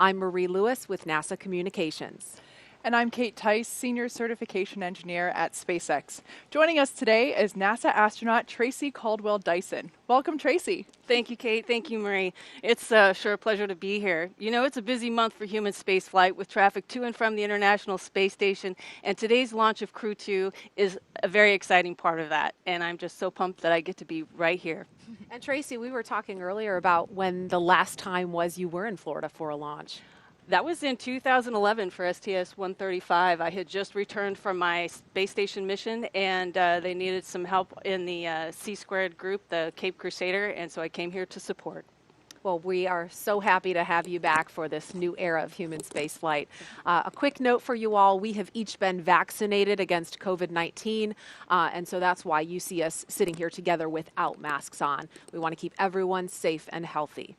I'm Marie Lewis with NASA Communications. And I'm Kate Tice, Senior Certification Engineer at SpaceX. Joining us today is NASA astronaut Tracy Caldwell-Dyson. Welcome, Tracy. Thank you, Kate. Thank you, Marie. It's sure a pleasure to be here. You know, it's a busy month for human spaceflight with traffic to and from the International Space Station, and today's launch of Crew-2 is a very exciting part of that, and I'm just so pumped that I get to be right here. And Tracy, we were talking earlier about when the last time was you were in Florida for a launch. That was in 2011 for STS-135. I had just returned from my space station mission, and they needed some help in the C-squared group, the Cape Crusader, and so I came here to support. Well, we are so happy to have you back for this new era of human spaceflight. A quick note for you all, we have each been vaccinated against COVID-19, and so that's why you see us sitting here together without masks on. We want to keep everyone safe and healthy.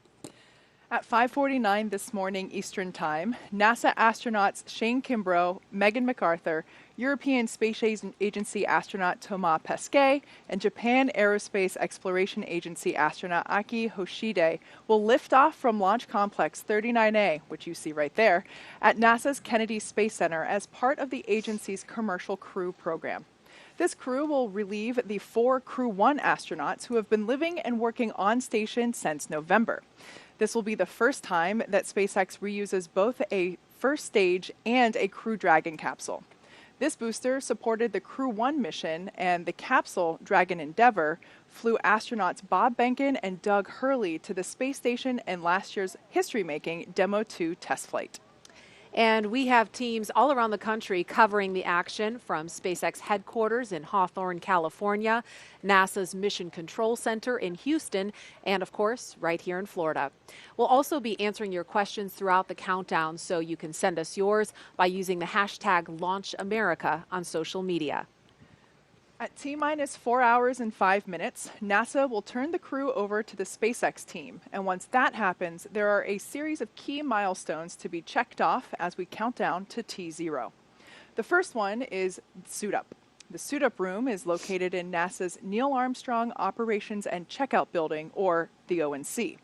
At 5:49 this morning Eastern Time, NASA astronauts Shane Kimbrough, Megan MacArthur, European Space Agency astronaut Thomas Pesquet, and Japan Aerospace Exploration Agency astronaut Aki Hoshide will lift off from Launch Complex 39A, which you see right there, at NASA's Kennedy Space Center as part of the agency's Commercial Crew program. This crew will relieve the 4 Crew-1 astronauts who have been living and working on station since November. This will be the first time that SpaceX reuses both a first stage and a Crew Dragon capsule. This booster supported the Crew-1 mission, and the capsule, Dragon Endeavour, flew astronauts Bob Behnken and Doug Hurley to the space station in last year's history-making Demo 2 test flight. And we have teams all around the country covering the action, from SpaceX headquarters in Hawthorne, California, NASA's Mission Control Center in Houston, and of course, right here in Florida. We'll also be answering your questions throughout the countdown, so you can send us yours by using the hashtag LaunchAmerica on social media. At T-minus 4 hours and 5 minutes, NASA will turn the crew over to the SpaceX team. And once that happens, there are a series of key milestones to be checked off as we count down to T0. The first one is suit up. The suit up room is located in NASA's Neil Armstrong Operations and Checkout Building, or the ONC.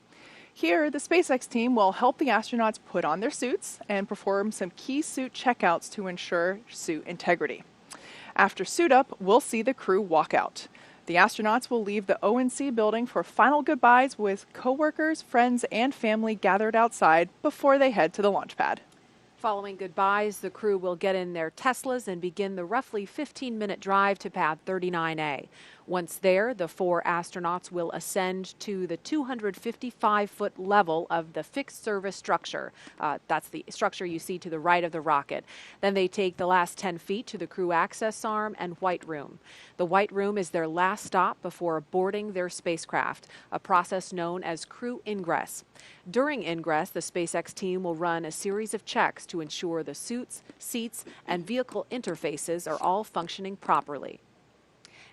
Here, the SpaceX team will help the astronauts put on their suits and perform some key suit checkouts to ensure suit integrity. After suit up, we'll see the crew walk out. The astronauts will leave the ONC building for final goodbyes with coworkers, friends, and family gathered outside before they head to the launch pad. Following goodbyes, the crew will get in their Teslas and begin the roughly 15-minute drive to pad 39A. Once there, the 4 astronauts will ascend to the 255-foot level of the fixed service structure. That's the structure you see to the right of the rocket. Then they take the last 10 feet to the crew access arm and white room. The white room is their last stop before boarding their spacecraft, a process known as crew ingress. During ingress, the SpaceX team will run a series of checks to ensure the suits, seats, and vehicle interfaces are all functioning properly.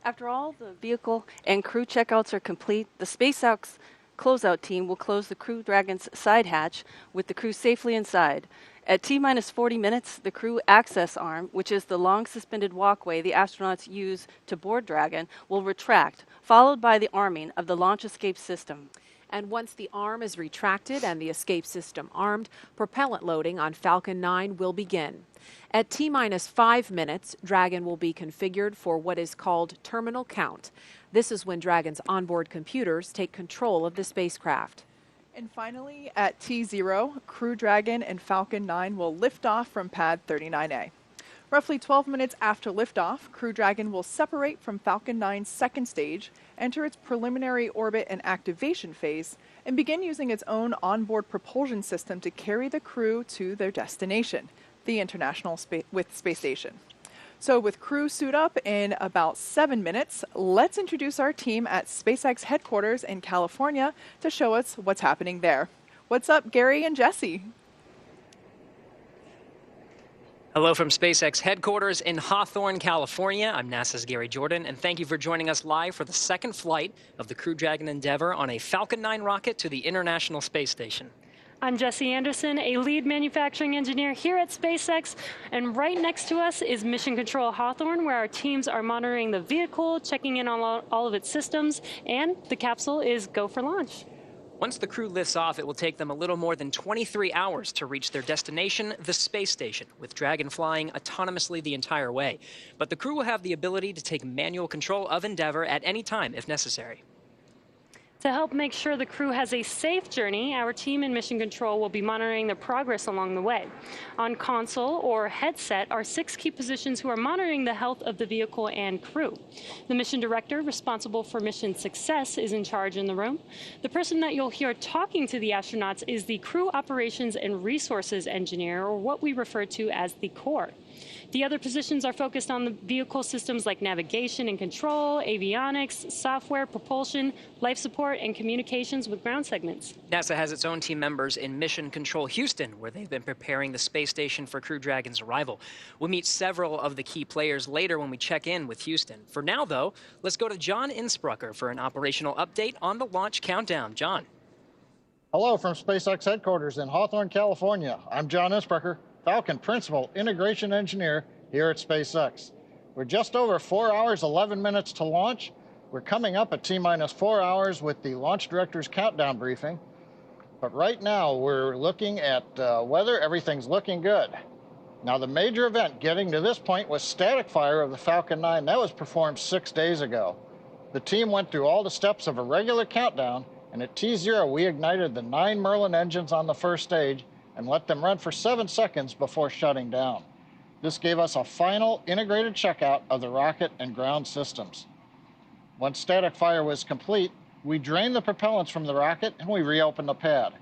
After all the vehicle and crew checkouts are complete, the SpaceX closeout team will close the Crew Dragon's side hatch with the crew safely inside. At T-minus 40 minutes, the crew access arm, which is the long suspended walkway the astronauts use to board Dragon, will retract, followed by the arming of the launch escape system. And once the arm is retracted and the escape system armed, propellant loading on Falcon 9 will begin. At T-minus 5 minutes, Dragon will be configured for what is called terminal count. This is when Dragon's onboard computers take control of the spacecraft. And finally, at T0, Crew Dragon and Falcon 9 will lift off from pad 39A. Roughly 12 minutes after liftoff, Crew Dragon will separate from Falcon 9's second stage, enter its preliminary orbit and activation phase, and begin using its own onboard propulsion system to carry the crew to their destination, the International Space Station. So with crew suit up in about 7 minutes, let's introduce our team at SpaceX headquarters in California to show us what's happening there. What's up, Gary and Jesse? Hello from SpaceX headquarters in Hawthorne, California. I'm NASA's Gary Jordan, and thank you for joining us live for the second flight of the Crew Dragon Endeavour on a Falcon 9 rocket to the International Space Station. I'm Jesse Anderson, a lead manufacturing engineer here at SpaceX, and right next to us is Mission Control Hawthorne, where our teams are monitoring the vehicle, checking in on all of its systems, and the capsule is go for launch. Once the crew lifts off, it will take them a little more than 23 hours to reach their destination, the space station, with Dragon flying autonomously the entire way. But the crew will have the ability to take manual control of Endeavour at any time if necessary. To help make sure the crew has a safe journey, our team in Mission Control will be monitoring their progress along the way. On console or headset are 6 key positions who are monitoring the health of the vehicle and crew. The mission director responsible for mission success is in charge in the room. The person that you'll hear talking to the astronauts is the Crew Operations and Resources Engineer, or what we refer to as the core. The other positions are focused on the vehicle systems like navigation and control, avionics, software, propulsion, life support, and communications with ground segments. NASA has its own team members in Mission Control Houston, where they've been preparing the space station for Crew Dragon's arrival. We'll meet several of the key players later when we check in with Houston. For now, though, let's go to John Insprucker for an operational update on the launch countdown. John. Hello from SpaceX headquarters in Hawthorne, California. I'm John Insprucker, Falcon Principal Integration Engineer here at SpaceX. We're just over 4 hours, 11 minutes to launch. We're coming up at T-minus 4 hours with the launch director's countdown briefing. But right now, we're looking at weather. Everything's looking good. Now, the major event getting to this point was static fire of the Falcon 9. That was performed 6 days ago. The team went through all the steps of a regular countdown, and at T0, we ignited the 9 Merlin engines on the first stage and let them run for 7 seconds before shutting down. This gave us a final integrated checkout of the rocket and ground systems. Once static fire was complete, we drained the propellants from the rocket and we reopened the pad.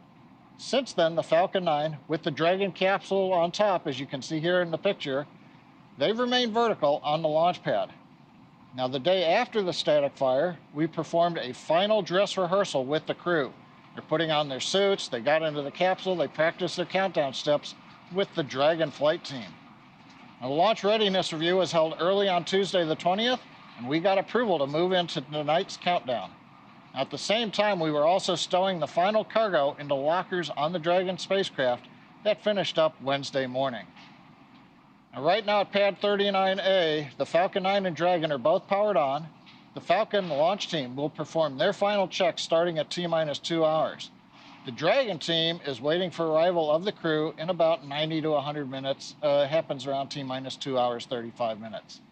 Since then, the Falcon 9, with the Dragon capsule on top, as you can see here in the picture, they've remained vertical on the launch pad. Now, the day after the static fire, we performed a final dress rehearsal with the crew. They're putting on their suits, they got into the capsule, they practiced their countdown steps with the Dragon flight team. Now, the launch readiness review was held early on Tuesday the 20th, and we got approval to move into tonight's countdown. At the same time, we were also stowing the final cargo into lockers on the Dragon spacecraft that finished up Wednesday morning. Now, right now at Pad 39A, the Falcon 9 and Dragon are both powered on. The Falcon launch team will perform their final checks starting at T-minus 2 hours. The Dragon team is waiting for arrival of the crew in about 90 to 100 minutes. Happens around T-minus 2 hours, 35 minutes.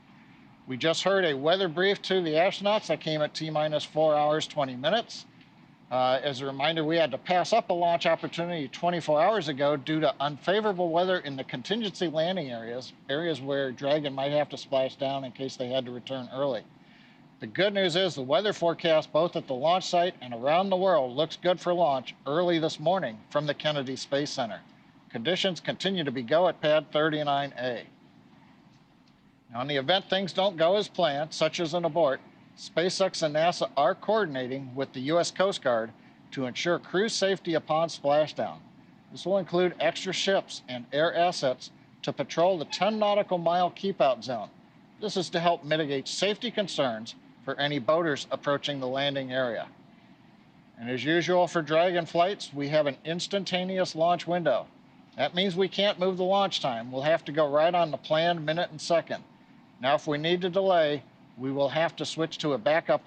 We just heard a weather brief to the astronauts that came at T-minus 4 hours, 20 minutes. As a reminder, we had to pass up a launch opportunity 24 hours ago due to unfavorable weather in the contingency landing areas where Dragon might have to splash down in case they had to return early. The good news is the weather forecast both at the launch site and around the world looks good for launch early this morning from the Kennedy Space Center. Conditions continue to be go at Pad 39A. Now, in the event things don't go as planned, such as an abort, SpaceX and NASA are coordinating with the U.S. Coast Guard to ensure crew safety upon splashdown. This will include extra ships and air assets to patrol the 10 nautical mile keep-out zone. This is to help mitigate safety concerns for any boaters approaching the landing area. And as usual for Dragon flights, we have an instantaneous launch window. That means we can't move the launch time. We'll have to go right on the planned minute and second. Now, if we need to delay, we will have to switch to a backup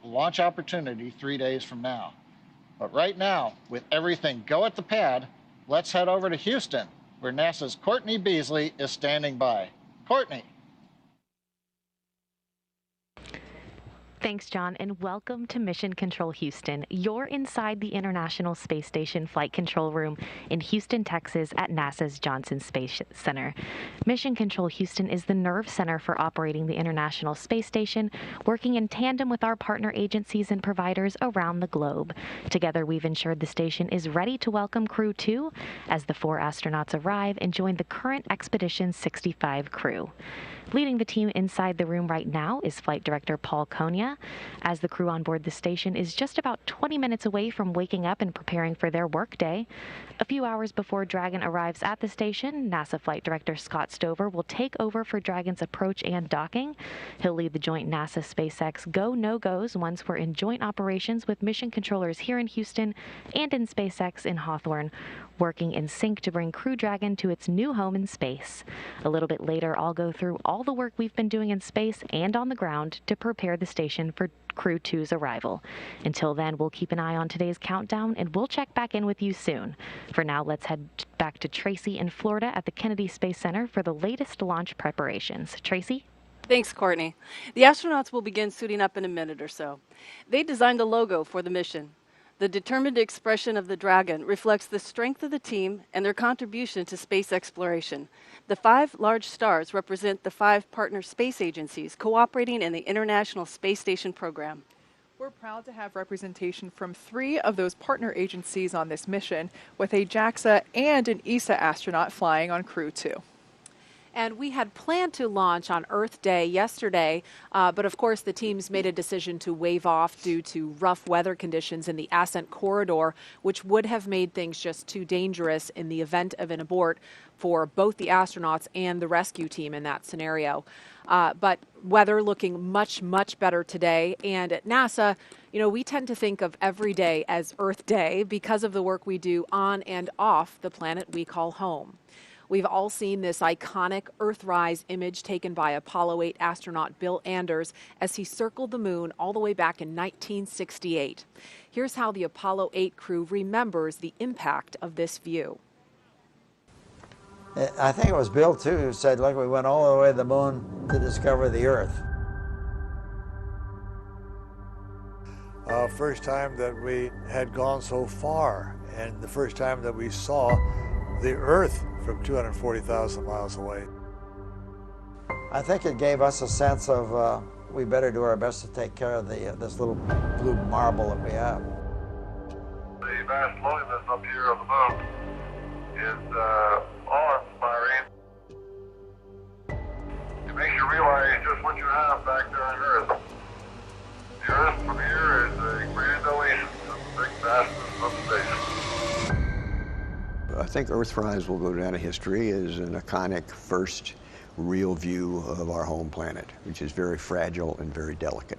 launch opportunity 3 days from now. But right now, with everything go at the pad, let's head over to Houston, where NASA's Courtney Beasley is standing by. Courtney. Thanks, John, and welcome to Mission Control Houston. You're inside the International Space Station Flight Control Room in Houston, Texas at NASA's Johnson Space Center. Mission Control Houston is the nerve center for operating the International Space Station, working in tandem with our partner agencies and providers around the globe. Together, we've ensured the station is ready to welcome Crew 2 as the 4 astronauts arrive and join the current Expedition 65 crew. Leading the team inside the room right now is Flight Director Paul Konya, as the crew on board the station is just about 20 minutes away from waking up and preparing for their workday. A few hours before Dragon arrives at the station, NASA Flight Director Scott Stover will take over for Dragon's approach and docking. He'll lead the joint NASA-SpaceX go-no-goes once we're in joint operations with mission controllers here in Houston and in SpaceX in Hawthorne. working in sync to bring Crew Dragon to its new home in space. A little bit later, I'll go through all the work we've been doing in space and on the ground to prepare the station for Crew-2's arrival. Until then, we'll keep an eye on today's countdown, and we'll check back in with you soon. For now, let's head back to Tracy in Florida at the Kennedy Space Center for the latest launch preparations. Tracy? Thanks, Courtney. The astronauts will begin suiting up in a minute or so. They designed the logo for the mission. The determined expression of the Dragon reflects the strength of the team and their contribution to space exploration. The 5 large stars represent the 5 partner space agencies cooperating in the International Space Station program. We're proud to have representation from 3 of those partner agencies on this mission, with a JAXA and an ESA astronaut flying on Crew-2. And we had planned to launch on Earth Day yesterday, but of course the teams made a decision to waive off due to rough weather conditions in the ascent corridor, which would have made things just too dangerous in the event of an abort for both the astronauts and the rescue team in that scenario. But weather looking much, much better today. And at NASA, you know, we tend to think of every day as Earth Day because of the work we do on and off the planet we call home. We've all seen this iconic Earthrise image taken by Apollo 8 astronaut Bill Anders as he circled the moon all the way back in 1968. Here's how the Apollo 8 crew remembers the impact of this view. I think it was Bill, too, who said, look, we went all the way to the moon to discover the Earth. First time that we had gone so far, and the first time that we saw the Earth from 240,000 miles away. I think it gave us a sense of we better do our best to take care of this little blue marble that we have. The vast loneliness up here on the moon is awe-inspiring. It makes you realize just what you have back there on Earth. The Earth from here is a grand oasis of the big vastness of space. I think Earthrise will go down in history as an iconic first real view of our home planet, which is very fragile and very delicate.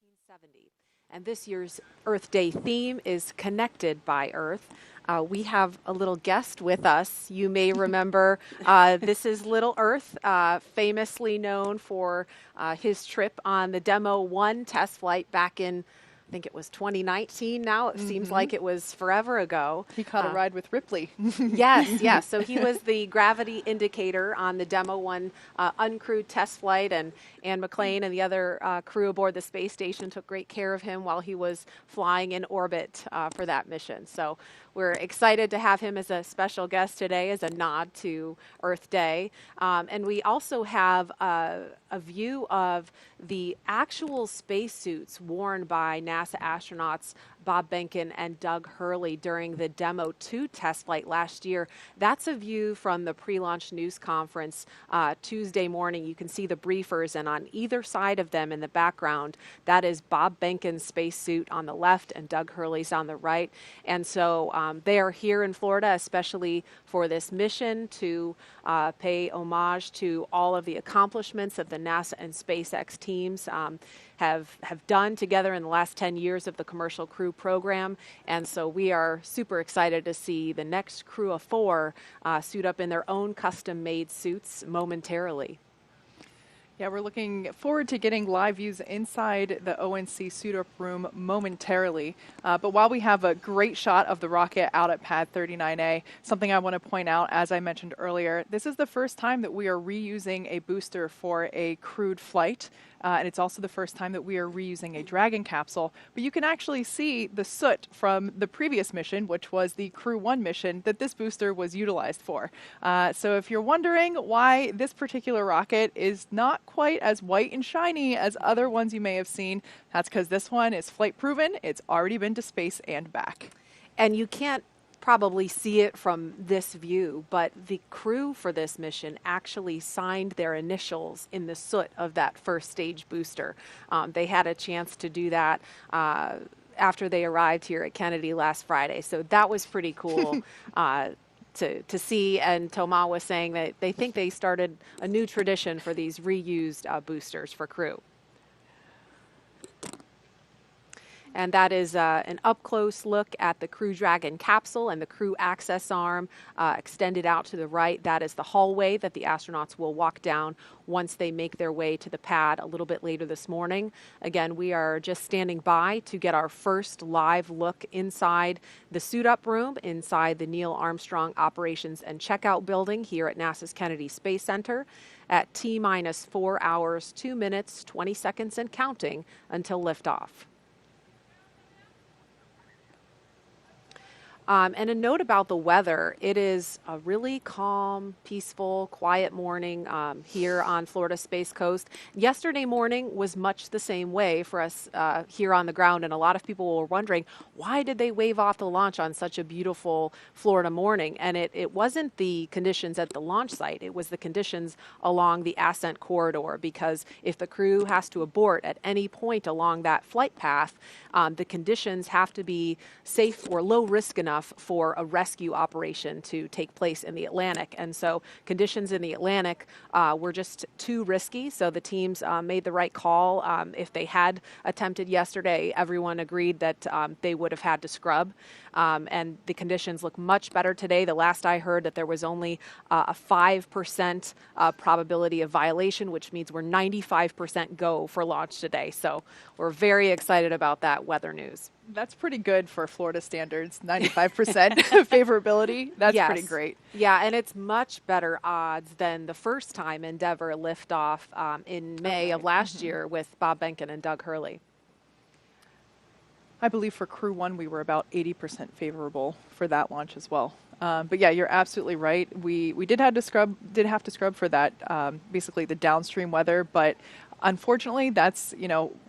1970. And this year's Earth Day theme is Connected by Earth. We have a little guest with us. You may remember this is Little Earth, famously known for his trip on the Demo 1 test flight back in, I think it was 2019 now. It seems like it was forever ago. He caught a ride with Ripley. Yes. So he was the gravity indicator on the Demo 1 uncrewed test flight, and Ann McClain and the other crew aboard the space station took great care of him while he was flying in orbit for that mission. So we're excited to have him as a special guest today as a nod to Earth Day. And we also have a view of the actual spacesuits worn by NASA astronauts Bob Behnken and Doug Hurley during the Demo 2 test flight last year. That's a view from the pre-launch news conference Tuesday morning. You can see the briefers, and on either side of them in the background, that is Bob Behnken's spacesuit on the left and Doug Hurley's on the right. And so they are here in Florida, especially for this mission to pay homage to all of the accomplishments that the NASA and SpaceX teams have done together in the last 10 years of the Commercial Crew program. And so we are super excited to see the next crew of 4 suit up in their own custom-made suits momentarily. Yeah, we're looking forward to getting live views inside the ONC suit-up room momentarily. But while we have a great shot of the rocket out at Pad 39A, something I want to point out, as I mentioned earlier, this is the first time that we are reusing a booster for a crewed flight. And it's also the first time that we are reusing a Dragon capsule. But you can actually see the soot from the previous mission, which was the Crew-1 mission, that this booster was utilized for. So if you're wondering why this particular rocket is not quite as white and shiny as other ones you may have seen, that's because this one is flight proven. It's already been to space and back. And you can't probably see it from this view, but the crew for this mission actually signed their initials in the soot of that first stage booster. They had a chance to do that after they arrived here at Kennedy last Friday. So that was pretty cool to see. And Thomas was saying that they think they started a new tradition for these reused boosters for crew. And that is an up-close look at the Crew Dragon capsule and the crew access arm extended out to the right. That is the hallway that the astronauts will walk down once they make their way to the pad a little bit later this morning. Again, we are just standing by to get our first live look inside the suit-up room, inside the Neil Armstrong Operations and Checkout Building here at NASA's Kennedy Space Center at T-minus 4 hours, 2 minutes, 20 seconds, and counting until liftoff. And a note about the weather, it is a really calm, peaceful, quiet morning here on Florida's Space Coast. Yesterday morning was much the same way for us here on the ground, and a lot of people were wondering, why did they wave off the launch on such a beautiful Florida morning? And it wasn't the conditions at the launch site, it was the conditions along the ascent corridor, because if the crew has to abort at any point along that flight path, the conditions have to be safe or low risk enough for a rescue operation to take place in the Atlantic. And so conditions in the Atlantic were just too risky. So the teams made the right call. If they had attempted yesterday, everyone agreed that they would have had to scrub. And the conditions look much better today. The last I heard that there was only a 5% probability of violation, which means we're 95% go for launch today. So we're very excited about that weather news. That's pretty good for Florida standards, 95% favorability. That's pretty great. Yeah, and it's much better odds than the first time Endeavour liftoff in May of last year with Bob Behnken and Doug Hurley. I believe for Crew 1, we were about 80% favorable for that launch as well. But yeah, you're absolutely right. We did have to scrub for that, basically the downstream weather, but unfortunately, that's,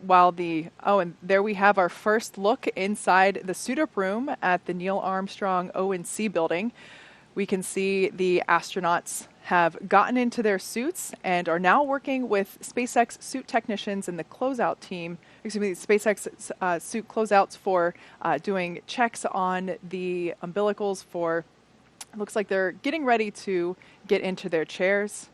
while and there we have our first look inside the suit-up room at the Neil Armstrong O&C building. We can see the astronauts have gotten into their suits and are now working with SpaceX suit technicians and the closeout team, SpaceX suit closeouts for doing checks on the umbilicals for, looks like they're getting ready to get into their chairs.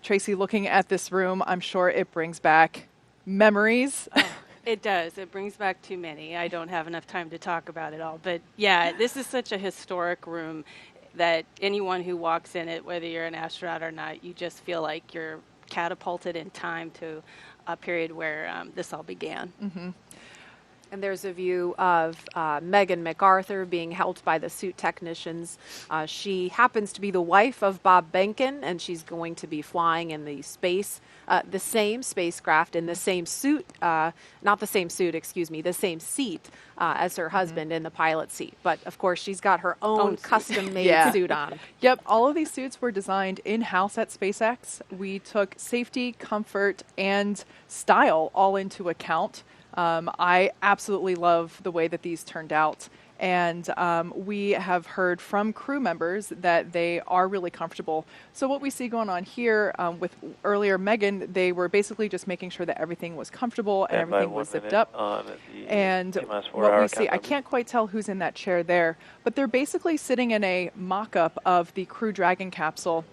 Tracy, looking at this room, I'm sure it brings back memories. Oh, it does. It brings back too many. I don't have enough time to talk about it all. But yeah, this is such a historic room that anyone who walks in it, whether you're an astronaut or not, you just feel like you're catapulted in time to a period where this all began. Mm-hmm. And there's a view of Megan MacArthur being helped by the suit technicians. She happens to be the wife of Bob Behnken, and she's going to be flying in the same spacecraft in the same suit, not the same suit, excuse me, the same seat as her husband in the pilot seat. But of course, she's got her own custom-made suit on. Yep, all of these suits were designed in-house at SpaceX. We took safety, comfort, and style all into account. I absolutely love the way that these turned out, and we have heard from crew members that they are really comfortable. So what we see going on here with earlier Megan, they were basically just making sure that everything was comfortable and everything was zipped up. And what we see, I can't quite tell who's in that chair there, but they're basically sitting in a mock-up of the Crew Dragon capsule.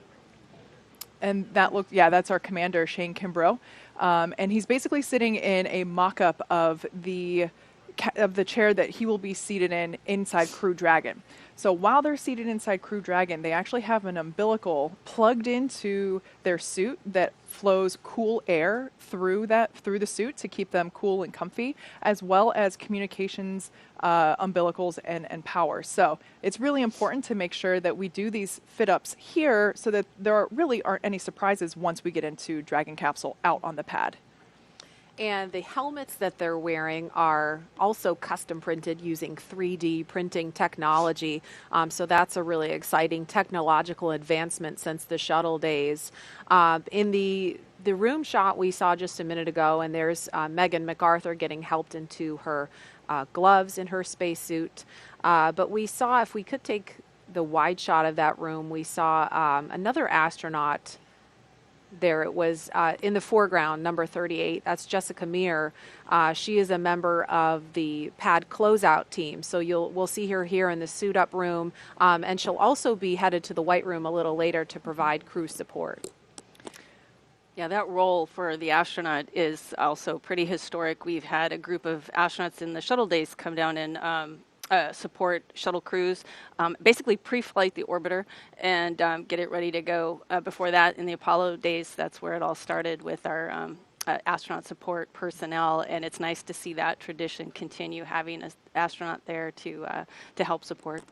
And that's our commander, Shane Kimbrough. And he's basically sitting in a mock-up of the chair that he will be seated in inside Crew Dragon. So while they're seated inside Crew Dragon, they actually have an umbilical plugged into their suit that flows cool air through the suit to keep them cool and comfy, as well as communications umbilicals and power. So it's really important to make sure that we do these fit-ups here so that there really aren't any surprises once we get into Dragon capsule out on the pad. And the helmets that they're wearing are also custom printed using 3D printing technology. So that's a really exciting technological advancement since the shuttle days. In the room shot we saw just a minute ago, and there's Megan MacArthur getting helped into her gloves in her spacesuit. But we saw, if we could take the wide shot of that room, we saw another astronaut. There it was in the foreground, number 38. That's Jessica Meir. She is a member of the pad closeout team. So we'll see her here in the suit up room. And she'll also be headed to the white room a little later to provide crew support. Yeah, that role for the astronaut is also pretty historic. We've had a group of astronauts in the shuttle days come down and support shuttle crews, basically pre-flight the orbiter and get it ready to go. Before that, in the Apollo days, that's where it all started with our astronaut support personnel, and it's nice to see that tradition continue, having an astronaut there to help support.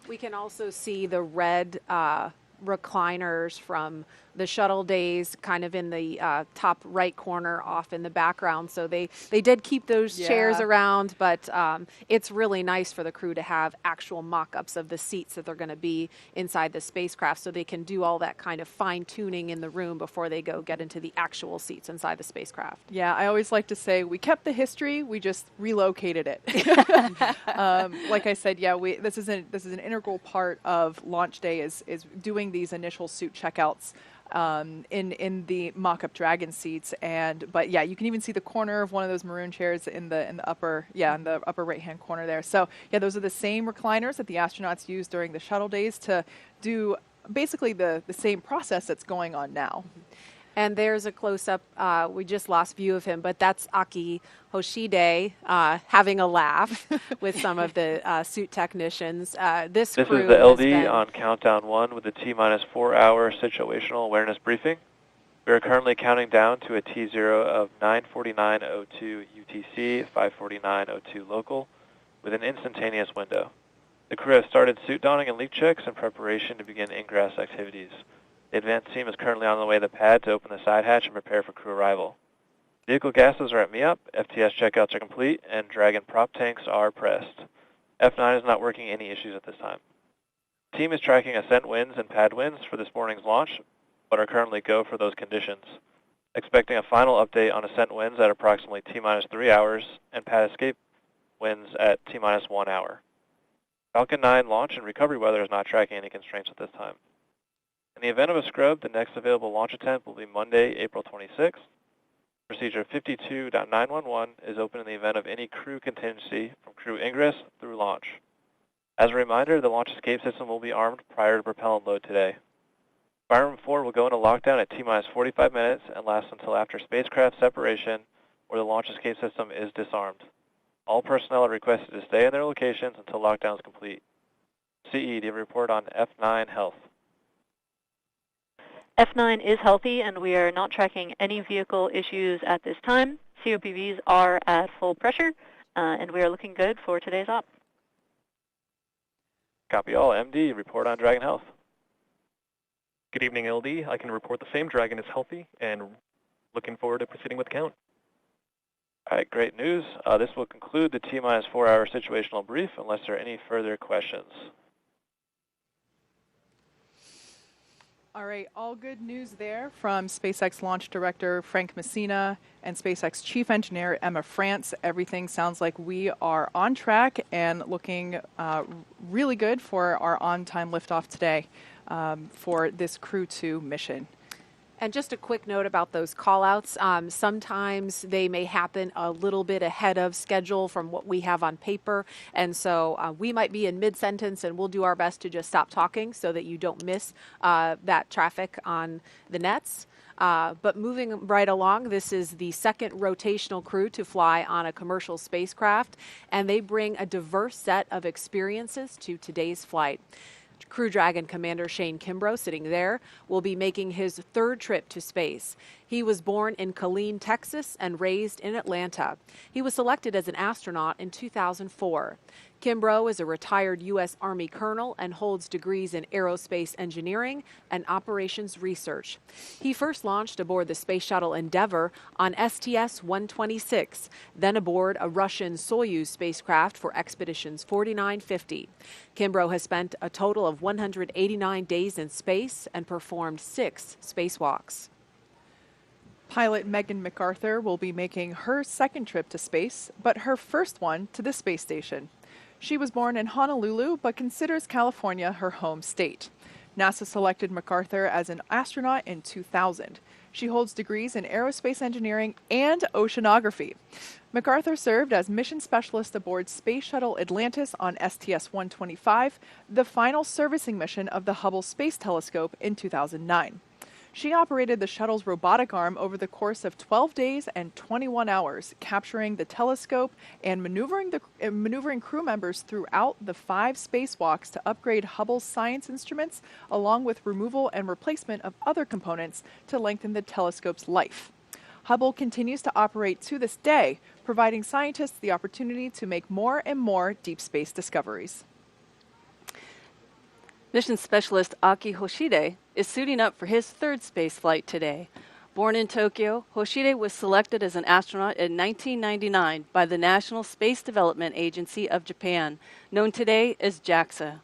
We can also see the red recliners from the shuttle days kind of in the top right corner off in the background. So they did keep those chairs around, but it's really nice for the crew to have actual mock-ups of the seats that they're going to be inside the spacecraft, so they can do all that kind of fine-tuning in the room before they go get into the actual seats inside the spacecraft. Yeah, I always like to say we kept the history, we just relocated it. Like I said, yeah, this is an integral part of launch day is doing these initial suit checkouts in the mock-up Dragon seats, but yeah, you can even see the corner of one of those maroon chairs in the upper right-hand corner there. So yeah, those are the same recliners that the astronauts used during the shuttle days to do basically the same process that's going on now. And there's a close-up, we just lost view of him, but that's Aki Hoshide having a laugh with some of the suit technicians. This is crew the LD on countdown 1 with the T-minus 4-hour situational awareness briefing. We are currently counting down to a T0 of 9:49:02 UTC, 5:49:02 local, with an instantaneous window. The crew has started suit donning and leak checks in preparation to begin ingress activities. The advanced team is currently on the way to the pad to open the side hatch and prepare for crew arrival. Vehicle gases are at MEOP, FTS checkouts are complete, and Dragon prop tanks are pressed. F9 is not working any issues at this time. The team is tracking ascent winds and pad winds for this morning's launch, but are currently go for those conditions. Expecting a final update on ascent winds at approximately T-minus 3 hours and pad escape winds at T-minus 1 hour. Falcon 9 launch and recovery weather is not tracking any constraints at this time. In the event of a scrub, the next available launch attempt will be Monday, April 26th. Procedure 52.911 is open in the event of any crew contingency from crew ingress through launch. As a reminder, the launch escape system will be armed prior to propellant load today. Fire Room 4 will go into lockdown at T-minus 45 minutes and last until after spacecraft separation or the launch escape system is disarmed. All personnel are requested to stay in their locations until lockdown is complete. CE, do you have a report on F9 health? F9 is healthy, and we are not tracking any vehicle issues at this time. COPVs are at full pressure, and we are looking good for today's op. Copy all. MD, report on Dragon health. Good evening, LD. I can report the same. Dragon is healthy, and looking forward to proceeding with count. All right, great news. This will conclude the T-minus 4-hour situational brief unless there are any further questions. All right, all good news there from SpaceX Launch Director Frank Messina and SpaceX Chief Engineer Emma France. Everything sounds like we are on track and looking really good for our on-time liftoff today for this Crew-2 mission. And just a quick note about those call-outs. Sometimes they may happen a little bit ahead of schedule from what we have on paper. And so we might be in mid-sentence, and we'll do our best to just stop talking so that you don't miss that traffic on the nets. But moving right along, this is the second rotational crew to fly on a commercial spacecraft, and they bring a diverse set of experiences to today's flight. Crew Dragon Commander Shane Kimbrough, sitting there, will be making his third trip to space. He was born in Killeen, Texas, and raised in Atlanta. He was selected as an astronaut in 2004. Kimbrough is a retired U.S. Army colonel and holds degrees in aerospace engineering and operations research. He first launched aboard the Space Shuttle Endeavour on STS-126, then aboard a Russian Soyuz spacecraft for expeditions 4950. Kimbrough has spent a total of 189 days in space and performed 6 spacewalks. Pilot Megan MacArthur will be making her second trip to space, but her first one to the space station. She was born in Honolulu, but considers California her home state. NASA selected MacArthur as an astronaut in 2000. She holds degrees in aerospace engineering and oceanography. MacArthur served as mission specialist aboard Space Shuttle Atlantis on STS-125, the final servicing mission of the Hubble Space Telescope in 2009. She operated the shuttle's robotic arm over the course of 12 days and 21 hours, capturing the telescope and maneuvering crew members throughout the 5 spacewalks to upgrade Hubble's science instruments, along with removal and replacement of other components to lengthen the telescope's life. Hubble continues to operate to this day, providing scientists the opportunity to make more and more deep space discoveries. Mission specialist Aki Hoshide is suiting up for his 3rd space flight today. Born in Tokyo, Hoshide was selected as an astronaut in 1999 by the National Space Development Agency of Japan, known today as JAXA.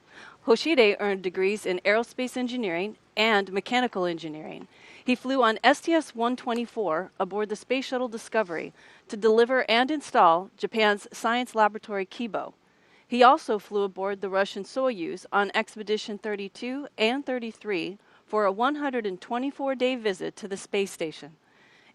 Hoshide earned degrees in aerospace engineering and mechanical engineering. He flew on STS-124 aboard the Space Shuttle Discovery to deliver and install Japan's science laboratory Kibo. He also flew aboard the Russian Soyuz on Expedition 32 and 33 for a 124-day visit to the space station.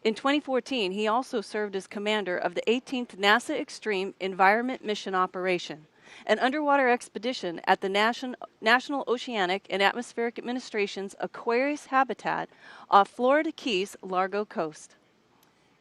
In 2014, he also served as commander of the 18th NASA Extreme Environment Mission Operation, an underwater expedition at the National Oceanic and Atmospheric Administration's Aquarius habitat off Florida Keys' Largo Coast.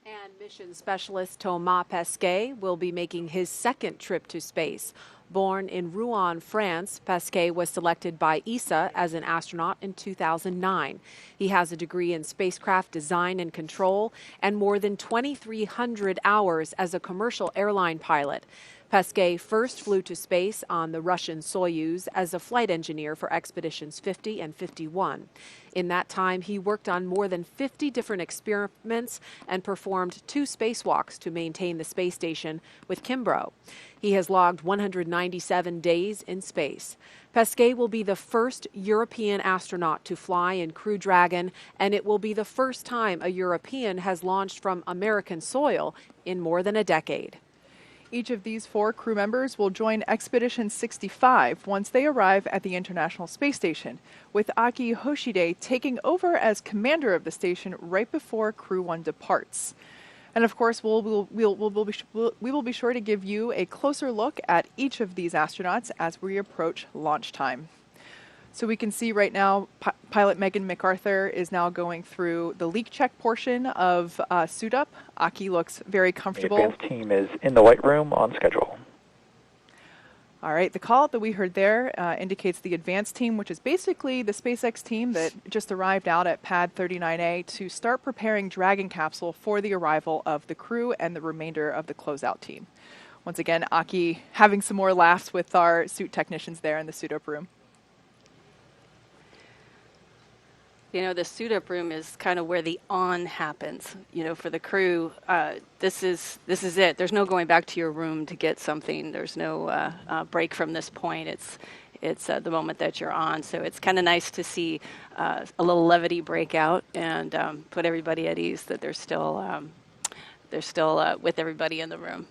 And mission specialist Thomas Pesquet will be making his 2nd trip to space. Born in Rouen, France, Pesquet was selected by ESA as an astronaut in 2009. He has a degree in spacecraft design and control and more than 2,300 hours as a commercial airline pilot. Pesquet first flew to space on the Russian Soyuz as a flight engineer for Expeditions 50 and 51. In that time, he worked on more than 50 different experiments and performed 2 spacewalks to maintain the space station with Kimbrough. He has logged 197 days in space. Pesquet will be the first European astronaut to fly in Crew Dragon, and it will be the first time a European has launched from American soil in more than a decade. Each of these 4 crew members will join Expedition 65 once they arrive at the International Space Station, with Aki Hoshide taking over as commander of the station right before Crew 1 departs. And of course, we will be sure to give you a closer look at each of these astronauts as we approach launch time. So we can see right now, pilot Megan MacArthur is now going through the leak check portion of Suit Up. Aki looks very comfortable. The advanced team is in the White Room on schedule. All right, the call that we heard there indicates the advanced team, which is basically the SpaceX team that just arrived out at Pad 39A to start preparing Dragon capsule for the arrival of the crew and the remainder of the closeout team. Once again, Aki having some more laughs with our suit technicians there in the Suit Up room. You know, the suit up room is kind of where the on happens. You know, for the crew, this is it. There's no going back to your room to get something. There's no break from this point. It's the moment that you're on. So it's kind of nice to see a little levity break out and put everybody at ease that they're still with everybody in the room.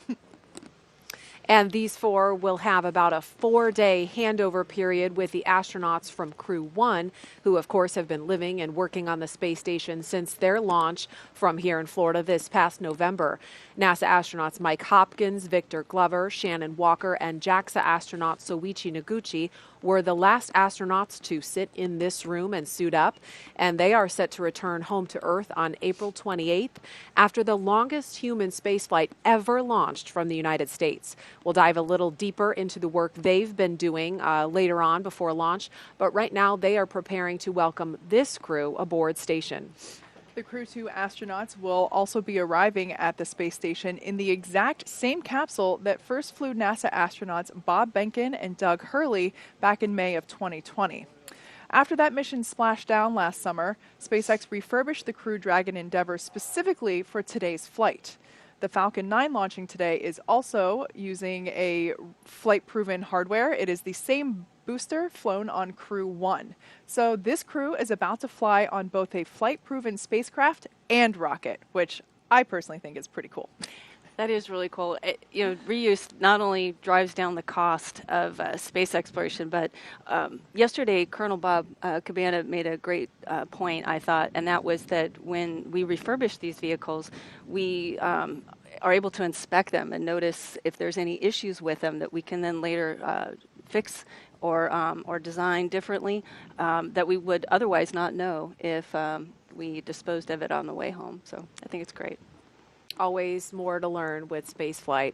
And these 4 will have about a 4-day handover period with the astronauts from Crew 1, who of course have been living and working on the space station since their launch from here in Florida this past November. NASA astronauts Mike Hopkins, Victor Glover, Shannon Walker, and JAXA astronaut Soichi Noguchi were the last astronauts to sit in this room and suit up, and they are set to return home to Earth on April 28th after the longest human spaceflight ever launched from the United States. We'll dive a little deeper into the work they've been doing later on before launch, but right now they are preparing to welcome this crew aboard station. The Crew 2 astronauts will also be arriving at the space station in the exact same capsule that first flew NASA astronauts Bob Behnken and Doug Hurley back in May of 2020. After that mission splashed down last summer, SpaceX refurbished the Crew Dragon Endeavour specifically for today's flight. The Falcon 9 launching today is also using a flight-proven hardware. It is the same booster flown on Crew 1. So this crew is about to fly on both a flight-proven spacecraft and rocket, which I personally think is pretty cool. That is really cool. Reuse not only drives down the cost of space exploration, but yesterday Colonel Bob Cabana made a great point, I thought, and that was that when we refurbish these vehicles, we are able to inspect them and notice if there's any issues with them that we can then later fix or design differently that we would otherwise not know if we disposed of it on the way home. So I think it's great. Always more to learn with spaceflight.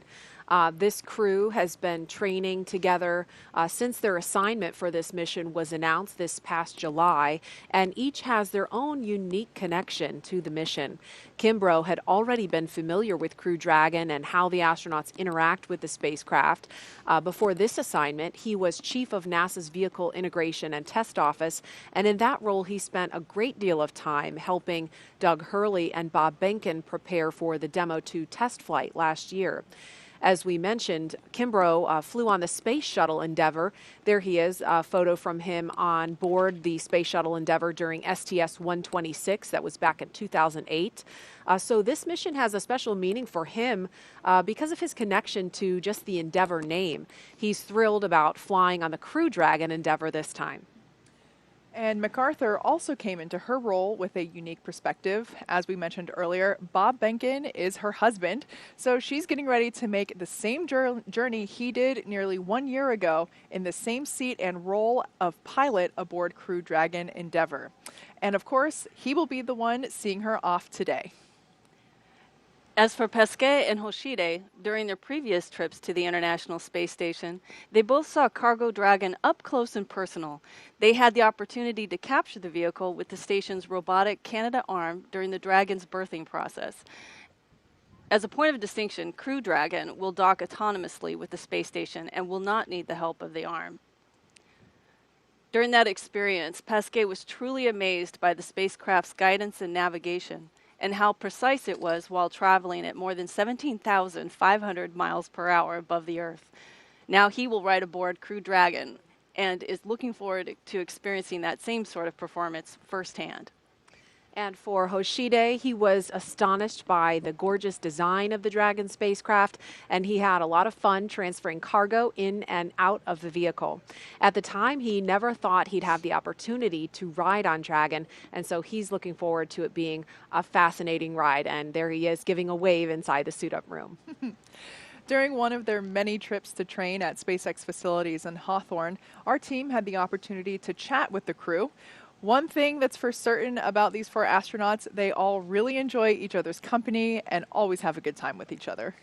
This crew has been training together since their assignment for this mission was announced this past July, and each has their own unique connection to the mission. Kimbrough had already been familiar with Crew Dragon and how the astronauts interact with the spacecraft. Before this assignment, he was chief of NASA's Vehicle Integration and Test Office, and in that role he spent a great deal of time helping Doug Hurley and Bob Behnken prepare for the Demo 2 test flight last year. As we mentioned, Kimbrough flew on the Space Shuttle Endeavour. There he is, a photo from him on board the Space Shuttle Endeavour during STS-126. That was back in 2008. So this mission has a special meaning for him because of his connection to just the Endeavour name. He's thrilled about flying on the Crew Dragon Endeavour this time. And MacArthur also came into her role with a unique perspective. As we mentioned earlier, Bob Behnken is her husband, so she's getting ready to make the same journey he did nearly 1 year ago in the same seat and role of pilot aboard Crew Dragon Endeavour. And of course, he will be the one seeing her off today. As for Pesquet and Hoshide, during their previous trips to the International Space Station, they both saw Cargo Dragon up close and personal. They had the opportunity to capture the vehicle with the station's robotic Canadarm during the Dragon's birthing process. As a point of distinction, Crew Dragon will dock autonomously with the space station and will not need the help of the arm. During that experience, Pesquet was truly amazed by the spacecraft's guidance and navigation, and how precise it was while traveling at more than 17,500 miles per hour above the Earth. Now he will ride aboard Crew Dragon and is looking forward to experiencing that same sort of performance firsthand. And for Hoshide, he was astonished by the gorgeous design of the Dragon spacecraft, and he had a lot of fun transferring cargo in and out of the vehicle. At the time, he never thought he'd have the opportunity to ride on Dragon, and so he's looking forward to it being a fascinating ride. And there he is giving a wave inside the suit-up room. During one of their many trips to train at SpaceX facilities in Hawthorne, our team had the opportunity to chat with the crew. One thing that's for certain about these 4 astronauts, they all really enjoy each other's company and always have a good time with each other.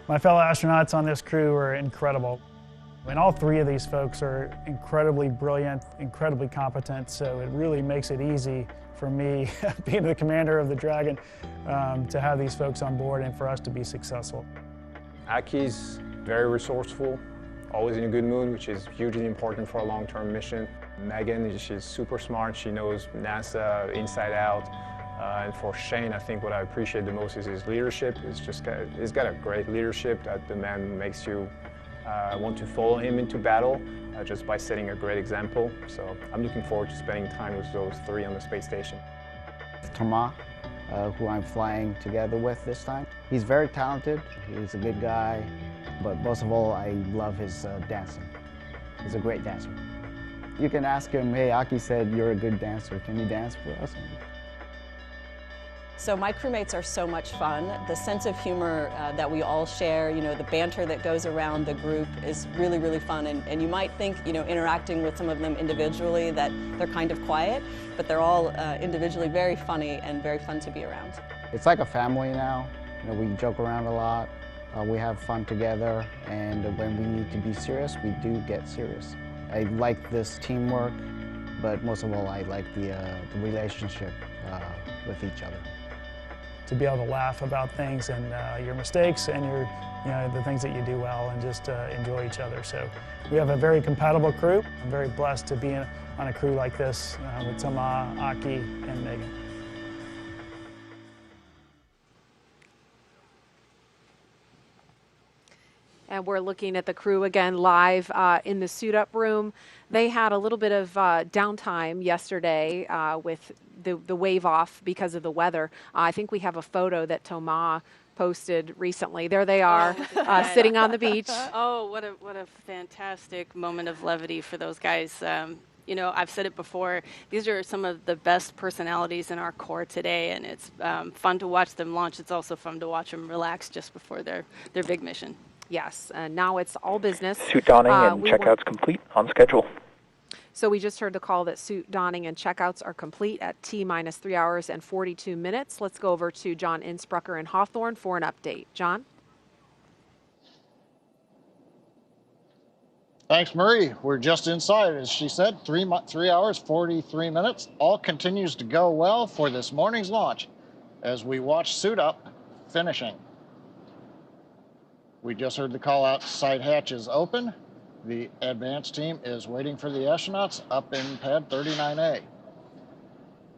My fellow astronauts on this crew are incredible. And all 3 of these folks are incredibly brilliant, incredibly competent, so it really makes it easy for me, being the commander of the Dragon, to have these folks on board and for us to be successful. Aki's very resourceful, always in a good mood, which is hugely important for a long-term mission. Megan, she's super smart. She knows NASA inside out. And for Shane, I think what I appreciate the most is his leadership. He's got a great leadership that the man makes you want to follow him into battle just by setting a great example. So I'm looking forward to spending time with those 3 on the space station. Thomas, who I'm flying together with this time. He's very talented, he's a good guy, but most of all, I love his dancing. He's a great dancer. You can ask him, hey, Aki said you're a good dancer, can you dance for us? So my crewmates are so much fun. The sense of humor that we all share, you know, the banter that goes around the group is really, really fun. And you might think, you know, interacting with some of them individually that they're kind of quiet, but they're all individually very funny and very fun to be around. It's like a family now. You know, we joke around a lot, we have fun together, and when we need to be serious, we do get serious. I like this teamwork, but most of all, I like the relationship with each other. To be able to laugh about things and your mistakes and the things that you do well, and just enjoy each other. So we have a very compatible crew. I'm very blessed to be on a crew like this with Thomas, Aki, and Megan. And we're looking at the crew again live in the suit-up room. They had a little bit of downtime yesterday with the wave off because of the weather. I think we have a photo that Thomas posted recently. There they are, sitting on the beach. Oh, what a fantastic moment of levity for those guys. You know, I've said it before, these are some of the best personalities in our corps today, and it's fun to watch them launch. It's also fun to watch them relax just before their big mission. Yes, and now it's all business. Suit donning and checkouts complete on schedule. So we just heard the call that suit donning and checkouts are complete at T-minus 3 hours and 42 minutes. Let's go over to John Innsbrucker in Hawthorne for an update. John? Thanks, Marie. We're just inside, as she said, 3 hours, 43 minutes. All continues to go well for this morning's launch as we watch suit up finishing. We just heard the call out, side hatch is open. The advanced team is waiting for the astronauts up in pad 39A.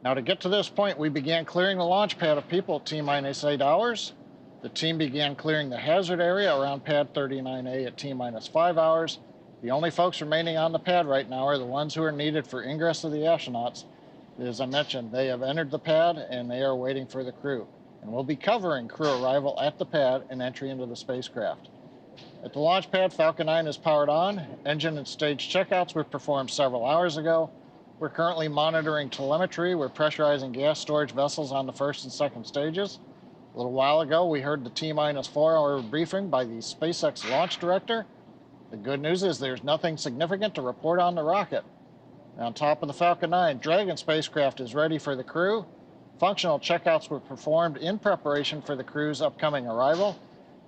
Now to get to this point, we began clearing the launch pad of people at T-minus 8 hours. The team began clearing the hazard area around pad 39A at T-minus 5 hours. The only folks remaining on the pad right now are the ones who are needed for ingress of the astronauts. As I mentioned, they have entered the pad and they are waiting for the crew. And we'll be covering crew arrival at the pad and entry into the spacecraft. At the launch pad, Falcon 9 is powered on. Engine and stage checkouts were performed several hours ago. We're currently monitoring telemetry. We're pressurizing gas storage vessels on the first and second stages. A little while ago, we heard the T-minus 4 hour briefing by the SpaceX launch director. The good news is there's nothing significant to report on the rocket. On top of the Falcon 9, Dragon spacecraft is ready for the crew. Functional checkouts were performed in preparation for the crew's upcoming arrival.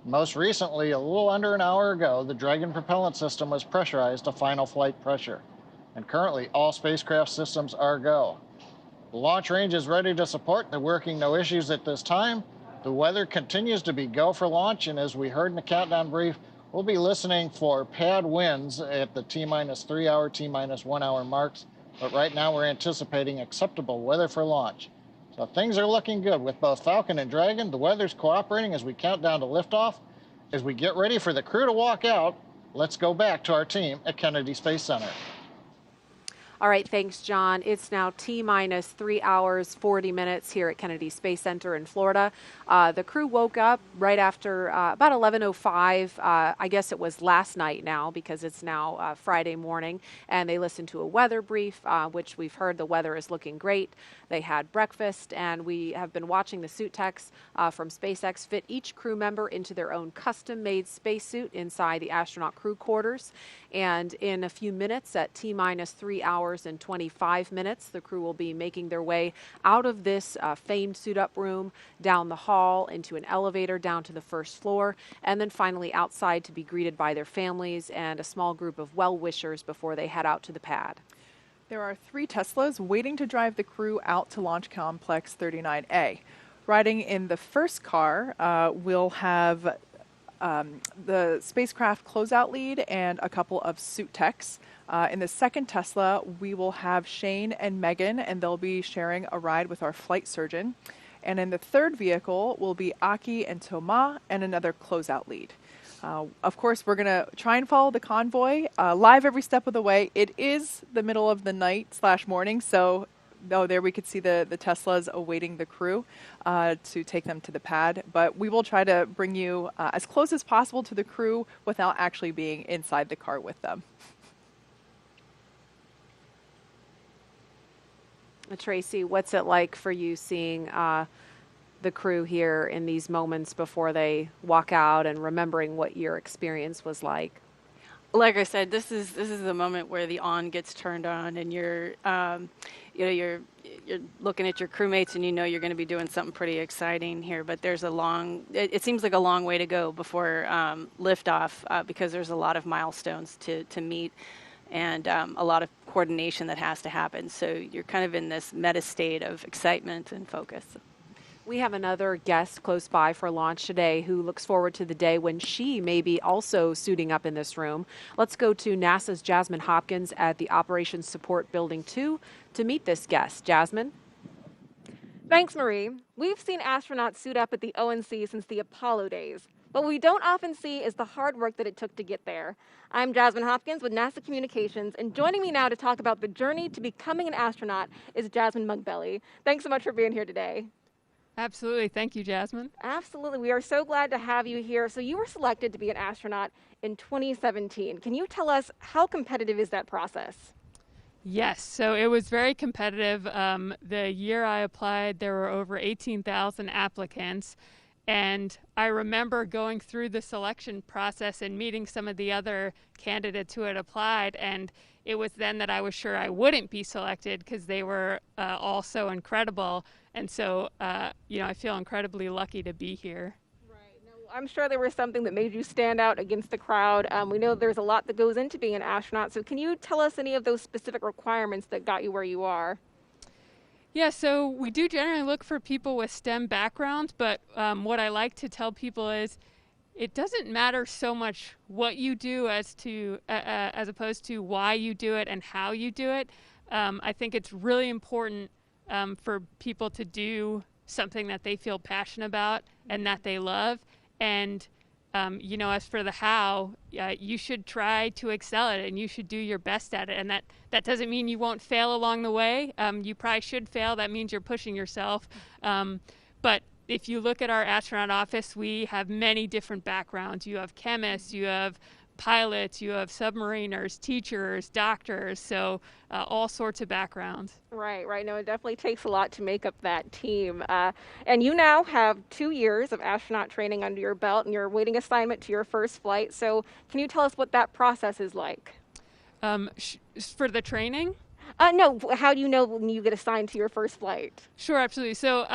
Most recently, a little under an hour ago, the Dragon propellant system was pressurized to final flight pressure. And currently, all spacecraft systems are go. The launch range is ready to support. They're working no issues at this time. The weather continues to be go for launch, and as we heard in the countdown brief, we'll be listening for pad winds at the T-minus 3 hour, T-minus 1 hour marks. But right now, we're anticipating acceptable weather for launch. So things are looking good with both Falcon and Dragon. The weather's cooperating as we count down to liftoff. As we get ready for the crew to walk out, let's go back to our team at Kennedy Space Center. All right, thanks, John. It's now T-minus 3 hours, 40 minutes here at Kennedy Space Center in Florida. The crew woke up right after about 11:05. I guess it was last night now because it's now Friday morning. And they listened to a weather brief, which we've heard the weather is looking great. They had breakfast, and we have been watching the suit techs from SpaceX fit each crew member into their own custom-made spacesuit inside the astronaut crew quarters. And in a few minutes, at T-minus 3 hours and 25 minutes, the crew will be making their way out of this famed suit-up room, down the hall, into an elevator, down to the first floor, and then finally outside to be greeted by their families and a small group of well-wishers before they head out to the pad. There are 3 Teslas waiting to drive the crew out to Launch Complex 39A. Riding in the first car, we'll have the spacecraft closeout lead and a couple of suit techs. In the second Tesla, we will have Shane and Megan, and they'll be sharing a ride with our flight surgeon. And in the third vehicle will be Aki and Thomas and another closeout lead. Of course, we're going to try and follow the convoy live every step of the way. It is the middle of the night / morning, so there we could see the Teslas awaiting the crew to take them to the pad. But we will try to bring you as close as possible to the crew without actually being inside the car with them. Tracy, what's it like for you seeing the crew here in these moments before they walk out and remembering what your experience was like? Like I said, this is the moment where the on gets turned on, and you're looking at your crewmates, and you know you're going to be doing something pretty exciting here. But there's it seems like a long way to go before liftoff because there's a lot of milestones to meet, and a lot of coordination that has to happen. So you're kind of in this meta state of excitement and focus. We have another guest close by for launch today who looks forward to the day when she may be also suiting up in this room. Let's go to NASA's Jasmine Hopkins at the Operations Support Building 2 to meet this guest. Jasmine? Thanks, Marie. We've seen astronauts suit up at the ONC since the Apollo days. But what we don't often see is the hard work that it took to get there. I'm Jasmine Hopkins with NASA Communications, and joining me now to talk about the journey to becoming an astronaut is Jasmine Mugbelly. Thanks so much for being here today. Absolutely. Thank you, Jasmine. Absolutely. We are so glad to have you here. So you were selected to be an astronaut in 2017. Can you tell us how competitive is that process? Yes. So it was very competitive. The year I applied, there were over 18,000 applicants. And I remember going through the selection process and meeting some of the other candidates who had applied, and it was then that I was sure I wouldn't be selected because they were all so incredible. And so, I feel incredibly lucky to be here. I'm sure there was something that made you stand out against the crowd. We know there's a lot that goes into being an astronaut. So can you tell us any of those specific requirements that got you where you are? Yeah, so we do generally look for people with STEM backgrounds, but what I like to tell people is it doesn't matter so much what you do as opposed to why you do it and how you do it. I think it's really important for people to do something that they feel passionate about and that they love. And as for the how, you should try to excel at it, and you should do your best at it. And that doesn't mean you won't fail along the way. You probably should fail. That means you're pushing yourself. But if you look at our astronaut office, we have many different backgrounds. You have chemists, you have pilots, you have submariners, teachers, doctors, so all sorts of backgrounds. Right. No, it definitely takes a lot to make up that team. And you now have 2 years of astronaut training under your belt, and you're awaiting assignment to your first flight. So can you tell us what that process is like? For the training? No, how do you know when you get assigned to your first flight? Sure, absolutely. So,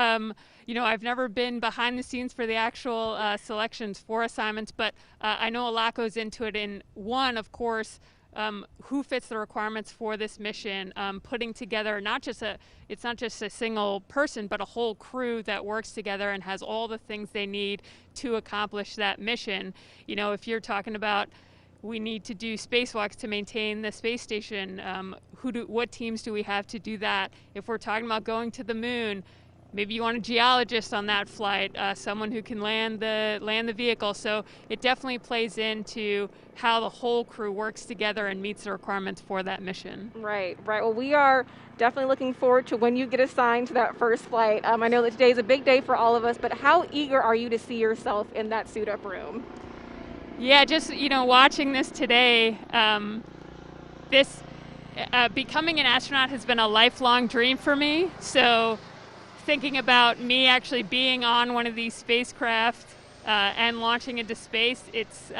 I've never been behind the scenes for the actual selections for assignments, but I know a lot goes into it. In one, of course, who fits the requirements for this mission, putting together it's not just a single person, but a whole crew that works together and has all the things they need to accomplish that mission. If you're talking about we need to do spacewalks to maintain the space station. What teams do we have to do that? If we're talking about going to the moon, maybe you want a geologist on that flight, someone who can land the vehicle. So it definitely plays into how the whole crew works together and meets the requirements for that mission. Right. Well, we are definitely looking forward to when you get assigned to that first flight. I know that today is a big day for all of us, but how eager are you to see yourself in that suit-up room? Yeah, just, watching this today, becoming an astronaut has been a lifelong dream for me. So thinking about me actually being on one of these spacecraft and launching into space, it's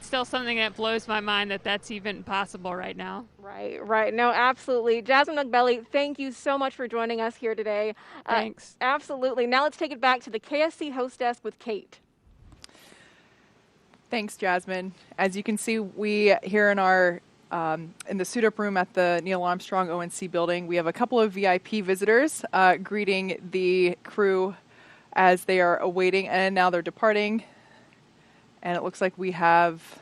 still something that blows my mind that that's even possible right now. Right. No, absolutely. Jasmine McBelly, thank you so much for joining us here today. Thanks. Absolutely. Now let's take it back to the KSC host desk with Kate. Thanks, Jasmine. As you can see, we here in our in the suit-up room at the Neil Armstrong ONC building, we have a couple of VIP visitors greeting the crew as they are awaiting, and now they're departing. And it looks like we have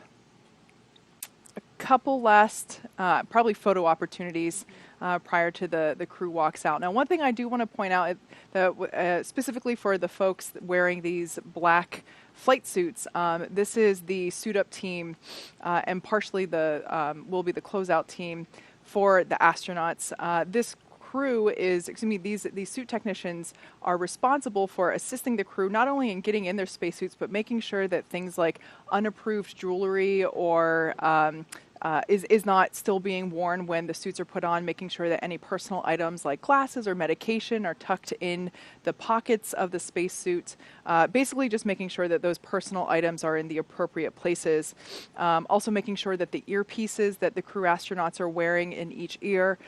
a couple last, probably photo opportunities prior to the crew walks out. Now, one thing I do want to point out, that specifically for the folks wearing these black flight suits, this is the suit-up team, and partially will be the closeout team for the astronauts. This crew these suit technicians are responsible for assisting the crew not only in getting in their spacesuits, but making sure that things like unapproved jewelry or is not still being worn when the suits are put on, making sure that any personal items like glasses or medication are tucked in the pockets of the spacesuit. Basically just making sure that those personal items are in the appropriate places. Also making sure that the earpieces that the crew astronauts are wearing in each ear,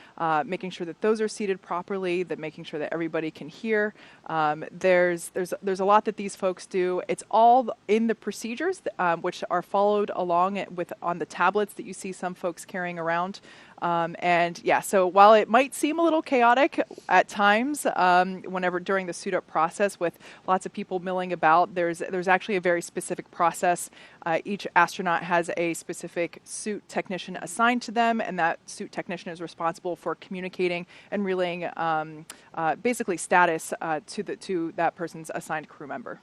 making sure that those are seated properly, that making sure that everybody can hear. There's a lot that these folks do. It's all in the procedures which are followed along on the tablets that you see some folks carrying around. So while it might seem a little chaotic at times, whenever during the suit-up process with lots of people milling about, there's actually a very specific process. Each astronaut has a specific suit technician assigned to them, and that suit technician is responsible for communicating and relaying basically status to that person's assigned crew member.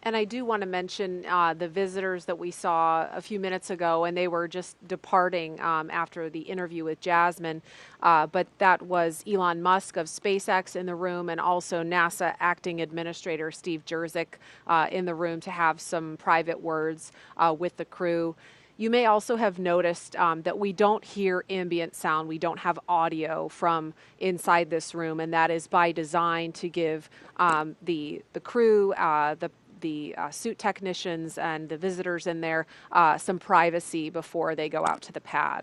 And I do want to mention the visitors that we saw a few minutes ago, and they were just departing after the interview with Jasmine. But that was Elon Musk of SpaceX in the room, and also NASA Acting Administrator Steve Jerzik in the room to have some private words with the crew. You may also have noticed that we don't hear ambient sound. We don't have audio from inside this room, and that is by design to give the crew, the suit technicians and the visitors in there some privacy before they go out to the pad.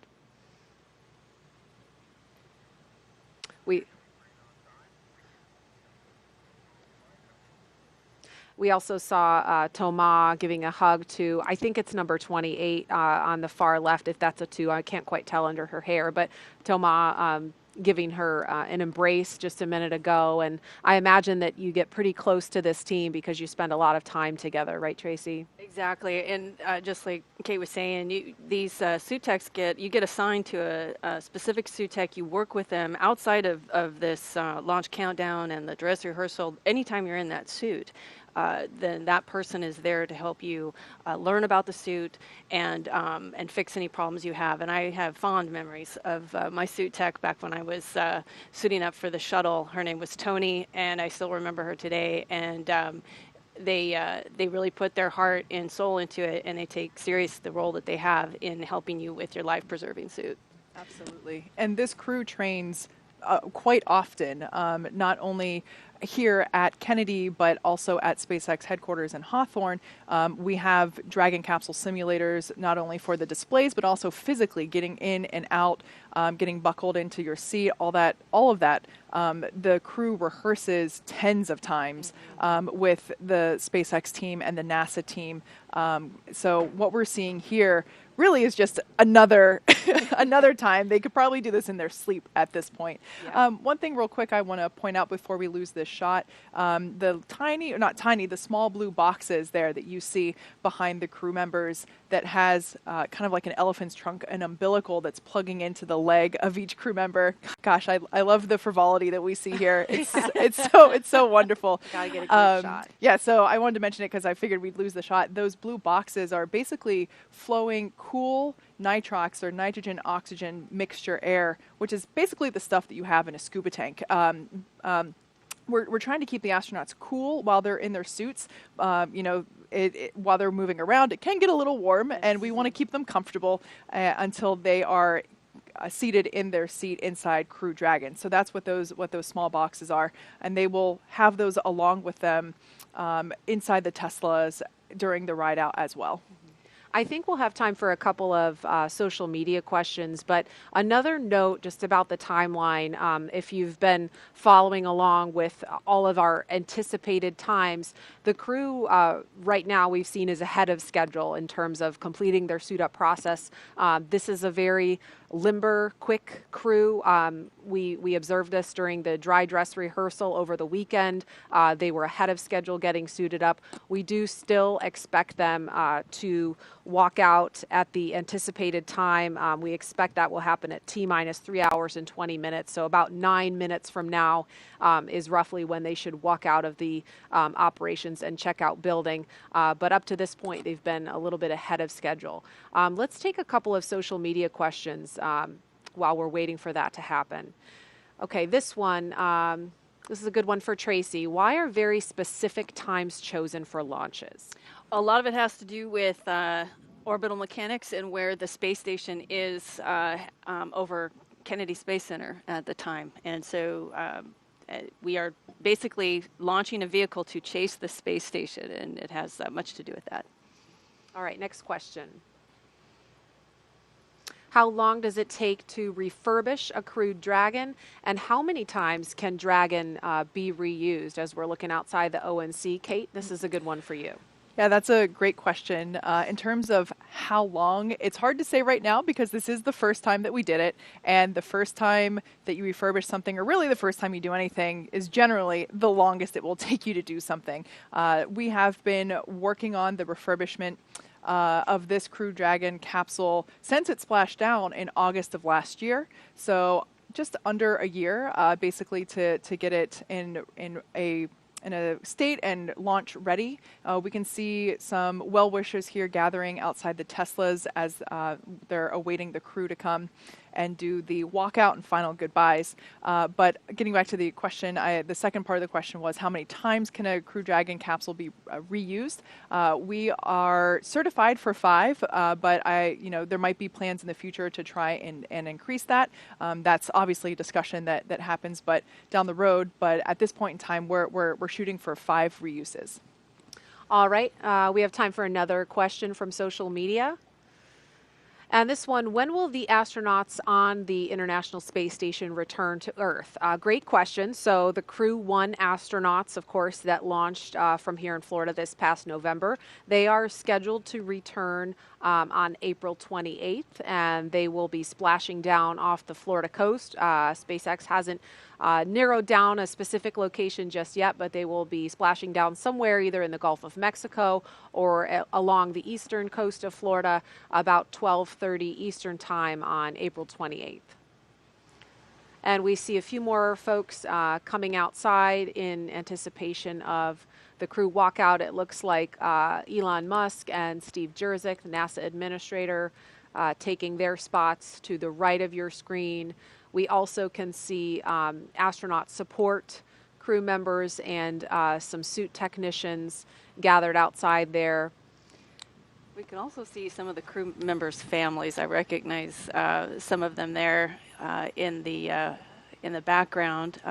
We also saw Thomas giving a hug to, I think it's number 28 on the far left, if that's a 2. I can't quite tell under her hair, but Thomas giving her an embrace just a minute ago. And I imagine that you get pretty close to this team because you spend a lot of time together, right, Tracy? Exactly, and just like Kate was saying, these suit techs you get assigned to a specific suit tech. You work with them outside of this launch countdown and the dress rehearsal. Anytime you're in that suit, then that person is there to help you learn about the suit and fix any problems you have. And I have fond memories of my suit tech back when I was suiting up for the shuttle. Her name was Tony, and I still remember her today. And they really put their heart and soul into it, and they take serious the role that they have in helping you with your life-preserving suit. Absolutely. And this crew trains quite often, not only here at Kennedy, but also at SpaceX headquarters in Hawthorne. We have Dragon capsule simulators, not only for the displays, but also physically getting in and out, getting buckled into your seat, all of that. The crew rehearses tens of times with the SpaceX team and the NASA team. So what we're seeing here really is just another another time. They could probably do this in their sleep at this point. Yeah. One thing real quick I want to point out before we lose this shot, the small blue boxes there that you see behind the crew members that has kind of like an elephant's trunk, an umbilical that's plugging into the leg of each crew member. Gosh, I love the frivolity that we see here. It's so wonderful. Gotta get a good shot. Yeah, so I wanted to mention it because I figured we'd lose the shot. Those blue boxes are basically flowing cool nitrox or nitrogen oxygen mixture air, which is basically the stuff that you have in a scuba tank. We're trying to keep the astronauts cool while they're in their suits. While they're moving around, it can get a little warm, and we want to keep them comfortable until they are seated in their seat inside Crew Dragon. So that's what those small boxes are, and they will have those along with them inside the Teslas during the ride out as well. I think we'll have time for a couple of social media questions, but another note just about the timeline. If you've been following along with all of our anticipated times, the crew right now we've seen is ahead of schedule in terms of completing their suit up process. This is a very limber, quick crew. We observed this during the dry dress rehearsal over the weekend. They were ahead of schedule getting suited up. We do still expect them to walk out at the anticipated time. We expect that will happen at T-minus 3 hours and 20 minutes. So about 9 minutes from now is roughly when they should walk out of the operations and checkout building. But up to this point, they've been a little bit ahead of schedule. Let's take a couple of social media questions while we're waiting for that to happen. Okay, this one, this is a good one for Tracy. Why are very specific times chosen for launches? A lot of it has to do with orbital mechanics and where the space station is over Kennedy Space Center at the time. And so we are basically launching a vehicle to chase the space station, and it has much to do with that. All right, next question. How long does it take to refurbish a Crew Dragon, and how many times can Dragon be reused? As we're looking outside the ONC, Kate, this is a good one for you. Yeah, that's a great question. In terms of how long, it's hard to say right now because this is the first time that we did it, and the first time that you refurbish something, or really the first time you do anything, is generally the longest it will take you to do something. We have been working on the refurbishment of this Crew Dragon capsule since it splashed down in August of last year. So just under a year, basically to get it in a state and launch ready. We can see some well-wishers here gathering outside the Teslas as they're awaiting the crew to come. and do the walkout and final goodbyes. But getting back to the question, the second part of the question was how many times can a Crew Dragon capsule be reused? We are certified for 5, but there might be plans in the future to try and increase that. That's obviously a discussion that happens, but down the road. But at this point in time, we're shooting for 5 reuses. All right, we have time for another question from social media. And this one, when will the astronauts on the International Space Station return to Earth? Great question. So the Crew-1 astronauts, of course, that launched from here in Florida this past November, they are scheduled to return on April 28th, and they will be splashing down off the Florida coast. SpaceX hasn't narrowed down a specific location just yet, but they will be splashing down somewhere either in the Gulf of Mexico or along the eastern coast of Florida about 12:30 Eastern Time on April 28th. And we see a few more folks coming outside in anticipation of the crew walkout. It looks like Elon Musk and Steve Jurczyk, the NASA administrator, taking their spots to the right of your screen. We also can see astronaut support crew members and some suit technicians gathered outside there. We can also see some of the crew members' families. I recognize some of them there in the background.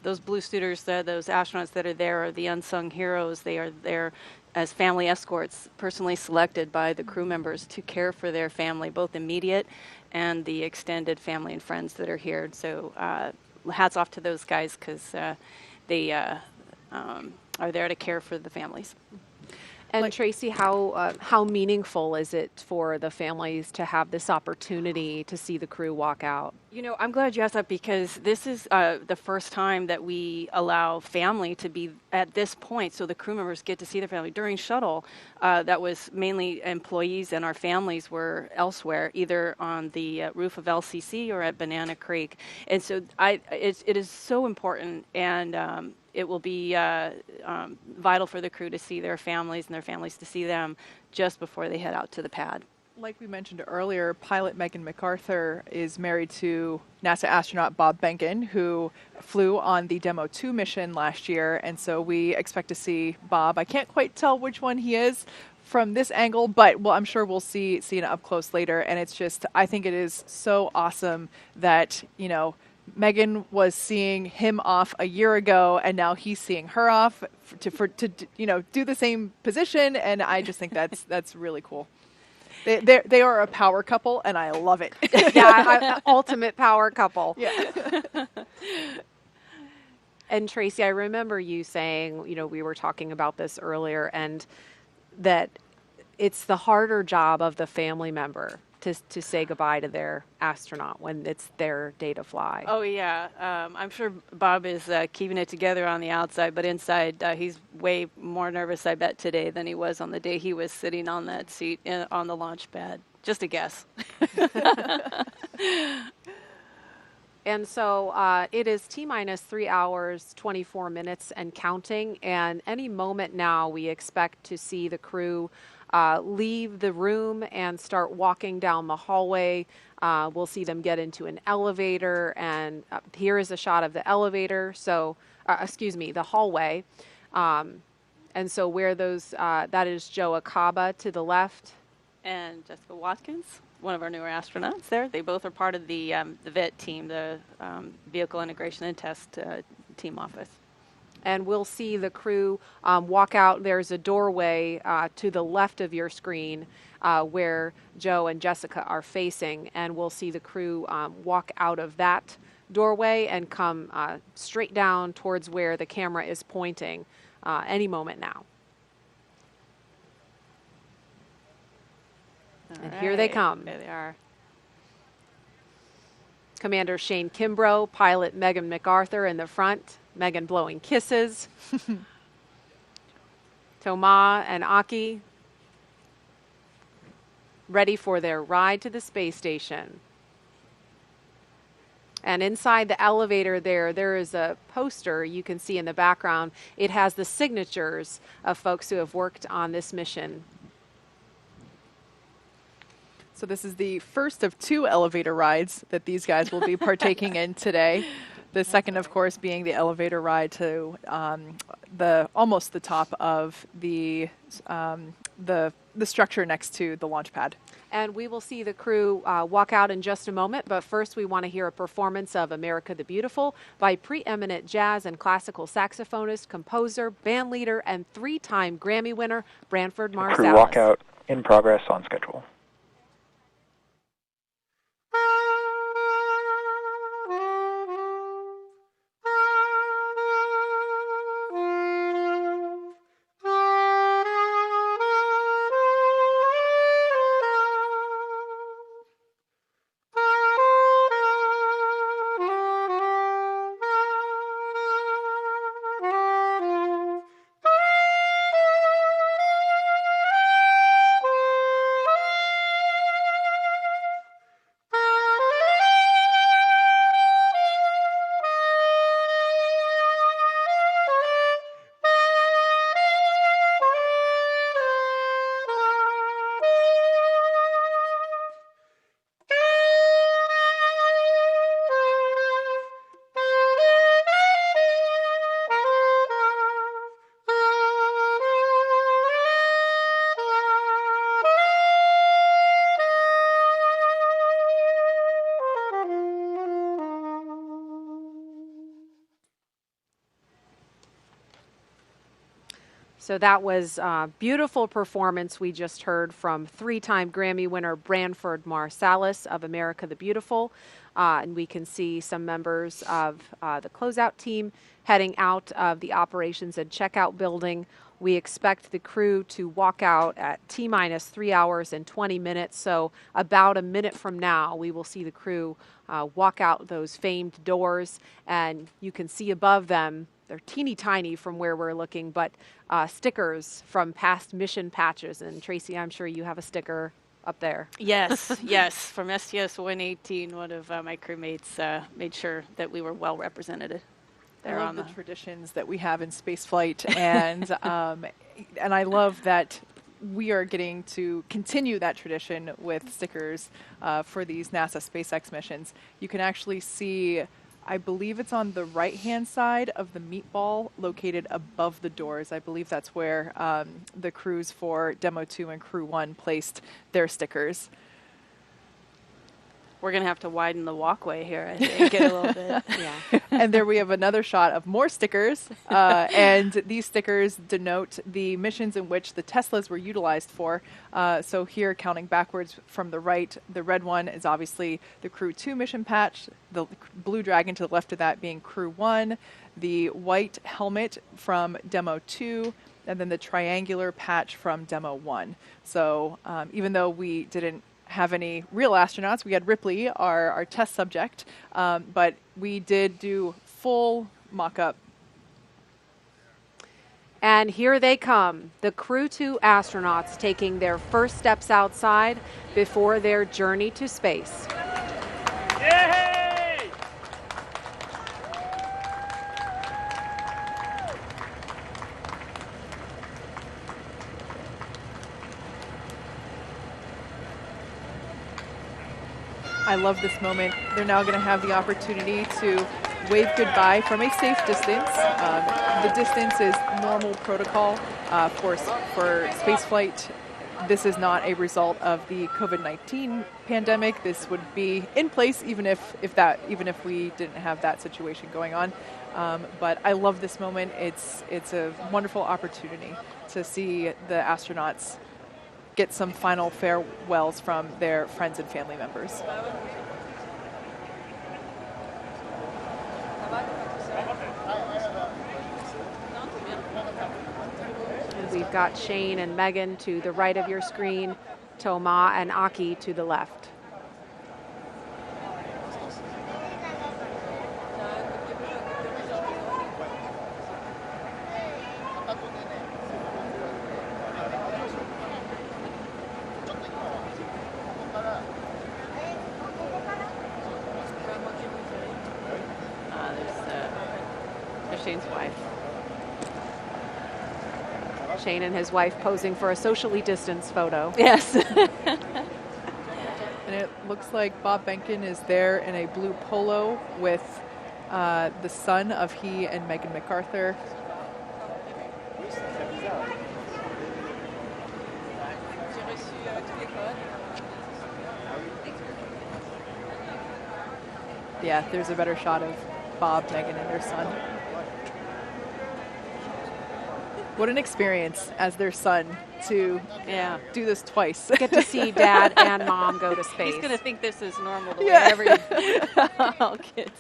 Those blue suiters, those astronauts that are there are the unsung heroes. They are there as family escorts, personally selected by the crew members to care for their family, both immediate and the extended family and friends that are here. So hats off to those guys, because they are there to care for the families. And Tracy, how meaningful is it for the families to have this opportunity to see the crew walk out? You know, I'm glad you asked that, because this is the first time that we allow family to be at this point, so the crew members get to see their family. During shuttle, that was mainly employees, and our families were elsewhere, either on the roof of LCC or at Banana Creek. And so it is so important, and it will be vital for the crew to see their families and their families to see them just before they head out to the pad. Like we mentioned earlier, pilot Megan MacArthur is married to NASA astronaut Bob Behnken, who flew on the Demo 2 mission last year. And so we expect to see Bob. I can't quite tell which one he is from this angle, but I'm sure we'll see it up close later. And it's just, I think it is so awesome that, Megan was seeing him off a year ago, and now he's seeing her off to do the same position. And I just think that's really cool. They are a power couple, and I love it. Yeah, ultimate power couple. Yeah. And Tracy, I remember you saying, we were talking about this earlier, and that it's the harder job of the family member to say goodbye to their astronaut when it's their day to fly. Oh, yeah. I'm sure Bob is keeping it together on the outside, but inside he's way more nervous, I bet, today than he was on the day he was sitting on that seat on the launch pad. Just a guess. And so it is T-minus 3 hours, 24 minutes and counting. And any moment now, we expect to see the crew leave the room and start walking down the hallway. We'll see them get into an elevator, and here is a shot of the elevator. So, the hallway. And so where those, that is Joe Acaba to the left. And Jessica Watkins, one of our newer astronauts there. They both are part of the VIT team, the Vehicle Integration and Test team office. And we'll see the crew walk out. There's a doorway to the left of your screen where Joe and Jessica are facing. And we'll see the crew walk out of that doorway and come straight down towards where the camera is pointing any moment now. And here they come. There they are. Commander Shane Kimbrough, pilot Megan MacArthur in the front. Megan blowing kisses. Toma and Aki ready for their ride to the space station. And inside the elevator there is a poster you can see in the background. It has the signatures of folks who have worked on this mission. So this is the first of 2 elevator rides that these guys will be partaking in today. The second, of course, being the elevator ride to almost the top of the structure next to the launch pad. And we will see the crew walk out in just a moment, but first we want to hear a performance of America the Beautiful by preeminent jazz and classical saxophonist, composer, band leader, and 3-time Grammy winner, Branford Marsalis. Crew walkout in progress on schedule. So that was a beautiful performance we just heard from 3-time Grammy winner Branford Marsalis of America the Beautiful. And we can see some members of the closeout team heading out of the operations and checkout building. We expect the crew to walk out at T-minus 3 hours and 20 minutes. So about a minute from now, we will see the crew walk out those famed doors. And you can see above them, they're teeny tiny from where we're looking, but stickers from past mission patches. And Tracy, I'm sure you have a sticker up there. Yes, yes. From STS-118, one of my crewmates made sure that we were well represented. I love the traditions that we have in spaceflight, and I love that we are getting to continue that tradition with stickers for these NASA SpaceX missions. You can actually see, I believe it's on the right-hand side of the meatball located above the doors. I believe that's where the crews for Demo 2 and Crew 1 placed their stickers. We're going to have to widen the walkway here, I think, a little bit. Yeah. And there we have another shot of more stickers. And these stickers denote the missions in which the Teslas were utilized for. So here, counting backwards from the right, the red one is obviously the Crew 2 mission patch, the blue dragon to the left of that being Crew 1, the white helmet from Demo 2, and then the triangular patch from Demo 1. So even though we didn't have any real astronauts, we had Ripley, our test subject, but we did do full mock-up. And here they come, the Crew 2 astronauts taking their first steps outside before their journey to space. Yay! I love this moment. They're now going to have the opportunity to wave goodbye from a safe distance. The distance is normal protocol for spaceflight. This is not a result of the COVID-19 pandemic. This would be in place even if we didn't have that situation going on. But I love this moment. It's a wonderful opportunity to see the astronauts get some final farewells from their friends and family members. And we've got Shane and Megan to the right of your screen, Toma and Aki to the left. Shane's wife. Shane and his wife posing for a socially distanced photo. Yes. it looks like Bob Behnken is there in a blue polo with the son of he and Megan MacArthur. Yeah, there's a better shot of Bob, Megan, and their son. What an experience as their son to do this twice. Get to see dad and mom go to space. He's going to think this is normal the way all kids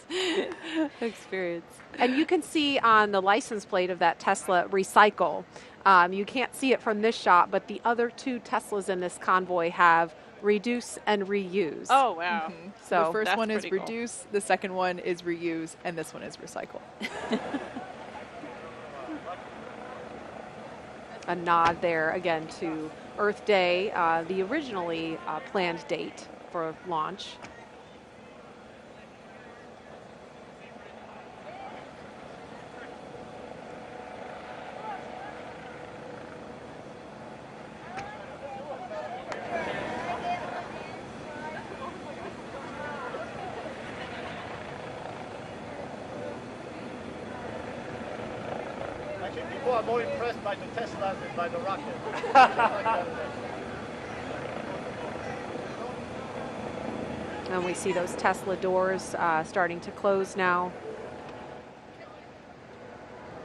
experience. And you can see on the license plate of that Tesla recycle. You can't see it from this shot, but the other two Teslas in this convoy have reduce and reuse. Oh, wow. Mm-hmm. So the first one is pretty cool. reduce, the second one is reuse, and this one is recycle. A nod there again to Earth Day, the originally planned date for launch. People are more impressed by the Teslas than by the rocket. And we see those Tesla doors starting to close now.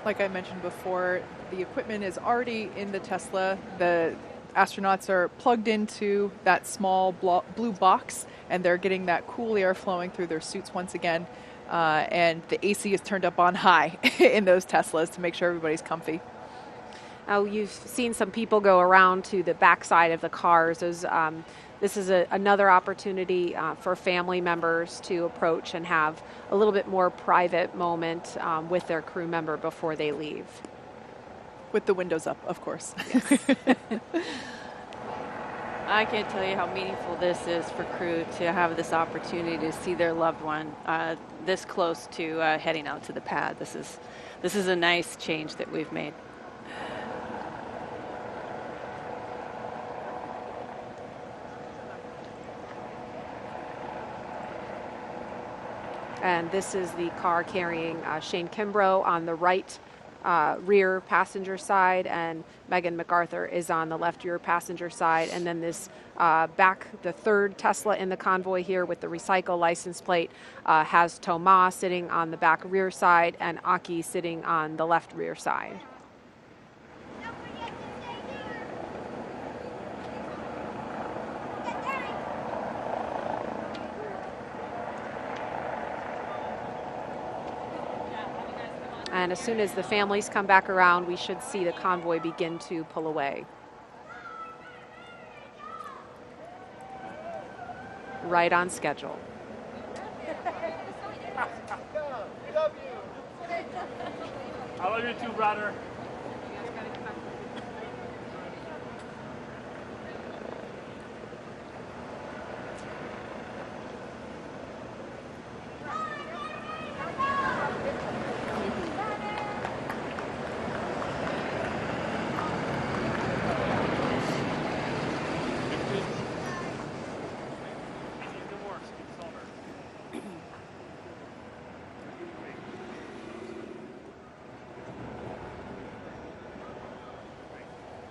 Like I mentioned before, the equipment is already in the Tesla. The astronauts are plugged into that small blue box, and they're getting that cool air flowing through their suits once again. And the AC is turned up on high in those Teslas to make sure everybody's comfy. You've seen some people go around to the backside of the cars. This is another opportunity for family members to approach and have a little bit more private moment with their crew member before they leave. With the windows up, of course. Yes. I can't tell you how meaningful this is for crew to have this opportunity to see their loved one this close to heading out to the pad. This is a nice change that we've made. And this is the car carrying Shane Kimbrough on the right rear passenger side, and Megan MacArthur is on the left rear passenger side. And then this the third Tesla in the convoy here with the recycle license plate has Thomas sitting on the back rear side and Aki sitting on the left rear side. And as soon as the families come back around, we should see the convoy begin to pull away. Right on schedule. I love you too, brother.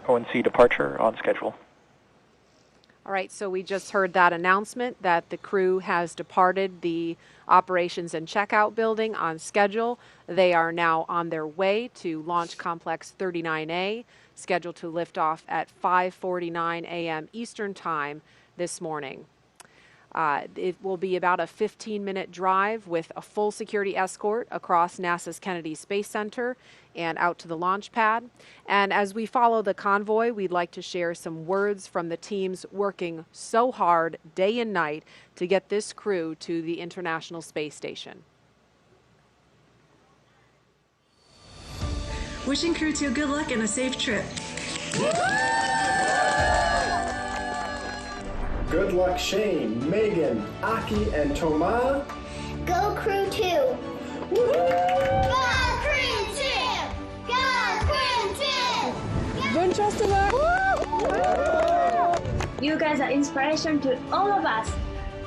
ONC departure on schedule. All right, so we just heard that announcement that the crew has departed the operations and checkout building on schedule. They are now on their way to Launch Complex 39A, scheduled to lift off at 5:49 a.m. Eastern Time this morning. It will be about a 15-minute drive with a full security escort across NASA's Kennedy Space Center and out to the launch pad. And as we follow the convoy, we'd like to share some words from the teams working so hard day and night to get this crew to the International Space Station. Wishing Crew 2 good luck and a safe trip. Good luck, Shane, Megan, Aki, and Thomas. Go Crew 2! Go Crew 2! Go Crew 2! Winchester! You guys are inspiration to all of us.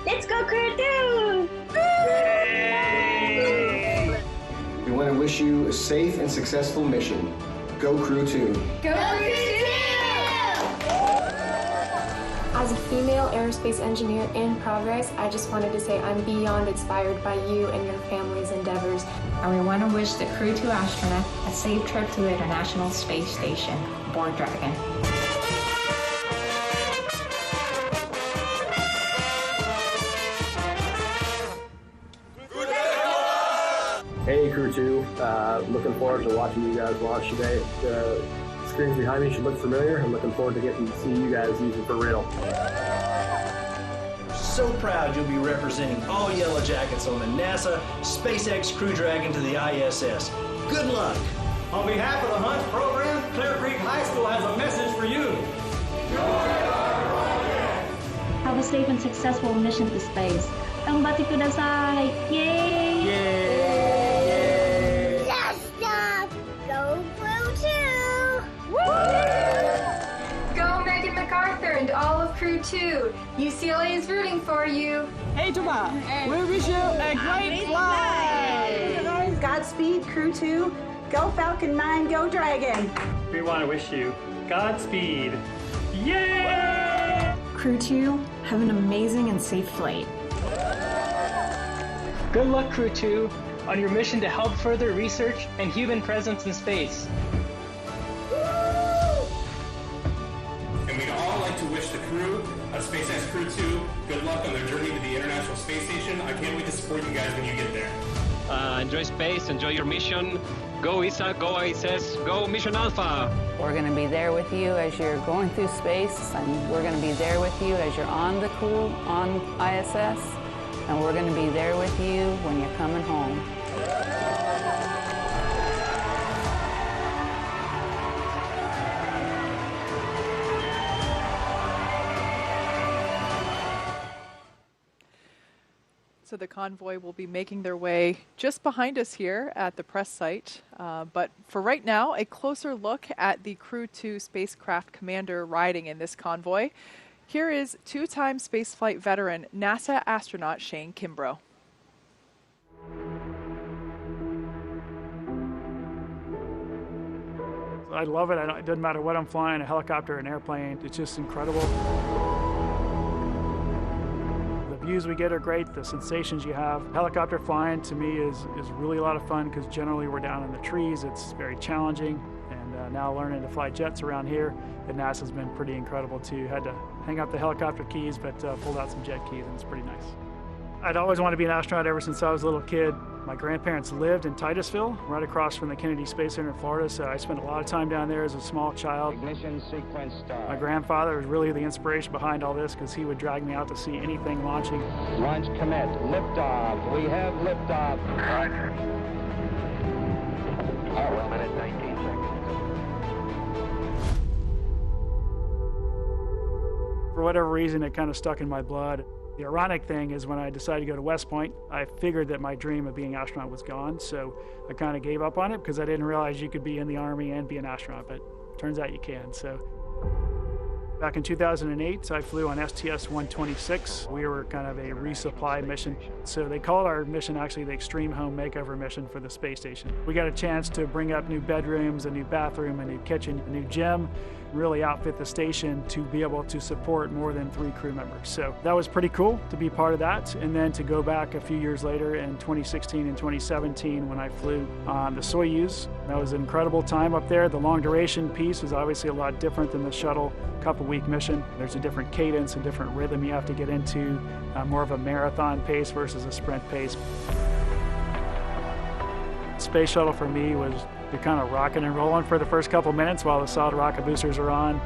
Let's go Crew 2! We want to wish you a safe and successful mission. Go Crew 2! Go Crew 2! As a female aerospace engineer in progress, I just wanted to say I'm beyond inspired by you and your family's endeavors. And we want to wish the Crew 2 astronaut a safe trip to the International Space Station, aboard Dragon. Hey Crew 2, looking forward to watching you guys launch today. The screens behind me should look familiar. I'm looking forward to getting to see you guys use it for real. So proud you'll be representing all Yellow Jackets on the NASA SpaceX Crew Dragon to the ISS. Good luck. On behalf of the Hunt program, Clear Creek High School has a message for you. Have a safe and successful mission to space. Ganbatte kudasai! Yay! Yay! Last stop! Go Crew 2! Go Megan MacArthur and all of Crew 2. UCLA is rooting for you. Hey Toma, we wish you a great flight! Godspeed Crew 2. Go Falcon 9, go Dragon! We want to wish you Godspeed. Yay! Crew 2, have an amazing and safe flight. Good luck, Crew 2, on your mission to help further research and human presence in space. And we'd all like to wish the crew of SpaceX Crew 2 good luck on their journey to the International Space Station. I can't wait to support you guys when you get there. Enjoy space, enjoy your mission. Go ESA, go ISS, go Mission Alpha. We're going to be there with you as you're going through space, and we're going to be there with you as you're on the crew on ISS, and we're going to be there with you when you're coming home. So the convoy will be making their way just behind us here at the press site. But for right now, a closer look at the Crew 2 spacecraft commander riding in this convoy. Here is two-time spaceflight veteran NASA astronaut Shane Kimbrough. I love it. It doesn't matter what I'm flying, a helicopter, an airplane. It's just incredible. The views we get are great, the sensations you have. Helicopter flying to me is really a lot of fun because generally we're down in the trees. It's very challenging, and now learning to fly jets around here at NASA's been pretty incredible too. Had to hang up the helicopter keys, but pulled out some jet keys, and it's pretty nice. I'd always wanted to be an astronaut ever since I was a little kid. My grandparents lived in Titusville, right across from the Kennedy Space Center in Florida, so I spent a lot of time down there as a small child. Ignition sequence start. My grandfather was really the inspiration behind all this because he would drag me out to see anything launching. Launch commit. Liftoff. We have liftoff. Roger. 1 minute, 19 seconds. For whatever reason, it kind of stuck in my blood. The ironic thing is when I decided to go to West Point, I figured that my dream of being an astronaut was gone, so I kind of gave up on it because I didn't realize you could be in the Army and be an astronaut, but turns out you can. So back in 2008, I flew on STS-126. We were kind of a resupply mission. So they called our mission actually the Extreme Home Makeover Mission for the space station. We got a chance to bring up new bedrooms, a new bathroom, a new kitchen, a new gym, really outfit the station to be able to support more than 3 crew members. So that was pretty cool to be part of that. And then to go back a few years later in 2016 and 2017 when I flew on the Soyuz. That was an incredible time up there. The long duration piece was obviously a lot different than the shuttle couple-week mission. There's a different cadence, a different rhythm you have to get into, more of a marathon pace versus a sprint pace. Space shuttle for me was you're kind of rocking and rolling for the first couple minutes while the solid rocket boosters are on,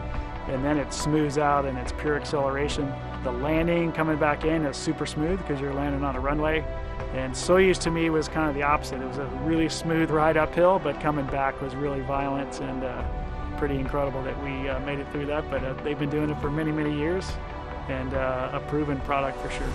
and then it smooths out and it's pure acceleration. The landing coming back in is super smooth because you're landing on a runway, and Soyuz to me was kind of the opposite. It was a really smooth ride uphill, but coming back was really violent, and pretty incredible that we made it through that, but they've been doing it for many, many years, and a proven product for sure.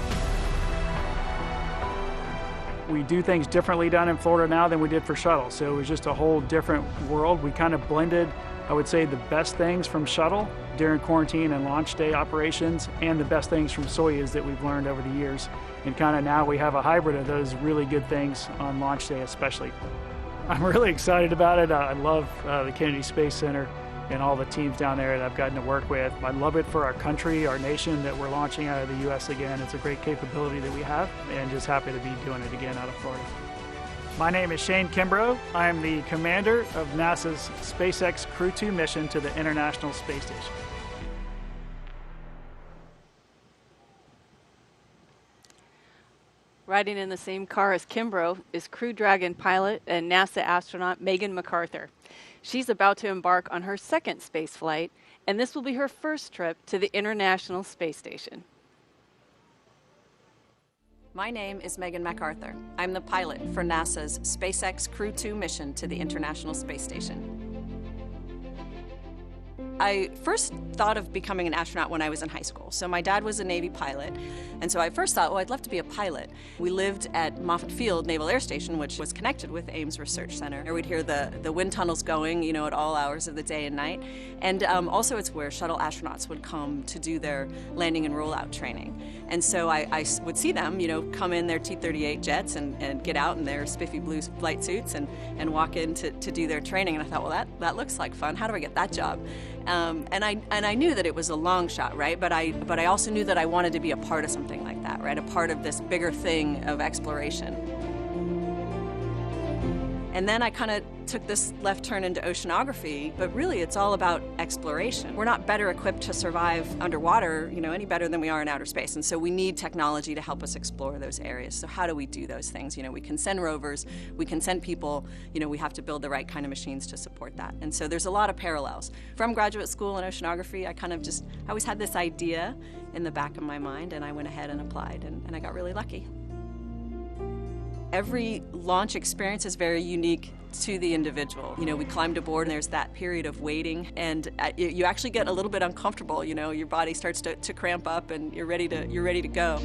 We do things differently down in Florida now than we did for shuttle, so it was just a whole different world. We kind of blended I would say the best things from shuttle during quarantine and launch day operations, and the best things from Soyuz that we've learned over the years. And kind of now we have a hybrid of those really good things on launch day especially. I'm really excited about it. I love the Kennedy Space Center and all the teams down there that I've gotten to work with. I love it for our country, our nation, that we're launching out of the U.S. again. It's a great capability that we have, and just happy to be doing it again out of Florida. My name is Shane Kimbrough. I am the commander of NASA's SpaceX Crew-2 mission to the International Space Station. Riding in the same car as Kimbrough is Crew Dragon pilot and NASA astronaut Megan McArthur. She's about to embark on her second space flight, and this will be her first trip to the International Space Station. My name is Megan McArthur. I'm the pilot for NASA's SpaceX Crew-2 mission to the International Space Station. I first thought of becoming an astronaut when I was in high school. So my dad was a Navy pilot, and so I first thought, well, I'd love to be a pilot. We lived at Moffett Field Naval Air Station, which was connected with Ames Research Center. We'd hear the wind tunnels going, you know, at all hours of the day and night. And also it's where shuttle astronauts would come to do their landing and rollout training. And so I would see them, you know, come in their T-38 jets and get out in their spiffy blue flight suits and walk in to do their training. And I thought, well, that looks like fun. How do I get that job? And I knew that it was a long shot, right? But I also knew that I wanted to be a part of something like that, right? A part of this bigger thing of exploration. And then I kind of took this left turn into oceanography, but really it's all about exploration. We're not better equipped to survive underwater, you know, any better than we are in outer space. And so we need technology to help us explore those areas. So how do we do those things? You know, we can send rovers, we can send people, you know, we have to build the right kind of machines to support that. And so there's a lot of parallels. From graduate school in oceanography, I always had this idea in the back of my mind, and I went ahead and applied, and I got really lucky. Every launch experience is very unique to the individual. You know, we climbed aboard and there's that period of waiting, and you actually get a little bit uncomfortable. You know, your body starts to cramp up and you're ready to go.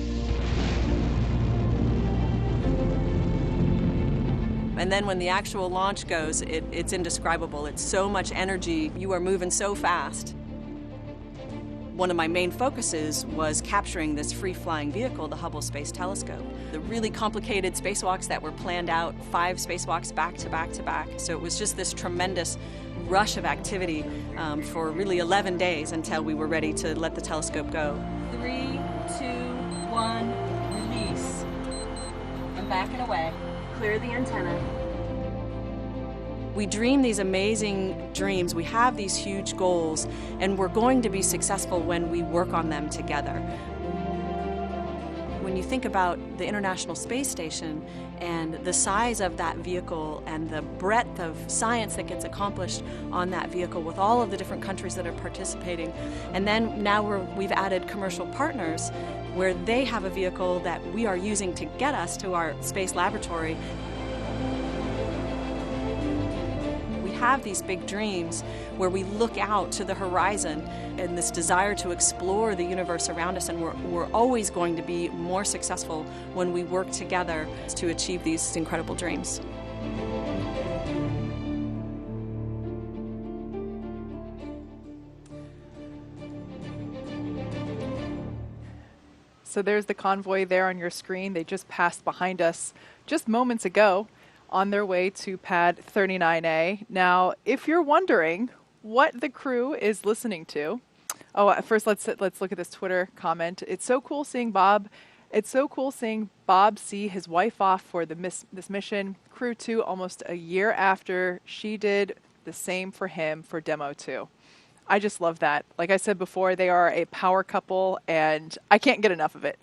And then when the actual launch goes, it's indescribable. It's so much energy. You are moving so fast. One of my main focuses was capturing this free-flying vehicle, the Hubble Space Telescope. The really complicated spacewalks that were planned out, 5 spacewalks back to back to back. So it was just this tremendous rush of activity for really 11 days until we were ready to let the telescope go. 3, 2, 1, release. And back and away. Clear the antenna. We dream these amazing dreams, we have these huge goals, and we're going to be successful when we work on them together. When you think about the International Space Station and the size of that vehicle and the breadth of science that gets accomplished on that vehicle with all of the different countries that are participating, and then now we've added commercial partners where they have a vehicle that we are using to get us to our space laboratory. Have these big dreams where we look out to the horizon and this desire to explore the universe around us, and we're always going to be more successful when we work together to achieve these incredible dreams. So there's the convoy there on your screen. They just passed behind us just moments ago, on their way to pad 39A. Now, if you're wondering what the crew is listening to, first let's look at this Twitter comment. It's so cool seeing Bob see his wife off for this mission. Crew-2 almost a year after she did the same for him for Demo 2. I just love that. Like I said before, they are a power couple, and I can't get enough of it.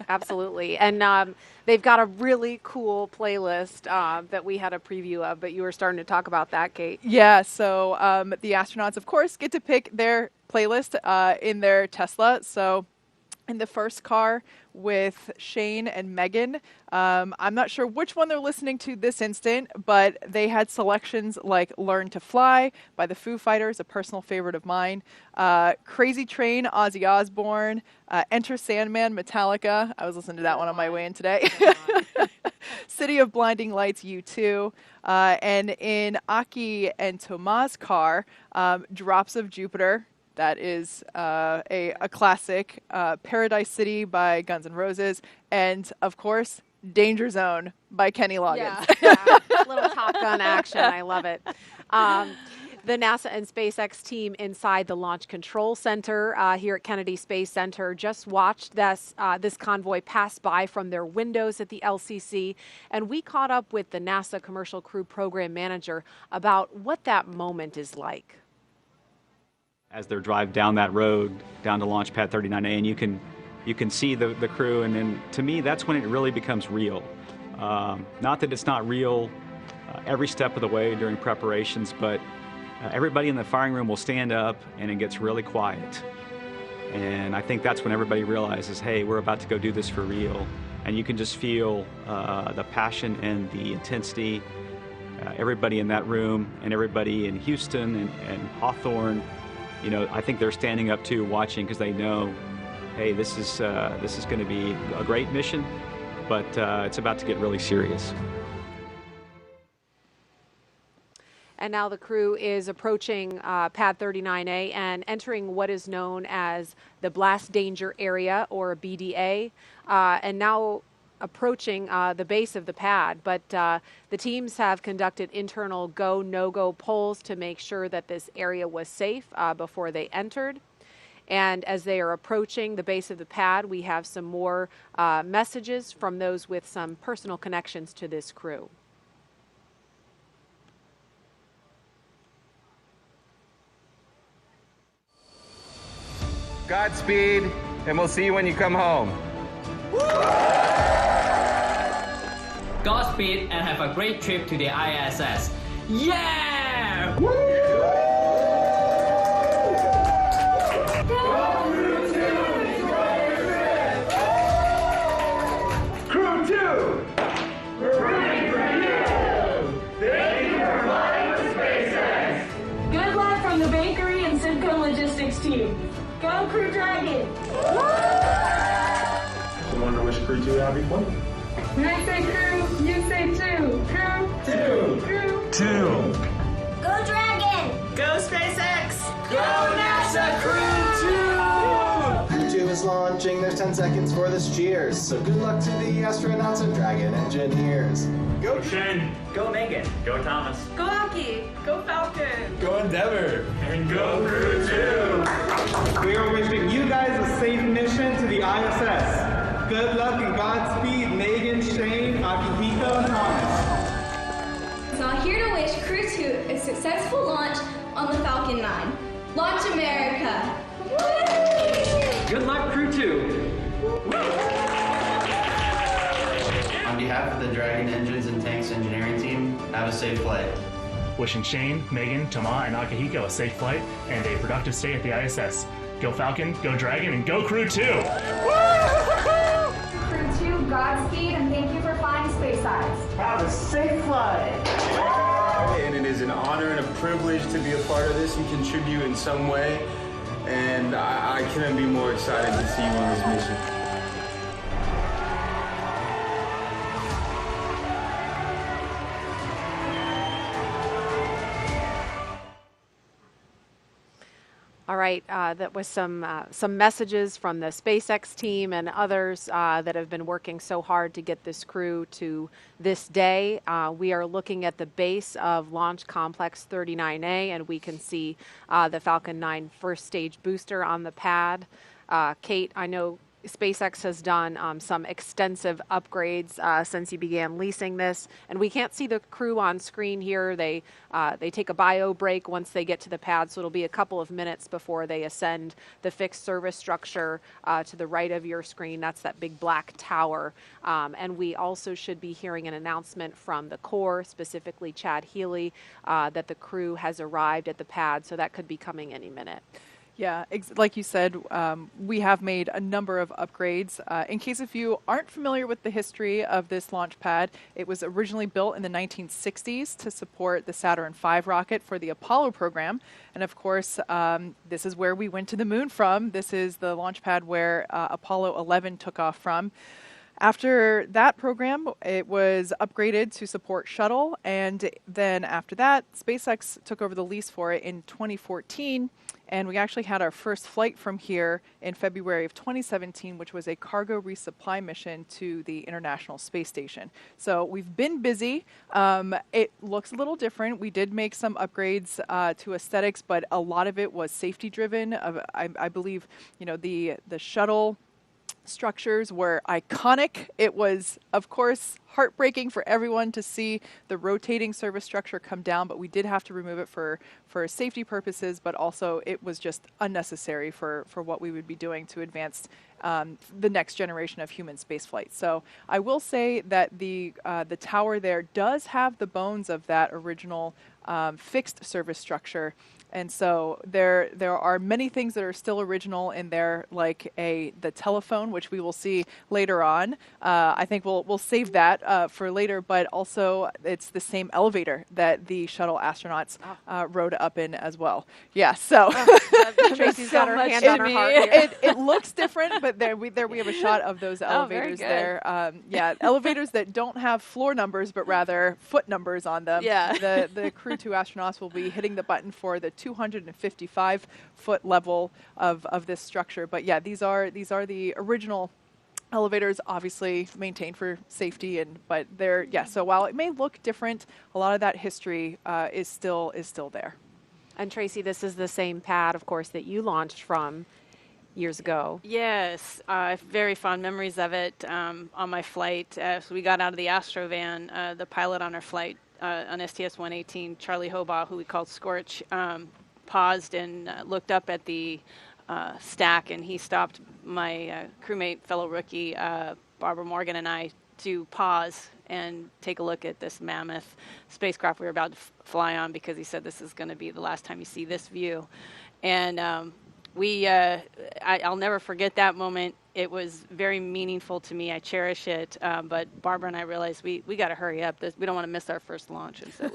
Absolutely. And they've got a really cool playlist that we had a preview of, but you were starting to talk about that, Kate. Yeah, so the astronauts, of course, get to pick their playlist in their Tesla. So in the first car with Shane and Megan, I'm not sure which one they're listening to this instant, but they had selections like Learn to Fly by the Foo Fighters, a personal favorite of mine, Crazy Train, Ozzy Osbourne, Enter Sandman, Metallica. I was listening to that one on my way in today. City of Blinding Lights U2. And in Aki and Toma's car, Drops of Jupiter. That is a classic. Paradise City by Guns N' Roses. And, of course, Danger Zone by Kenny Loggins. Yeah. Little Top Gun action. I love it. The NASA and SpaceX team inside the Launch Control Center here at Kennedy Space Center just watched this convoy pass by from their windows at the LCC, and we caught up with the NASA Commercial Crew Program Manager about what that moment is like. As they drive down that road, down to Launch Pad 39A, and you can see the crew, and then to me, that's when it really becomes real. Not that it's not real every step of the way during preparations, but everybody in the firing room will stand up and it gets really quiet. And I think that's when everybody realizes, hey, we're about to go do this for real. And you can just feel the passion and the intensity. Everybody in that room and everybody in Houston and Hawthorne, you know, I think they're standing up too, watching, because they know, hey, this is going to be a great mission, but it's about to get really serious. And now the crew is approaching Pad 39A and entering what is known as the Blast Danger Area, or BDA, and now approaching the base of the pad. But the teams have conducted internal go, no-go polls to make sure that this area was safe before they entered. And as they are approaching the base of the pad, we have some more messages from those with some personal connections to this crew. Godspeed, and we'll see you when you come home. Godspeed and have a great trip to the ISS. Yeah! Crew 2! We're ready for you! Thank you for flying with SpaceX! Good luck from the bakery and Simco Logistics team. Go Crew Dragon! Someone to wish Crew 2 happy flight. When I say crew, you say two. Crew. 2. Crew. 2. Go Dragon! Go SpaceX! Go NASA Crew 2! Crew 2 is launching. There's 10 seconds for this cheers. So good luck to the astronauts and Dragon engineers. Go Shane. Go Megan. Go Thomas. Go Aki. Go Falcon. Go Endeavor. And go Crew 2! We are wishing you guys a safe mission to the ISS. Good luck and Godspeed, Megan, Shane, Akihiko, and Thomas. So I'm here to wish Crew 2 a successful launch on the Falcon 9. Launch America! Good luck, Crew 2. On behalf of the Dragon Engines and Tanks engineering team, have a safe flight. Wishing Shane, Megan, Tama, and Akihiko a safe flight and a productive stay at the ISS. Go Falcon, go Dragon, and go Crew 2! Crew 2, Godspeed, and thank you for flying SpaceX. Have a safe flight! And it is an honor and a privilege to be a part of this and contribute in some way. And I couldn't be more excited to see you on this mission. All right, that was some messages from the SpaceX team and others that have been working so hard to get this crew to this day. We are looking at the base of Launch Complex 39A, and we can see the Falcon 9 first stage booster on the pad. Kate, I know SpaceX has done some extensive upgrades since you began leasing this, and we can't see the crew on screen here. They take a bio break once they get to the pad, so it'll be a couple of minutes before they ascend the fixed service structure to the right of your screen. That's that big black tower, and we also should be hearing an announcement from the Corps, specifically Chad Healy, that the crew has arrived at the pad, so that could be coming any minute. Yeah, like you said, we have made a number of upgrades. In case if you aren't familiar with the history of this launch pad, it was originally built in the 1960s to support the Saturn V rocket for the Apollo program. And of course, this is where we went to the moon from. This is the launch pad where Apollo 11 took off from. After that program, it was upgraded to support shuttle, and then after that, SpaceX took over the lease for it in 2014, and we actually had our first flight from here in February of 2017, which was a cargo resupply mission to the International Space Station. So we've been busy. It looks a little different. We did make some upgrades to aesthetics, but a lot of it was safety driven. I believe, you know, the shuttle structures were iconic. It was, of course, heartbreaking for everyone to see the rotating service structure come down, but we did have to remove it for safety purposes, but also it was just unnecessary for what we would be doing to advance the next generation of human spaceflight. So I will say that the tower there does have the bones of that original fixed service structure. And so there are many things that are still original in there, like the telephone, which we will see later on. I think we'll save that for later, but also it's the same elevator that the shuttle astronauts rode up in as well. Yeah, so Tracy's got her hand on her heart here. It looks different, but there we have a shot of those elevators there. Yeah, elevators that don't have floor numbers, but rather foot numbers on them. Yeah. The Crew-2 astronauts will be hitting the button for the 255-foot level of this structure. But yeah, these are the original elevators, obviously maintained for safety, but they're so while it may look different, a lot of that history is still there. And Tracy, this is the same pad, of course, that you launched from years ago. Yes, very fond memories of it on my flight. So we got out of the Astrovan, the pilot on our flight on STS-118, Charlie Hobaugh, who we called Scorch, paused and looked up at the stack, and he stopped my crewmate, fellow rookie, Barbara Morgan, and I to pause and take a look at this mammoth spacecraft we were about to fly on, because he said this is going to be the last time you see this view. And I'll never forget that moment. It was very meaningful to me. I cherish it. But Barbara and I realized we got to hurry up. We don't want to miss our first launch. And so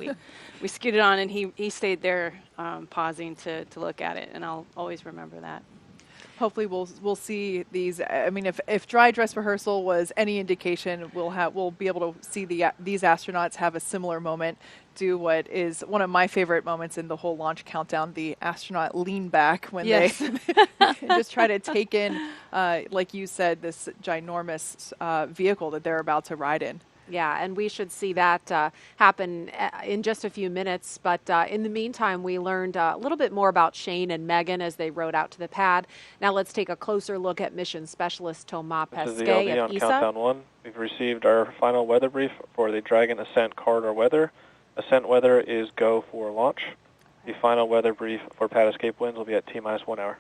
we scooted on, and he stayed there pausing to look at it. And I'll always remember that. Hopefully we'll see these. I mean, if dry dress rehearsal was any indication, we'll be able to see these astronauts have a similar moment. Do what is one of my favorite moments in the whole launch countdown: the astronaut lean back when they just try to take in, like you said, this ginormous vehicle that they're about to ride in. Yeah, and we should see that happen in just a few minutes. But in the meantime, we learned a little bit more about Shane and Megan as they rode out to the pad. Now let's take a closer look at mission specialist Thomas Pesquet of ESA. This is the LD on countdown 1. We've received our final weather brief for the Dragon Ascent corridor weather. Ascent weather is go for launch. The final weather brief for pad escape winds will be at T-minus 1 hour.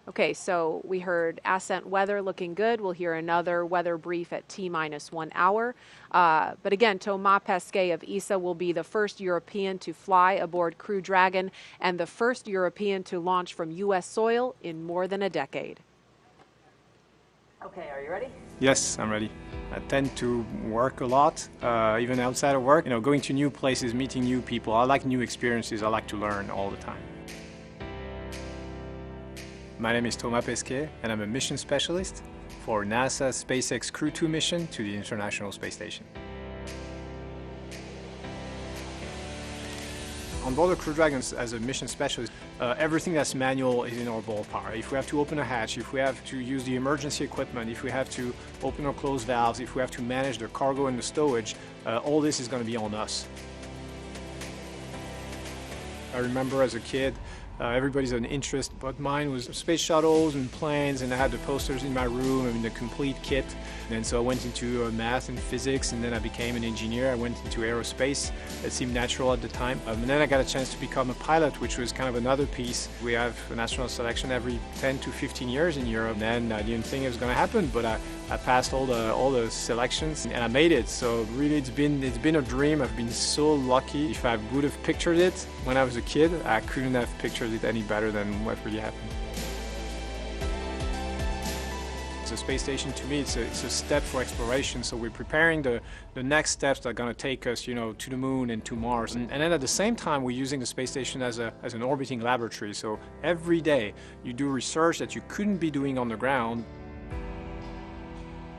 Okay, so we heard ascent weather looking good. We'll hear another weather brief at T-minus 1 hour. But again, Thomas Pesquet of ESA will be the first European to fly aboard Crew Dragon and the first European to launch from U.S. soil in more than a decade. Okay, are you ready? Yes, I'm ready. I tend to work a lot, even outside of work. You know, going to new places, meeting new people. I like new experiences. I like to learn all the time. My name is Thomas Pesquet, and I'm a mission specialist for NASA's SpaceX Crew-2 mission to the International Space Station. On board the Crew Dragon as a mission specialist, everything that's manual is in our ballpark. If we have to open a hatch, if we have to use the emergency equipment, if we have to open or close valves, if we have to manage the cargo and the stowage, all this is going to be on us. I remember as a kid, everybody's an interest, but mine was space shuttles and planes, and I had the posters in my room, I mean the complete kit. And so I went into math and physics, and then I became an engineer. I went into aerospace. It seemed natural at the time. And then I got a chance to become a pilot, which was kind of another piece. We have an astronaut selection every 10 to 15 years in Europe. And I didn't think it was going to happen, but I passed all the selections, and I made it. So really, it's been a dream. I've been so lucky. If I would have pictured it when I was a kid, I couldn't have pictured it any better than what really happened. The space station, to me, it's a step for exploration. So we're preparing the next steps that are going to take us, you know, to the moon and to Mars. And then at the same time, we're using the space station as an orbiting laboratory. So every day, you do research that you couldn't be doing on the ground.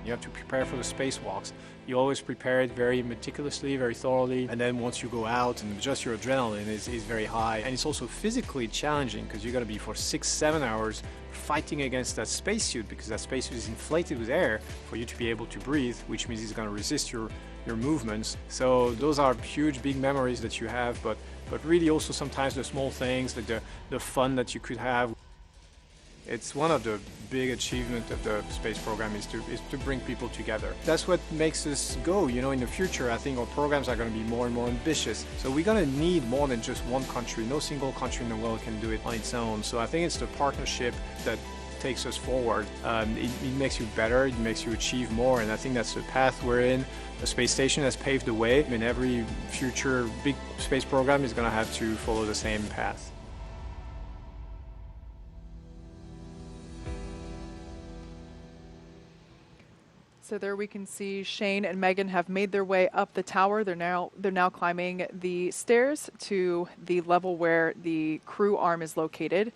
You have to prepare for the spacewalks. You always prepare it very meticulously, very thoroughly, and then once you go out and just your adrenaline is very high. And it's also physically challenging because you're going to be for 6-7 hours fighting against that spacesuit, because that spacesuit is inflated with air for you to be able to breathe, which means it's going to resist your movements. So those are huge, big memories that you have, but really also sometimes the small things, like the fun that you could have. It's one of the big achievements of the space program is to bring people together. That's what makes us go. You know, in the future, I think our programs are going to be more and more ambitious. So we're going to need more than just one country. No single country in the world can do it on its own. So I think it's the partnership that takes us forward. It makes you better, it makes you achieve more, and I think that's the path we're in. The space station has paved the way, and every future big space program is going to have to follow the same path. So there we can see Shane and Megan have made their way up the tower. They're now climbing the stairs to the level where the crew arm is located.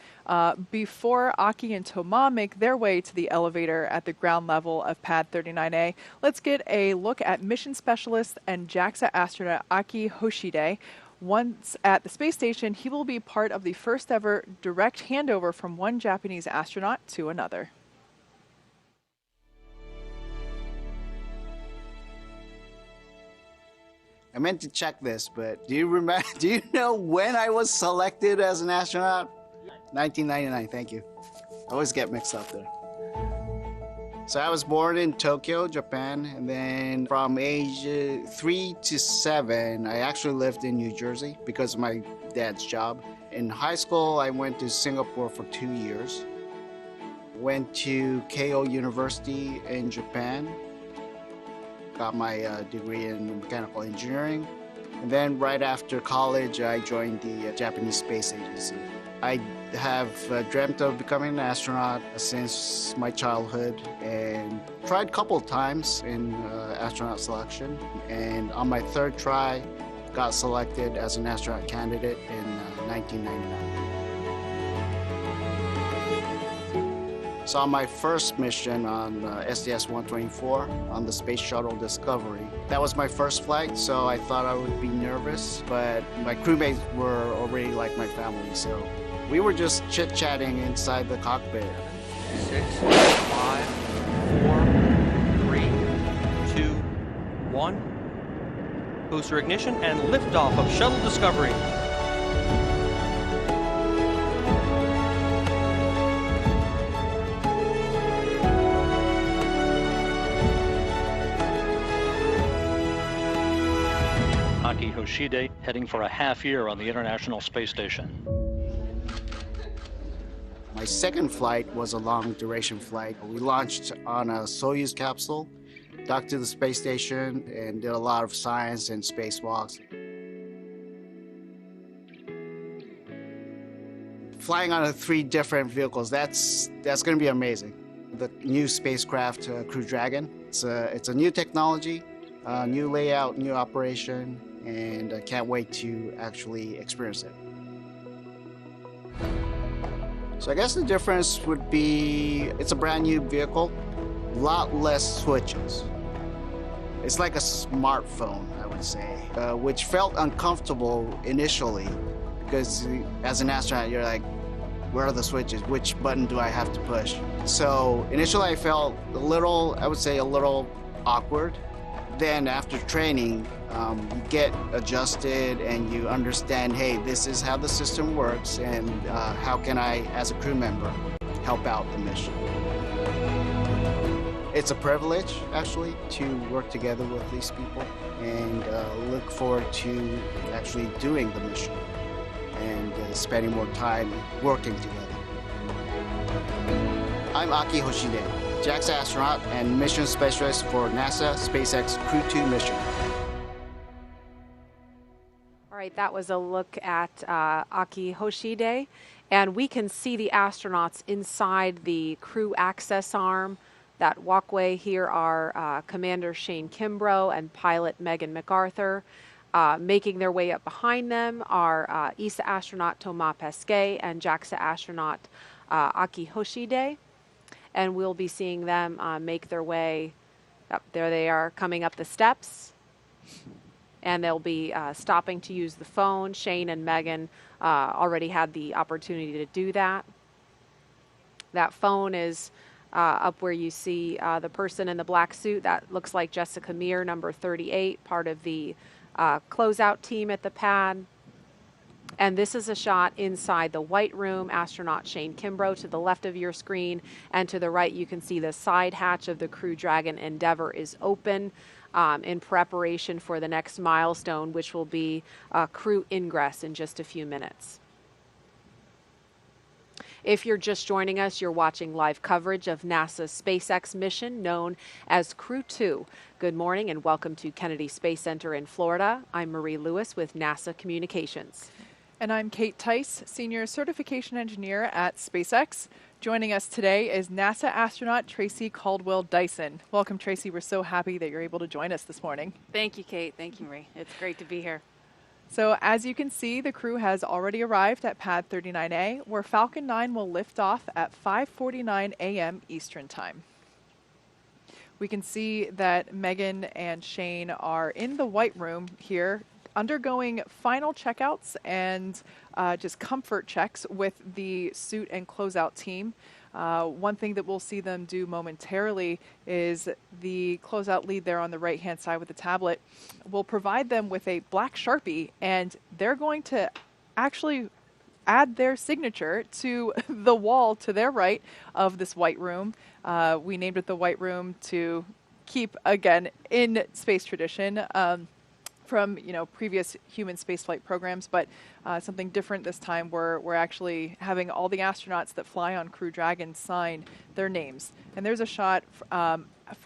Before Aki and Thomas make their way to the elevator at the ground level of pad 39A, let's get a look at mission specialist and JAXA astronaut Aki Hoshide. Once at the space station, he will be part of the first ever direct handover from one Japanese astronaut to another. I meant to check this, but do you know when I was selected as an astronaut? 1999, thank you. I always get mixed up there. So I was born in Tokyo, Japan, and then from age 3 to 7, I actually lived in New Jersey because of my dad's job. In high school, I went to Singapore for 2 years. Went to Keio University in Japan. Got my degree in mechanical engineering. And then right after college, I joined the Japanese Space Agency. I have dreamt of becoming an astronaut since my childhood and tried a couple of times in astronaut selection. And on my third try, got selected as an astronaut candidate in 1999. So on my first mission on STS-124 on the Space Shuttle Discovery, that was my first flight, so I thought I would be nervous, but my crewmates were already like my family, so we were just chit-chatting inside the cockpit. 6, 5, 4, 3, 2, 1. Booster ignition and liftoff of Shuttle Discovery. Aki Hoshide heading for a half year on the International Space Station. My second flight was a long duration flight. We launched on a Soyuz capsule, docked to the space station, and did a lot of science and spacewalks. Flying on 3 different vehicles, that's going to be amazing. The new spacecraft, Crew Dragon, it's a new technology, new layout, new operation, and I can't wait to actually experience it. So I guess the difference would be it's a brand new vehicle, a lot less switches. It's like a smartphone, I would say, which felt uncomfortable initially because as an astronaut, you're like, where are the switches? Which button do I have to push? So initially I felt a little awkward. Then after training, you get adjusted and you understand, hey, this is how the system works and how can I, as a crew member, help out the mission. It's a privilege, actually, to work together with these people and look forward to actually doing the mission and spending more time working together. I'm Aki Hoshide, JAXA astronaut and mission specialist for NASA SpaceX Crew-2 mission. All right, that was a look at Aki Hoshide, and we can see the astronauts inside the crew access arm. That walkway here are Commander Shane Kimbrough and pilot Megan MacArthur. Making their way up behind them are ESA astronaut Thomas Pesquet and JAXA astronaut Aki Hoshide. And we'll be seeing them make their way Yep, there they are coming up the steps. And they'll be stopping to use the phone. Shane and Megan already had the opportunity to do that. That phone is up where you see the person in the black suit. That looks like Jessica Meir, number 38, part of the closeout team at the pad. And this is a shot inside the white room. Astronaut Shane Kimbrough to the left of your screen, and to the right you can see the side hatch of the Crew Dragon Endeavour is open in preparation for the next milestone, which will be crew ingress in just a few minutes. If you're just joining us, you're watching live coverage of NASA's SpaceX mission known as Crew-2. Good morning and welcome to Kennedy Space Center in Florida. I'm Marie Lewis with NASA Communications. And I'm Kate Tice, Senior Certification Engineer at SpaceX. Joining us today is NASA astronaut Tracy Caldwell Dyson. Welcome, Tracy. We're so happy that you're able to join us this morning. Thank you, Kate. Thank you, Marie. It's great to be here. So as you can see, the crew has already arrived at Pad 39A, where Falcon 9 will lift off at 5:49 a.m. Eastern Time. We can see that Megan and Shane are in the white room here, undergoing final checkouts and just comfort checks with the suit and closeout team. One thing that we'll see them do momentarily is the closeout lead there on the right-hand side with the tablet will provide them with a black Sharpie, and they're going to actually add their signature to the wall to their right of this white room. We named it the white room to keep, again, in space tradition. From previous human spaceflight programs, but something different this time. We're actually having all the astronauts that fly on Crew Dragon sign their names. And there's a shot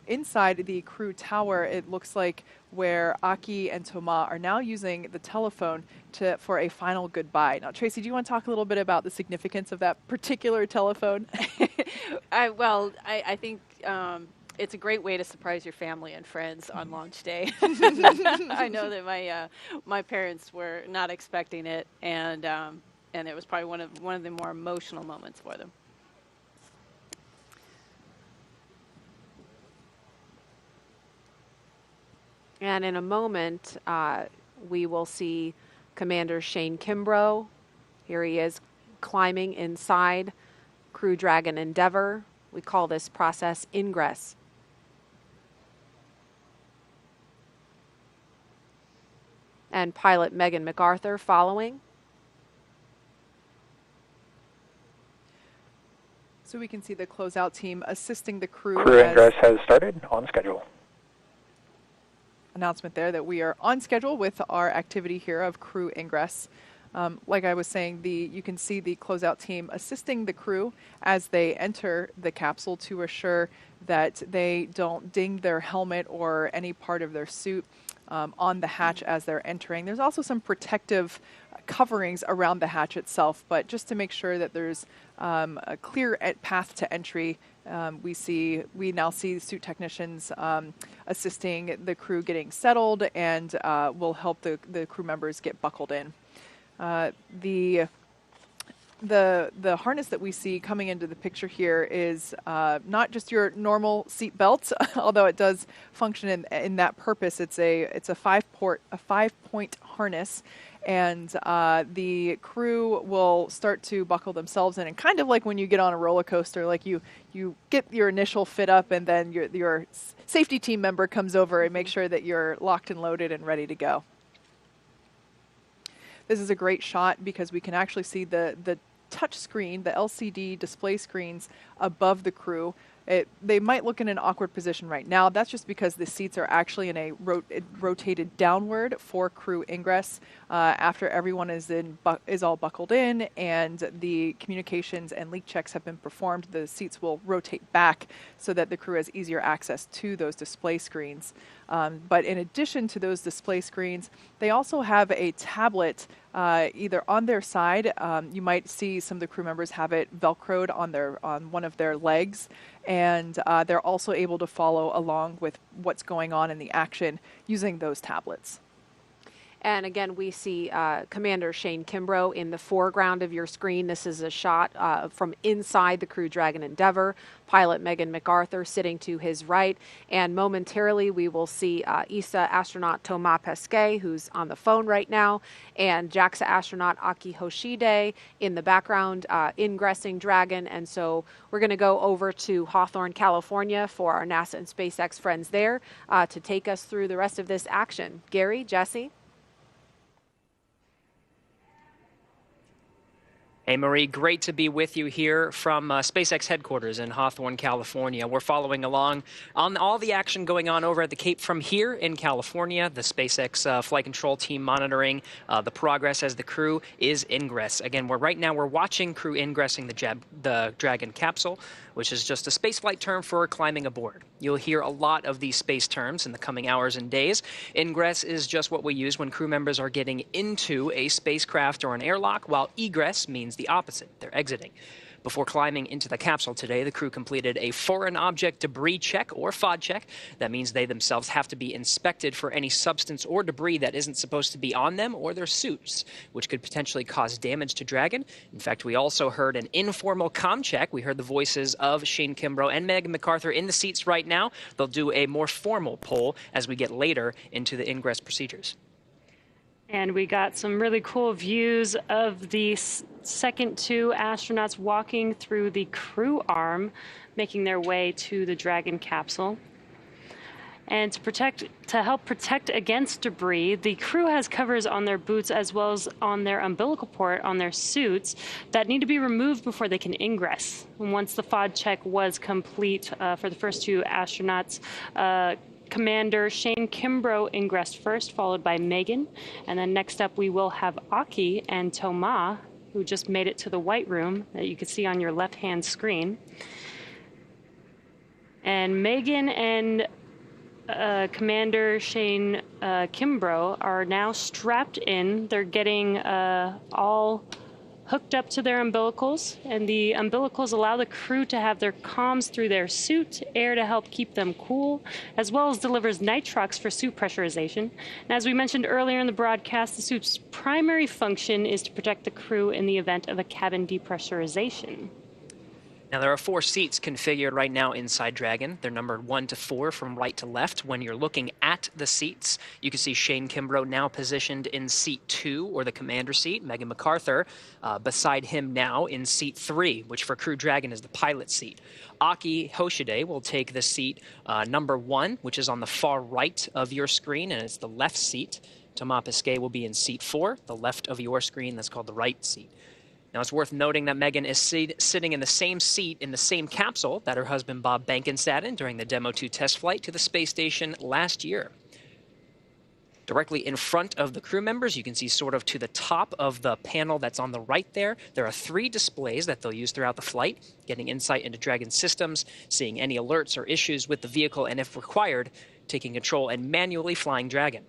inside the crew tower. It looks like where Aki and Thomas are now using the telephone for a final goodbye. Now, Tracy, do you want to talk a little bit about the significance of that particular telephone? I think. It's a great way to surprise your family and friends on launch day. I know that my parents were not expecting it, and it was probably one of the more emotional moments for them. And in a moment, we will see Commander Shane Kimbrough. Here he is climbing inside Crew Dragon Endeavour. We call this process ingress. And pilot Megan MacArthur following. So we can see the closeout team assisting the crew. Crew ingress has started on schedule. Announcement there that we are on schedule with our activity here of crew ingress. Like I was saying, you can see the closeout team assisting the crew as they enter the capsule to assure that they don't ding their helmet or any part of their suit on the hatch as they're entering. There's also some protective coverings around the hatch itself, but just to make sure that there's a clear path to entry, we now see suit technicians assisting the crew getting settled and will help the crew members get buckled in. The harness that we see coming into the picture here is not just your normal seat belt, although it does function in that purpose. It's a 5-point harness, and the crew will start to buckle themselves in, and kind of like when you get on a roller coaster, like you get your initial fit up, and then your safety team member comes over and makes sure that you're locked and loaded and ready to go. This is a great shot because we can actually see the touch screen, the LCD display screens above the crew. They might look in an awkward position right now. That's just because the seats are actually in a rotated downward for crew ingress. After everyone is all buckled in and the communications and leak checks have been performed, the seats will rotate back so that the crew has easier access to those display screens. But in addition to those display screens, they also have a tablet either on their side. You might see some of the crew members have it Velcroed on one of their legs, and they're also able to follow along with what's going on in the action using those tablets. And again, we see Commander Shane Kimbrough in the foreground of your screen. This is a shot from inside the Crew Dragon Endeavour. Pilot Megan MacArthur sitting to his right. And momentarily, we will see ESA astronaut Thomas Pesquet, who's on the phone right now, and JAXA astronaut Aki Hoshide in the background, ingressing Dragon. And so we're going to go over to Hawthorne, California for our NASA and SpaceX friends there to take us through the rest of this action. Gary, Jesse? Hey, Marie, great to be with you here from SpaceX headquarters in Hawthorne, California. We're following along on all the action going on over at the Cape from here in California. The SpaceX flight control team monitoring the progress as the crew is ingress. Again, right now we're watching crew ingressing the Dragon capsule, which is just a spaceflight term for climbing aboard. You'll hear a lot of these space terms in the coming hours and days. Ingress is just what we use when crew members are getting into a spacecraft or an airlock, while egress means the opposite. They're exiting. Before climbing into the capsule today, the crew completed a foreign object debris check, or FOD check. That means they themselves have to be inspected for any substance or debris that isn't supposed to be on them or their suits, which could potentially cause damage to Dragon. In fact, we also heard an informal comm check. We heard the voices of Shane Kimbrough and Megan MacArthur in the seats right now. They'll do a more formal poll as we get later into the ingress procedures. And we got some really cool views of the second two astronauts walking through the crew arm, making their way to the Dragon capsule. And to help protect against debris, the crew has covers on their boots as well as on their umbilical port on their suits that need to be removed before they can ingress. And once the FOD check was complete for the first two astronauts, Commander Shane Kimbrough ingressed first, followed by Megan. And then next up, we will have Aki and Thomas, who just made it to the White Room that you can see on your left-hand screen. And Megan and Commander Shane Kimbrough are now strapped in. They're getting all hooked up to their umbilicals, and the umbilicals allow the crew to have their comms through their suit, air to help keep them cool, as well as delivers nitrox for suit pressurization. And as we mentioned earlier in the broadcast, the suit's primary function is to protect the crew in the event of a cabin depressurization. Now, there are 4 seats configured right now inside Dragon. They're numbered 1 to 4 from right to left. When you're looking at the seats, you can see Shane Kimbrough now positioned in seat 2, or the commander seat. Megan MacArthur beside him now in seat 3, which for Crew Dragon is the pilot seat. Aki Hoshide will take the seat number 1, which is on the far right of your screen, and it's the left seat. Thomas Pesquet will be in seat 4, the left of your screen. That's called the right seat. Now, it's worth noting that Megan is sitting in the same seat in the same capsule that her husband Bob Behnken sat in during the Demo 2 test flight to the space station last year. Directly in front of the crew members, you can see sort of to the top of the panel that's on the right there, there are 3 displays that they'll use throughout the flight, getting insight into Dragon systems, seeing any alerts or issues with the vehicle, and if required, taking control and manually flying Dragon.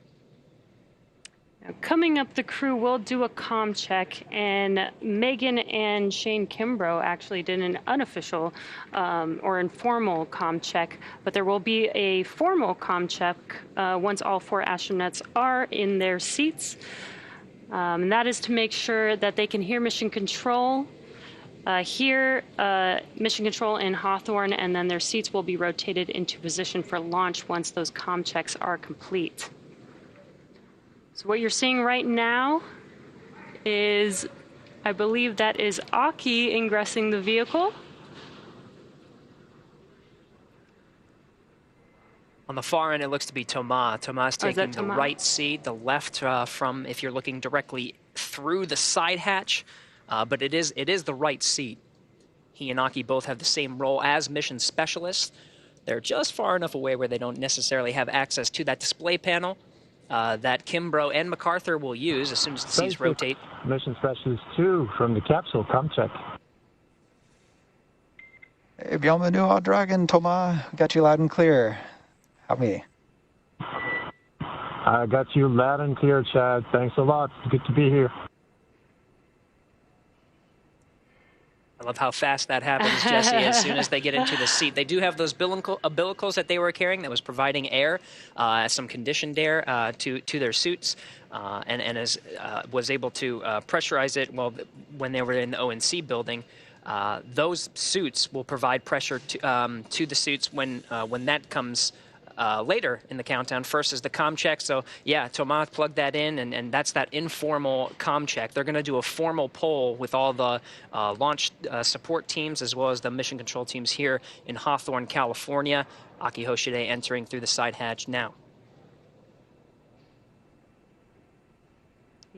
Coming up, the crew will do a comm check, and Megan and Shane Kimbrough actually did an unofficial or informal comm check, but there will be a formal comm check once all 4 astronauts are in their seats. And that is to make sure that they can hear mission control, mission control in Hawthorne, and then their seats will be rotated into position for launch once those comm checks are complete. So what you're seeing right now is, I believe that is Aki ingressing the vehicle. On the far end, it looks to be Thomas. Thomas taking the right seat, the left from if you're looking directly through the side hatch, but it is the right seat. He and Aki both have the same role as mission specialists. They're just far enough away where they don't necessarily have access to that display panel that Kimbrough and MacArthur will use as soon as the seats rotate. Mission Specialist 2 from the capsule, come check. Hey, bienvenue Dragon, Thomas. Got you loud and clear. Help me. I got you loud and clear, Chad. Thanks a lot. Good to be here. I love how fast that happens, Jesse, as soon as they get into the seat. They do have those umbilicals that they were carrying that was providing air, some conditioned air to their suits, and was able to pressurize it when they were in the ONC building. Those suits will provide pressure to the suits when that comes later in the countdown. First is the comm check. So yeah, Thomas plugged that in, and that's that informal comm check. They're going to do a formal poll with all the launch support teams as well as the mission control teams here in Hawthorne, California. Aki Hoshide entering through the side hatch now.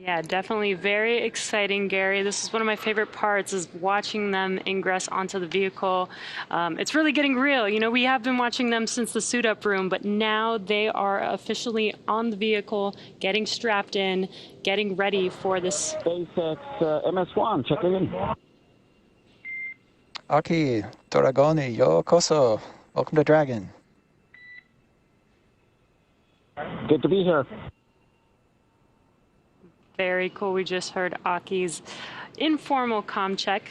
Yeah, definitely very exciting, Gary. This is one of my favorite parts, is watching them ingress onto the vehicle. It's really getting real. You know, we have been watching them since the suit up room, but now they are officially on the vehicle, getting strapped in, getting ready for this. SpaceX MS-1, checking in. Aki, Dragoni, yokoso. Welcome to Dragon. Good to be here. Very cool. We just heard Aki's informal comm check.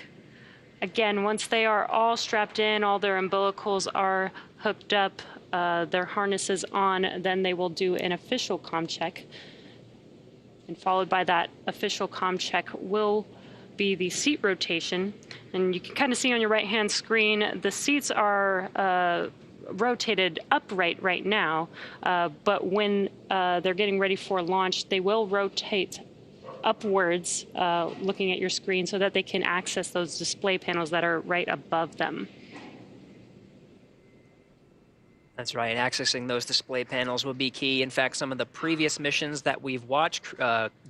Again, once they are all strapped in, all their umbilicals are hooked up, their harnesses on, then they will do an official comm check. And followed by that official comm check will be the seat rotation. And you can kind of see on your right-hand screen, the seats are rotated upright right now, but when they're getting ready for launch, they will rotate upwards, looking at your screen, so that they can access those display panels that are right above them. That's right. Accessing those display panels will be key. In fact, some of the previous missions that we've watched,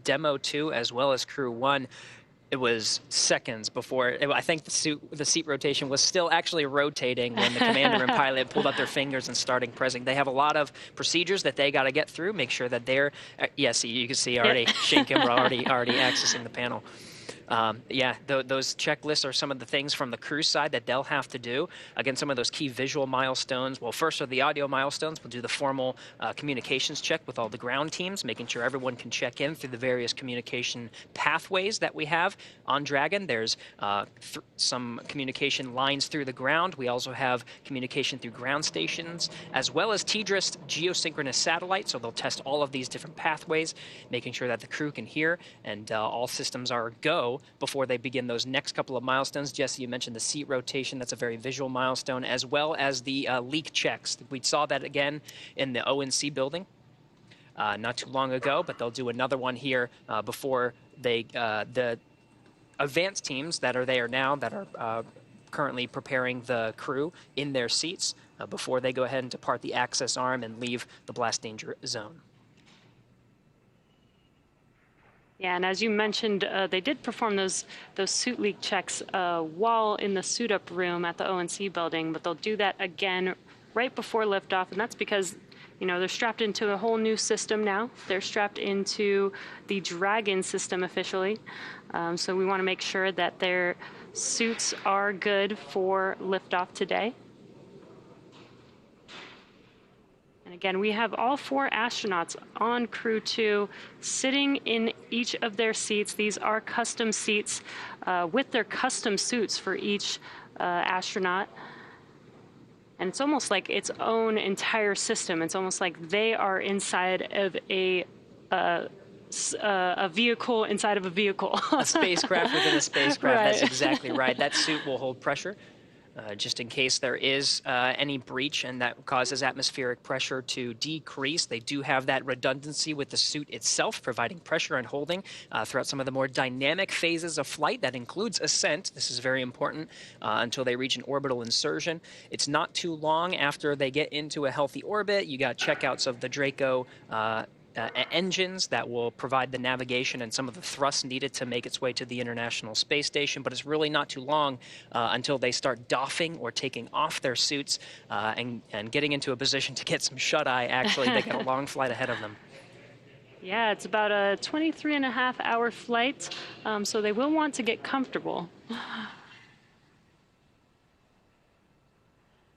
Demo 2 as well as Crew 1, it was seconds before. I think the seat rotation was still actually rotating when the commander and pilot pulled up their fingers and started pressing. They have a lot of procedures that they got to get through, make sure that they're. Yes, you can see already Shane Kimbrough already accessing the panel. Those checklists are some of the things from the crew side that they'll have to do. Again, some of those key visual milestones. Well, first are the audio milestones. We'll do the formal communications check with all the ground teams, making sure everyone can check in through the various communication pathways that we have on Dragon. There's some communication lines through the ground. We also have communication through ground stations, as well as TDRS geosynchronous satellites. So they'll test all of these different pathways, making sure that the crew can hear and all systems are go before they begin those next couple of milestones. Jesse, you mentioned the seat rotation. That's a very visual milestone, as well as the leak checks. We saw that again in the ONC building not too long ago, but they'll do another one here before they the advanced teams that are there now that are currently preparing the crew in their seats before they go ahead and depart the access arm and leave the blast danger zone. Yeah, and as you mentioned, they did perform those suit leak checks while in the suit up room at the ONC building, but they'll do that again right before liftoff, and that's because, you know, they're strapped into a whole new system now. They're strapped into the Dragon system officially, so we want to make sure that their suits are good for liftoff today. And again, we have all 4 astronauts on Crew 2 sitting in each of their seats. These are custom seats with their custom suits for each astronaut. And it's almost like its own entire system. It's almost like they are inside of a vehicle inside of a vehicle. A spacecraft within a spacecraft. Right. That's exactly right. That suit will hold pressure. Just in case there is any breach and that causes atmospheric pressure to decrease. They do have that redundancy with the suit itself, providing pressure and holding throughout some of the more dynamic phases of flight. That includes ascent. This is very important until they reach an orbital insertion. It's not too long after they get into a healthy orbit. You got checkouts of the Draco engines that will provide the navigation and some of the thrust needed to make its way to the International Space Station, but it's really not too long until they start doffing or taking off their suits and getting into a position to get some shut-eye. Actually, they got a long flight ahead of them. Yeah, it's about a 23.5-hour flight, so they will want to get comfortable.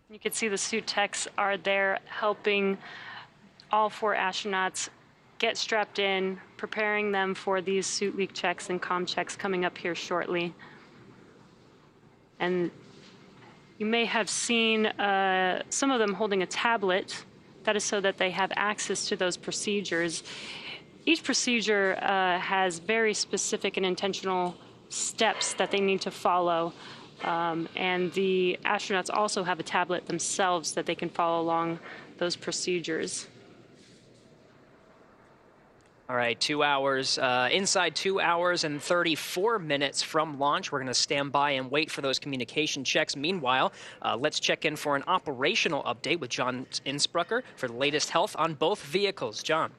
You can see the suit techs are there helping all 4 astronauts get strapped in, preparing them for these suit leak checks and comm checks coming up here shortly. And you may have seen some of them holding a tablet. That is so that they have access to those procedures. Each procedure has very specific and intentional steps that they need to follow. And the astronauts also have a tablet themselves that they can follow along those procedures. All right, 2 hours, inside 2 hours and 34 minutes from launch. We're going to stand by and wait for those communication checks. Meanwhile, let's check in for an operational update with John Innsbrucker for the latest health on both vehicles. John.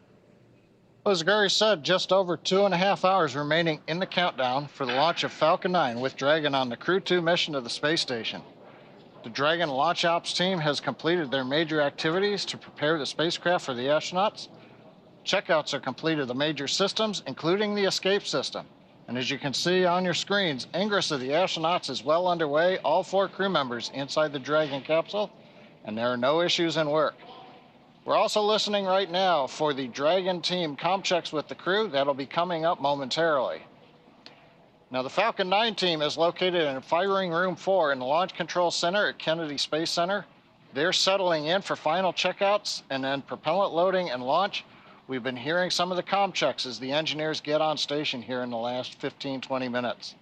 As Gary said, just over 2.5 hours remaining in the countdown for the launch of Falcon 9 with Dragon on the Crew-2 mission to the space station. The Dragon launch ops team has completed their major activities to prepare the spacecraft for the astronauts. Checkouts are complete of the major systems, including the escape system. And as you can see on your screens, ingress of the astronauts is well underway, all 4 crew members inside the Dragon capsule, and there are no issues in work. We're also listening right now for the Dragon team comm checks with the crew. That'll be coming up momentarily. Now, the Falcon 9 team is located in firing room 4 in the Launch Control Center at Kennedy Space Center. They're settling in for final checkouts and then propellant loading and launch. We've been hearing some of the comm checks as the engineers get on station here in the last 15-20 minutes.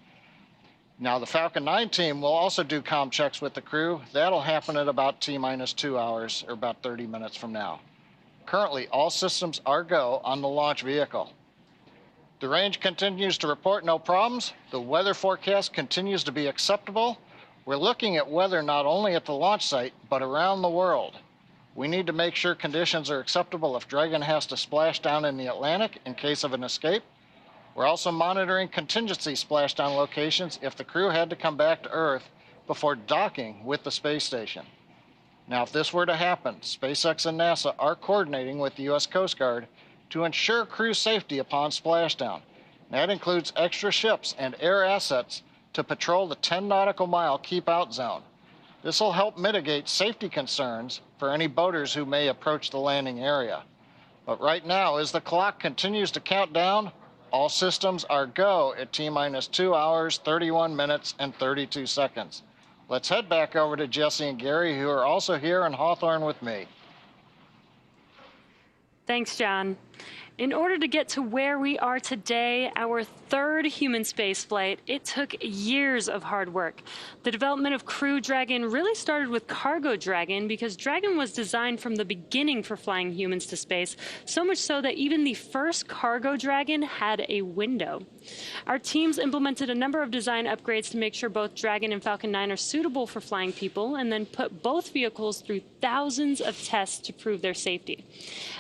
Now, the Falcon 9 team will also do comm checks with the crew. That'll happen at about T-minus 2 hours, or about 30 minutes from now. Currently, all systems are go on the launch vehicle. The range continues to report no problems. The weather forecast continues to be acceptable. We're looking at weather not only at the launch site, but around the world. We need to make sure conditions are acceptable if Dragon has to splash down in the Atlantic in case of an escape. We're also monitoring contingency splashdown locations if the crew had to come back to Earth before docking with the space station. Now, if this were to happen, SpaceX and NASA are coordinating with the U.S. Coast Guard to ensure crew safety upon splashdown. That includes extra ships and air assets to patrol the 10 nautical mile keep-out zone. This will help mitigate safety concerns for any boaters who may approach the landing area. But right now, as the clock continues to count down, all systems are go at T-minus 2 hours, 31 minutes, and 32 seconds. Let's head back over to Jesse and Gary, who are also here in Hawthorne with me. Thanks, John. In order to get to where we are today, our 3rd human spaceflight, it took years of hard work. The development of Crew Dragon really started with Cargo Dragon because Dragon was designed from the beginning for flying humans to space, so much so that even the first Cargo Dragon had a window. Our teams implemented a number of design upgrades to make sure both Dragon and Falcon 9 are suitable for flying people, and then put both vehicles through thousands of tests to prove their safety.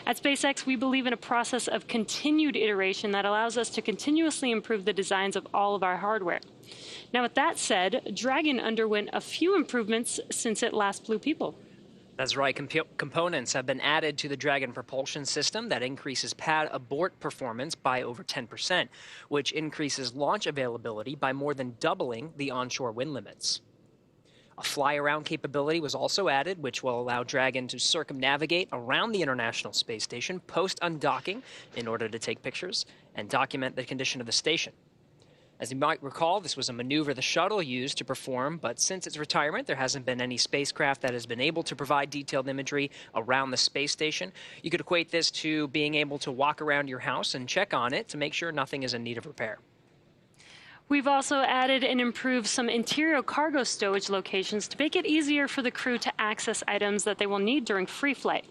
At SpaceX, we believe in a process of continued iteration that allows us to continuously improve the designs of all of our hardware. Now, with that said, Dragon underwent a few improvements since it last flew people. That's right. Components have been added to the Dragon propulsion system that increases pad abort performance by over 10%, which increases launch availability by more than doubling the onshore wind limits. A fly-around capability was also added, which will allow Dragon to circumnavigate around the International Space Station post-undocking in order to take pictures and document the condition of the station. As you might recall, this was a maneuver the shuttle used to perform, but since its retirement, there hasn't been any spacecraft that has been able to provide detailed imagery around the space station. You could equate this to being able to walk around your house and check on it to make sure nothing is in need of repair. We've also added and improved some interior cargo stowage locations to make it easier for the crew to access items that they will need during free flight.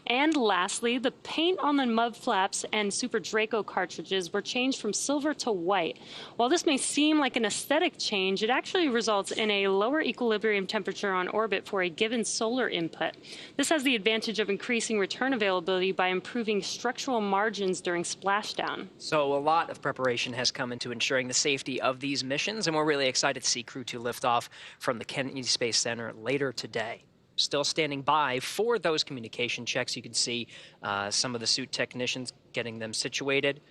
And lastly, the paint on the mud flaps and Super Draco cartridges were changed from silver to white. While this may seem like an aesthetic change, it actually results in a lower equilibrium temperature on orbit for a given solar input. This has the advantage of increasing return availability by improving structural margins during splashdown. So a lot of preparation has come into ensuring the safety of these missions, and we're really excited to see Crew-2 lift off from the Kennedy Space Center later today. Still standing by for those communication checks. You can see some of the suit technicians getting them situated.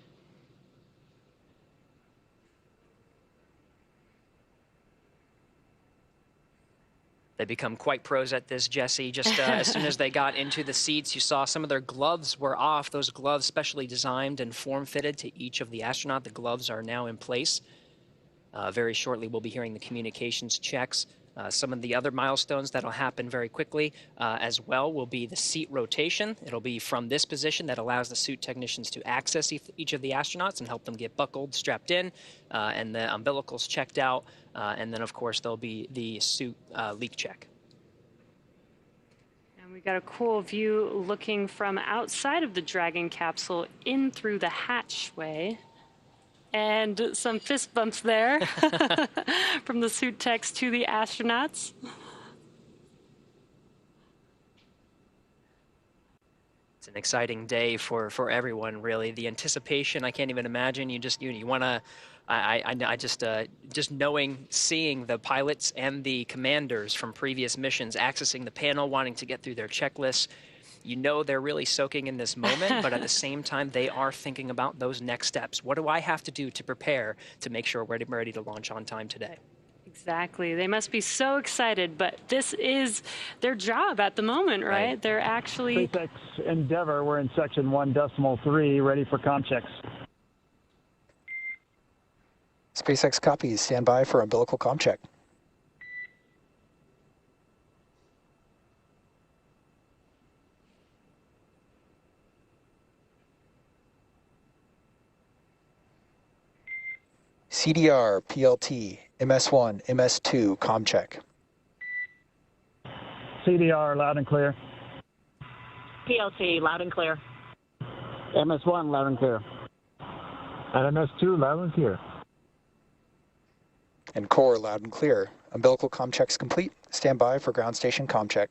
They become quite pros at this, Jesse. Just as soon as they got into the seats, you saw some of their gloves were off. Those gloves specially designed and form-fitted to each of the astronauts. The gloves are now in place. Very shortly, we'll be hearing the communications checks. Some of the other milestones that'll happen very quickly as well will be the seat rotation. It'll be from this position that allows the suit technicians to access each of the astronauts and help them get buckled, strapped in, and the umbilicals checked out. And then, of course, there'll be the suit leak check. And we got a cool view looking from outside of the Dragon capsule in through the hatchway. And some fist bumps there from the suit techs to the astronauts. It's an exciting day for everyone, really. The anticipation, I can't even imagine. You want to, just seeing the pilots and the commanders from previous missions accessing the panel, wanting to get through their checklists. You know they're really soaking in this moment, but at the same time, they are thinking about those next steps. What do I have to do to prepare to make sure we're ready to launch on time today? Exactly. They must be so excited, but this is their job at the moment, right? They're actually... SpaceX Endeavour, we're in section 1.3, ready for comm checks. SpaceX copies. Stand by for umbilical comm check. CDR, PLT, MS1, MS2, comm check. CDR, loud and clear. PLT, loud and clear. MS1, loud and clear. And MS2, loud and clear. And core, loud and clear. Umbilical comm checks complete. Stand by for ground station comm check.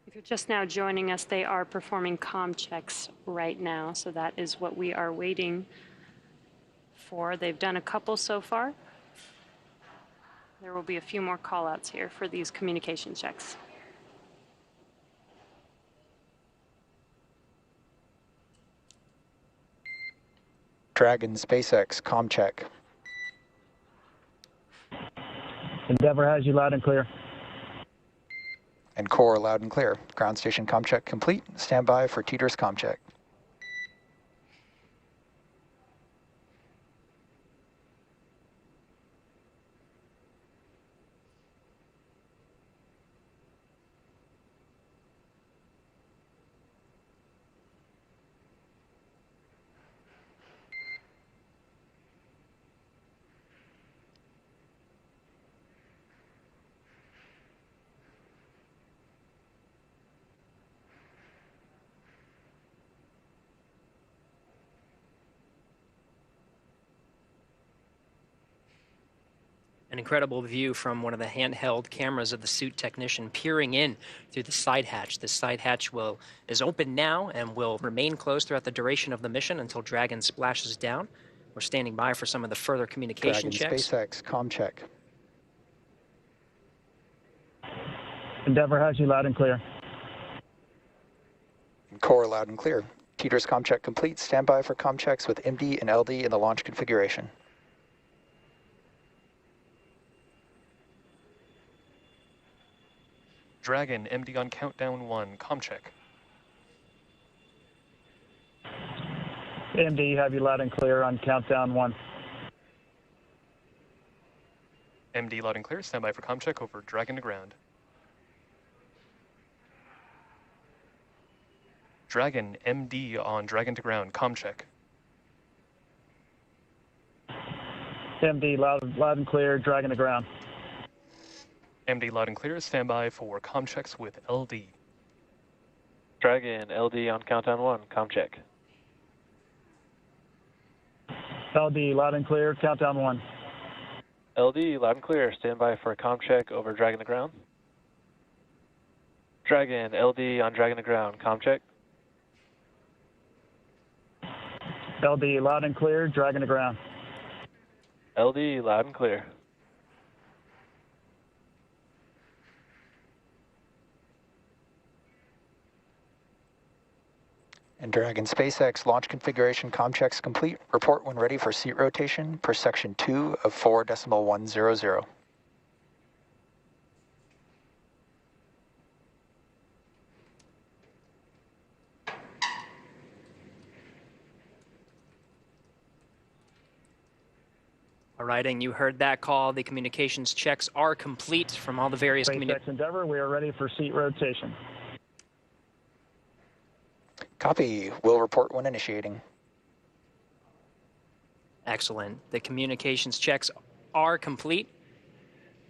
If you're just now joining us, they are performing comm checks right now, so that is what we are waiting for. They've done a couple so far. There will be a few more call-outs here for these communication checks. Dragon, SpaceX, comm check. Endeavour has you loud and clear. And core, loud and clear. Ground station comm check complete. Stand by for TDRS comm check. An incredible view from one of the handheld cameras of the suit technician peering in through the side hatch. The side hatch is open now and will remain closed throughout the duration of the mission until Dragon splashes down. We're standing by for some of the further communication Dragon, checks. SpaceX, comm check. Endeavour has you loud and clear. And core, loud and clear. TDRS comm check complete. Stand by for comm checks with MD and LD in the launch configuration. Dragon, MD on countdown 1, comm check. MD, have you loud and clear on countdown 1. MD loud and clear, stand by for comm check over Dragon to ground. Dragon, MD on Dragon to ground, comm check. MD, loud and clear, Dragon to ground. MD loud and clear, stand by for comm checks with LD. Dragon, LD on countdown 1, comm check. LD, loud and clear, countdown 1. LD, loud and clear. Stand by for a comm check over Dragon to ground. Dragon, LD on Dragon to ground. Comm check. LD, loud and clear, Dragon to ground. LD, loud and clear. And Dragon SpaceX launch configuration comm checks complete. Report when ready for seat rotation per section 2 of 4.100. All right, and you heard that call. The communications checks are complete from all the various SpaceX Endeavour, we are ready for seat rotation. Copy. Will report when initiating. Excellent. The communications checks are complete.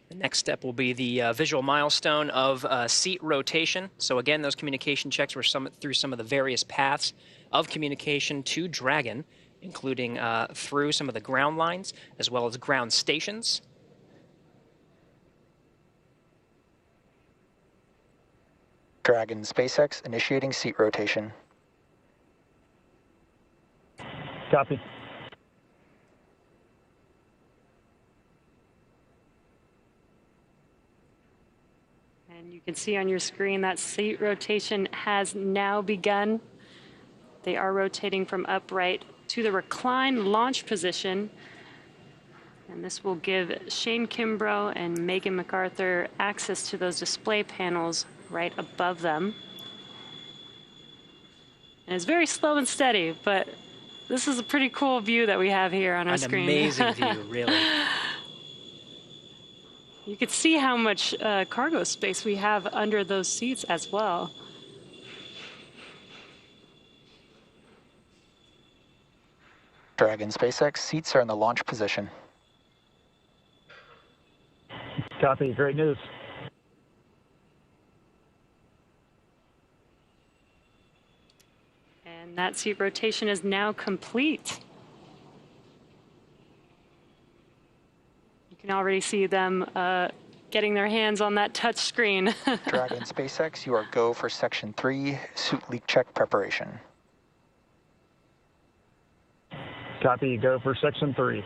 The next step will be the visual milestone of seat rotation. So again, those communication checks were through some of the various paths of communication to Dragon, including through some of the ground lines as well as ground stations. Dragon SpaceX initiating seat rotation. Copy. And you can see on your screen that seat rotation has now begun. They are rotating from upright to the recline launch position. And this will give Shane Kimbrough and Megan MacArthur access to those display panels right above them. And it's very slow and steady, but this is a pretty cool view that we have here on our screen. An amazing view, really. You can see how much cargo space we have under those seats as well. Dragon SpaceX seats are in the launch position. Copy. Great news. And that seat rotation is now complete. You can already see them getting their hands on that touch screen. Dragon SpaceX, you are go for Section 3, suit leak check preparation. Copy. Go for Section 3.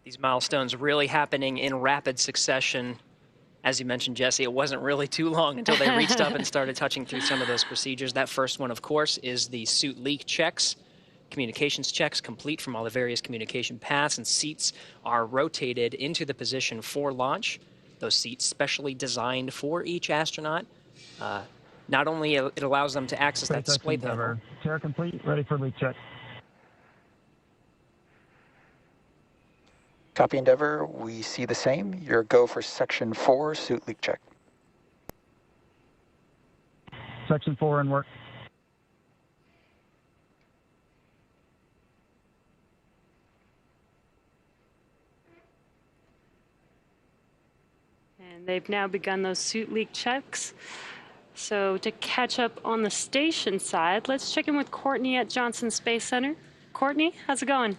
These milestones really happening in rapid succession. As you mentioned, Jesse, it wasn't really too long until they reached up and started touching through some of those procedures. That first one, of course, is the suit leak checks. Communications checks complete from all the various communication paths, and seats are rotated into the position for launch. Those seats specially designed for each astronaut. Not only it allows them to access that display panel. Chair complete, ready for leak check. Copy Endeavour, we see the same. Your go for Section 4, suit leak check. Section 4 in work. And they've now begun those suit leak checks. So to catch up on the station side, let's check in with Courtney at Johnson Space Center. Courtney, how's it going?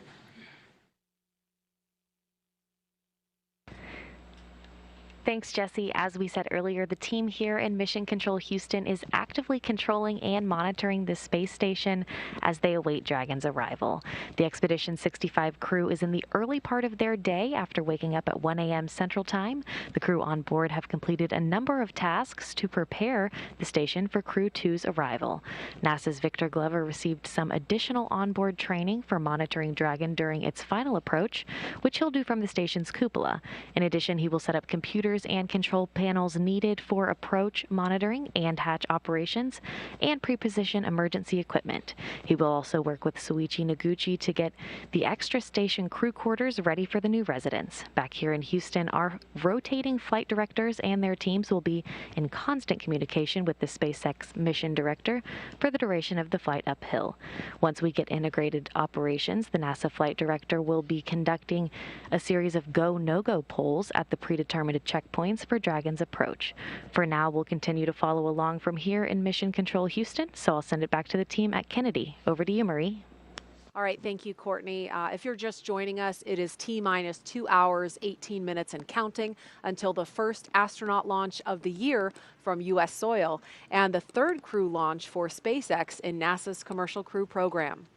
Thanks, Jesse. As we said earlier, the team here in Mission Control Houston is actively controlling and monitoring the space station as they await Dragon's arrival. The Expedition 65 crew is in the early part of their day after waking up at 1 a.m. Central Time. The crew on board have completed a number of tasks to prepare the station for Crew 2's arrival. NASA's Victor Glover received some additional onboard training for monitoring Dragon during its final approach, which he'll do from the station's cupola. In addition, he will set up computers and control panels needed for approach monitoring and hatch operations and pre-position emergency equipment. He will also work with Soichi Noguchi to get the extra station crew quarters ready for the new residents. Back here in Houston, our rotating flight directors and their teams will be in constant communication with the SpaceX mission director for the duration of the flight uphill. Once we get integrated operations, the NASA flight director will be conducting a series of go-no-go polls at the predetermined checkpoints checkpoints for Dragon's approach. For now, we'll continue to follow along from here in Mission Control Houston, so I'll send it back to the team at Kennedy. Over to you, Marie. All right, thank you, Courtney. If you're just joining us, it is T-minus 2 hours, 18 minutes and counting until the first astronaut launch of the year from U.S. soil and the third crew launch for SpaceX in NASA's Commercial Crew program.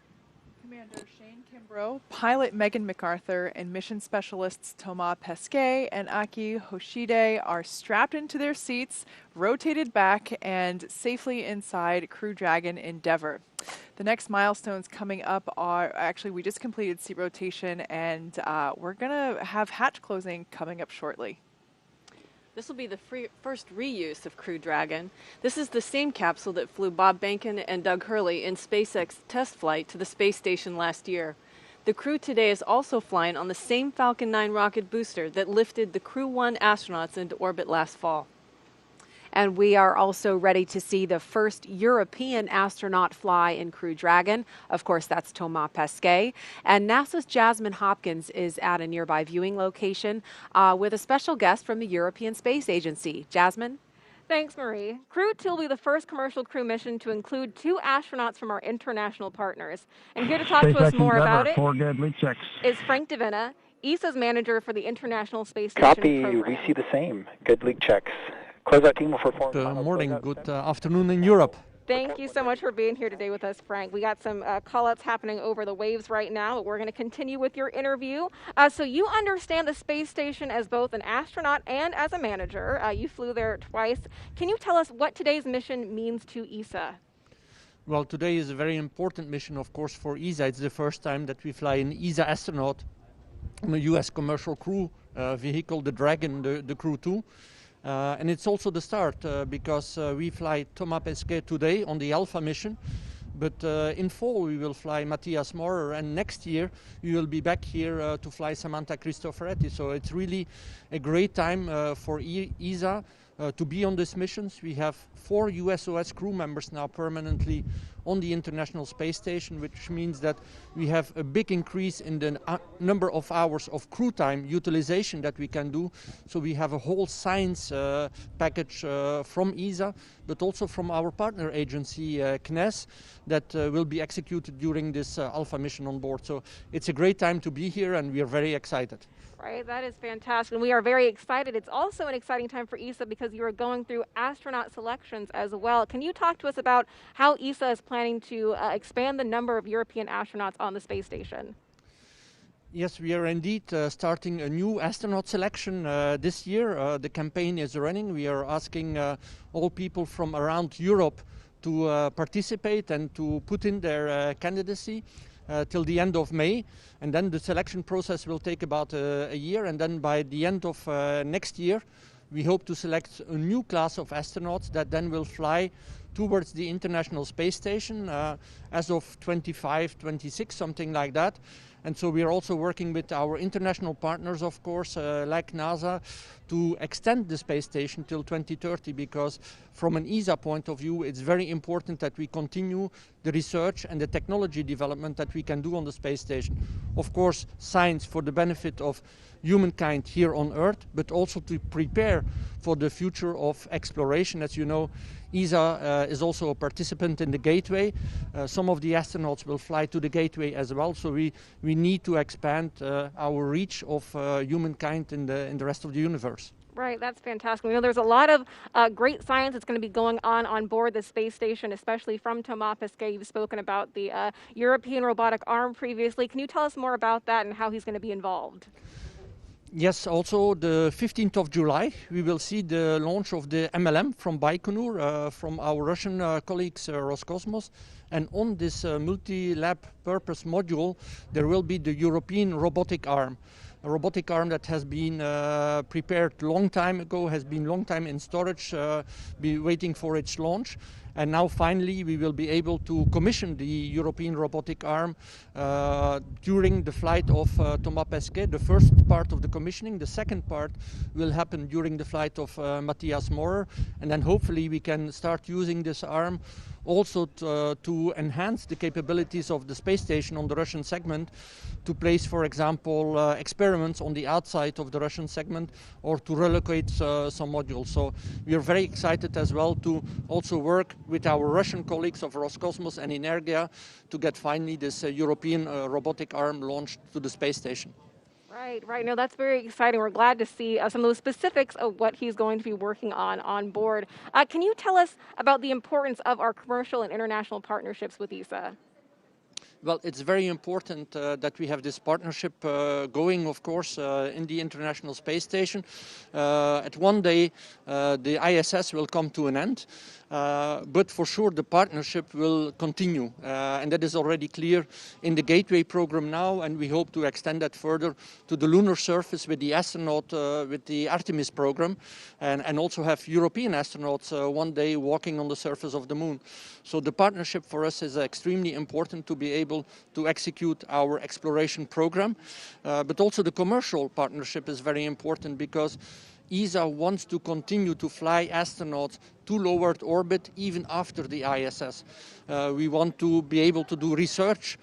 Commander Shane Kimbrough, pilot Megan MacArthur, and mission specialists Thomas Pesquet and Aki Hoshide are strapped into their seats, rotated back, and safely inside Crew Dragon Endeavour. The next milestones coming up are, actually we just completed seat rotation, and we're going to have hatch closing coming up shortly. This will be the first reuse of Crew Dragon. This is the same capsule that flew Bob Behnken and Doug Hurley in SpaceX test flight to the space station last year. The crew today is also flying on the same Falcon 9 rocket booster that lifted the Crew-1 astronauts into orbit last fall. And we are also ready to see the first European astronaut fly in Crew Dragon. Of course, that's Thomas Pesquet. And NASA's Jasmine Hopkins is at a nearby viewing location with a special guest from the European Space Agency. Jasmine? Thanks, Marie. Crew-2 will be the first commercial crew mission to include 2 astronauts from our international partners. And here to talk to us more about it is Frank Davina, ESA's manager for the International Space Station program. We see the same. Good leak checks. Closeout team will perform. Good morning, good afternoon in Europe. Thank you so much for being here today with us, Frank. We got some call-outs happening over the waves right now, but we're going to continue with your interview. So you understand the space station as both an astronaut and as a manager. You flew there twice. Can you tell us what today's mission means to ESA? Well, today is a very important mission, of course, for ESA. It's the first time that we fly an ESA astronaut on a U.S. commercial crew vehicle, the Dragon, the Crew-2. And it's also the start because we fly Thomas Pesquet today on the Alpha mission, but in fall we will fly Matthias Maurer, and next year we will be back here to fly Samantha Cristoforetti. So it's really a great time for ESA to be on these missions. We have 4 USOS crew members now permanently on the International Space Station, which means that we have a big increase in the number of hours of crew time utilization that we can do. So we have a whole science package from ESA, but also from our partner agency, CNES, that will be executed during this Alpha mission on board. So it's a great time to be here, and we are very excited. Right, that is fantastic, and we are very excited. It's also an exciting time for ESA because you are going through astronaut selections as well. Can you talk to us about how ESA is planning to expand the number of European astronauts on the space station? Yes, we are indeed starting a new astronaut selection this year. The campaign is running. We are asking all people from around Europe to participate and to put in their candidacy. Till the end of May, and then the selection process will take about a year, and then by the end of next year we hope to select a new class of astronauts that then will fly towards the International Space Station as of 25, 26, something like that. And so we are also working with our international partners, of course, like NASA, to extend the space station till 2030, because from an ESA point of view, it's very important that we continue the research and the technology development that we can do on the space station. Of course, science for the benefit of humankind here on Earth, but also to prepare for the future of exploration. As you know, ESA is also a participant in the Gateway. Some of the astronauts will fly to the Gateway as well, so we need to expand our reach of humankind in the rest of the universe. Right, that's fantastic. We know there's a lot of great science that's going to be going on board the space station, especially from Thomas Pesquet. You've spoken about the European robotic arm previously. Can you tell us more about that and how he's going to be involved? Yes, also the 15th of July, we will see the launch of the MLM from Baikonur, from our Russian colleagues Roscosmos. And on this multi-lab purpose module, there will be the European robotic arm. A robotic arm that has been prepared long time ago, has been long time in storage, be waiting for its launch. And now finally we will be able to commission the European robotic arm during the flight of Thomas Pesquet, the first part of the commissioning. The second part will happen during the flight of Matthias Maurer, and then hopefully we can start using this arm also to enhance the capabilities of the space station on the Russian segment, to place, for example, experiments on the outside of the Russian segment, or to relocate some modules. So we are very excited as well to also work with our Russian colleagues of Roscosmos and Energia to get finally this European robotic arm launched to the space station. Right. No, that's very exciting. We're glad to see some of those specifics of what he's going to be working on board. Can you tell us about the importance of our commercial and international partnerships with ESA? Well, it's very important that we have this partnership going, of course, in the International Space Station. At one day, the ISS will come to an end, but for sure the partnership will continue, and that is already clear in the Gateway program now, and we hope to extend that further to the lunar surface with the astronaut, with the Artemis program, and also have European astronauts one day walking on the surface of the moon. So the partnership for us is extremely important to be able to execute our exploration program, but also the commercial partnership is very important because ESA wants to continue to fly astronauts to low Earth orbit even after the ISS. We want to be able to do research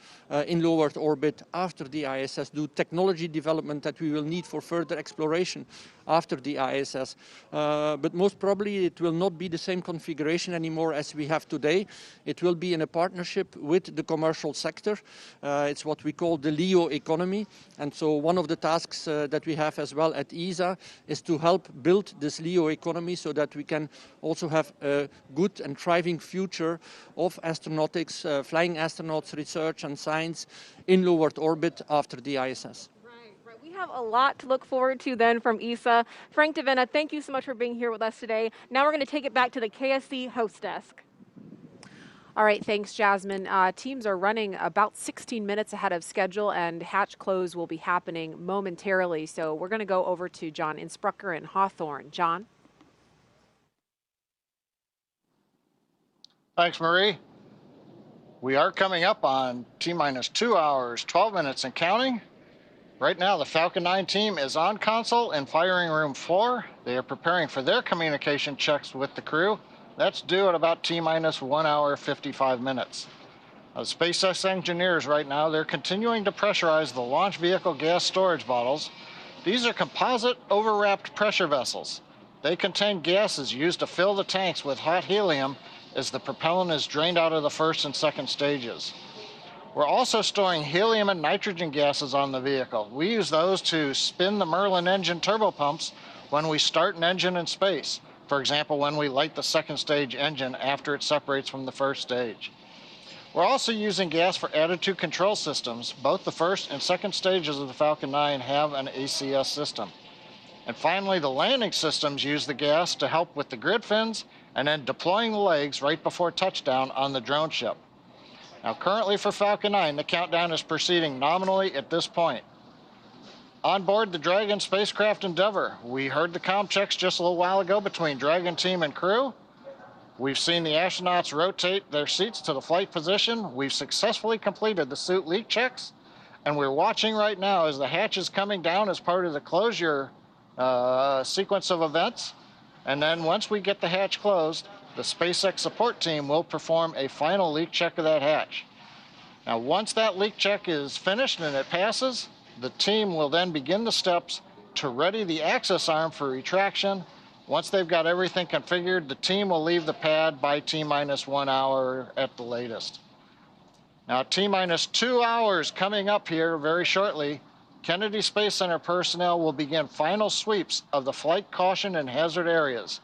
in low Earth orbit after the ISS, do technology development that we will need for further exploration after the ISS. But most probably it will not be the same configuration anymore as we have today. It will be in a partnership with the commercial sector. It's what we call the LEO economy. And so one of the tasks that we have as well at ESA is to help build this LEO economy so that we can also have a good and thriving future of astronautics, flying astronauts, research and science in low Earth orbit after the ISS. Right. We have a lot to look forward to then from ESA. Frank DeVena, thank you so much for being here with us today. Now we're going to take it back to the KSC host desk. All right, thanks, Jasmine. Teams are running about 16 minutes ahead of schedule, and hatch close will be happening momentarily. So we're going to go over to John Insprucker in Hawthorne. John? Thanks, Marie. We are coming up on T-minus 2 hours, 12 minutes and counting. Right now, the Falcon 9 team is on console in firing room 4. They are preparing for their communication checks with the crew. That's due at about T-minus 1 hour, 55 minutes. The SpaceX engineers right now, they're continuing to pressurize the launch vehicle gas storage bottles. These are composite overwrapped pressure vessels. They contain gases used to fill the tanks with hot helium as the propellant is drained out of the first and second stages. We're also storing helium and nitrogen gases on the vehicle. We use those to spin the Merlin engine turbopumps when we start an engine in space. For example, when we light the second stage engine after it separates from the first stage. We're also using gas for attitude control systems. Both the first and second stages of the Falcon 9 have an ACS system. And finally, the landing systems use the gas to help with the grid fins and then deploying the legs right before touchdown on the drone ship. Now, currently for Falcon 9, the countdown is proceeding nominally at this point. On board the Dragon spacecraft Endeavour, we heard the comm checks just a little while ago between Dragon team and crew. We've seen the astronauts rotate their seats to the flight position. We've successfully completed the suit leak checks, and we're watching right now as the hatch is coming down as part of the closure sequence of events. And then once we get the hatch closed, the SpaceX support team will perform a final leak check of that hatch. Now, once that leak check is finished and it passes, the team will then begin the steps to ready the access arm for retraction. Once they've got everything configured, the team will leave the pad by T-minus 1 hour at the latest. Now, T-minus 2 hours coming up here very shortly, Kennedy Space Center personnel will begin final sweeps of the flight caution and hazard areas.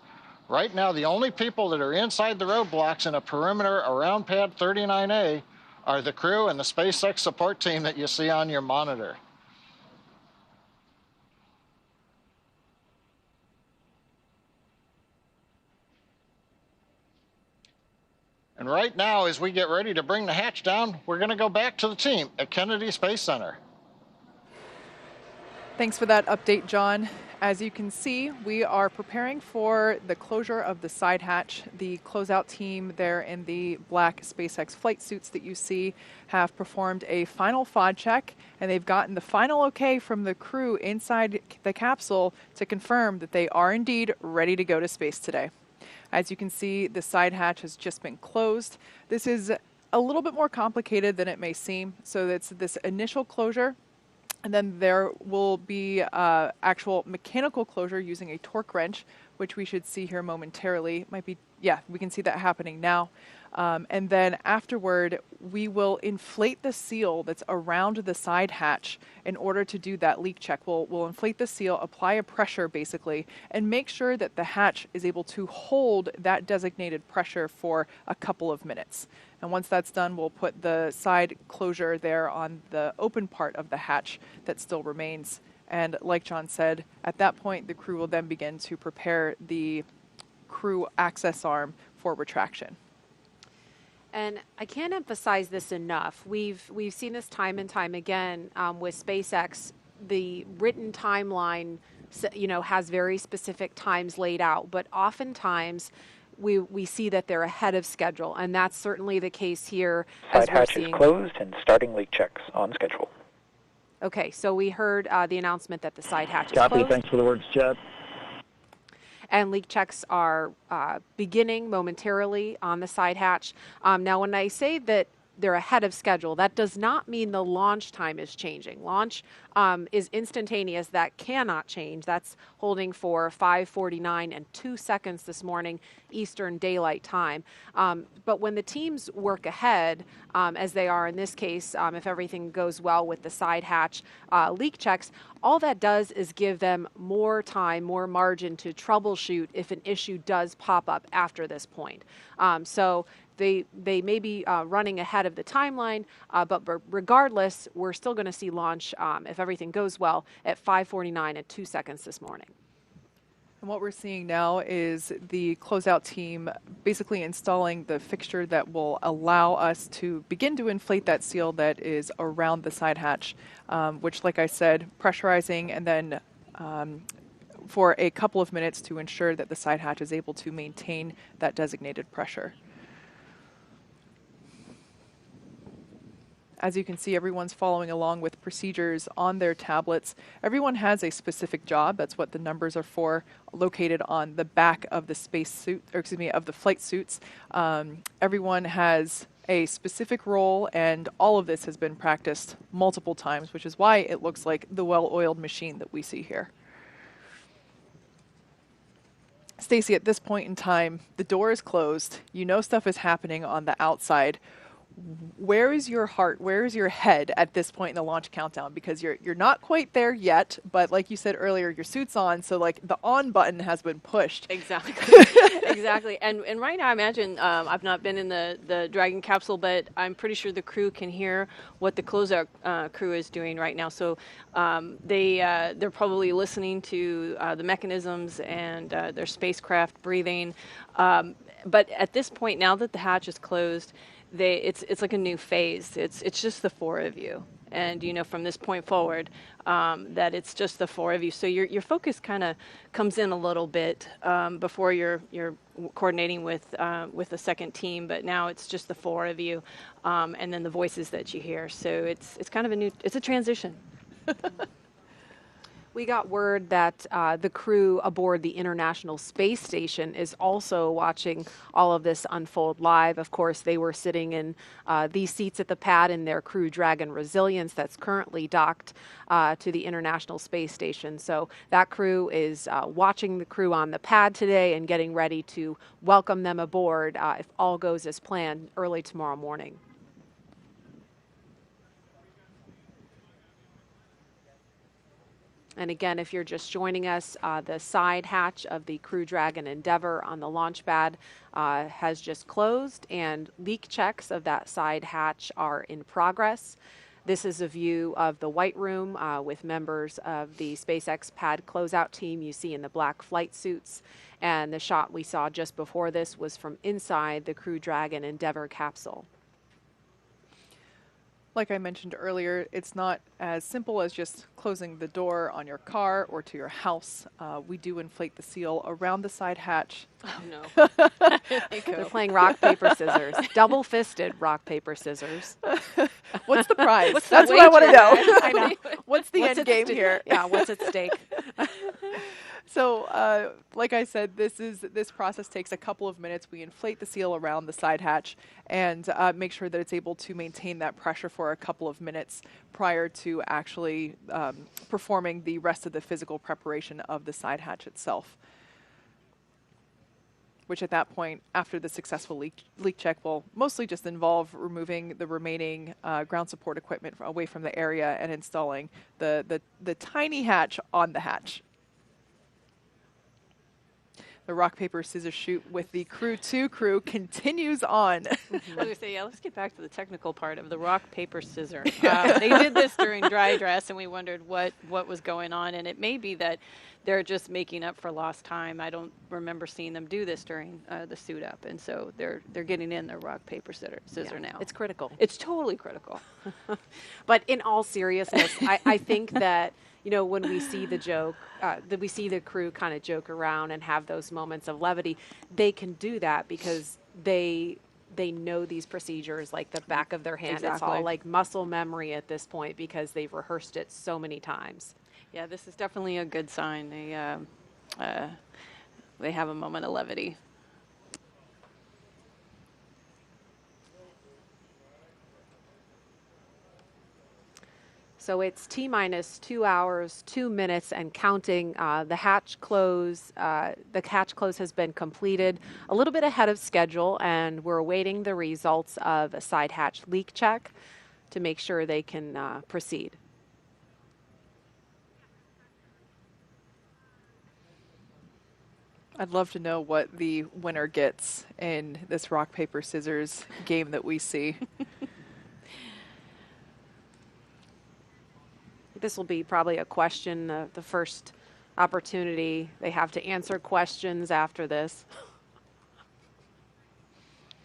Right now, the only people that are inside the roadblocks in a perimeter around pad 39A are the crew and the SpaceX support team that you see on your monitor. And right now, as we get ready to bring the hatch down, we're going to go back to the team at Kennedy Space Center. Thanks for that update, John. As you can see, we are preparing for the closure of the side hatch. The closeout team there in the black SpaceX flight suits that you see have performed a final FOD check, and they've gotten the final okay from the crew inside the capsule to confirm that they are indeed ready to go to space today. As you can see, the side hatch has just been closed. This is a little bit more complicated than it may seem. So it's this initial closure, and then there will be actual mechanical closure using a torque wrench, which we should see here momentarily. Might be, yeah, we can see that happening now. And then afterward, we will inflate the seal that's around the side hatch in order to do that leak check. We'll inflate the seal, apply a pressure basically, and make sure that the hatch is able to hold that designated pressure for a couple of minutes. And once that's done, we'll put the side closure there on the open part of the hatch that still remains. And like John said, at that point, the crew will then begin to prepare the crew access arm for retraction. And I can't emphasize this enough. We've seen this time and time again with SpaceX. The written timeline, has very specific times laid out, but oftentimes we see that they're ahead of schedule, and that's certainly the case here. Side hatch is closed and starting leak checks on schedule. Okay, so we heard the announcement that the side hatch is Copy. closed. Thanks for the words, Chad. And leak checks are beginning momentarily on the side hatch. Now, when I say that they're ahead of schedule, that does not mean the launch time is changing. Launch is instantaneous. That cannot change. That's holding for 5:49 and 2 seconds this morning, Eastern Daylight Time. But when the teams work ahead, as they are in this case, if everything goes well with the side hatch leak checks, all that does is give them more time, more margin to troubleshoot if an issue does pop up after this point. So they may be running ahead of the timeline, but regardless, we're still going to see launch, if everything goes well, at 5:49 and 2 seconds this morning. And what we're seeing now is the closeout team basically installing the fixture that will allow us to begin to inflate that seal that is around the side hatch, which, like I said, pressurizing and then for a couple of minutes to ensure that the side hatch is able to maintain that designated pressure. As you can see, everyone's following along with procedures on their tablets. Everyone has a specific job. That's what the numbers are for, located on the back of the of the flight suits. Everyone has a specific role, and all of this has been practiced multiple times, which is why it looks like the well-oiled machine that we see here. Stacy, at this point in time, the door is closed. You know stuff is happening on the outside. Where is your heart? Where is your head at this point in the launch countdown? Because you're not quite there yet, but like you said earlier, your suit's on, so like the on button has been pushed. Exactly. Exactly. And right now, I imagine I've not been in the Dragon capsule, but I'm pretty sure the crew can hear what the closeout crew is doing right now. So they're probably listening to the mechanisms and their spacecraft breathing. But at this point, now that the hatch is closed, it's like a new phase. It's just the four of you, and from this point forward, that it's just the four of you. So your focus kind of comes in a little bit before you're coordinating with the second team, but now it's just the four of you, and then the voices that you hear. So it's kind of it's a transition. We got word that the crew aboard the International Space Station is also watching all of this unfold live. Of course, they were sitting in these seats at the pad in their Crew Dragon Resilience that's currently docked to the International Space Station. So that crew is watching the crew on the pad today and getting ready to welcome them aboard if all goes as planned early tomorrow morning. And again, if you're just joining us, the side hatch of the Crew Dragon Endeavour on the launch pad has just closed, and leak checks of that side hatch are in progress. This is a view of the White Room with members of the SpaceX pad closeout team you see in the black flight suits. And the shot we saw just before this was from inside the Crew Dragon Endeavour capsule. Like I mentioned earlier, it's not as simple as just closing the door on your car or to your house. We do inflate the seal around the side hatch. Oh, no. They're playing rock, paper, scissors. Double-fisted rock, paper, scissors. What's the prize? What's That's the what I want to wager? know. I know. What's the end game here? Yeah, what's at stake? So, like I said, this process takes a couple of minutes. We inflate the seal around the side hatch and make sure that it's able to maintain that pressure for a couple of minutes prior to actually performing the rest of the physical preparation of the side hatch itself. Which at that point, after the successful leak check, will mostly just involve removing the remaining ground support equipment away from the area and installing the tiny hatch on the hatch. The rock, paper, scissors shoot with the Crew-2 crew continues on. I was going to say, yeah, let's get back to the technical part of the rock, paper, scissor. They did this during dry dress, and we wondered what was going on. And it may be that they're just making up for lost time. I don't remember seeing them do this during the suit up. And so they're getting in their rock, paper, scissor now. It's critical. It's totally critical. But in all seriousness, I think that, you know, when we see the joke, that we see the crew kind of joke around and have those moments of levity, they can do that because they know these procedures like the back of their hand. Exactly. It's all like muscle memory at this point because they've rehearsed it so many times. Yeah, this is definitely a good sign. They have a moment of levity. So it's T-minus 2 hours, 2 minutes and counting. The hatch close has been completed a little bit ahead of schedule, and we're awaiting the results of a side hatch leak check to make sure they can proceed. I'd love to know what the winner gets in this rock, paper, scissors game that we see. This will be probably a question, the first opportunity they have to answer questions after this.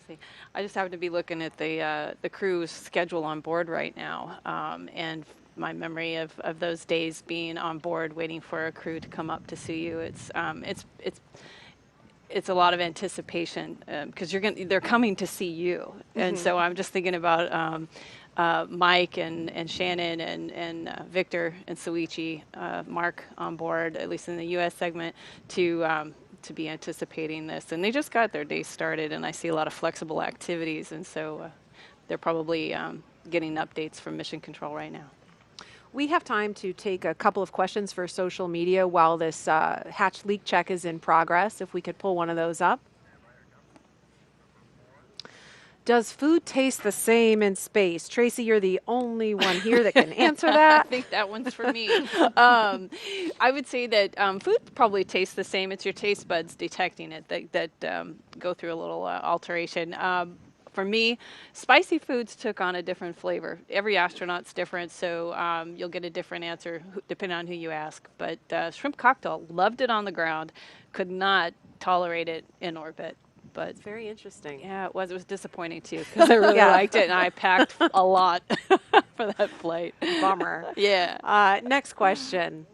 See, I just happen to be looking at the crew's schedule on board right now, and my memory of those days being on board waiting for a crew to come up to see you. It's a lot of anticipation because they're coming to see you, and so I'm just thinking about Mike and Shannon and Victor and Suichi, Mark on board, at least in the U.S. segment, to be anticipating this. And they just got their day started, and I see a lot of flexible activities, and so they're probably getting updates from Mission Control right now. We have time to take a couple of questions for social media while this hatch leak check is in progress, if we could pull one of those up. Does food taste the same in space? Tracy, you're the only one here that can answer that. I think that one's for me. I would say that food probably tastes the same. It's your taste buds detecting it that go through a little alteration. For me, spicy foods took on a different flavor. Every astronaut's different, so you'll get a different answer depending on who you ask. But shrimp cocktail, loved it on the ground, could not tolerate it in orbit. But it's very interesting. Yeah, it was. It was disappointing too because I really liked it, and I packed a lot for that flight. Bummer. Yeah. Next question.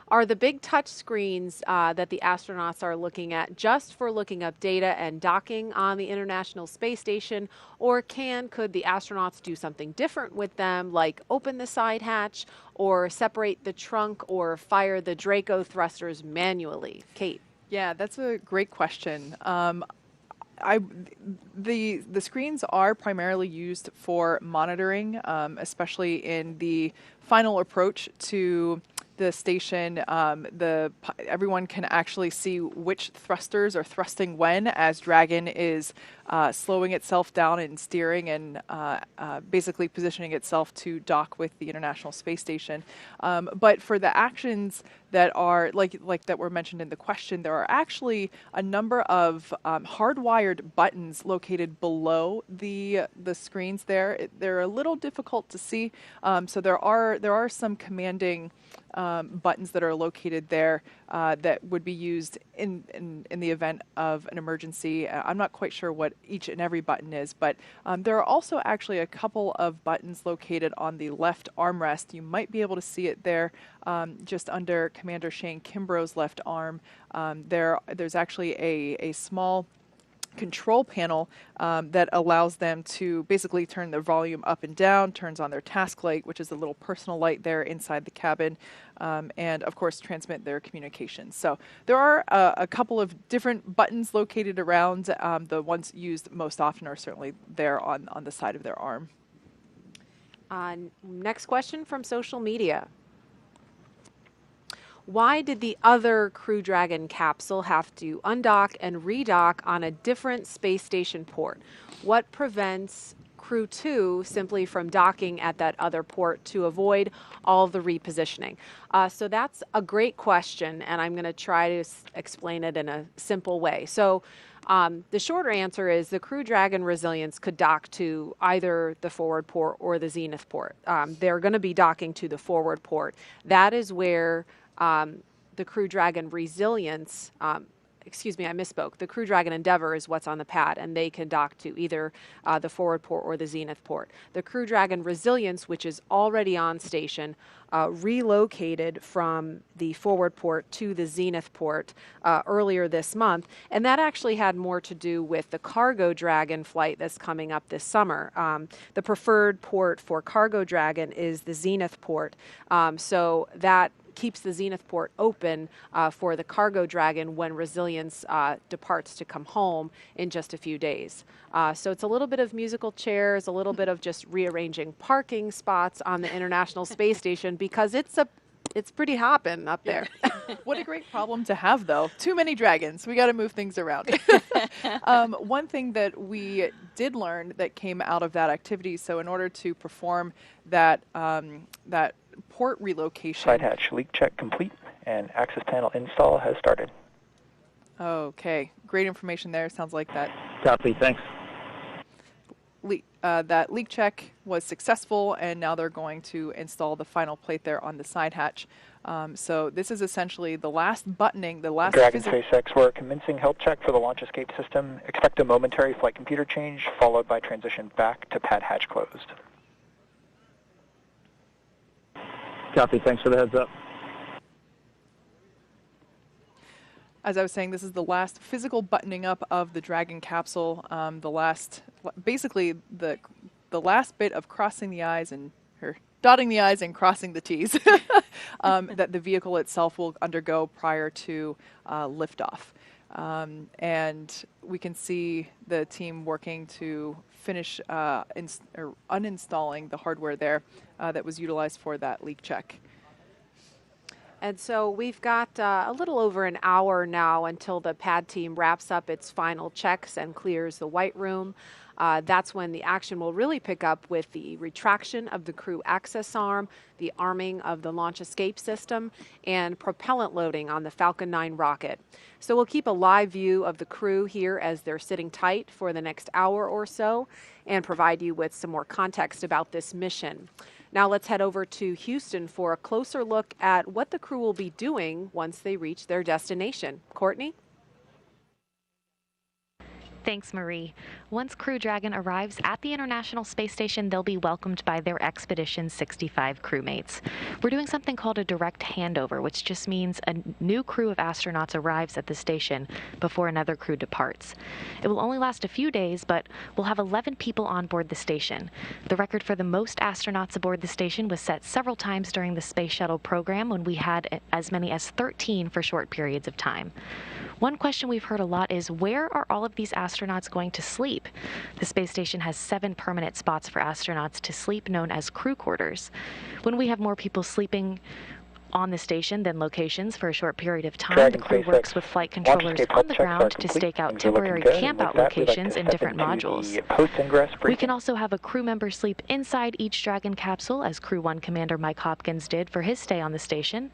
Are the big touch screens that the astronauts are looking at just for looking up data and docking on the International Space Station, or could the astronauts do something different with them, like open the side hatch, or separate the trunk, or fire the Draco thrusters manually? Kate. Yeah, that's a great question. The screens are primarily used for monitoring, especially in the final approach to the station. Everyone can actually see which thrusters are thrusting when, as Dragon is slowing itself down and steering and basically positioning itself to dock with the International Space Station. But for the actions that are like that were mentioned in the question, there are actually a number of hardwired buttons located below the screens there. They're a little difficult to see, so there are some commanding buttons that are located there that would be used in the event of an emergency. I'm not quite sure what what each and every button is, but there are also actually a couple of buttons located on the left armrest. You might be able to see it there just under Commander Shane Kimbrough's left arm. There's actually a small control panel that allows them to basically turn their volume up and down, turns on their task light, which is a little personal light there inside the cabin, and of course transmit their communications. So there are a couple of different buttons located around. The ones used most often are certainly there on the side of their arm. Next question from social media. Why did the other Crew Dragon capsule have to undock and redock on a different space station port? What prevents Crew-2 simply from docking at that other port to avoid all the repositioning? So that's a great question, and I'm going to try to explain it in a simple way. So the shorter answer is the Crew Dragon Resilience could dock to either the forward port or the zenith port. They're going to be docking to the forward port. That is where the Crew Dragon Resilience, excuse me, I misspoke. The Crew Dragon Endeavor is what's on the pad, and they can dock to either the forward port or the zenith port. The Crew Dragon Resilience, which is already on station, relocated from the forward port to the zenith port earlier this month, and that actually had more to do with the Cargo Dragon flight that's coming up this summer. The preferred port for Cargo Dragon is the zenith port, so that keeps the zenith port open for the Cargo Dragon when Resilience departs to come home in just a few days. So it's a little bit of musical chairs, a little bit of just rearranging parking spots on the International Space Station because it's pretty hopping up there. What a great problem to have, though. Too many dragons. We got to move things around. One thing that we did learn that came out of that activity, so in order to perform that port relocation. Side hatch leak check complete and access panel install has started. Okay, great information there. Sounds like that. Copy, thanks. That leak check was successful, and now they're going to install the final plate there on the side hatch. So this is essentially the last buttoning, the last. Dragon SpaceX, we're commencing health check for the launch escape system. Expect a momentary flight computer change, followed by transition back to pad hatch closed. Copy, thanks for the heads up. As I was saying, this is the last physical buttoning up of the Dragon capsule. Basically the last bit of crossing the I's or dotting the I's and crossing the T's that the vehicle itself will undergo prior to liftoff. And we can see the team working to finish uninstalling the hardware there that was utilized for that leak check. And so we've got a little over an hour now until the pad team wraps up its final checks and clears the white room. That's when the action will really pick up with the retraction of the crew access arm, the arming of the launch escape system, and propellant loading on the Falcon 9 rocket. So we'll keep a live view of the crew here as they're sitting tight for the next hour or so and provide you with some more context about this mission. Now let's head over to Houston for a closer look at what the crew will be doing once they reach their destination. Courtney? Thanks, Marie. Once Crew Dragon arrives at the International Space Station, they'll be welcomed by their Expedition 65 crewmates. We're doing something called a direct handover, which just means a new crew of astronauts arrives at the station before another crew departs. It will only last a few days, but we'll have 11 people on board the station. The record for the most astronauts aboard the station was set several times during the Space Shuttle program when we had as many as 13 for short periods of time. One question we've heard a lot is, where are all of these astronauts going to sleep? The space station has 7 permanent spots for astronauts to sleep, known as crew quarters. When we have more people sleeping on the station than locations for a short period of time, the crew works with flight controllers on the ground to stake out temporary camp-out locations in different modules. We can also have a crew member sleep inside each Dragon capsule, as Crew 1 Commander Mike Hopkins did for his stay on the station.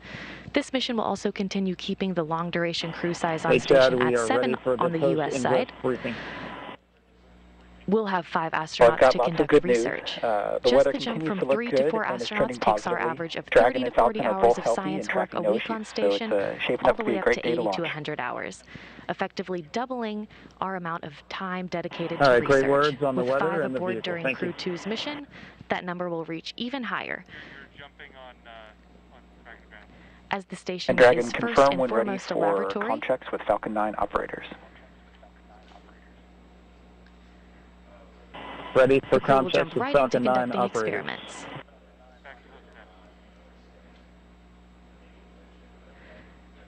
This mission will also continue keeping the long-duration crew size on station at 7 on the U.S. side. We'll have 5 Well, I've astronauts got to lots of conduct good news. research. The Just weather the jump continues from to look 3 good to 4 and is trending astronauts takes our positively. average of Dragon 30 to and 40 Falcon are hours both of healthy science and work tracking a no week issues, on so station, it's shaping all up the to be way a up great to day to 80 to launch. 100 hours, effectively doubling our amount of time dedicated All to right, research. great words on the With weather 5 and the aboard vehicle. during Thank Crew you. 2's mission, that number will reach even higher. As the station And Dragon, is first confirm and when ready foremost a for laboratory, comm checks with Falcon 9 operators. Ready for the crew will comm jump checks with right into Falcon 9 conducting operators. experiments.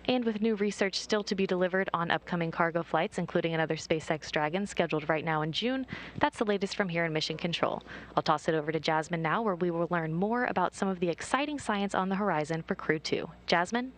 And with new research still to be delivered on upcoming cargo flights, including another SpaceX Dragon scheduled right now in June, that's the latest from here in Mission Control. I'll toss it over to Jasmine now, where we will learn more about some of the exciting science on the horizon for Crew 2. Jasmine?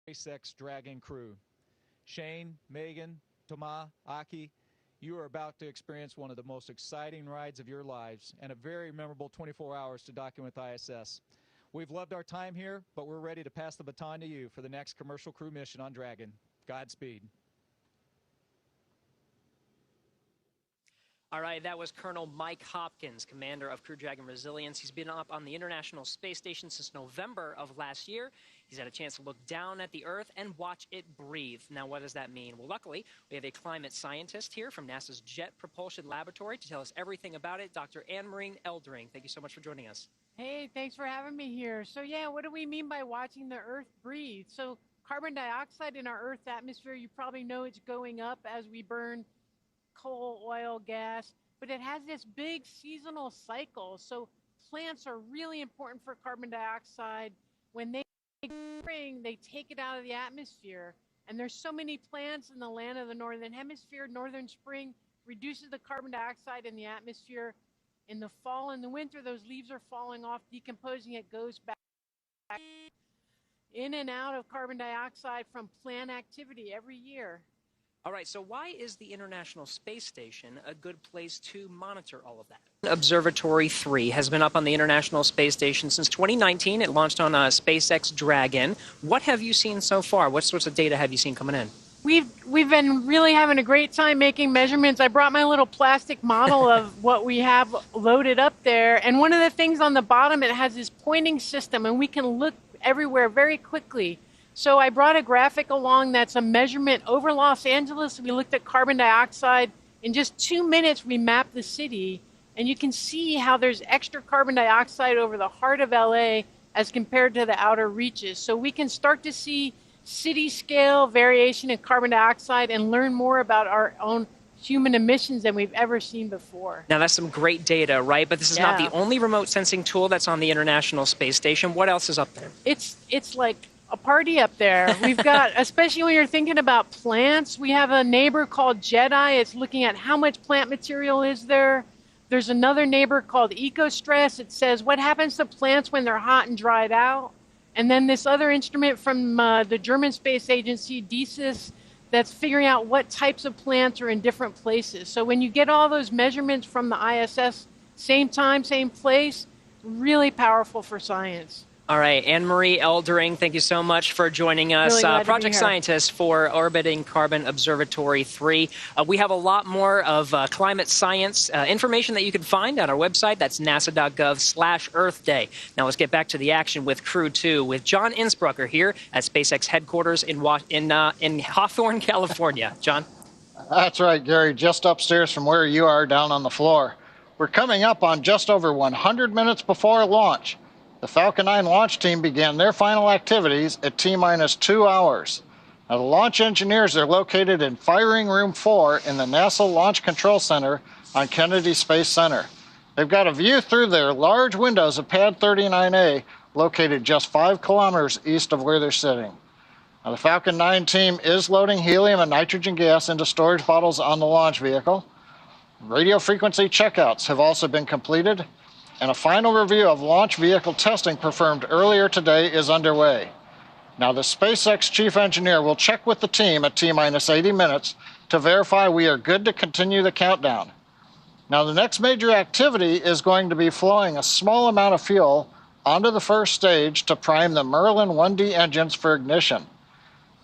SpaceX Dragon crew. Shane, Megan, Thomas, Aki, you are about to experience one of the most exciting rides of your lives and a very memorable 24 hours to document with ISS. We've loved our time here, but we're ready to pass the baton to you for the next commercial crew mission on Dragon. Godspeed. All right, that was Colonel Mike Hopkins, commander of Crew Dragon Resilience. He's been up on the International Space Station since November of last year. He's had a chance to look down at the Earth and watch it breathe. Now, what does that mean? Well, luckily, we have a climate scientist here from NASA's Jet Propulsion Laboratory to tell us everything about it, Dr. Anne-Marie Eldering. Thank you so much for joining us. Hey, thanks for having me here. So yeah, what do we mean by watching the Earth breathe? So carbon dioxide in our Earth's atmosphere, you probably know it's going up as we burn coal, oil, gas, but it has this big seasonal cycle. So plants are really important for carbon dioxide. When they spring, they take it out of the atmosphere. And there's so many plants in the land of the Northern Hemisphere. Northern spring reduces the carbon dioxide in the atmosphere. In the fall and the winter, those leaves are falling off, decomposing. It goes back in and out of carbon dioxide from plant activity every year. All right, so why is the International Space Station a good place to monitor all of that? Observatory 3 has been up on the International Space Station since 2019. It launched on SpaceX Dragon. What have you seen so far? What sorts of data have you seen coming in? We've been really having a great time making measurements. I brought my little plastic model of what we have loaded up there. And one of the things on the bottom, it has this pointing system, and we can look everywhere very quickly. So I brought a graphic along that's a measurement over Los Angeles. We looked at carbon dioxide. In just 2 minutes, we mapped the city. And you can see how there's extra carbon dioxide over the heart of LA as compared to the outer reaches. So we can start to see city scale variation in carbon dioxide and learn more about our own human emissions than we've ever seen before. Now, that's some great data, right? But this is not the only remote sensing tool that's on the International Space Station. What else is up there? It's like a party up there. We've got, especially when you're thinking about plants, we have a neighbor called Jedi. It's looking at how much plant material is there. There's another neighbor called EcoStress. It says what happens to plants when they're hot and dried out. And then this other instrument from the German Space Agency, DESIS, that's figuring out what types of plants are in different places. So when you get all those measurements from the ISS, same time, same place, really powerful for science. All right, Anne-Marie Eldering, thank you so much for joining us. Really Project scientist for Orbiting Carbon Observatory 3. We have a lot more of climate science information that you can find on our website. That's nasa.gov/Earth Day. Now let's get back to the action with Crew 2 with John Innsbrucker here at SpaceX headquarters in Hawthorne, California. John? That's right, Gary, just upstairs from where you are down on the floor. We're coming up on just over 100 minutes before launch. The Falcon 9 launch team began their final activities at T-minus 2 hours. Now, the launch engineers are located in Firing Room 4 in the NASA Launch Control Center on Kennedy Space Center. They've got a view through their large windows of Pad 39A, located just 5 kilometers east of where they're sitting. Now, the Falcon 9 team is loading helium and nitrogen gas into storage bottles on the launch vehicle. Radio frequency checkouts have also been completed, and a final review of launch vehicle testing performed earlier today is underway. Now, the SpaceX chief engineer will check with the team at T-minus 80 minutes to verify we are good to continue the countdown. Now, the next major activity is going to be flowing a small amount of fuel onto the first stage to prime the Merlin 1D engines for ignition.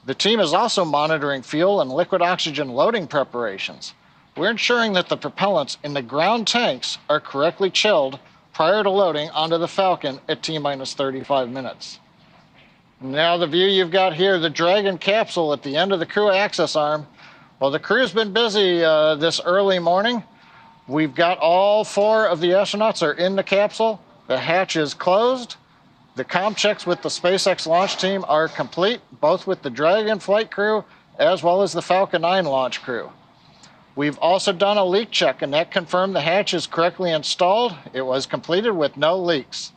The team is also monitoring fuel and liquid oxygen loading preparations. We're ensuring that the propellants in the ground tanks are correctly chilled prior to loading onto the Falcon at T-minus 35 minutes. Now the view you've got here, the Dragon capsule at the end of the crew access arm. Well, the crew's been busy this early morning. We've got all 4 of the astronauts are in the capsule. The hatch is closed. The comm checks with the SpaceX launch team are complete, both with the Dragon flight crew as well as the Falcon 9 launch crew. We've also done a leak check, and that confirmed the hatch is correctly installed. It was completed with no leaks.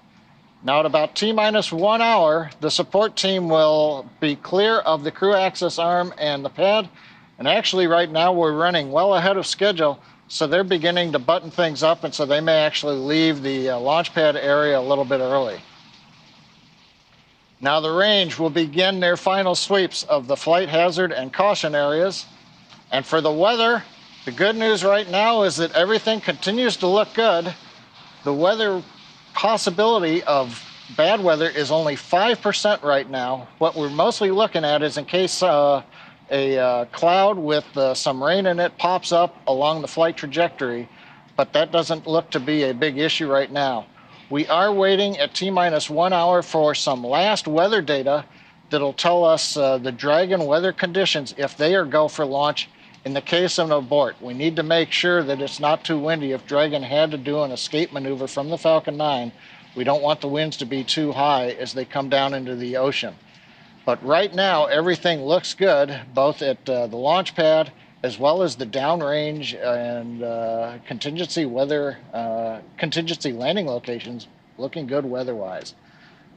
Now, at about T-minus 1 hour, the support team will be clear of the crew access arm and the pad. And actually, right now, we're running well ahead of schedule, so they're beginning to button things up, and so they may actually leave the launch pad area a little bit early. Now the range will begin their final sweeps of the flight hazard and caution areas. And for the weather, the good news right now is that everything continues to look good. The weather possibility of bad weather is only 5% right now. What we're mostly looking at is in case a cloud with some rain in it pops up along the flight trajectory, but that doesn't look to be a big issue right now. We are waiting at T-minus 1 hour for some last weather data that'll tell us the Dragon weather conditions if they are go for launch in the case of an abort. We need to make sure that it's not too windy. If Dragon had to do an escape maneuver from the Falcon 9, we don't want the winds to be too high as they come down into the ocean. But right now, everything looks good, both at the launch pad as well as the downrange and contingency landing locations, looking good weather-wise.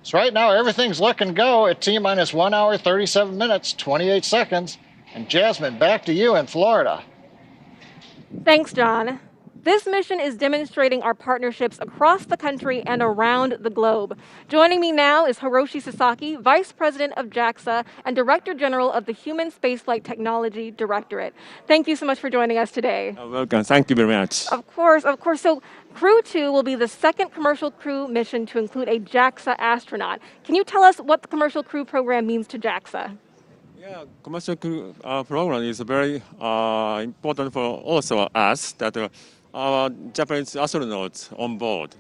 So right now, everything's looking go at T-minus 1 hour, 37 minutes, 28 seconds. And Jasmine, back to you in Florida. Thanks, John. This mission is demonstrating our partnerships across the country and around the globe. Joining me now is Hiroshi Sasaki, Vice President of JAXA and Director General of the Human Spaceflight Technology Directorate. Thank you so much for joining us today. Welcome. Thank you very much. Of course. So Crew-2 will be the second commercial crew mission to include a JAXA astronaut. Can you tell us what the commercial crew program means to JAXA? Yeah, commercial crew program is very important for also us that our Japanese astronauts on board.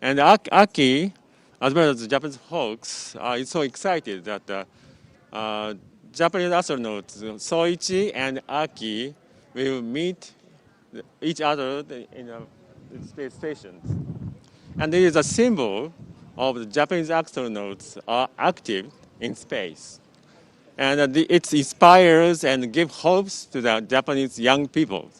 And Aki, as well as the Japanese folks, is so excited that Japanese astronauts Soichi and Aki will meet each other in the space stations. And it is a symbol of the Japanese astronauts are active in space. And it inspires and gives hopes to the Japanese young people.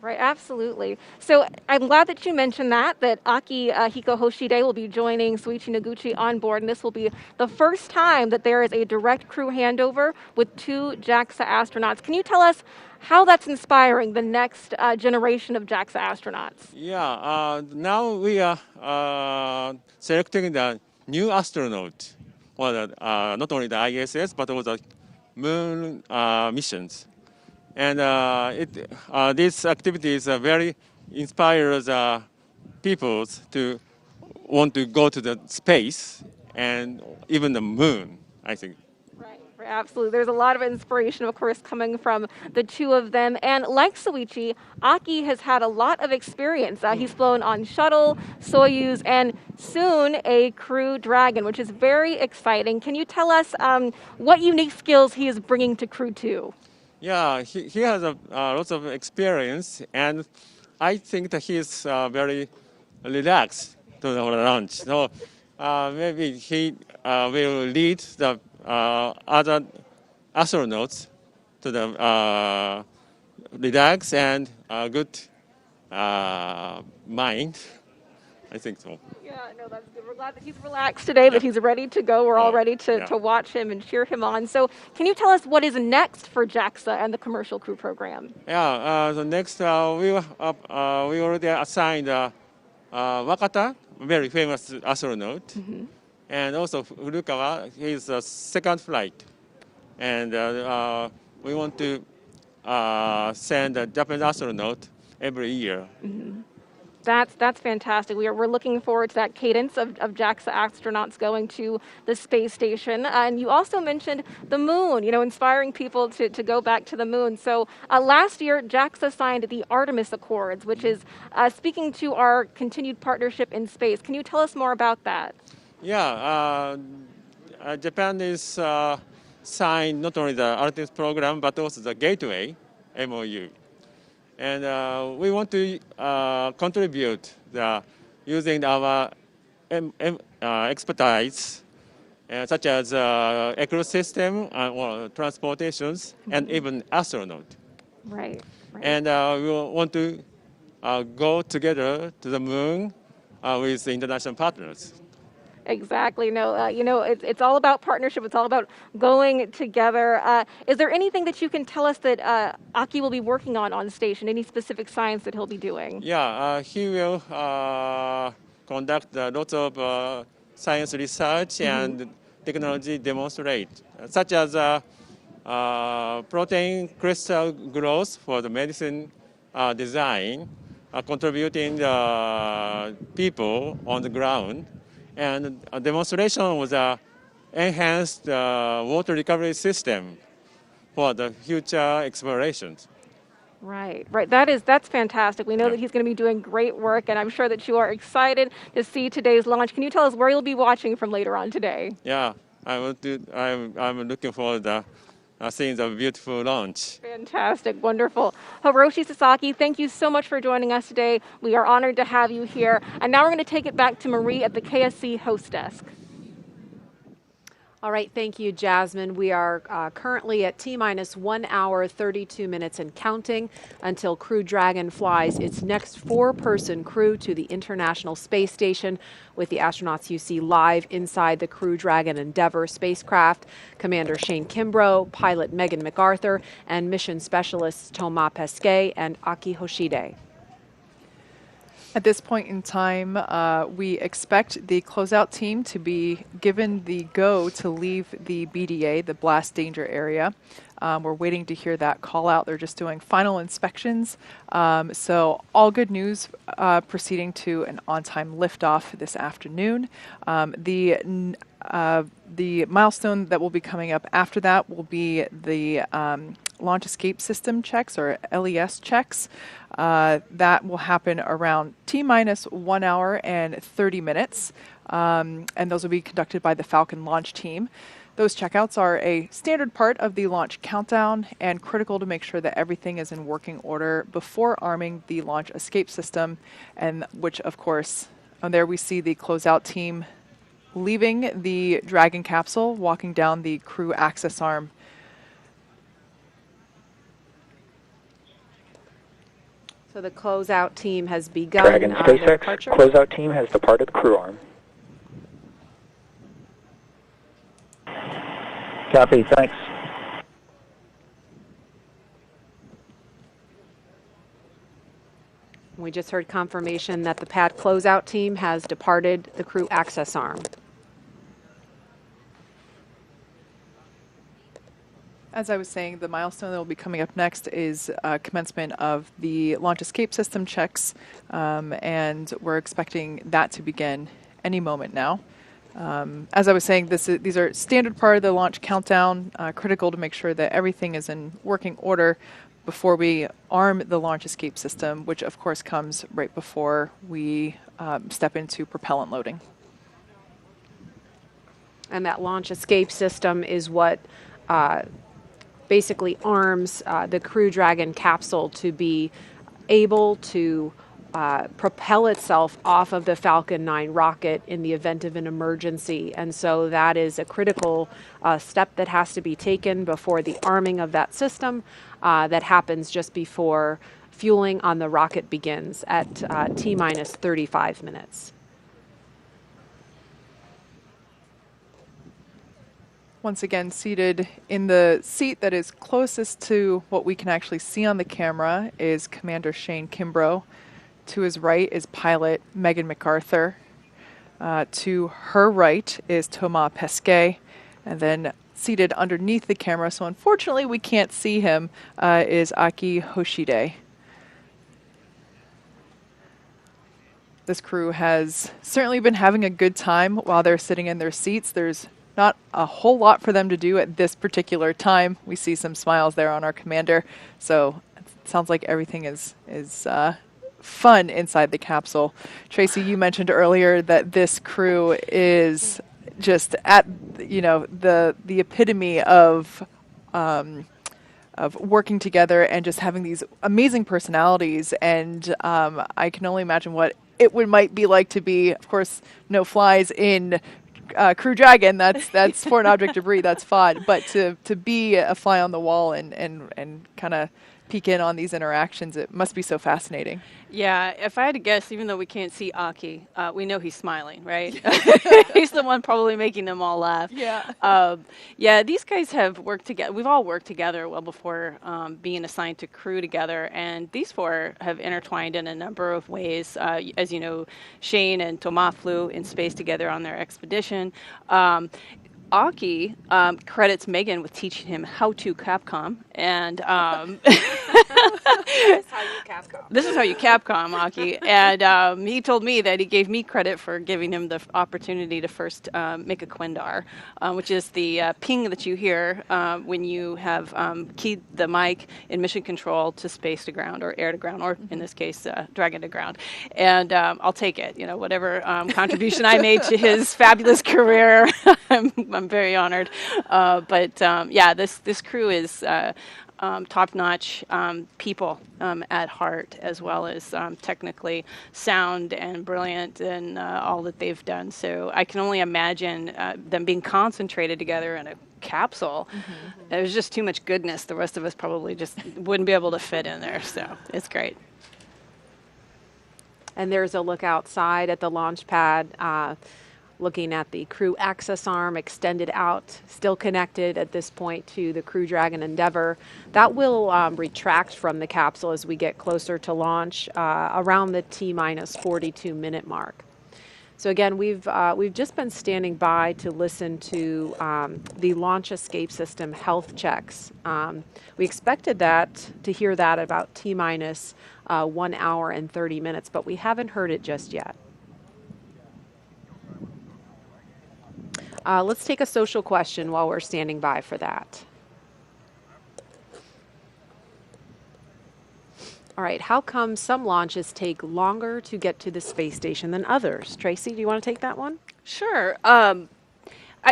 Right, absolutely. So I'm glad that you mentioned that Aki Hiko Hoshide will be joining Soichi Noguchi on board, and this will be the first time that there is a direct crew handover with two JAXA astronauts. Can you tell us how that's inspiring the next generation of JAXA astronauts? Yeah, now we are selecting the new astronaut, or not only the ISS, but also the moon missions. And this activity is very inspires people to want to go to the space and even the moon, I think. Right, absolutely. There's a lot of inspiration, of course, coming from the two of them. And like Soichi, Aki has had a lot of experience. He's flown on Shuttle, Soyuz, and soon a Crew Dragon, which is very exciting. Can you tell us what unique skills he is bringing to Crew-2? Yeah, he has lots of experience, and I think that he is very relaxed to the launch. So maybe he will lead the other astronauts to the relax and good mind. I think so. Yeah, no, that's good. We're glad that he's relaxed today, that he's ready to go. We're all ready to watch him and cheer him on. So can you tell us what is next for JAXA and the commercial crew program? Yeah, the next we already assigned Wakata, very famous astronaut, and also Furukawa, his second flight. And we want to send a Japanese astronaut every year. That's fantastic. We're looking forward to that cadence of JAXA astronauts going to the space station. And you also mentioned the moon, inspiring people to go back to the moon. So last year, JAXA signed the Artemis Accords, which is speaking to our continued partnership in space. Can you tell us more about that? Yeah, Japan is signed not only the Artemis program, but also the Gateway MOU. And we want to contribute using our expertise, such as ecosystem or transportations, and even astronaut. Right. And we want to go together to the moon with international partners. Exactly. No, it's all about partnership. It's all about going together. Is there anything that you can tell us that Aki will be working on station? Any specific science that he'll be doing? Yeah, he will conduct lots of science research and technology demonstrate, such as protein crystal growth for the medicine design, contributing people on the ground, and a demonstration was a enhanced water recovery system for the future explorations. Right. That's fantastic. We know that he's going to be doing great work, and I'm sure that you are excited to see today's launch. Can you tell us where you'll be watching from later on today? Yeah, I'm looking forward to seeing the beautiful launch. Fantastic. Wonderful. Hiroshi Sasaki, thank you so much for joining us today. We are honored to have you here. And now we're going to take it back to Marie at the KSC host desk. All right, thank you, Jasmine. We are currently at T-minus 1 hour, 32 minutes and counting until Crew Dragon flies its next 4-person crew to the International Space Station with the astronauts you see live inside the Crew Dragon Endeavour spacecraft. Commander Shane Kimbrough, pilot Megan MacArthur, and mission specialists Thomas Pesquet and Aki Hoshide. At this point in time, we expect the closeout team to be given the go to leave the BDA, the blast danger area. We're waiting to hear that call out. They're just doing final inspections. So all good news, proceeding to an on-time liftoff this afternoon. The milestone that will be coming up after that will be the launch escape system checks, or LES checks. That will happen around T-minus 1 hour and 30 minutes. And those will be conducted by the Falcon launch team. Those checkouts are a standard part of the launch countdown and critical to make sure that everything is in working order before arming the launch escape system, and which, of course, there we see the closeout team leaving the Dragon capsule, walking down the crew access arm. So the closeout team has begun Dragon their SpaceX departure. closeout team has departed the crew arm. Copy, thanks. We just heard confirmation that the pad closeout team has departed the crew access arm. As I was saying, the milestone that will be coming up next is commencement of the launch escape system checks, and we're expecting that to begin any moment now. As I was saying, these are standard part of the launch countdown, critical to make sure that everything is in working order before we arm the launch escape system, which of course comes right before we step into propellant loading. And that launch escape system is what basically arms the Crew Dragon capsule to be able to propel itself off of the Falcon 9 rocket in the event of an emergency. And so that is a critical step that has to be taken before the arming of that system that happens just before fueling on the rocket begins at T-minus 35 minutes. Once again, seated in the seat that is closest to what we can actually see on the camera is Commander Shane Kimbrough. To his right is pilot Megan MacArthur. To her right is Thomas Pesquet. And then seated underneath the camera, so unfortunately we can't see him, is Aki Hoshide. This crew has certainly been having a good time while they're sitting in their seats. There's not a whole lot for them to do at this particular time. We see some smiles there on our commander, so it sounds like everything is fun inside the capsule. Tracy, you mentioned earlier that this crew is just at, you know, the epitome of working together and just having these amazing personalities. And I can only imagine what it might be like to be, of course, no flies in Crew Dragon. That's foreign object debris. That's fun. But to be a fly on the wall and kind of peek in on these interactions. It must be so fascinating. Yeah, if I had to guess, even though we can't see Aki, we know he's smiling, right? He's the one probably making them all laugh. Yeah. Yeah, these guys have worked together. We've all worked together well before being assigned to crew together, and these four have intertwined in a number of ways. As you know, Shane and Thomas flew in space together on their expedition. Aki credits Megan with teaching him how to Capcom, and this is how you Capcom, Aki. And he told me that he gave me credit for giving him the opportunity to first make a Quindar, which is the ping that you hear when you have keyed the mic in mission control to space to ground or air to ground, or in this case, Dragon to ground. And I'll take it. You know, whatever contribution I made to his fabulous career, I'm very honored. But yeah, this crew is top-notch people at heart, as well as technically sound and brilliant in all that they've done. So I can only imagine them being concentrated together in a capsule. There's just too much goodness. The rest of us probably just wouldn't be able to fit in there. So it's great. And there's a look outside at the launch pad, looking at the crew access arm extended out, still connected at this point to the Crew Dragon Endeavour. That will retract from the capsule as we get closer to launch, around the T-minus 42-minute mark. So again, we've just been standing by to listen to the launch escape system health checks. We expected to hear that about T-minus 1 hour and 30 minutes, but we haven't heard it just yet. Let's take a social question while we're standing by for that. All right, how come some launches take longer to get to the space station than others? Tracy, do you want to take that one? Sure.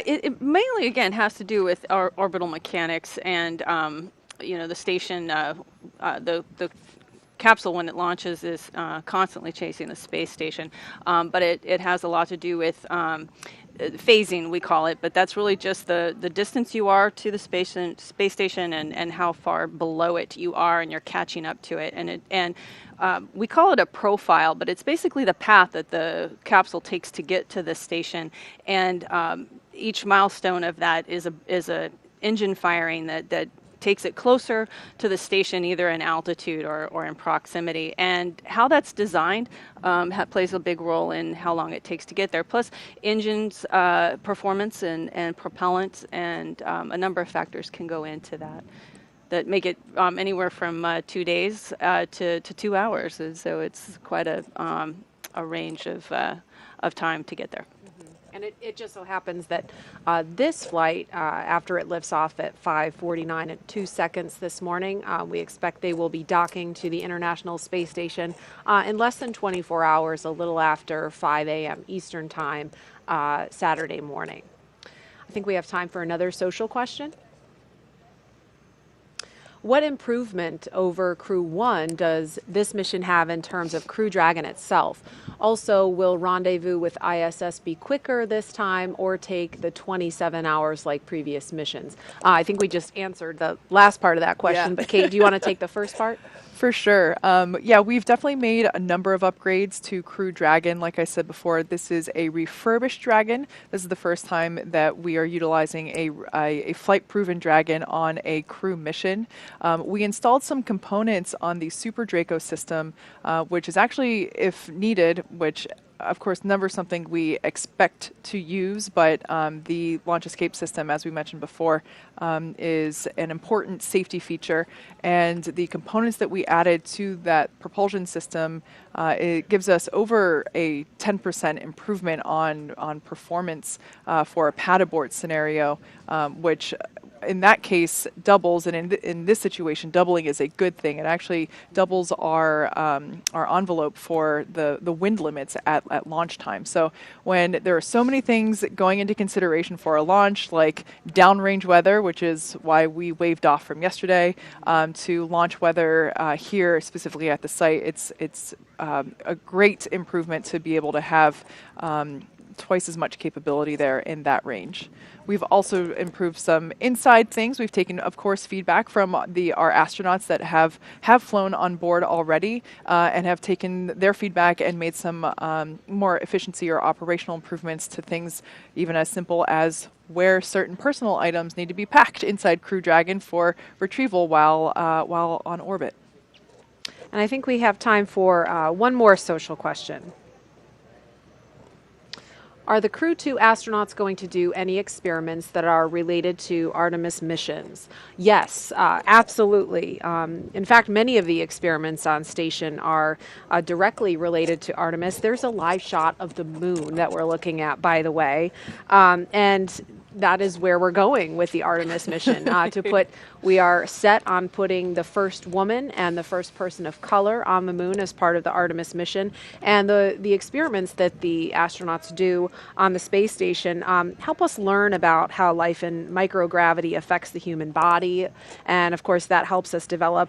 It mainly, again, has to do with our orbital mechanics and, you know, the station, the capsule, when it launches, is constantly chasing the space station. But it has a lot to do with phasing, we call it, but that's really just the distance you are to the space station and how far below it you are, and you're catching up to it. And we call it a profile, but it's basically the path that the capsule takes to get to the station. And each milestone of that is a engine firing that takes it closer to the station, either in altitude or in proximity. And how that's designed plays a big role in how long it takes to get there. Plus, engines performance and propellant and a number of factors can go into that make it anywhere from 2 days to 2 hours. And so it's quite a range of time to get there. And it just so happens that this flight, after it lifts off at 5:49 and 2 seconds this morning, we expect they will be docking to the International Space Station in less than 24 hours, a little after 5 a.m. Eastern Time, Saturday morning. I think we have time for another social question. What improvement over Crew 1 does this mission have in terms of Crew Dragon itself? Also, will rendezvous with ISS be quicker this time or take the 27 hours like previous missions? I think we just answered the last part of that question, but Kate, do you want to take the first part? For sure. Yeah, we've definitely made a number of upgrades to Crew Dragon. Like I said before, this is a refurbished Dragon. This is the first time that we are utilizing a flight-proven Dragon on a crew mission. We installed some components on the Super Draco system, which is actually, if needed, which of course, never something we expect to use, but the launch escape system, as we mentioned before, is an important safety feature. And the components that we added to that propulsion system, it gives us over a 10% improvement on performance for a pad abort scenario, which in that case doubles, and in this situation, doubling is a good thing. It actually doubles our envelope for the wind limits at launch time. So when there are so many things going into consideration for a launch, like downrange weather, which is why we waved off from yesterday, to launch weather here specifically at the site, it's a great improvement to be able to have twice as much capability there in that range. We've also improved some inside things. We've taken, of course, feedback from our astronauts that have flown on board already and have taken their feedback and made some more efficiency or operational improvements to things even as simple as where certain personal items need to be packed inside Crew Dragon for retrieval while on orbit. And I think we have time for one more social question. Are the Crew-2 astronauts going to do any experiments that are related to Artemis missions? Yes, absolutely. In fact, many of the experiments on station are directly related to Artemis. There's a live shot of the moon that we're looking at, by the way. And that is where we're going with the Artemis mission. We are set on putting the first woman and the first person of color on the moon as part of the Artemis mission. And the experiments that the astronauts do on the space station help us learn about how life in microgravity affects the human body. And of course, that helps us develop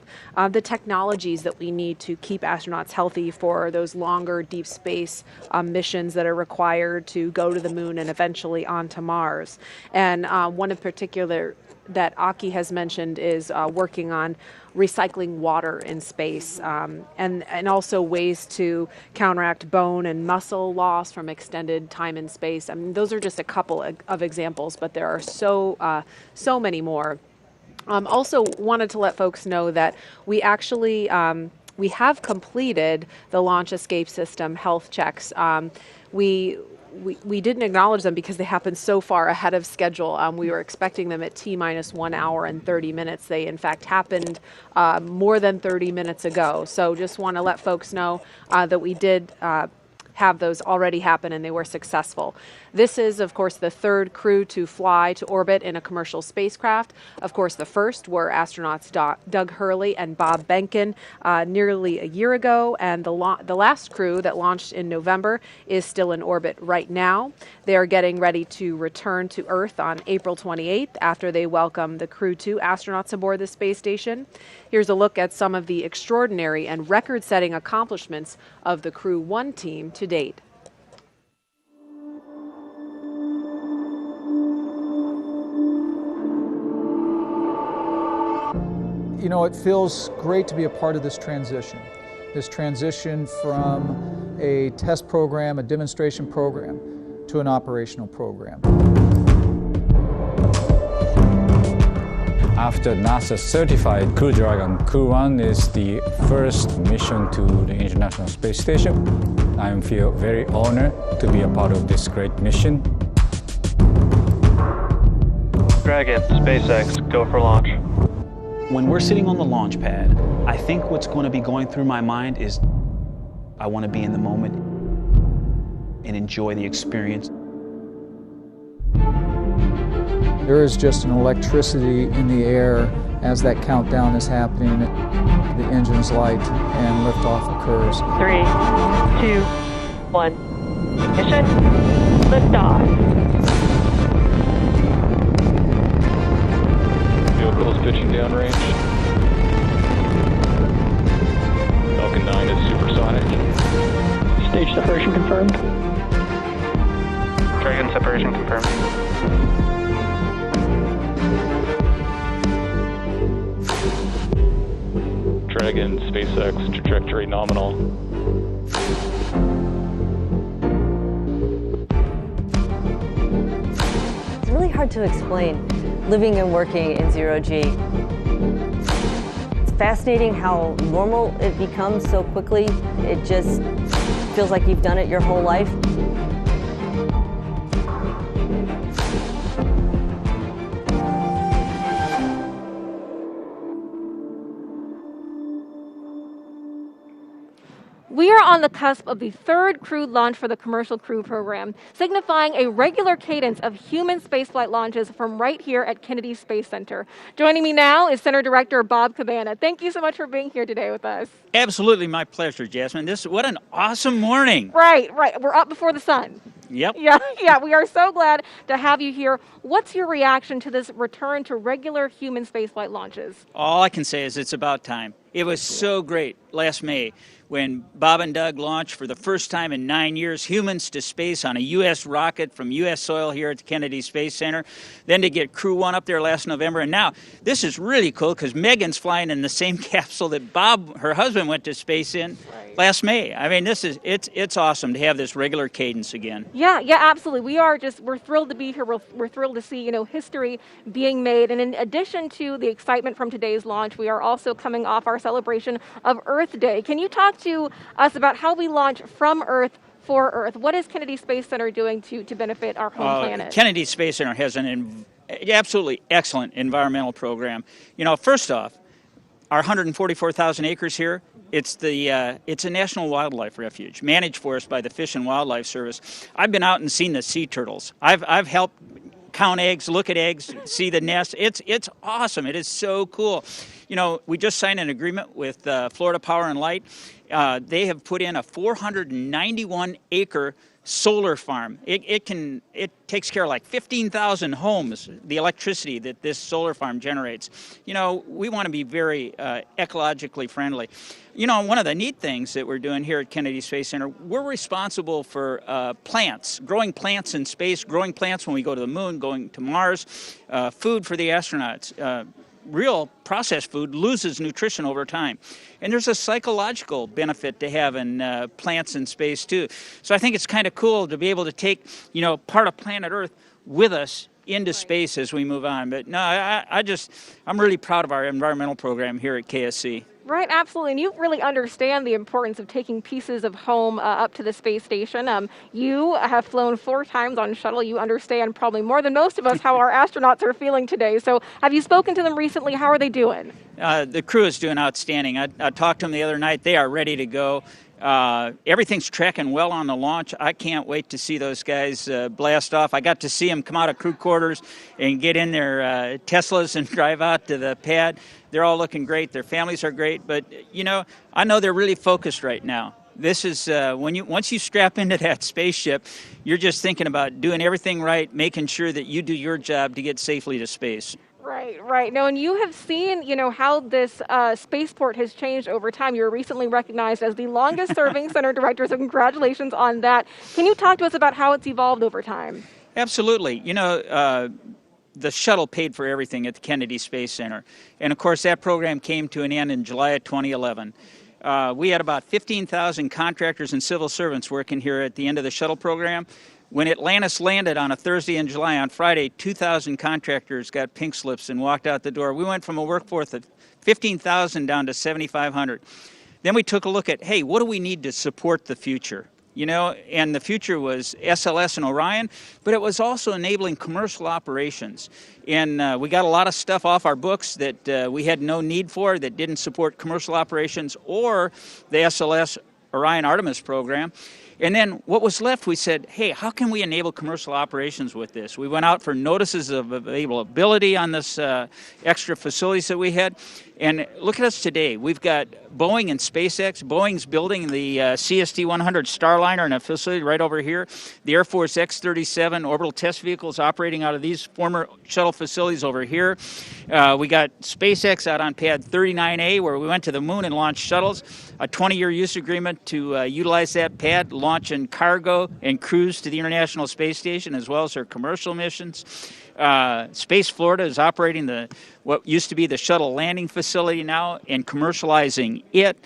the technologies that we need to keep astronauts healthy for those longer deep space missions that are required to go to the moon and eventually onto Mars. And one in particular that Aki has mentioned is working on recycling water in space and also ways to counteract bone and muscle loss from extended time in space. I mean, those are just a couple of examples, but there are so many more. Also wanted to let folks know that we actually we have completed the launch escape system health checks. We didn't acknowledge them because they happened so far ahead of schedule. We were expecting them at T-minus 1 hour and 30 minutes. They, in fact, happened more than 30 minutes ago. So just want to let folks know that we did have those already happen and they were successful. This is, of course, the third crew to fly to orbit in a commercial spacecraft. Of course, the first were astronauts Doug Hurley and Bob Behnken nearly a year ago, and the last crew that launched in November is still in orbit right now. They are getting ready to return to Earth on April 28th after they welcome the Crew-2 astronauts aboard the space station. Here's a look at some of the extraordinary and record-setting accomplishments of the Crew-1 team to date. You know, it feels great to be a part of this transition from a test program, a demonstration program, to an operational program. After NASA certified Crew Dragon, Crew-1 is the first mission to the International Space Station. I feel very honored to be a part of this great mission. Dragon, SpaceX, go for launch. When we're sitting on the launch pad, I think what's going to be going through my mind is I want to be in the moment and enjoy the experience. There is just an electricity in the air as that countdown is happening. The engines light and liftoff occurs. 3, 2, 1. Ignition. Liftoff. Vehicles pitching downrange. Falcon 9 is supersonic. Stage separation confirmed. Dragon separation confirmed. Dragon, SpaceX, trajectory nominal. It's really hard to explain living and working in zero-G. It's fascinating how normal it becomes so quickly. It just feels like you've done it your whole life. We are on the cusp of the third crewed launch for the Commercial Crew program, signifying a regular cadence of human spaceflight launches from right here at Kennedy Space Center. Joining me now is Center Director Bob Cabana. Thank you so much for being here today with us. Absolutely, my pleasure, Jasmine. What an awesome morning. Right. We're up before the sun. Yep. Yeah, we are so glad to have you here. What's your reaction to this return to regular human spaceflight launches? All I can say is it's about time. It was so great last May when Bob and Doug launched for the first time in 9 years humans to space on a U.S. rocket from U.S. soil here at the Kennedy Space Center. Then to get Crew-1 up there last November. And now this is really cool because Megan's flying in the same capsule that Bob, her husband, went to space in last May. I mean, it's awesome to have this regular cadence again. Yeah, absolutely. We're thrilled to be here. We're thrilled to see, history being made. And in addition to the excitement from today's launch, we are also coming off our celebration of Earth Day. Can you talk to us about how we launch from Earth for Earth? What is Kennedy Space Center doing to benefit our home planet? Kennedy Space Center has an absolutely excellent environmental program. First off, our 144,000 acres here, it's a national wildlife refuge managed for us by the Fish and Wildlife Service. I've been out and seen the sea turtles. I've helped count eggs, look at eggs, see the nest. It's awesome. It is so cool. We just signed an agreement with Florida Power and Light. They have put in a 491-acre solar farm. It takes care of like 15,000 homes, the electricity that this solar farm generates. We want to be very ecologically friendly. One of the neat things that we're doing here at Kennedy Space Center, we're responsible for plants, growing plants in space, growing plants when we go to the moon, going to Mars, food for the astronauts. Real processed food loses nutrition over time. And there's a psychological benefit to having plants in space too. So I think it's kind of cool to be able to take, part of planet Earth with us into space as we move on. But no, I'm really proud of our environmental program here at KSC. Right, absolutely. And you really understand the importance of taking pieces of home up to the space station. You have flown 4 times on shuttle. You understand probably more than most of us how our astronauts are feeling today. So have you spoken to them recently? How are they doing? The crew is doing outstanding. I talked to them the other night. They are ready to go. Everything's tracking well on the launch. I can't wait to see those guys blast off. I got to see them come out of crew quarters and get in their Teslas and drive out to the pad. They're all looking great. Their families are great. But, I know they're really focused right now. This is once you strap into that spaceship, you're just thinking about doing everything right, making sure that you do your job to get safely to space. Right. Now, and you have seen, how this spaceport has changed over time. You were recently recognized as the longest-serving center director, so congratulations on that. Can you talk to us about how it's evolved over time? Absolutely. The shuttle paid for everything at the Kennedy Space Center. And, of course, that program came to an end in July of 2011. We had about 15,000 contractors and civil servants working here at the end of the shuttle program. When Atlantis landed on a Thursday in July, on Friday, 2,000 contractors got pink slips and walked out the door. We went from a workforce of 15,000 down to 7,500. Then we took a look at, hey, what do we need to support the future? And the future was SLS and Orion, but it was also enabling commercial operations. And we got a lot of stuff off our books that we had no need for, that didn't support commercial operations or the SLS Orion Artemis program. And then what was left, we said, hey, how can we enable commercial operations with this? We went out for notices of availability on this extra facilities that we had. And look at us today. We've got Boeing and SpaceX. Boeing's building the CST-100 Starliner in a facility right over here. The Air Force X-37 orbital test vehicles operating out of these former shuttle facilities over here. We got SpaceX out on pad 39A, where we went to the moon and launched shuttles. A 20-year use agreement to utilize that pad, launching cargo and crews to the International Space Station, as well as their commercial missions. Space Florida is operating what used to be the shuttle landing facility now and commercializing it.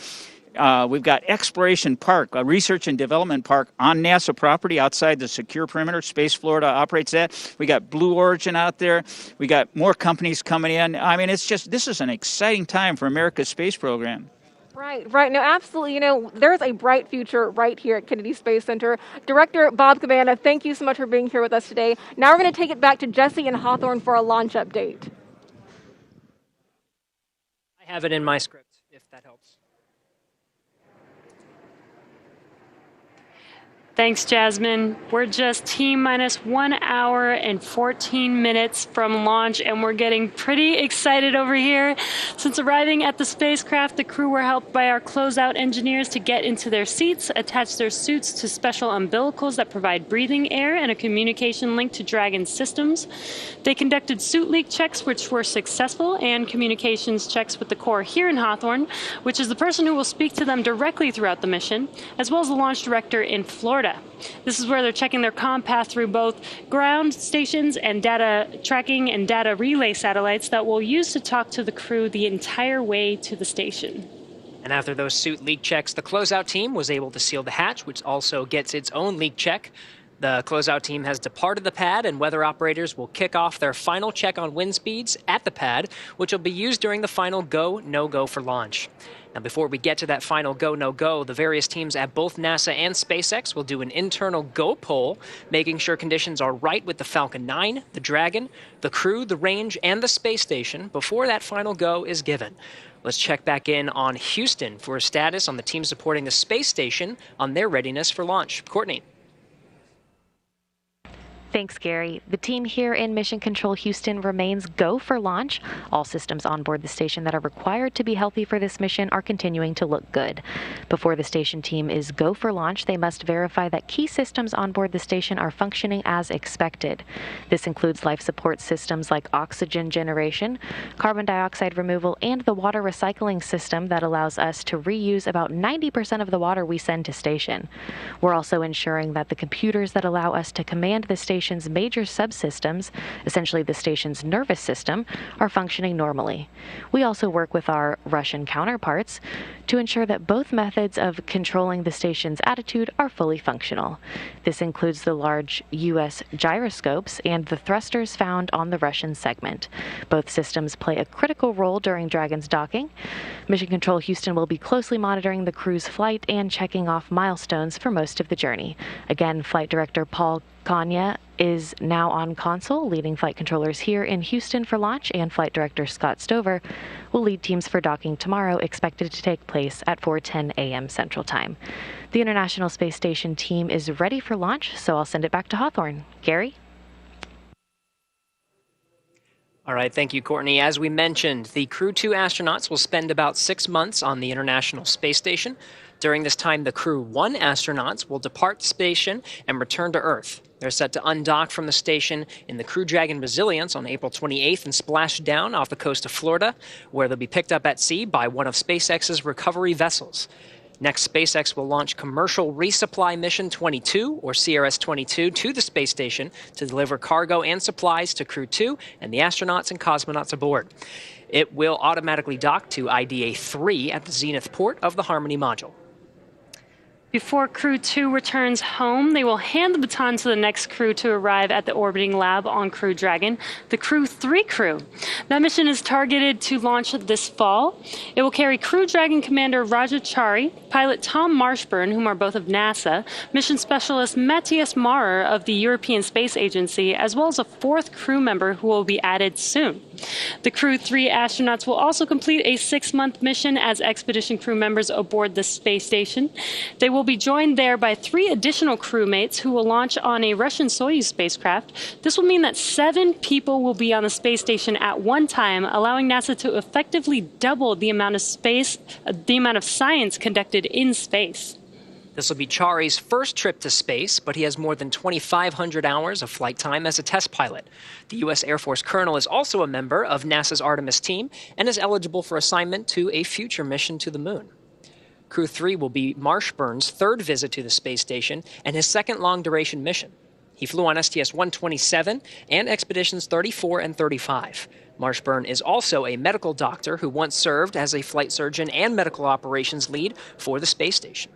We've got Exploration Park, a research and development park on NASA property outside the secure perimeter. Space Florida operates that. We got Blue Origin out there. We got more companies coming in. I mean, this is an exciting time for America's space program. Right. No, absolutely. There's a bright future right here at Kennedy Space Center. Director Bob Cabana, thank you so much for being here with us today. Now we're going to take it back to Jesse and Hawthorne for a launch update. I have it in my script, if that helps. Thanks, Jasmine. We're just T-minus 1 hour and 14 minutes from launch, and we're getting pretty excited over here. Since arriving at the spacecraft, the crew were helped by our closeout engineers to get into their seats, attach their suits to special umbilicals that provide breathing air and a communication link to Dragon's systems. They conducted suit leak checks, which were successful, and communications checks with the Corps here in Hawthorne, which is the person who will speak to them directly throughout the mission, as well as the launch director in Florida. This is where they're checking their comm path through both ground stations and data tracking and data relay satellites that we'll use to talk to the crew the entire way to the station. And after those suit leak checks, the closeout team was able to seal the hatch, which also gets its own leak check. The closeout team has departed the pad, and weather operators will kick off their final check on wind speeds at the pad, which will be used during the final go, no-go for launch. Now, before we get to that final go, no-go, the various teams at both NASA and SpaceX will do an internal go poll, making sure conditions are right with the Falcon 9, the Dragon, the crew, the range, and the space station before that final go is given. Let's check back in on Houston for a status on the team supporting the space station on their readiness for launch. Courtney. Thanks, Gary. The team here in Mission Control Houston remains go for launch. All systems on board the station that are required to be healthy for this mission are continuing to look good. Before the station team is go for launch, they must verify that key systems on board the station are functioning as expected. This includes life support systems like oxygen generation, carbon dioxide removal, and the water recycling system that allows us to reuse about 90% of the water we send to station. We're also ensuring that the computers that allow us to command the station's major subsystems, essentially the station's nervous system, are functioning normally. We also work with our Russian counterparts to ensure that both methods of controlling the station's attitude are fully functional. This includes the large U.S. gyroscopes and the thrusters found on the Russian segment. Both systems play a critical role during Dragon's docking. Mission Control Houston will be closely monitoring the crew's flight and checking off milestones for most of the journey. Again, Flight Director Paul Kanya is now on console, leading flight controllers here in Houston for launch, and Flight Director Scott Stover will lead teams for docking tomorrow, expected to take place at 4:10 a.m. Central Time. The International Space Station team is ready for launch, so I'll send it back to Hawthorne. Gary? All right, thank you, Courtney. As we mentioned, the Crew-2 astronauts will spend about 6 months on the International Space Station. During this time, the Crew-1 astronauts will depart the station and return to Earth. They're set to undock from the station in the Crew Dragon Resilience on April 28th and splash down off the coast of Florida, where they'll be picked up at sea by one of SpaceX's recovery vessels. Next, SpaceX will launch Commercial Resupply Mission 22, or CRS-22, to the space station to deliver cargo and supplies to Crew-2 and the astronauts and cosmonauts aboard. It will automatically dock to IDA-3 at the Zenith port of the Harmony module. Before Crew-2 returns home, they will hand the baton to the next crew to arrive at the orbiting lab on Crew Dragon, the Crew-3 crew. That mission is targeted to launch this fall. It will carry Crew Dragon Commander Raja Chari, pilot Tom Marshburn, whom are both of NASA, mission specialist Matthias Maurer of the European Space Agency, as well as a fourth crew member who will be added soon. The Crew-3 astronauts will also complete a 6-month mission as expedition crew members aboard the space station. They will be joined there by 3 additional crewmates who will launch on a Russian Soyuz spacecraft. This will mean that 7 people will be on the space station at one time, allowing NASA to effectively double the amount of science conducted in space. This will be Chari's first trip to space, but he has more than 2,500 hours of flight time as a test pilot. The U.S. Air Force colonel is also a member of NASA's Artemis team and is eligible for assignment to a future mission to the moon. Crew-3 will be Marshburn's 3rd visit to the space station and his 2nd long-duration mission. He flew on STS-127 and Expeditions 34 and 35. Marshburn is also a medical doctor who once served as a flight surgeon and medical operations lead for the space station.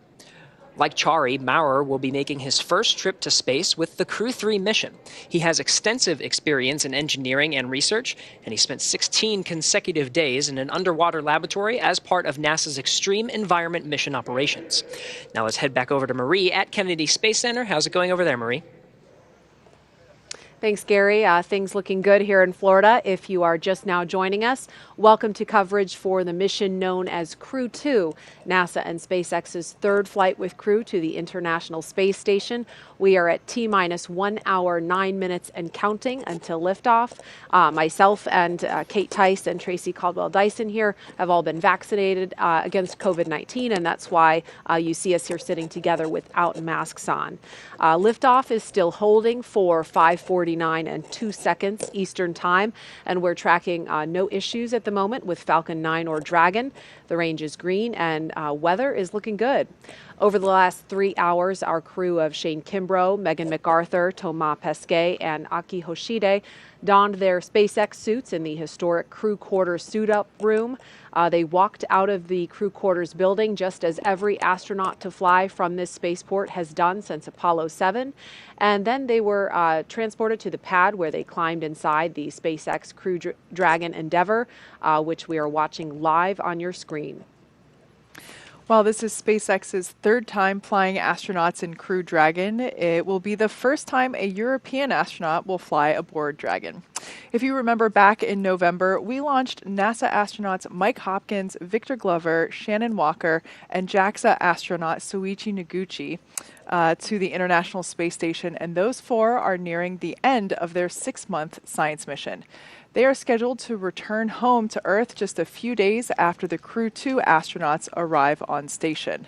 Like Chari, Maurer will be making his first trip to space with the Crew-3 mission. He has extensive experience in engineering and research, and he spent 16 consecutive days in an underwater laboratory as part of NASA's Extreme Environment Mission operations. Now let's head back over to Marie at Kennedy Space Center. How's it going over there, Marie? Thanks, Gary. Things looking good here in Florida. If you are just now joining us, welcome to coverage for the mission known as Crew-2, NASA and SpaceX's third flight with Crew to the International Space Station. We are at T-minus 1 hour, 9 minutes and counting until liftoff. Myself and Kate Tice and Tracy Caldwell-Dyson here have all been vaccinated against COVID-19, and that's why you see us here sitting together without masks on. Liftoff is still holding for 5:49 and 2 seconds Eastern Time, and we're tracking no issues at the moment with Falcon 9 or Dragon. The range is green, and weather is looking good. Over the last 3 hours, our crew of Shane Kimbrough, Megan MacArthur, Thomas Pesquet, and Aki Hoshide donned their SpaceX suits in the historic crew quarters suit-up room. They walked out of the crew quarters building just as every astronaut to fly from this spaceport has done since Apollo 7. And then they were transported to the pad where they climbed inside the SpaceX Crew Dragon Endeavour, which we are watching live on your screen. While this is SpaceX's third time flying astronauts in Crew Dragon, it will be the first time a European astronaut will fly aboard Dragon. If you remember back in November, we launched NASA astronauts Mike Hopkins, Victor Glover, Shannon Walker, and JAXA astronaut Soichi Noguchi to the International Space Station, and those four are nearing the end of their 6-month science mission. They are scheduled to return home to Earth just a few days after the Crew-2 astronauts arrive on station.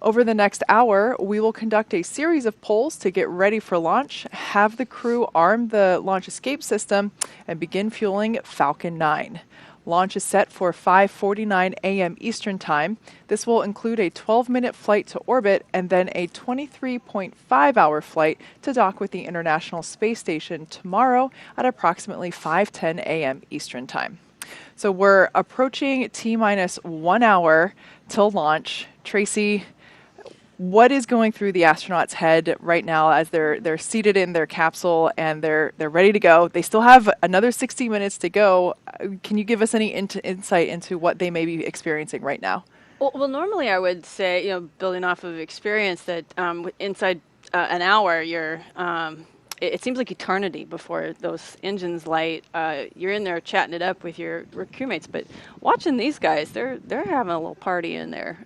Over the next hour, we will conduct a series of polls to get ready for launch, have the crew arm the launch escape system, and begin fueling Falcon 9. Launch is set for 5:49 a.m. Eastern Time. This will include a 12-minute flight to orbit and then a 23.5-hour flight to dock with the International Space Station tomorrow at approximately 5:10 a.m. Eastern Time. So we're approaching T-minus 1 hour till launch. Tracy, what is going through the astronauts' head right now as they're seated in their capsule and they're ready to go? They still have another 60 minutes to go. Can you give us any insight into what they may be experiencing right now? Well, normally I would say, building off of experience, that inside an hour, it seems like eternity before those engines light. You're in there chatting it up with your crewmates, but watching these guys, they're having a little party in there.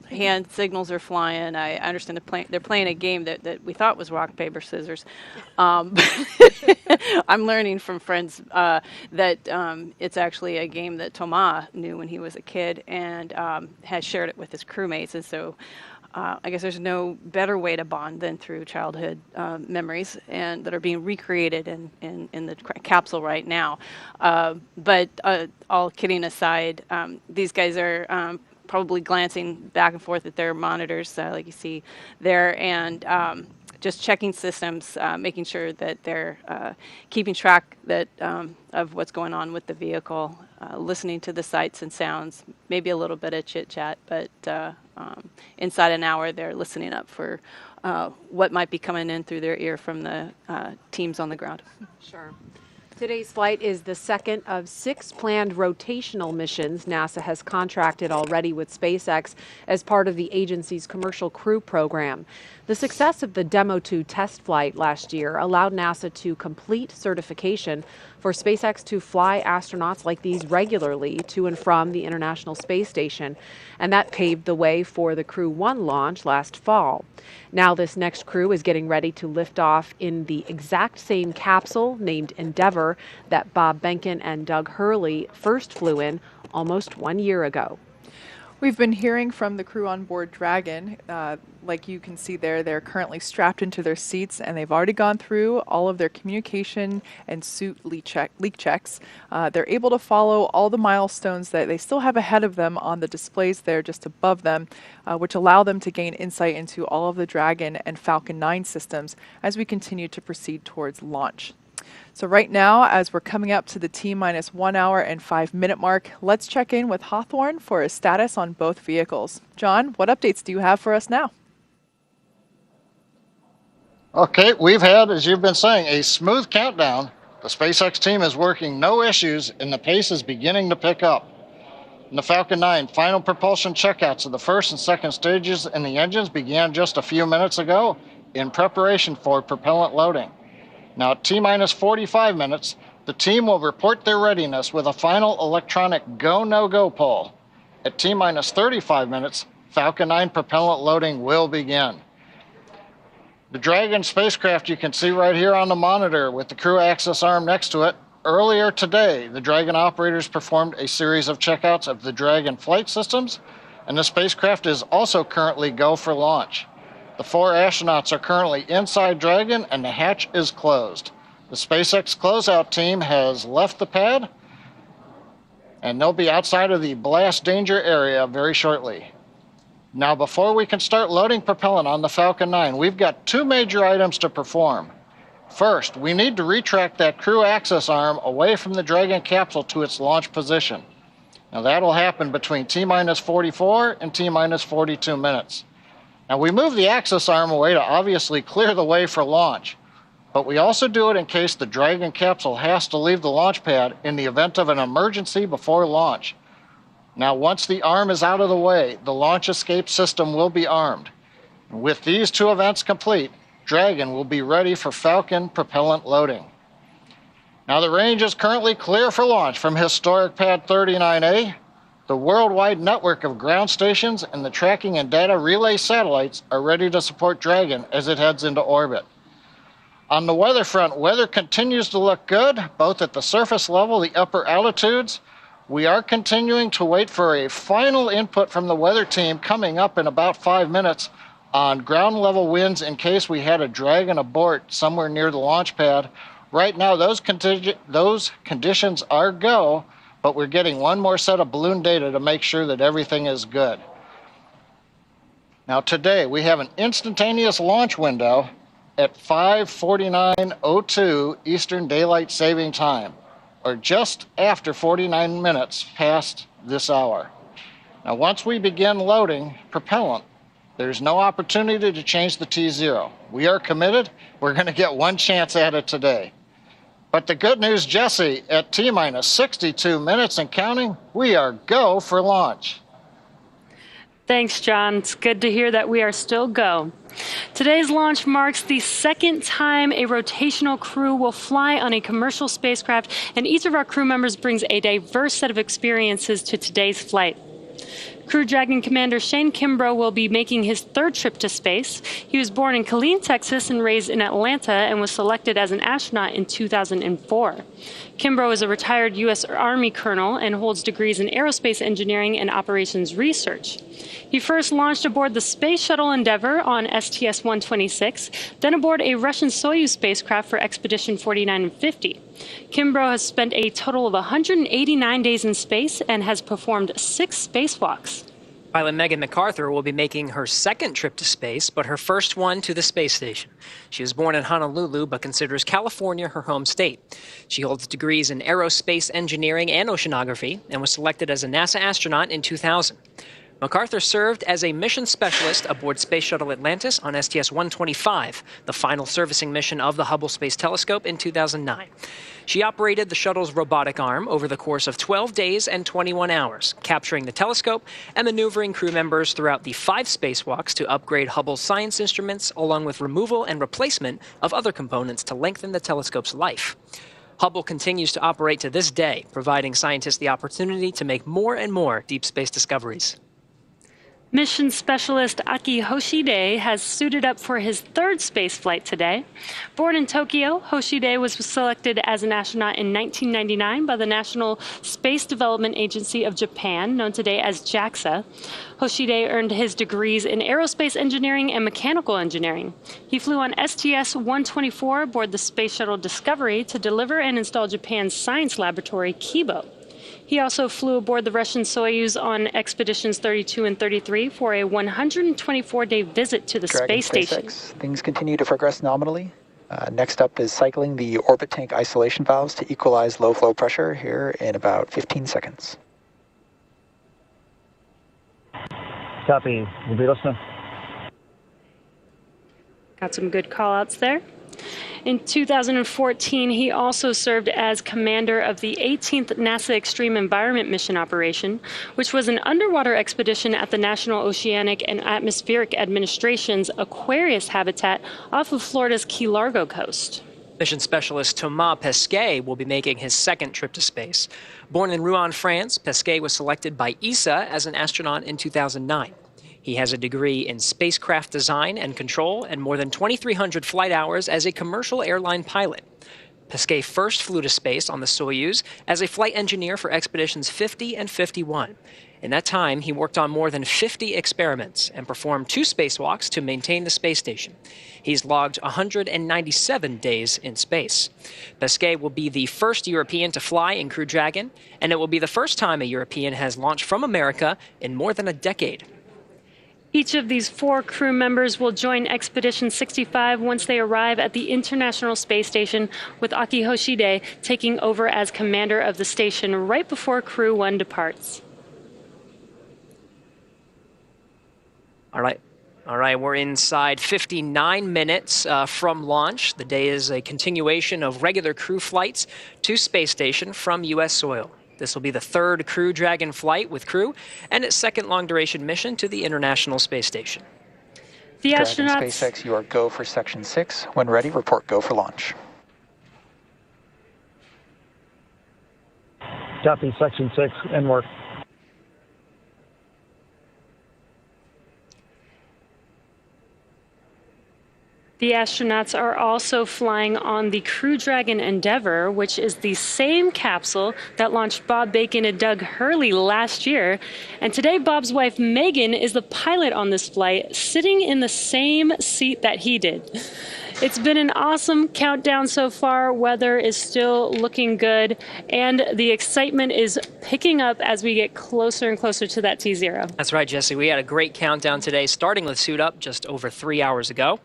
Hand signals are flying. I understand they're playing a game that we thought was rock, paper, scissors. I'm learning from friends that it's actually a game that Thomas knew when he was a kid and has shared it with his crewmates. And so I guess there's no better way to bond than through childhood memories and that are being recreated in the capsule right now. But all kidding aside, these guys are probably glancing back and forth at their monitors, like you see there, and just checking systems, making sure that they're keeping track of what's going on with the vehicle, listening to the sights and sounds, maybe a little bit of chit-chat, but inside an hour they're listening up for what might be coming in through their ear from the teams on the ground. Sure. Today's flight is the second of 6 planned rotational missions NASA has contracted already with SpaceX as part of the agency's Commercial Crew program. The success of the Demo 2 test flight last year allowed NASA to complete certification for SpaceX to fly astronauts like these regularly to and from the International Space Station, and that paved the way for the Crew-1 launch last fall. Now this next crew is getting ready to lift off in the exact same capsule named Endeavour that Bob Behnken and Doug Hurley first flew in almost 1 year ago. We've been hearing from the crew on board Dragon. Like you can see there, they're currently strapped into their seats and they've already gone through all of their communication and suit leak checks. They're able to follow all the milestones that they still have ahead of them on the displays there just above them, which allow them to gain insight into all of the Dragon and Falcon 9 systems as we continue to proceed towards launch. So right now, as we're coming up to the T-minus 1 hour and 5 minute mark, let's check in with Hawthorne for a status on both vehicles. John, what updates do you have for us now? Okay, we've had, as you've been saying, a smooth countdown. The SpaceX team is working no issues and the pace is beginning to pick up. In the Falcon 9, final propulsion checkouts of the first and second stages in the engines began just a few minutes ago in preparation for propellant loading. Now at T-minus 45 minutes, the team will report their readiness with a final electronic go-no-go poll. At T-minus 35 minutes, Falcon 9 propellant loading will begin. The Dragon spacecraft you can see right here on the monitor with the crew access arm next to it. Earlier today, the Dragon operators performed a series of checkouts of the Dragon flight systems, and the spacecraft is also currently go for launch. The 4 astronauts are currently inside Dragon and the hatch is closed. The SpaceX closeout team has left the pad and they'll be outside of the blast danger area very shortly. Now, before we can start loading propellant on the Falcon 9, we've got 2 major items to perform. First, we need to retract that crew access arm away from the Dragon capsule to its launch position. Now, that'll happen between T-minus 44 and T-minus 42 minutes. Now, we move the access arm away to obviously clear the way for launch, but we also do it in case the Dragon capsule has to leave the launch pad in the event of an emergency before launch. Now, once the arm is out of the way, the launch escape system will be armed. With these 2 events complete, Dragon will be ready for Falcon propellant loading. Now, the range is currently clear for launch from historic Pad 39A. The worldwide network of ground stations and the tracking and data relay satellites are ready to support Dragon as it heads into orbit. On the weather front, weather continues to look good, both at the surface level, the upper altitudes. We are continuing to wait for a final input from the weather team coming up in about 5 minutes on ground level winds in case we had a Dragon abort somewhere near the launch pad. Right now, those conditions are go, but we're getting one more set of balloon data to make sure that everything is good. Now today, we have an instantaneous launch window at 5:49:02 Eastern Daylight Saving Time, or just after 49 minutes past this hour. Now once we begin loading propellant, there's no opportunity to change the T0. We are committed. We're going to get one chance at it today. But the good news, Jesse, at T-minus 62 minutes and counting, we are go for launch. Thanks, John. It's good to hear that we are still go. Today's launch marks the 2nd time a rotational crew will fly on a commercial spacecraft, and each of our crew members brings a diverse set of experiences to today's flight. Crew Dragon Commander Shane Kimbrough will be making his 3rd trip to space. He was born in Killeen, Texas, and raised in Atlanta, and was selected as an astronaut in 2004. Kimbrough is a retired U.S. Army colonel and holds degrees in aerospace engineering and operations research. He first launched aboard the Space Shuttle Endeavour on STS-126, then aboard a Russian Soyuz spacecraft for Expedition 49 and 50. Kimbrough has spent a total of 189 days in space and has performed 6 spacewalks. Pilot Megan MacArthur will be making her 2nd trip to space, but her first one to the space station. She was born in Honolulu, but considers California her home state. She holds degrees in aerospace engineering and oceanography, and was selected as a NASA astronaut in 2000. MacArthur served as a mission specialist aboard Space Shuttle Atlantis on STS-125, the final servicing mission of the Hubble Space Telescope in 2009. She operated the shuttle's robotic arm over the course of 12 days and 21 hours, capturing the telescope and maneuvering crew members throughout the 5 spacewalks to upgrade Hubble's science instruments, along with removal and replacement of other components to lengthen the telescope's life. Hubble continues to operate to this day, providing scientists the opportunity to make more and more deep space discoveries. Mission specialist Aki Hoshide has suited up for his 3rd space flight today. Born in Tokyo, Hoshide was selected as an astronaut in 1999 by the National Space Development Agency of Japan, known today as JAXA. Hoshide earned his degrees in aerospace engineering and mechanical engineering. He flew on STS-124 aboard the Space Shuttle Discovery to deliver and install Japan's science laboratory, Kibo. He also flew aboard the Russian Soyuz on Expeditions 32 and 33 for a 124-day visit to the Dragon space station. SpaceX, things continue to progress nominally. Next up is cycling the orbit tank isolation valves to equalize low flow pressure here in about 15 seconds. Copy. We'll be listening. Got some good call-outs there. In 2014, he also served as commander of the 18th NASA Extreme Environment Mission Operation, which was an underwater expedition at the National Oceanic and Atmospheric Administration's Aquarius habitat off of Florida's Key Largo coast. Mission specialist Thomas Pesquet will be making his second trip to space. Born in Rouen, France, Pesquet was selected by ESA as an astronaut in 2009. He has a degree in spacecraft design and control and more than 2,300 flight hours as a commercial airline pilot. Pesquet first flew to space on the Soyuz as a flight engineer for expeditions 50 and 51. In that time, he worked on more than 50 experiments and performed 2 spacewalks to maintain the space station. He's logged 197 days in space. Pesquet will be the first European to fly in Crew Dragon, and it will be the first time a European has launched from America in more than a decade. Each of these 4 crew members will join Expedition 65 once they arrive at the International Space Station, with Aki Hoshide taking over as commander of the station right before Crew 1 departs. All right, we're inside 59 minutes from launch. The day is a continuation of regular crew flights to space station from U.S. soil. This will be the 3rd Crew Dragon flight with crew and its 2nd long-duration mission to the International Space Station. The Dragon astronauts... SpaceX, you are go for Section 6. When ready, report go for launch. Copy, Section 6, in work. The astronauts are also flying on the Crew Dragon Endeavour, which is the same capsule that launched Bob Bacon and Doug Hurley last year. And today, Bob's wife, Megan, is the pilot on this flight, sitting in the same seat that he did. It's been an awesome countdown so far. Weather is still looking good, and the excitement is picking up as we get closer and closer to that T0. That's right, Jesse. We had a great countdown today, starting with suit up just over 3 hours ago.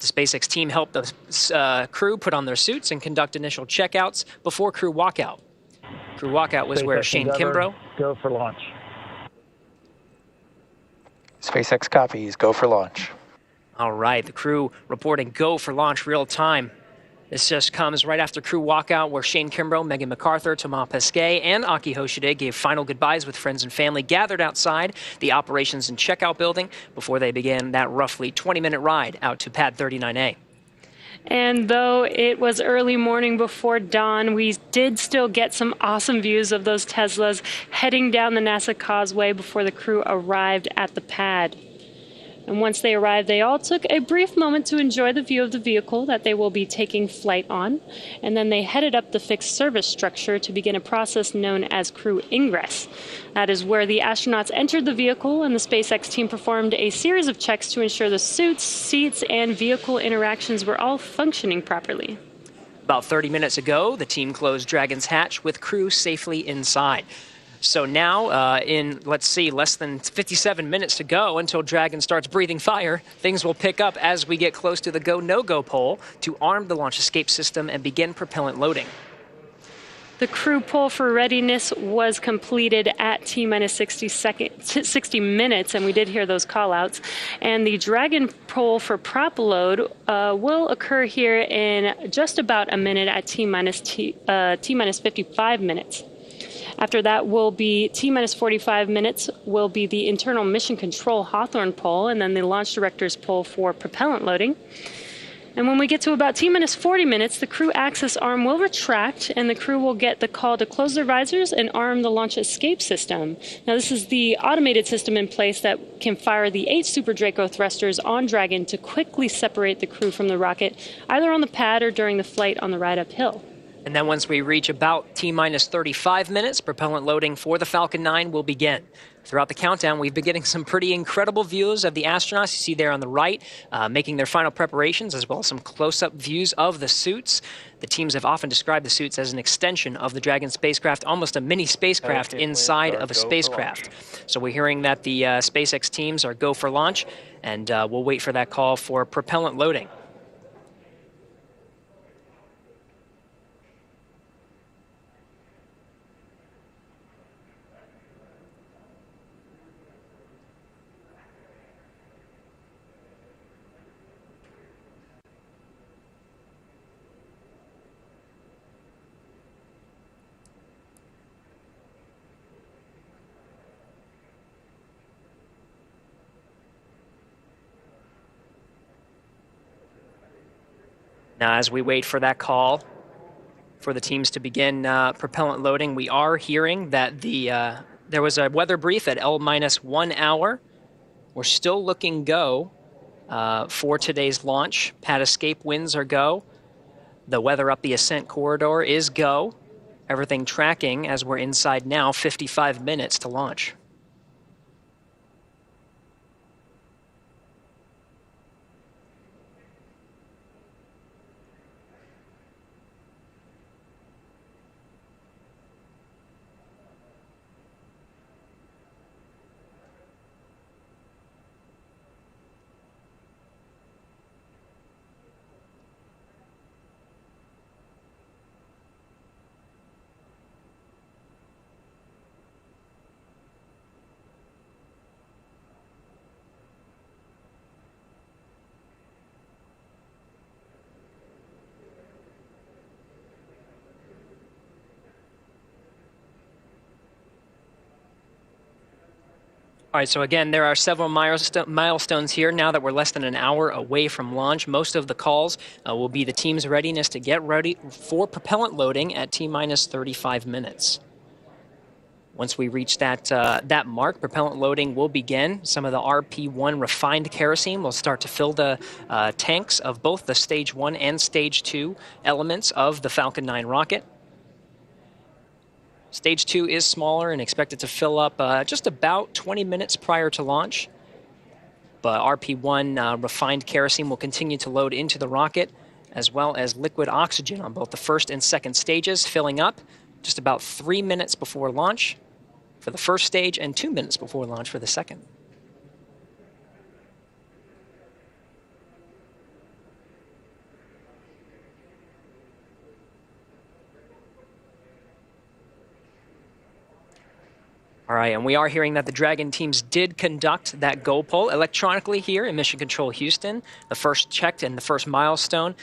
The SpaceX team helped the crew put on their suits and conduct initial checkouts before crew walkout. Crew walkout was where Shane Kimbrough... Go for launch. SpaceX copies, go for launch. All right, the crew reporting go for launch real time. This just comes right after crew walkout, where Shane Kimbrough, Megan McArthur, Thomas Pesquet, and Aki Hoshide gave final goodbyes with friends and family gathered outside the operations and checkout building before they began that roughly 20-minute ride out to pad 39A. And though it was early morning before dawn, we did still get some awesome views of those Teslas heading down the NASA Causeway before the crew arrived at the pad. And once they arrived, they all took a brief moment to enjoy the view of the vehicle that they will be taking flight on. And then they headed up the fixed service structure to begin a process known as crew ingress. That is where the astronauts entered the vehicle, and the SpaceX team performed a series of checks to ensure the suits, seats, and vehicle interactions were all functioning properly. About 30 minutes ago, the team closed Dragon's hatch with crew safely inside. So now, in, let's see, less than 57 minutes to go until Dragon starts breathing fire, things will pick up as we get close to the go, no-go pole to arm the launch escape system and begin propellant loading. The crew pull for readiness was completed at T-minus 60 minutes, and we did hear those call-outs. And the Dragon pull for prop load will occur here in just about a minute at T-minus 55 minutes. After that will be T-minus 45 minutes will be the internal mission control Hawthorne pull, and then the launch director's pull for propellant loading. And when we get to about T-minus 40 minutes, the crew access arm will retract, and the crew will get the call to close their visors and arm the launch escape system. Now, this is the automated system in place that can fire the 8 Super Draco thrusters on Dragon to quickly separate the crew from the rocket, either on the pad or during the flight on the ride uphill. And then once we reach about T-minus 35 minutes, propellant loading for the Falcon 9 will begin. Throughout the countdown, we've been getting some pretty incredible views of the astronauts you see there on the right, making their final preparations, as well as some close-up views of the suits. The teams have often described the suits as an extension of the Dragon spacecraft, almost a mini spacecraft inside of a spacecraft. So we're hearing that the SpaceX teams are go for launch, and we'll wait for that call for propellant loading. Now, as we wait for that call for the teams to begin propellant loading, we are hearing that there was a weather brief at L-1 hour. We're still looking go for today's launch. Pad escape winds are go. The weather up the ascent corridor is go. Everything tracking as we're inside now, 55 minutes to launch. All right, so again, there are several milestones here now that we're less than an hour away from launch. Most of the calls will be the team's readiness to get ready for propellant loading at T-minus 35 minutes. Once we reach that mark, propellant loading will begin. Some of the RP-1 refined kerosene will start to fill the tanks of both the Stage 1 and Stage 2 elements of the Falcon 9 rocket. Stage 2 is smaller and expected to fill up just about 20 minutes prior to launch. But RP-1 refined kerosene will continue to load into the rocket, as well as liquid oxygen on both the first and second stages, filling up just about 3 minutes before launch for the first stage and 2 minutes before launch for the second. All right, and we are hearing that the Dragon teams did conduct that go poll electronically here in Mission Control Houston. The first checked and the first milestone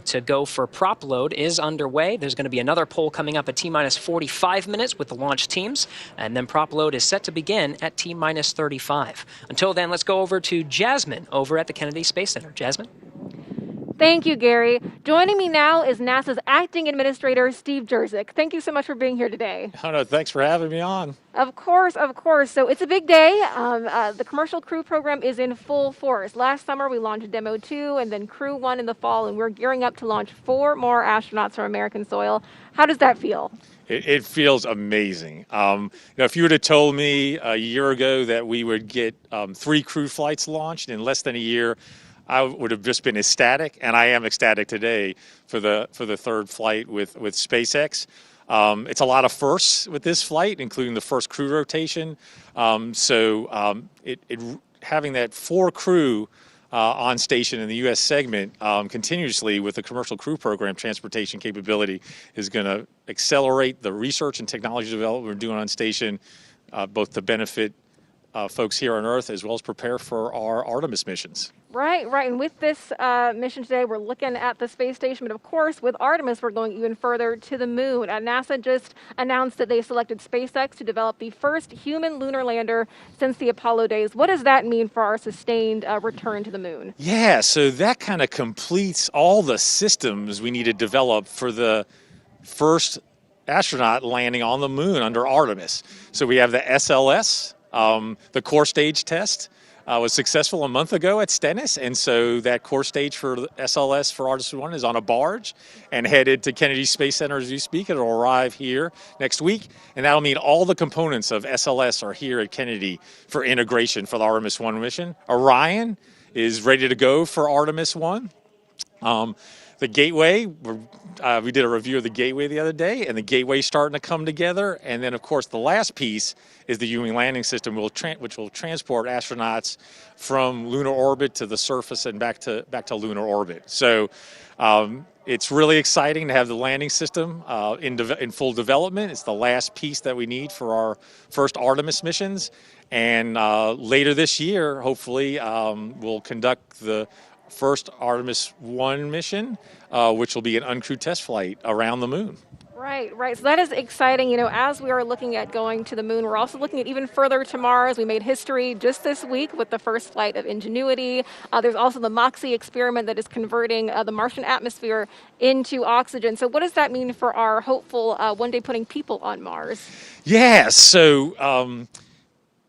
to go for prop load is underway. There's going to be another poll coming up at T-minus 45 minutes with the launch teams, and then prop load is set to begin at T-minus 35. Until then, let's go over to Jasmine over at the Kennedy Space Center. Jasmine? Thank you, Gary. Joining me now is NASA's Acting Administrator, Steve Jerzik. Thank you so much for being here today. Oh, no, thanks for having me on. Of course, of course. So it's a big day. The Commercial Crew program is in full force. Last summer, we launched Demo 2 and then Crew 1 in the fall, and we're gearing up to launch 4 more astronauts from American soil. How does that feel? It feels amazing. If you would have told me a year ago that we would get 3 crew flights launched in less than a year, I would have just been ecstatic, and I am ecstatic today for the third flight with SpaceX. It's a lot of firsts with this flight, including the first crew rotation. Having that 4 crew on station in the U.S. segment continuously with the Commercial Crew Program transportation capability is going to accelerate the research and technology development we're doing on station, both to benefit folks here on Earth as well as prepare for our Artemis missions. Right. And with this mission today, we're looking at the space station, but of course, with Artemis, we're going even further to the moon. NASA just announced that they selected SpaceX to develop the first human lunar lander since the Apollo days. What does that mean for our sustained return to the moon? Yeah, so that kind of completes all the systems we need to develop for the first astronaut landing on the moon under Artemis. So we have the SLS, the core stage test. Was successful a month ago at Stennis, and so that core stage for SLS for Artemis 1 is on a barge and headed to Kennedy Space Center as we speak. It'll arrive here next week, and that'll mean all the components of SLS are here at Kennedy for integration for the Artemis 1 mission. Orion is ready to go for Artemis 1. The Gateway, we did a review of the Gateway the other day, and the Gateway's starting to come together. And then, of course, the last piece is the Human Landing System, which will transport astronauts from lunar orbit to the surface and back to lunar orbit. So it's really exciting to have the landing system in full development. It's the last piece that we need for our first Artemis missions. And later this year, hopefully, we'll conduct the first Artemis 1 mission, which will be an uncrewed test flight around the moon. Right, right. So that is exciting. You know, as we are looking at going to the moon, we're also looking at even further to Mars. We made history just this week with the first flight of Ingenuity. There's also the MOXIE experiment that is converting the Martian atmosphere into oxygen. So what does that mean for our hopeful one day putting people on Mars? Yeah, so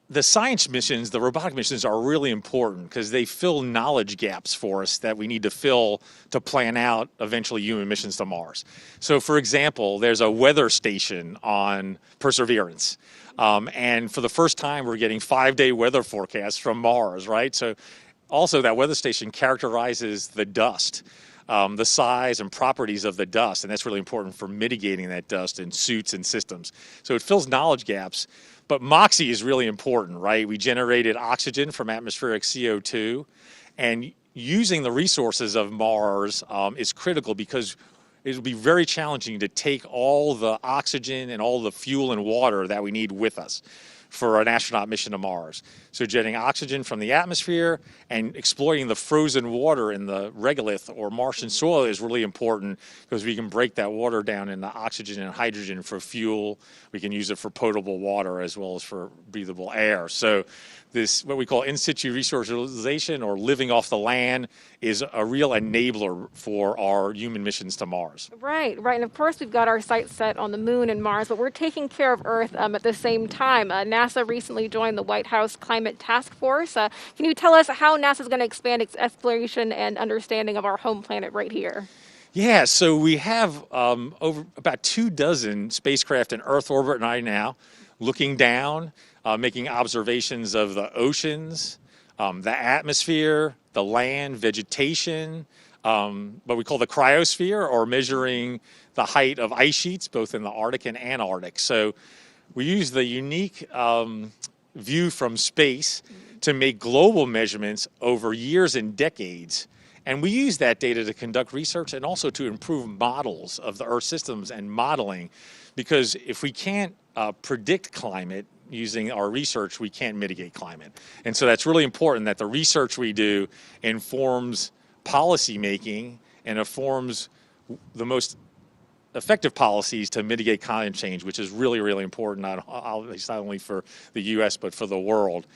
the science missions, the robotic missions are really important because they fill knowledge gaps for us that we need to fill to plan out eventually human missions to Mars. So for example, there's a weather station on Perseverance. And for the first time, we're getting 5-day weather forecasts from Mars, right? So also that weather station characterizes the dust, the size and properties of the dust. And that's really important for mitigating that dust in suits and systems. So it fills knowledge gaps. But MOXIE is really important, right? We generated oxygen from atmospheric CO2, and using the resources of Mars is critical because it will be very challenging to take all the oxygen and all the fuel and water that we need with us for an astronaut mission to Mars. So getting oxygen from the atmosphere and exploiting the frozen water in the regolith or Martian soil is really important because we can break that water down into oxygen and hydrogen for fuel. We can use it for potable water as well as for breathable air. So this, what we call in situ resource utilization or living off the land, is a real enabler for our human missions to Mars. Right, right. And of course, we've got our sights set on the moon and Mars, but we're taking care of Earth at the same time. NASA recently joined the White House Climate Task Force. Can you tell us how NASA is going to expand its exploration and understanding of our home planet right here? Yeah, so we have over about 24 spacecraft in Earth orbit right now, looking down, making observations of the oceans, the atmosphere, the land, vegetation, what we call the cryosphere, or measuring the height of ice sheets, both in the Arctic and Antarctic. So we use the unique view from space to make global measurements over years and decades. And we use that data to conduct research and also to improve models of the Earth systems and modeling, because if we can't predict climate using our research, we can't mitigate climate. And so that's really important that the research we do informs policy making and informs the most effective policies to mitigate climate change, which is really, really important, not only for the U.S., but for the world.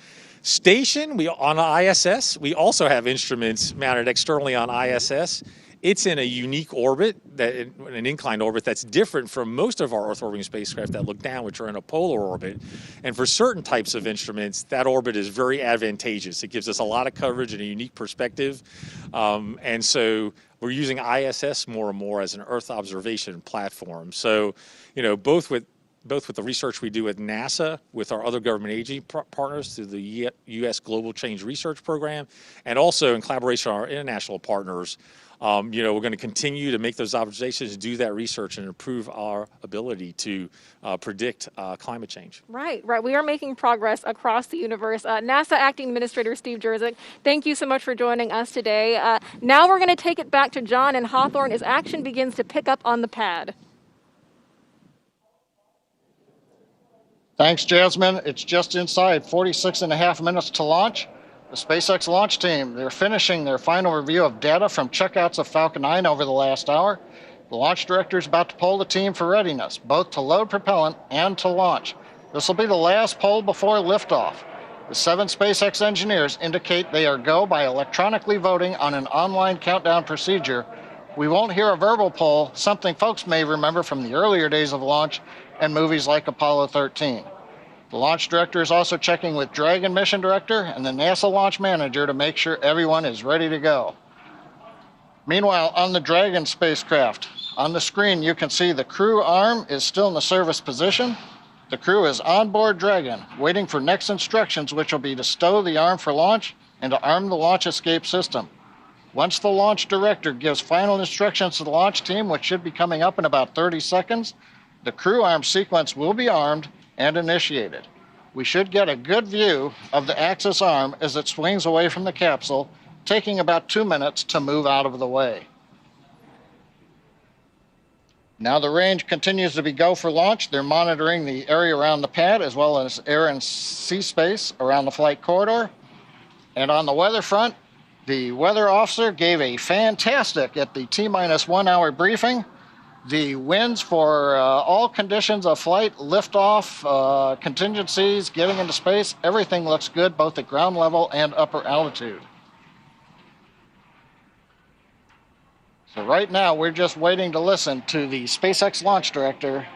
Station, on ISS, we also have instruments mounted externally on ISS. It's in a unique orbit, an inclined orbit that's different from most of our Earth orbiting spacecraft that look down, which are in a polar orbit. And for certain types of instruments, that orbit is very advantageous. It gives us a lot of coverage and a unique perspective. And so we're using ISS more and more as an Earth observation platform. So, you know, both with the research we do with NASA, with our other government agency partners through the U.S. Global Change Research Program, and also in collaboration with our international partners, you know, we're going to continue to make those observations, do that research, and improve our ability to predict climate change. Right, right. We are making progress across the universe. NASA Acting Administrator Steve Jerzik, thank you so much for joining us today. Now we're going to take it back to John and Hawthorne as action begins to pick up on the pad. Thanks, Jasmine. It's just inside 46.5 minutes to launch. The SpaceX launch team, they're finishing their final review of data from checkouts of Falcon 9 over the last hour. The launch director is about to poll the team for readiness, both to load propellant and to launch. This will be the last poll before liftoff. The 7 SpaceX engineers indicate they are go by electronically voting on an online countdown procedure. We won't hear a verbal poll, something folks may remember from the earlier days of launch and movies like Apollo 13. The launch director is also checking with Dragon mission director and the NASA launch manager to make sure everyone is ready to go. Meanwhile, on the Dragon spacecraft, on the screen you can see the crew arm is still in the service position. The crew is on board Dragon, waiting for next instructions, which will be to stow the arm for launch and to arm the launch escape system. Once the launch director gives final instructions to the launch team, which should be coming up in about 30 seconds, the crew arm sequence will be armed and initiated. We should get a good view of the Axis arm as it swings away from the capsule, taking about 2 minutes to move out of the way. Now the range continues to be go for launch. They're monitoring the area around the pad as well as air and sea space around the flight corridor. And on the weather front, the weather officer gave a fantastic at the T-1 hour briefing. The winds for all conditions of flight, liftoff, contingencies, getting into space, everything looks good both at ground level and upper altitude. So right now we're just waiting to listen to the SpaceX launch director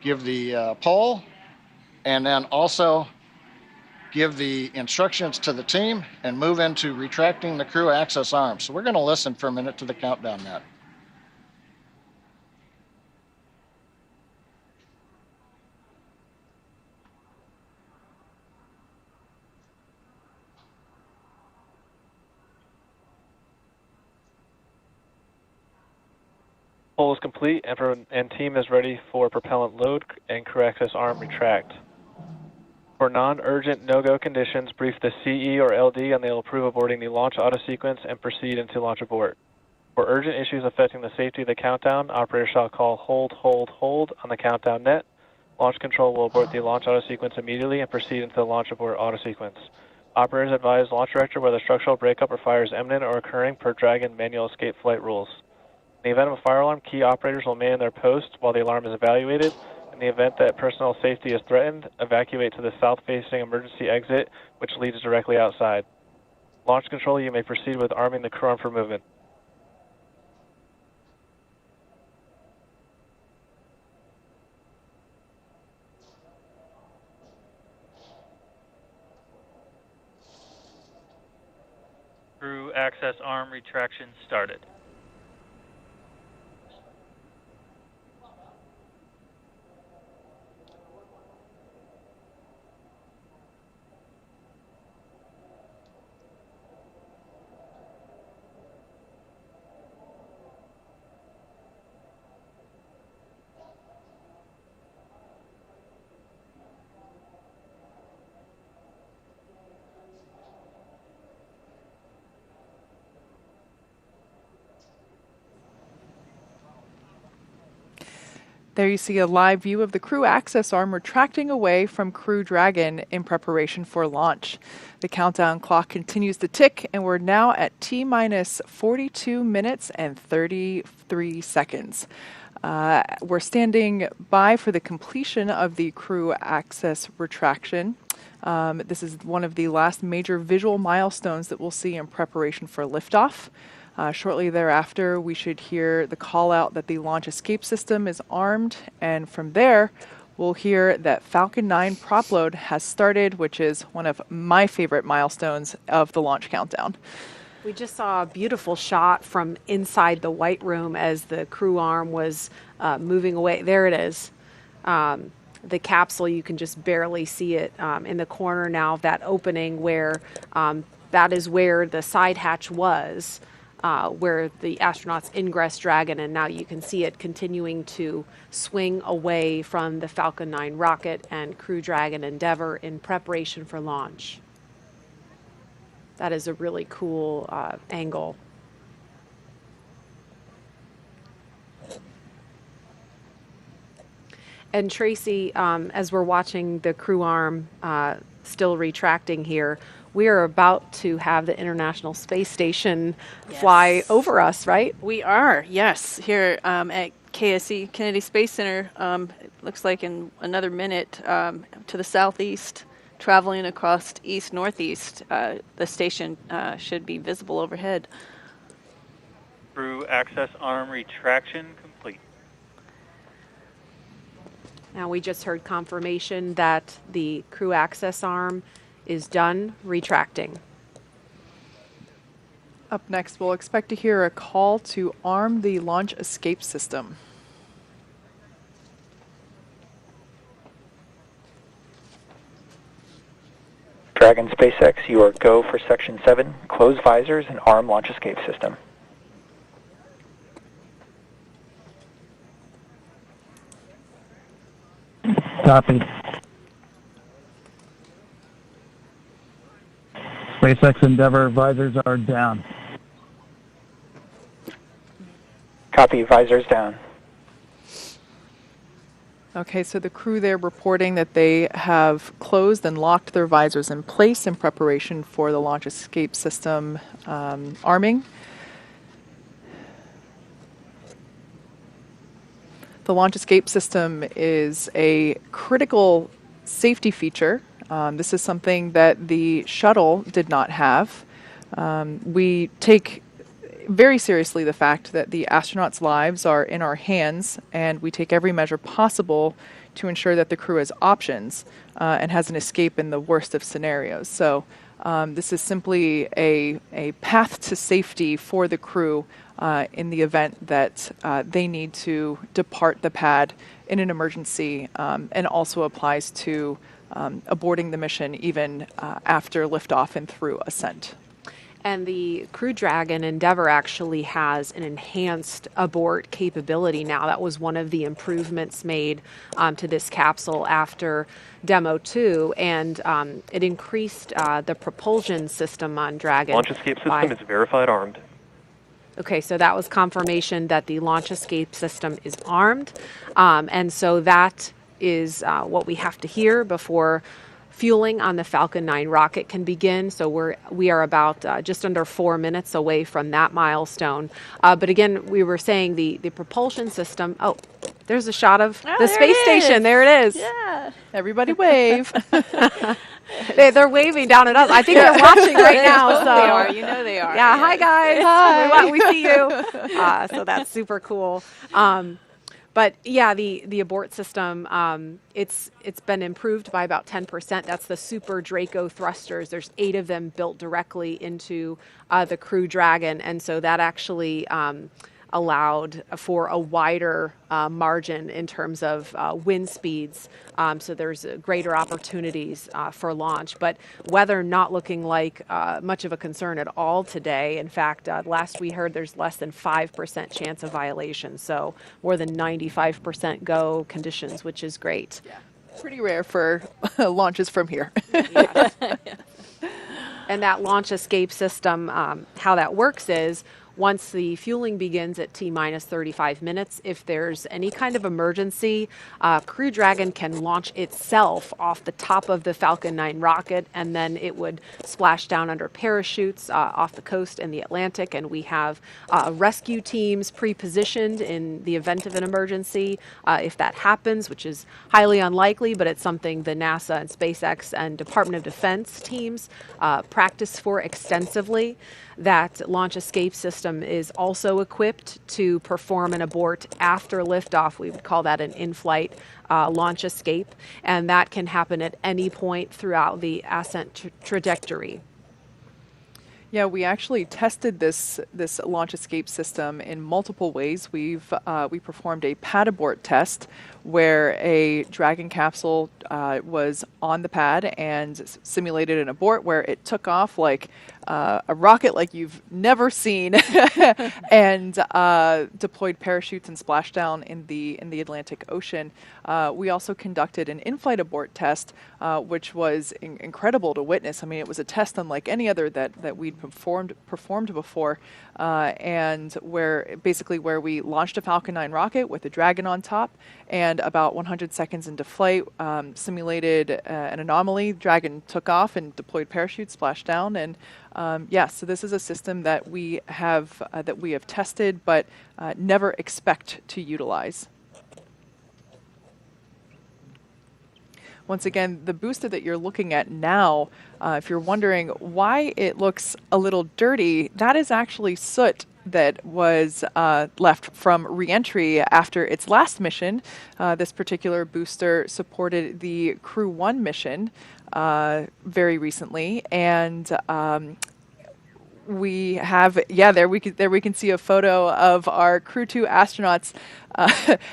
give the poll and then also give the instructions to the team and move into retracting the crew access arm. So we're going to listen for a minute to the countdown net. Poll is complete and team is ready for propellant load and crew access arm retract. For non-urgent no-go conditions, brief the CE or LD and they'll approve aborting the launch auto sequence and proceed into launch abort. For urgent issues affecting the safety of the countdown, operator shall call hold, hold, hold on the countdown net. Launch control will abort the launch auto sequence immediately and proceed into the launch abort auto sequence. Operators advise launch director whether structural breakup or fire is imminent or occurring per Dragon manual escape flight rules. In the event of a fire alarm, key operators will man their post while the alarm is evaluated. In the event that personnel safety is threatened, evacuate to the south-facing emergency exit, which leads directly outside. Launch control, you may proceed with arming the crew arm for movement. Crew access arm retraction started. There you see a live view of the crew access arm retracting away from Crew Dragon in preparation for launch. The countdown clock continues to tick, and we're now at T-minus 42 minutes and 33 seconds. We're standing by for the completion of the crew access retraction. This is one of the last major visual milestones that we'll see in preparation for liftoff. Shortly thereafter, we should hear the call out that the launch escape system is armed, and from there, we'll hear that Falcon 9 prop load has started, which is one of my favorite milestones of the launch countdown. We just saw a beautiful shot from inside the White Room as the crew arm was moving away. There it is. The capsule, you can just barely see it in the corner now of that opening where that is where the side hatch was. Where the astronauts ingress Dragon, and now you can see it continuing to swing away from the Falcon 9 rocket and Crew Dragon Endeavour in preparation for launch. That is a really cool angle. And Tracy, as we're watching the crew arm still retracting here, we are about to have the International Space Station fly over us, right? We are, yes, here at KSC, Kennedy Space Center. It looks like in another minute to the southeast, traveling across east-northeast, the station should be visible overhead. Crew access arm retraction complete. Now we just heard confirmation that the crew access arm is done retracting. Up next, we'll expect to hear a call to arm the launch escape system. Dragon SpaceX, you are go for Section 7. Close visors and arm launch escape system. Copy. SpaceX Endeavour visors are down. Copy, visors down. Okay, so the crew there reporting that they have closed and locked their visors in place in preparation for the launch escape system arming. the launch escape system is a critical safety feature. This is something that the shuttle did not have. We take very seriously the fact that the astronauts' lives are in our hands, and we take every measure possible to ensure that the crew has options and has an escape in the worst of scenarios. So this is simply a path to safety for the crew in the event that they need to depart the pad in an emergency, and also applies to aborting the mission even after liftoff and through ascent. And the Crew Dragon Endeavour actually has an enhanced abort capability now. That was one of the improvements made to this capsule after Demo 2, and it increased the propulsion system on Dragon. Launch escape system is verified armed. Okay, so that was confirmation that the launch escape system is armed, and so that is what we have to hear before fueling on the Falcon 9 rocket can begin. So we are about just under 4 minutes away from that milestone. But again, we were saying the propulsion system. Oh, there's a shot of the space station. There it is. Yeah. Everybody wave. They're waving down at us. I think they're watching right now. So. They are. You know they are. Yeah. Hi guys. Hi. We see you. So that's super cool. But yeah, the abort system, it's been improved by about 10%. That's the Super Draco thrusters. There's 8 of them built directly into the Crew Dragon, and so that actually allowed for a wider margin in terms of wind speeds. So there's greater opportunities for launch. But weather not looking like much of a concern at all today. In fact, last we heard there's less than 5% chance of violation. So more than 95% go conditions, which is great. Yeah. Pretty rare for launches from here. Yes. And that launch escape system, how that works is, once the fueling begins at T-minus 35 minutes, if there's any kind of emergency, Crew Dragon can launch itself off the top of the Falcon 9 rocket, and then it would splash down under parachutes off the coast in the Atlantic, and we have rescue teams pre-positioned in the event of an emergency if that happens, which is highly unlikely, but it's something the NASA and SpaceX and Department of Defense teams practice for extensively. That launch escape system is also equipped to perform an abort after liftoff. We would call that an in-flight launch escape, and that can happen at any point throughout the ascent trajectory. Yeah, we actually tested this launch escape system in multiple ways. We performed a pad abort test where a Dragon capsule was on the pad and simulated an abort where it took off like a rocket like you've never seen and deployed parachutes and splashdown in the Atlantic Ocean. We also conducted an in-flight abort test, which was incredible to witness. I mean, it was a test unlike any other that we'd performed before, and where we launched a Falcon 9 rocket with a Dragon on top, and about 100 seconds into flight, simulated an anomaly. Dragon took off and deployed parachutes, splashed down, and so this is a system that we have tested, but never expect to utilize. Once again, the booster that you're looking at now, if you're wondering why it looks a little dirty, that is actually soot that was left from re-entry after its last mission. This particular booster supported the Crew-1 mission very recently, and we have, there we can see a photo of our Crew-2 astronauts.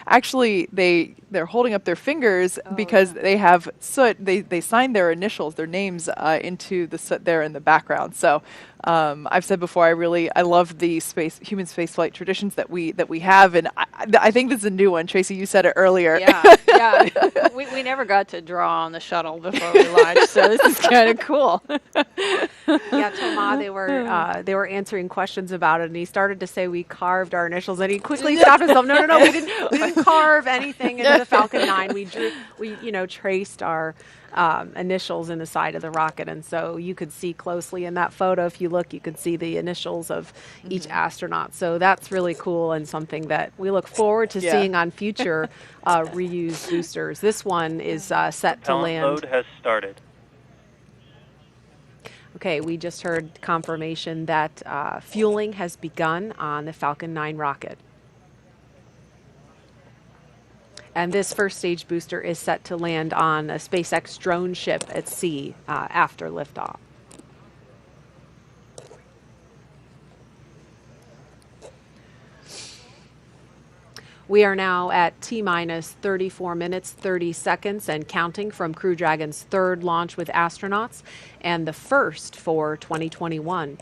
Actually, they're holding up their fingers because they have soot. They signed their initials, their names into the soot there in the background. So I've said before, I love the human spaceflight traditions that we have, and I think this is a new one. Tracy, you said it earlier. Yeah. We never got to draw on the shuttle before we launched, so this is kind of cool. Yeah, Thomas, they were answering questions about it, and he started to say we carved our initials, and he quickly stopped himself. No, we didn't carve anything into the Falcon 9. We traced our initials in the side of the rocket, and so you could see closely in that photo, if you you look, you can see the initials of each astronaut. So that's really cool and something that we look forward to seeing on future reused boosters. This one is set to land. Load has started. Okay, we just heard confirmation that fueling has begun on the Falcon 9 rocket. And this first stage booster is set to land on a SpaceX drone ship at sea after liftoff. We are now at T-minus 34 minutes, 30 seconds and counting from Crew Dragon's third launch with astronauts and the first for 2021.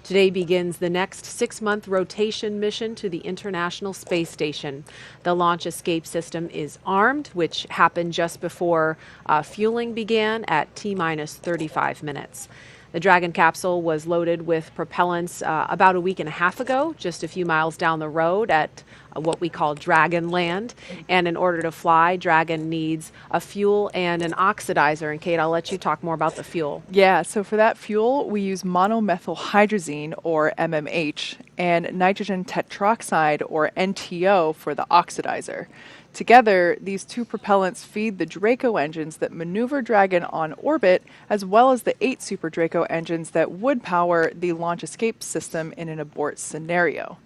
Today begins the next 6-month rotation mission to the International Space Station. The launch escape system is armed, which happened just before fueling began at T-minus 35 minutes. The Dragon capsule was loaded with propellants about a week and a half ago, just a few miles down the road at what we call Dragon Land. And in order to fly, Dragon needs a fuel and an oxidizer. And Kate, I'll let you talk more about the fuel. Yeah, so for that fuel, we use monomethylhydrazine, or MMH, and nitrogen tetroxide, or NTO, for the oxidizer. Together, these two propellants feed the Draco engines that maneuver Dragon on orbit, as well as the 8 Super Draco engines that would power the launch escape system in an abort scenario.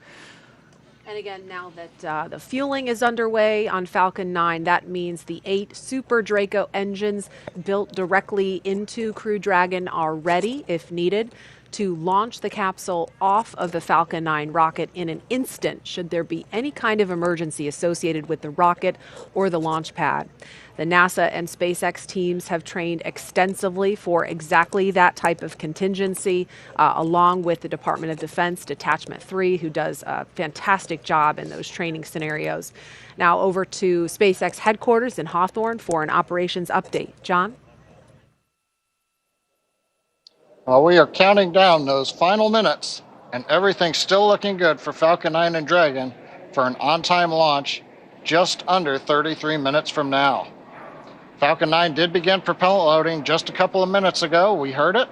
And again, now that the fueling is underway on Falcon 9, that means the 8 Super Draco engines built directly into Crew Dragon are ready, if needed, to launch the capsule off of the Falcon 9 rocket in an instant should there be any kind of emergency associated with the rocket or the launch pad. The NASA and SpaceX teams have trained extensively for exactly that type of contingency, along with the Department of Defense Detachment 3, who does a fantastic job in those training scenarios. Now over to SpaceX headquarters in Hawthorne for an operations update. John? Well, we are counting down those final minutes, and everything's still looking good for Falcon 9 and Dragon for an on-time launch just under 33 minutes from now. Falcon 9 did begin propellant loading just a couple of minutes ago. We heard it.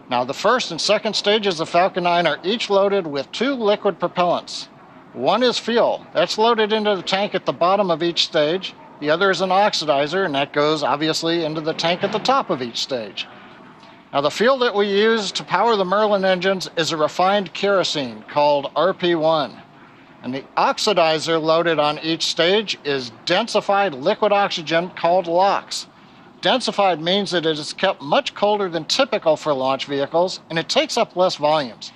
Now, the first and second stages of Falcon 9 are each loaded with 2 liquid propellants. One is fuel. That's loaded into the tank at the bottom of each stage. The other is an oxidizer, and that goes, obviously, into the tank at the top of each stage. Now, the fuel that we use to power the Merlin engines is a refined kerosene called RP1. And the oxidizer loaded on each stage is densified liquid oxygen called LOX. Densified means that it is kept much colder than typical for launch vehicles, and it takes up less volumes.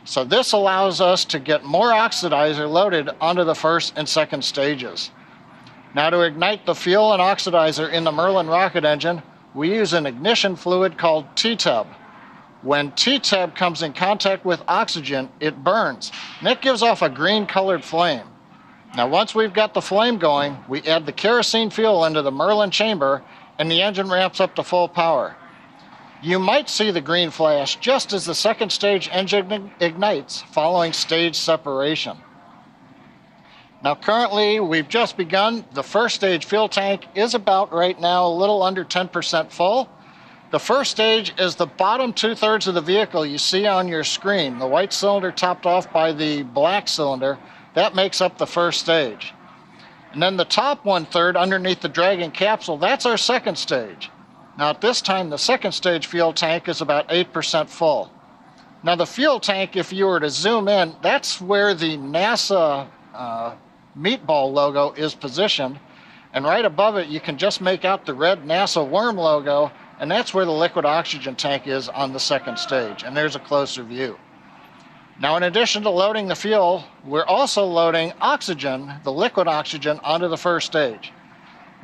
So this allows us to get more oxidizer loaded onto the first and second stages. Now, to ignite the fuel and oxidizer in the Merlin rocket engine, we use an ignition fluid called T-tub. When T-tub comes in contact with oxygen, it burns, and it gives off a green-colored flame. Now, once we've got the flame going, we add the kerosene fuel into the Merlin chamber, and the engine ramps up to full power. You might see the green flash just as the second stage engine ignites following stage separation. Now, currently, we've just begun. The first stage fuel tank is about right now a little under 10% full. The first stage is the bottom 2/3 of the vehicle you see on your screen. The white cylinder topped off by the black cylinder, that makes up the first stage. And then the top 1/3 underneath the Dragon capsule, that's our second stage. Now, at this time, the second stage fuel tank is about 8% full. Now, the fuel tank, if you were to zoom in, that's where the NASA meatball logo is positioned, and right above it you can just make out the red NASA worm logo, and that's where the liquid oxygen tank is on the second stage, and there's a closer view. Now, in addition to loading the fuel, we're also loading oxygen, the liquid oxygen, onto the first stage.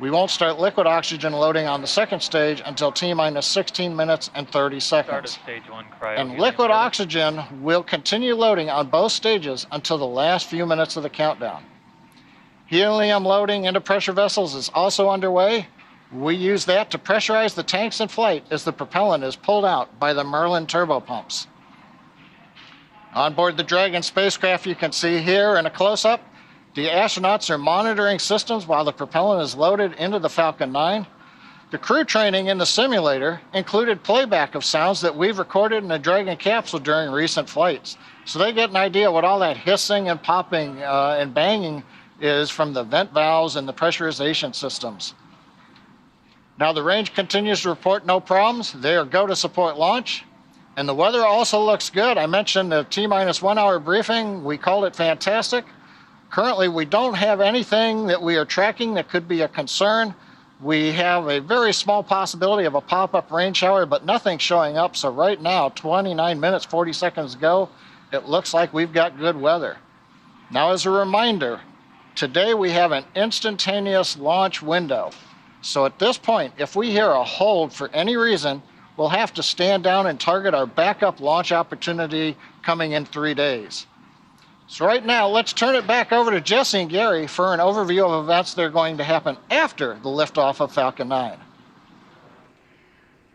We won't start liquid oxygen loading on the second stage until T-minus 16 minutes and 30 seconds. Start of stage 1 cryo. And liquid oxygen will continue loading on both stages until the last few minutes of the countdown. Helium loading into pressure vessels is also underway. We use that to pressurize the tanks in flight as the propellant is pulled out by the Merlin turbopumps. On board the Dragon spacecraft, you can see here in a close-up, the astronauts are monitoring systems while the propellant is loaded into the Falcon 9. The crew training in the simulator included playback of sounds that we've recorded in the Dragon capsule during recent flights. So they get an idea what all that hissing and popping and banging is from the vent valves and the pressurization systems. Now the range continues to report no problems. They are go to support launch. And the weather also looks good. I mentioned the T-minus 1 hour briefing. We called it fantastic. Currently, we don't have anything that we are tracking that could be a concern. We have a very small possibility of a pop-up rain shower, but nothing showing up. So right now, 29 minutes, 40 seconds ago, it looks like we've got good weather. Now, as a reminder, today we have an instantaneous launch window. So at this point, if we hear a hold for any reason, we'll have to stand down and target our backup launch opportunity coming in 3 days. So right now, let's turn it back over to Jesse and Gary for an overview of events that are going to happen after the liftoff of Falcon 9.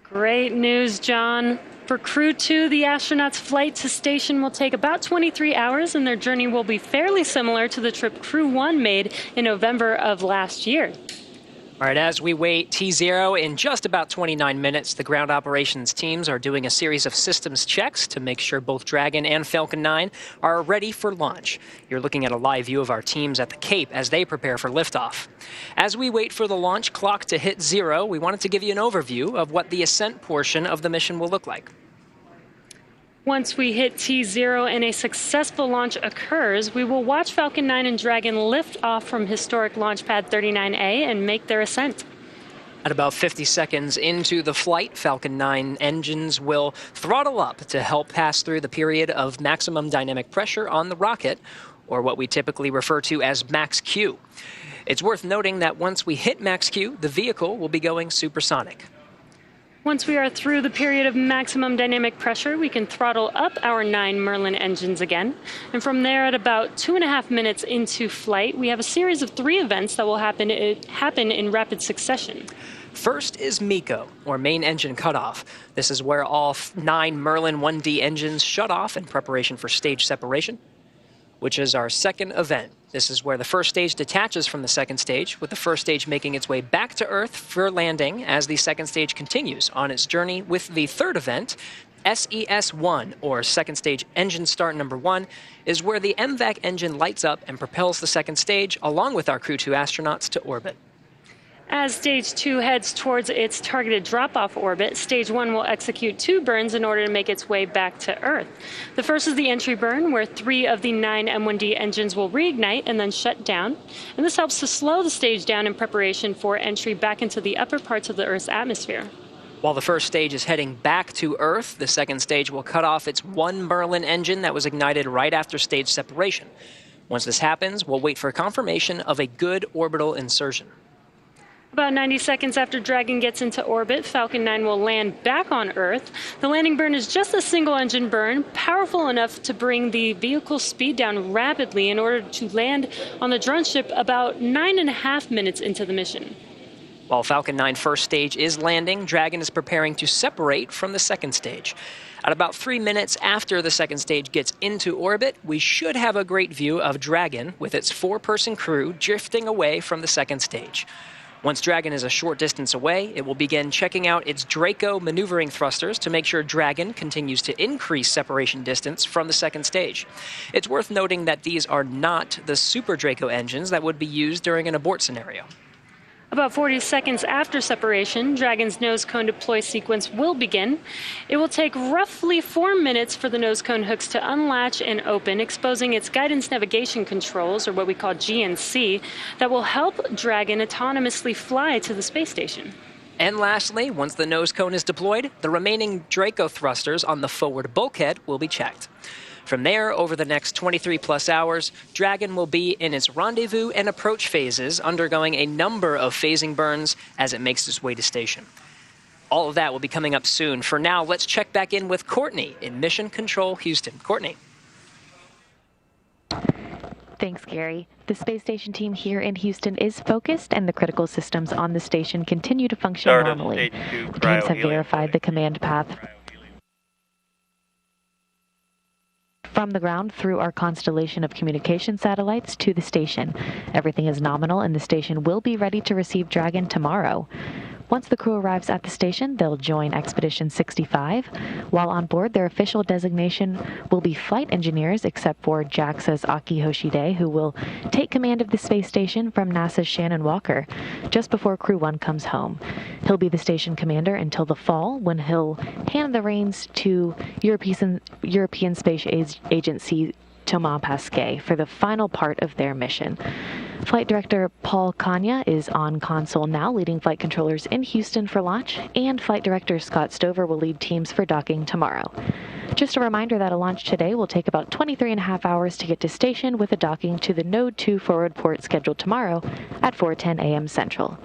Great news, John. For Crew 2, the astronauts' flight to station will take about 23 hours, and their journey will be fairly similar to the trip Crew 1 made in November of last year. All right, as we wait T0 in just about 29 minutes, the ground operations teams are doing a series of systems checks to make sure both Dragon and Falcon 9 are ready for launch. You're looking at a live view of our teams at the Cape as they prepare for liftoff. As we wait for the launch clock to hit 0, we wanted to give you an overview of what the ascent portion of the mission will look like. Once we hit T0 and a successful launch occurs, we will watch Falcon 9 and Dragon lift off from historic launch pad 39A and make their ascent. At about 50 seconds into the flight, Falcon 9 engines will throttle up to help pass through the period of maximum dynamic pressure on the rocket, or what we typically refer to as max Q. It's worth noting that once we hit max Q, the vehicle will be going supersonic. Once we are through the period of maximum dynamic pressure, we can throttle up our 9 Merlin engines again. And from there, at about 2.5 minutes into flight, we have a series of 3 events that will happen in rapid succession. First is MECO, or main engine cutoff. This is where all 9 Merlin 1D engines shut off in preparation for stage separation, which is our second event. This is where the first stage detaches from the second stage, with the first stage making its way back to Earth for landing as the second stage continues on its journey with the third event. SES-1, or second stage engine start number 1, is where the MVAC engine lights up and propels the second stage along with our Crew 2 astronauts to orbit. As Stage 2 heads towards its targeted drop-off orbit, Stage 1 will execute 2 burns in order to make its way back to Earth. The first is the entry burn, where 3 of the 9 M1D engines will reignite and then shut down. And this helps to slow the stage down in preparation for entry back into the upper parts of the Earth's atmosphere. While the first stage is heading back to Earth, the second stage will cut off its 1 Merlin engine that was ignited right after stage separation. Once this happens, we'll wait for confirmation of a good orbital insertion. About 90 seconds after Dragon gets into orbit, Falcon 9 will land back on Earth. The landing burn is just a single engine burn, powerful enough to bring the vehicle's speed down rapidly in order to land on the drone ship about 9.5 minutes into the mission. While Falcon 9 first stage is landing, Dragon is preparing to separate from the second stage. At about 3 minutes after the second stage gets into orbit, we should have a great view of Dragon with its 4-person crew drifting away from the second stage. Once Dragon is a short distance away, it will begin checking out its Draco maneuvering thrusters to make sure Dragon continues to increase separation distance from the second stage. It's worth noting that these are not the Super Draco engines that would be used during an abort scenario. About 40 seconds after separation, Dragon's nose cone deploy sequence will begin. It will take roughly 4 minutes for the nose cone hooks to unlatch and open, exposing its guidance navigation controls, or what we call GNC, that will help Dragon autonomously fly to the space station. And lastly, once the nose cone is deployed, the remaining Draco thrusters on the forward bulkhead will be checked. From there, over the next 23-plus hours, Dragon will be in its rendezvous and approach phases, undergoing a number of phasing burns as it makes its way to station. All of that will be coming up soon. For now, let's check back in with Courtney in Mission Control Houston. Courtney. Thanks, Gary. The space station team here in Houston is focused, and the critical systems on the station continue to function normally. The teams have verified the command path from the ground through our constellation of communication satellites to the station. Everything is nominal, and the station will be ready to receive Dragon tomorrow. Once the crew arrives at the station, they'll join Expedition 65. While on board, their official designation will be flight engineers, except for JAXA's Aki Hoshide, who will take command of the space station from NASA's Shannon Walker just before Crew 1 comes home. He'll be the station commander until the fall, when he'll hand the reins to European Space Agency Thomas Pesquet for the final part of their mission. Flight Director Paul Kanya is on console now, leading flight controllers in Houston for launch, and Flight Director Scott Stover will lead teams for docking tomorrow. Just a reminder that a launch today will take about 23.5 hours to get to station, with a docking to the Node 2 forward port scheduled tomorrow at 4:10 a.m. Central.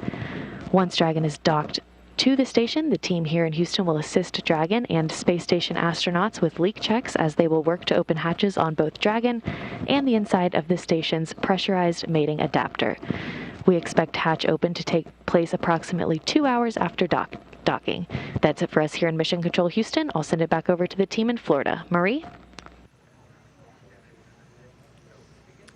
Once Dragon is docked to the station, the team here in Houston will assist Dragon and space station astronauts with leak checks, as they will work to open hatches on both Dragon and the inside of the station's pressurized mating adapter. We expect hatch open to take place approximately 2 hours after docking. That's it for us here in Mission Control Houston. I'll send it back over to the team in Florida. Marie?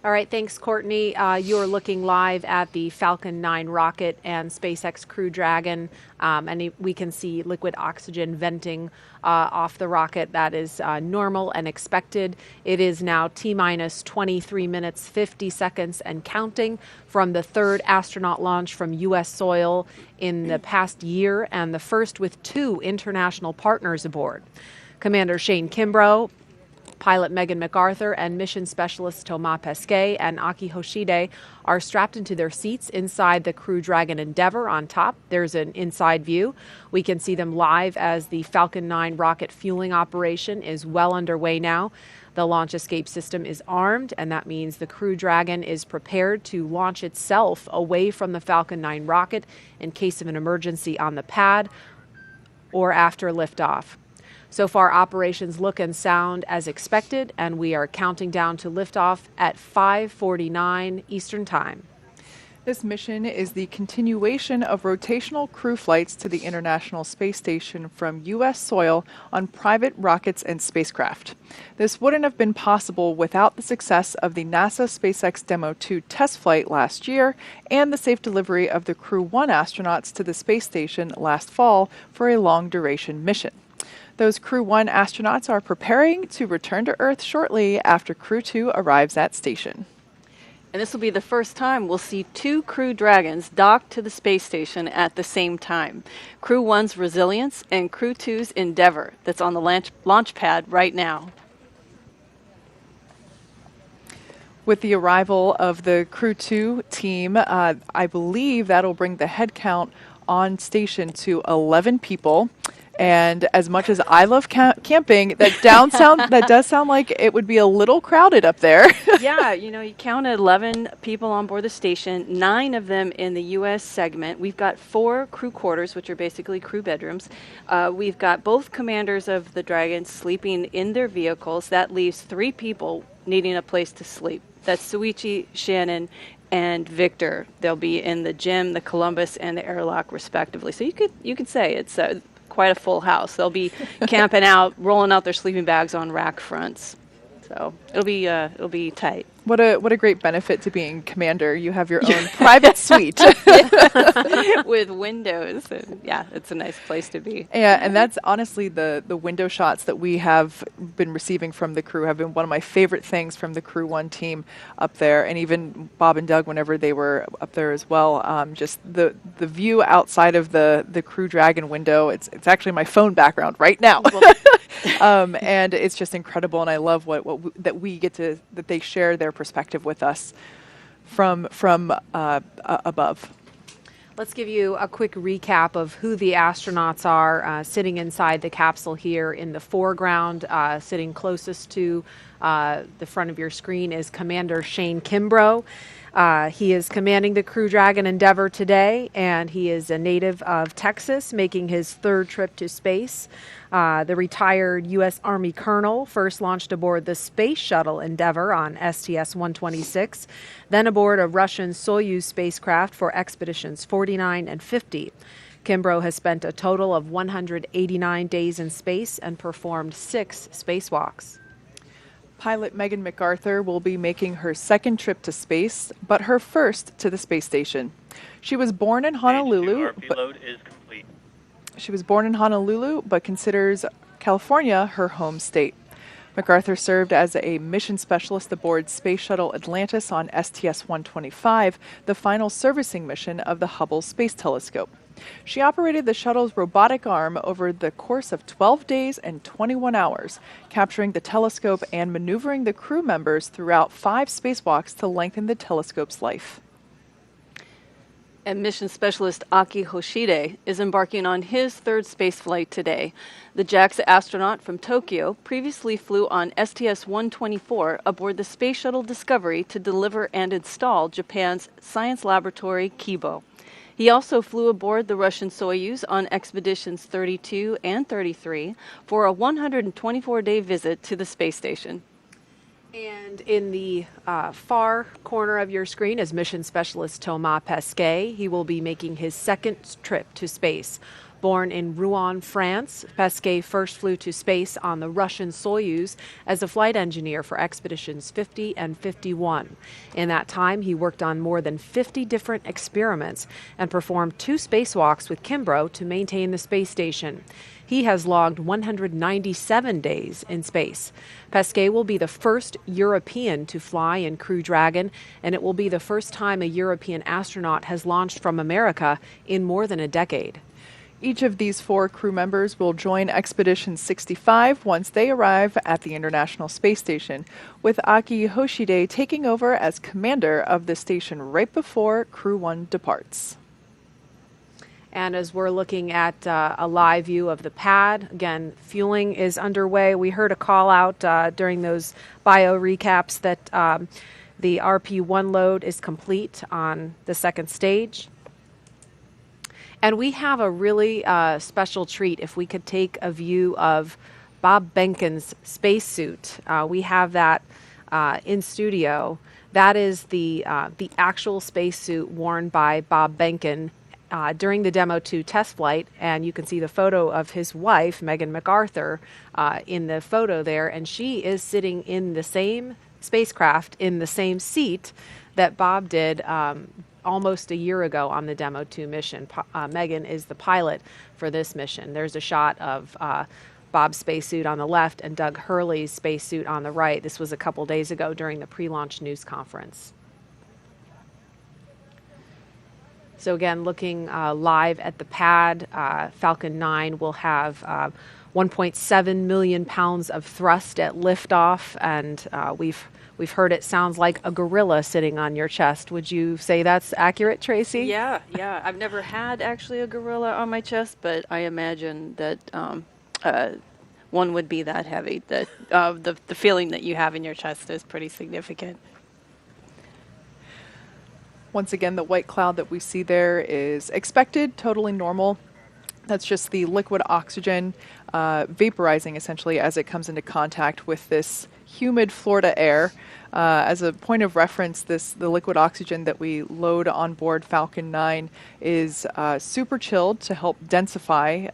All right, thanks, Courtney. You're looking live at the Falcon 9 rocket and SpaceX Crew Dragon, and we can see liquid oxygen venting off the rocket. That is normal and expected. It is now T-minus 23 minutes, 50 seconds and counting from the third astronaut launch from U.S. soil in the past year, and the first with 2 international partners aboard. Commander Shane Kimbrough, pilot Megan MacArthur, and mission specialist Thomas Pesquet and Aki Hoshide are strapped into their seats inside the Crew Dragon Endeavour on top. There's an inside view. We can see them live as the Falcon 9 rocket fueling operation is well underway now. The launch escape system is armed, and that means the Crew Dragon is prepared to launch itself away from the Falcon 9 rocket in case of an emergency on the pad or after liftoff. So far, operations look and sound as expected, and we are counting down to liftoff at 5:49 Eastern Time. This mission is the continuation of rotational crew flights to the International Space Station from U.S. soil on private rockets and spacecraft. This wouldn't have been possible without the success of the NASA SpaceX Demo 2 test flight last year and the safe delivery of the Crew 1 astronauts to the space station last fall for a long-duration mission. Those Crew 1 astronauts are preparing to return to Earth shortly after Crew 2 arrives at station. And this will be the first time we'll see 2 Crew Dragons docked to the space station at the same time. Crew 1's Resilience and Crew 2's Endeavour, that's on the launch pad right now. With the arrival of the Crew 2 team, I believe that'll bring the head count on station to 11 people. And as much as I love camping, that does sound like it would be a little crowded up there. Yeah, you counted 11 people on board the station, 9 of them in the U.S. segment. We've got 4 crew quarters, which are basically crew bedrooms. We've got both commanders of the Dragon sleeping in their vehicles. That leaves 3 people needing a place to sleep. That's Suichi, Shannon, and Victor. They'll be in the gym, the Columbus, and the airlock, respectively. So you could say it's quite a full house. They'll be camping out, rolling out their sleeping bags on rack fronts. So it'll be tight. What a great benefit to being commander. You have your own private suite with windows. And yeah, it's a nice place to be. Yeah, and that's honestly the window shots that we have been receiving from the crew have been one of my favorite things from the Crew 1 team up there, and even Bob and Doug whenever they were up there as well. Just the view outside of the Crew Dragon window. It's actually my phone background right now. And it's just incredible, and I love that we get to, that they share their perspective with us from above. Let's give you a quick recap of who the astronauts are sitting inside the capsule here in the foreground. Sitting closest to the front of your screen is Commander Shane Kimbrough. He is commanding the Crew Dragon Endeavour today, and he is a native of Texas, making his 3rd trip to space. The retired U.S. Army colonel first launched aboard the Space Shuttle Endeavour on STS-126, then aboard a Russian Soyuz spacecraft for expeditions 49 and 50. Kimbrough has spent a total of 189 days in space and performed 6 spacewalks. Pilot Megan MacArthur will be making her 2nd trip to space, but her first to the space station. She was born in Honolulu. RP load is complete. She was born in Honolulu, but considers California her home state. MacArthur served as a mission specialist aboard Space Shuttle Atlantis on STS-125, the final servicing mission of the Hubble Space Telescope. She operated the shuttle's robotic arm over the course of 12 days and 21 hours, capturing the telescope and maneuvering the crew members throughout 5 spacewalks to lengthen the telescope's life. And mission specialist Aki Hoshide is embarking on his 3rd space flight today. The JAXA astronaut from Tokyo previously flew on STS-124 aboard the Space Shuttle Discovery to deliver and install Japan's science laboratory Kibo. He also flew aboard the Russian Soyuz on expeditions 32 and 33 for a 124-day visit to the space station. And in the far corner of your screen is mission specialist Thomas Pesquet. He will be making his 2nd trip to space. Born in Rouen, France, Pesquet first flew to space on the Russian Soyuz as a flight engineer for expeditions 50 and 51. In that time, he worked on more than 50 different experiments and performed 2 spacewalks with Kimbrough to maintain the space station. He has logged 197 days in space. Pesquet will be the first European to fly in Crew Dragon, and it will be the first time a European astronaut has launched from America in more than a decade. Each of these 4 crew members will join Expedition 65 once they arrive at the International Space Station, with Aki Hoshide taking over as commander of the station right before Crew 1 departs. And as we're looking at a live view of the pad, again, fueling is underway. We heard a call out during those bio recaps that the RP1 load is complete on the 2nd stage. And we have a really special treat if we could take a view of Bob Behnken's spacesuit. We have that in studio. That is the actual spacesuit worn by Bob Behnken during the Demo 2 test flight. And you can see the photo of his wife, Megan MacArthur, in the photo there. And she is sitting in the same spacecraft, in the same seat that Bob did almost a year ago on the Demo 2 mission. Megan is the pilot for this mission. There's a shot of Bob's spacesuit on the left and Doug Hurley's spacesuit on the right. This was a couple days ago during the pre-launch news conference. So again, looking live at the pad, Falcon 9 will have 1.7 million pounds of thrust at liftoff, and we've heard it sounds like a gorilla sitting on your chest. Would you say that's accurate, Tracy? Yeah. I've never had actually a gorilla on my chest, but I imagine that one would be that heavy. That the feeling that you have in your chest is pretty significant. Once again, the white cloud that we see there is expected, totally normal. That's just the liquid oxygen vaporizing essentially as it comes into contact with this humid Florida air. As a point of reference, the liquid oxygen that we load on board Falcon 9 is super chilled to help densify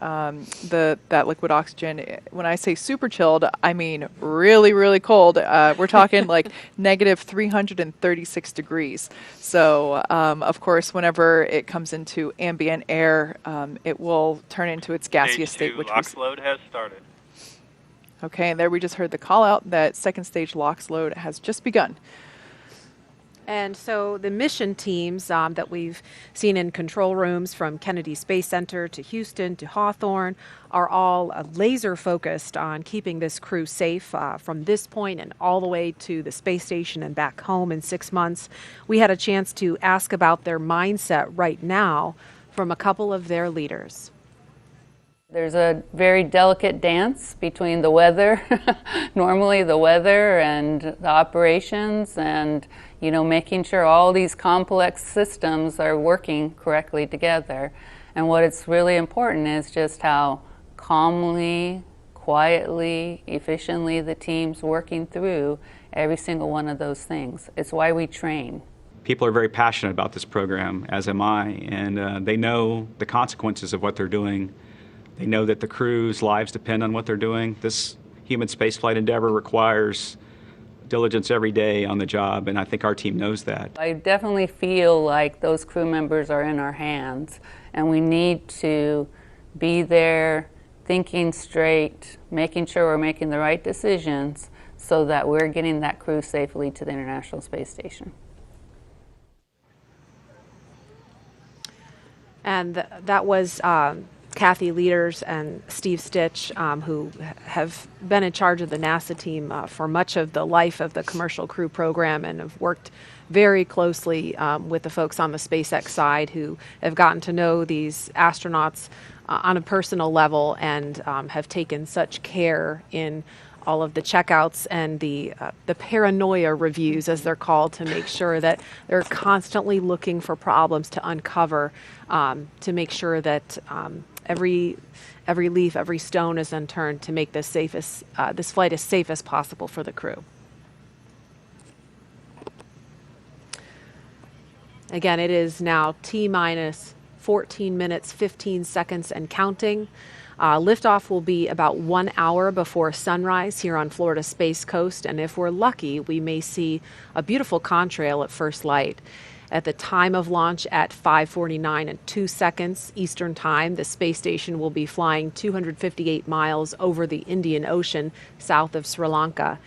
that liquid oxygen. When I say super chilled, I mean really, really cold. We're talking like negative 336 degrees. So, of course, whenever it comes into ambient air, it will turn into its gaseous state. Which LOX load has started. Okay, and there we just heard the call out that 2nd stage LOX load has just begun. And so the mission teams that we've seen in control rooms from Kennedy Space Center to Houston to Hawthorne are all laser focused on keeping this crew safe from this point and all the way to the space station and back home in 6 months. We had a chance to ask about their mindset right now from a couple of their leaders. There's a very delicate dance between the weather, normally the weather and the operations, and making sure all these complex systems are working correctly together. And what it's really important is just how calmly, quietly, efficiently the team's working through every single one of those things. It's why we train. People are very passionate about this program, as am I, and they know the consequences of what they're doing. They know that the crew's lives depend on what they're doing. This human spaceflight endeavor requires diligence every day on the job, and I think our team knows that. I definitely feel like those crew members are in our hands, and we need to be there thinking straight, making sure we're making the right decisions so that we're getting that crew safely to the International Space Station. And that was Kathy Leaders and Steve Stitch, who have been in charge of the NASA team for much of the life of the Commercial Crew program and have worked very closely with the folks on the SpaceX side who have gotten to know these astronauts on a personal level and have taken such care in all of the checkouts and the paranoia reviews, as they're called, to make sure that they're constantly looking for problems to uncover, to make sure that every leaf, every stone is unturned to make this flight as safe as possible for the crew. Again, it is now T-minus 14 minutes, 15 seconds and counting. Liftoff will be about 1 hour before sunrise here on Florida's Space Coast, and if we're lucky, we may see a beautiful contrail at first light. At the time of launch at 5:49 and 2 seconds Eastern Time, the space station will be flying 258 miles over the Indian Ocean south of Sri Lanka.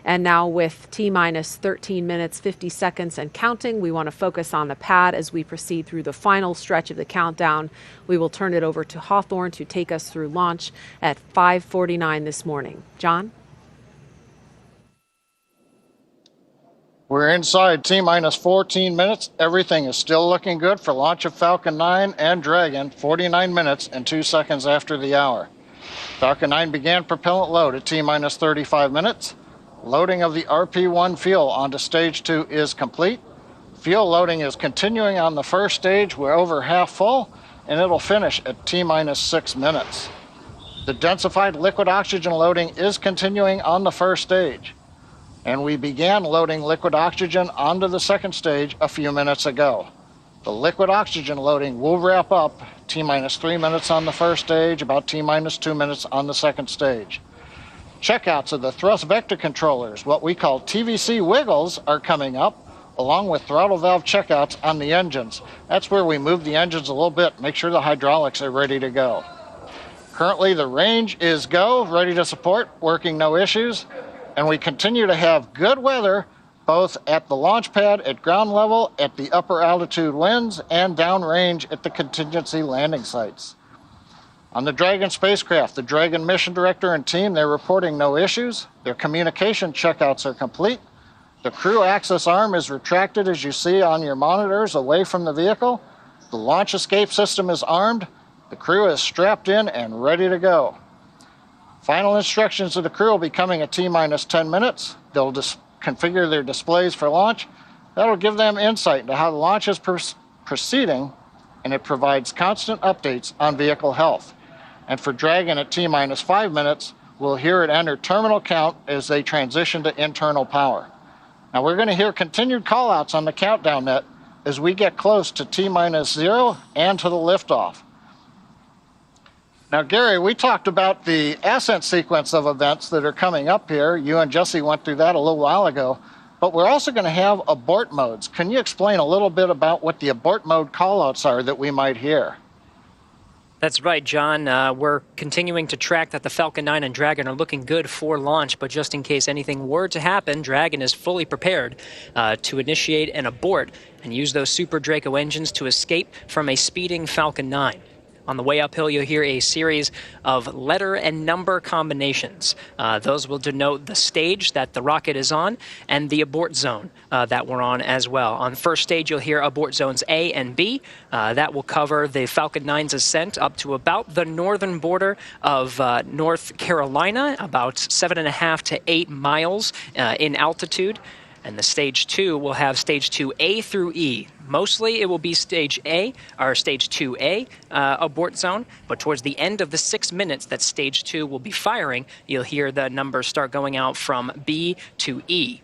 And now with T-minus 13 minutes, 50 seconds and counting, we want to focus on the pad as we proceed through the final stretch of the countdown. We will turn it over to Hawthorne to take us through launch at 5:49 this morning. John? We're inside T-minus 14 minutes. Everything is still looking good for launch of Falcon 9 and Dragon, 49 minutes and 2 seconds after the hour. Falcon 9 began propellant load at T-minus 35 minutes. Loading of the RP-1 fuel onto stage 2 is complete. Fuel loading is continuing on the first stage. We're over half full, and it'll finish at T-minus 6 minutes. The densified liquid oxygen loading is continuing on the first stage, and we began loading liquid oxygen onto the second stage a few minutes ago. The liquid oxygen loading will wrap up T-minus 3 minutes on the first stage, about T-minus 2 minutes on the second stage. Checkouts of the thrust vector controllers, what we call TVC wiggles, are coming up, along with throttle valve checkouts on the engines. That's where we move the engines a little bit, make sure the hydraulics are ready to go. Currently the range is go, ready to support, working no issues, and we continue to have good weather both at the launch pad at ground level, at the upper altitude winds, and downrange at the contingency landing sites. On the Dragon spacecraft, the Dragon mission director and team, they're reporting no issues. Their communication checkouts are complete. The crew access arm is retracted, as you see on your monitors, away from the vehicle. The launch escape system is armed. The crew is strapped in and ready to go. Final instructions of the crew will be coming at T-minus 10 minutes. They'll configure their displays for launch. That'll give them insight into how the launch is proceeding, and it provides constant updates on vehicle health. And for Dragon at T-minus 5 minutes, we'll hear it enter terminal count as they transition to internal power. Now we're going to hear continued callouts on the countdown net as we get close to T-minus 0 and to the liftoff. Now, Gary, we talked about the ascent sequence of events that are coming up here. You and Jesse went through that a little while ago, but we're also going to have abort modes. Can you explain a little bit about what the abort mode callouts are that we might hear? That's right, John. We're continuing to track that the Falcon 9 and Dragon are looking good for launch, but just in case anything were to happen, Dragon is fully prepared to initiate an abort and use those Super Draco engines to escape from a speeding Falcon 9. On the way uphill, you'll hear a series of letter and number combinations. Those will denote the stage that the rocket is on and the abort zone that we're on as well. On the first stage, you'll hear abort zones A and B. That will cover the Falcon 9's ascent up to about the northern border of North Carolina, about 7.5 to 8 miles in altitude. And the stage 2 will have stage 2A through E. Mostly it will be stage A, or stage 2A abort zone, but towards the end of the 6 minutes that stage 2 will be firing, you'll hear the numbers start going out from B to E,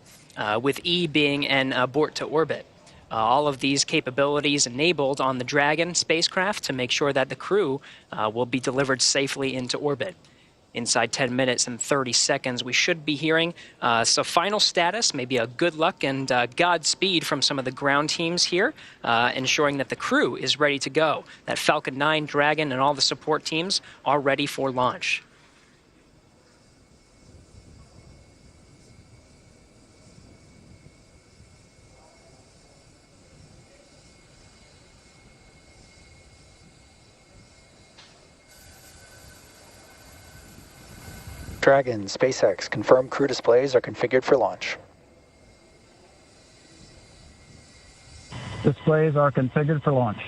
with E being an abort to orbit. All of these capabilities enabled on the Dragon spacecraft to make sure that the crew will be delivered safely into orbit. inside 10 minutes and 30 seconds. We should be hearing so final status, maybe a good luck and Godspeed from some of the ground teams here, ensuring that the crew is ready to go. That Falcon 9, Dragon, and all the support teams are ready for launch. Dragon, SpaceX, confirmed crew displays are configured for launch. Displays are configured for launch.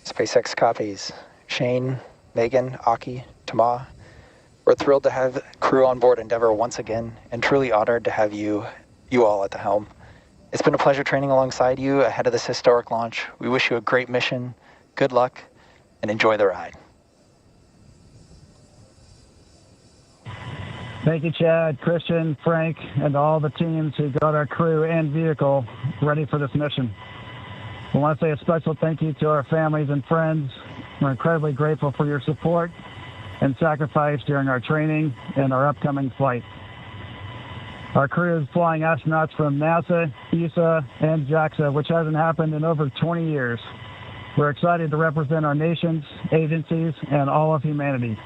SpaceX copies. Shane, Megan, Aki, Tama. We're thrilled to have crew on board Endeavour once again, and truly honored to have you all at the helm. It's been a pleasure training alongside you ahead of this historic launch. We wish you a great mission, good luck, and enjoy the ride. Thank you, Chad, Christian, Frank, and all the teams who got our crew and vehicle ready for this mission. I want to say a special thank you to our families and friends. We're incredibly grateful for your support and sacrifice during our training and our upcoming flight. Our crew is flying astronauts from NASA, ESA, and JAXA, which hasn't happened in over 20 years. We're excited to represent our nations, agencies, and all of humanity.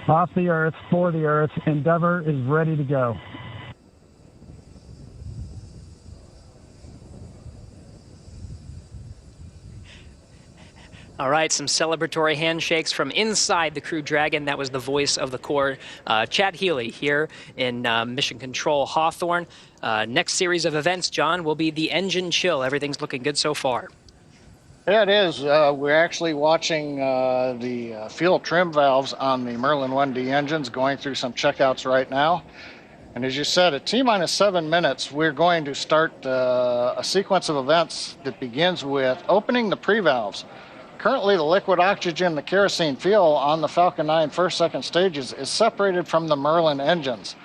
Off the Earth, for the Earth, Endeavour is ready to go. All right, some celebratory handshakes from inside the Crew Dragon. That was the voice of the Corps, Chad Healy, here in Mission Control Hawthorne. Next series of events, John, will be the engine chill. Everything's looking good so far. Yeah, it is. We're actually watching the fuel trim valves on the Merlin 1D engines, going through some checkouts right now. And as you said, at T-minus 7 minutes, we're going to start a sequence of events that begins with opening the pre-valves. Currently, the liquid oxygen, the kerosene fuel on the Falcon 9 first, second stages is separated from the Merlin engines.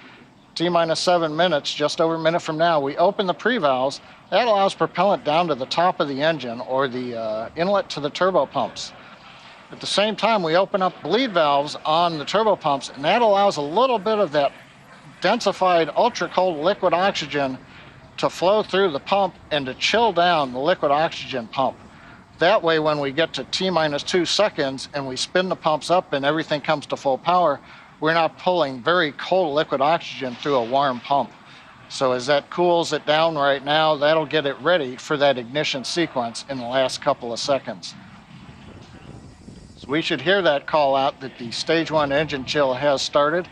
T-minus 7 minutes, just over a minute from now, we open the pre-valves. That allows propellant down to the top of the engine or the inlet to the turbo pumps. At the same time, we open up bleed valves on the turbo pumps, and that allows a little bit of that densified ultra-cold liquid oxygen to flow through the pump and to chill down the liquid oxygen pump. That way, when we get to T-minus 2 seconds and we spin the pumps up and everything comes to full power, we're not pulling very cold liquid oxygen through a warm pump. So as that cools it down right now, that'll get it ready for that ignition sequence in the last couple of seconds. So we should hear that call out that the stage 1 engine chill has started.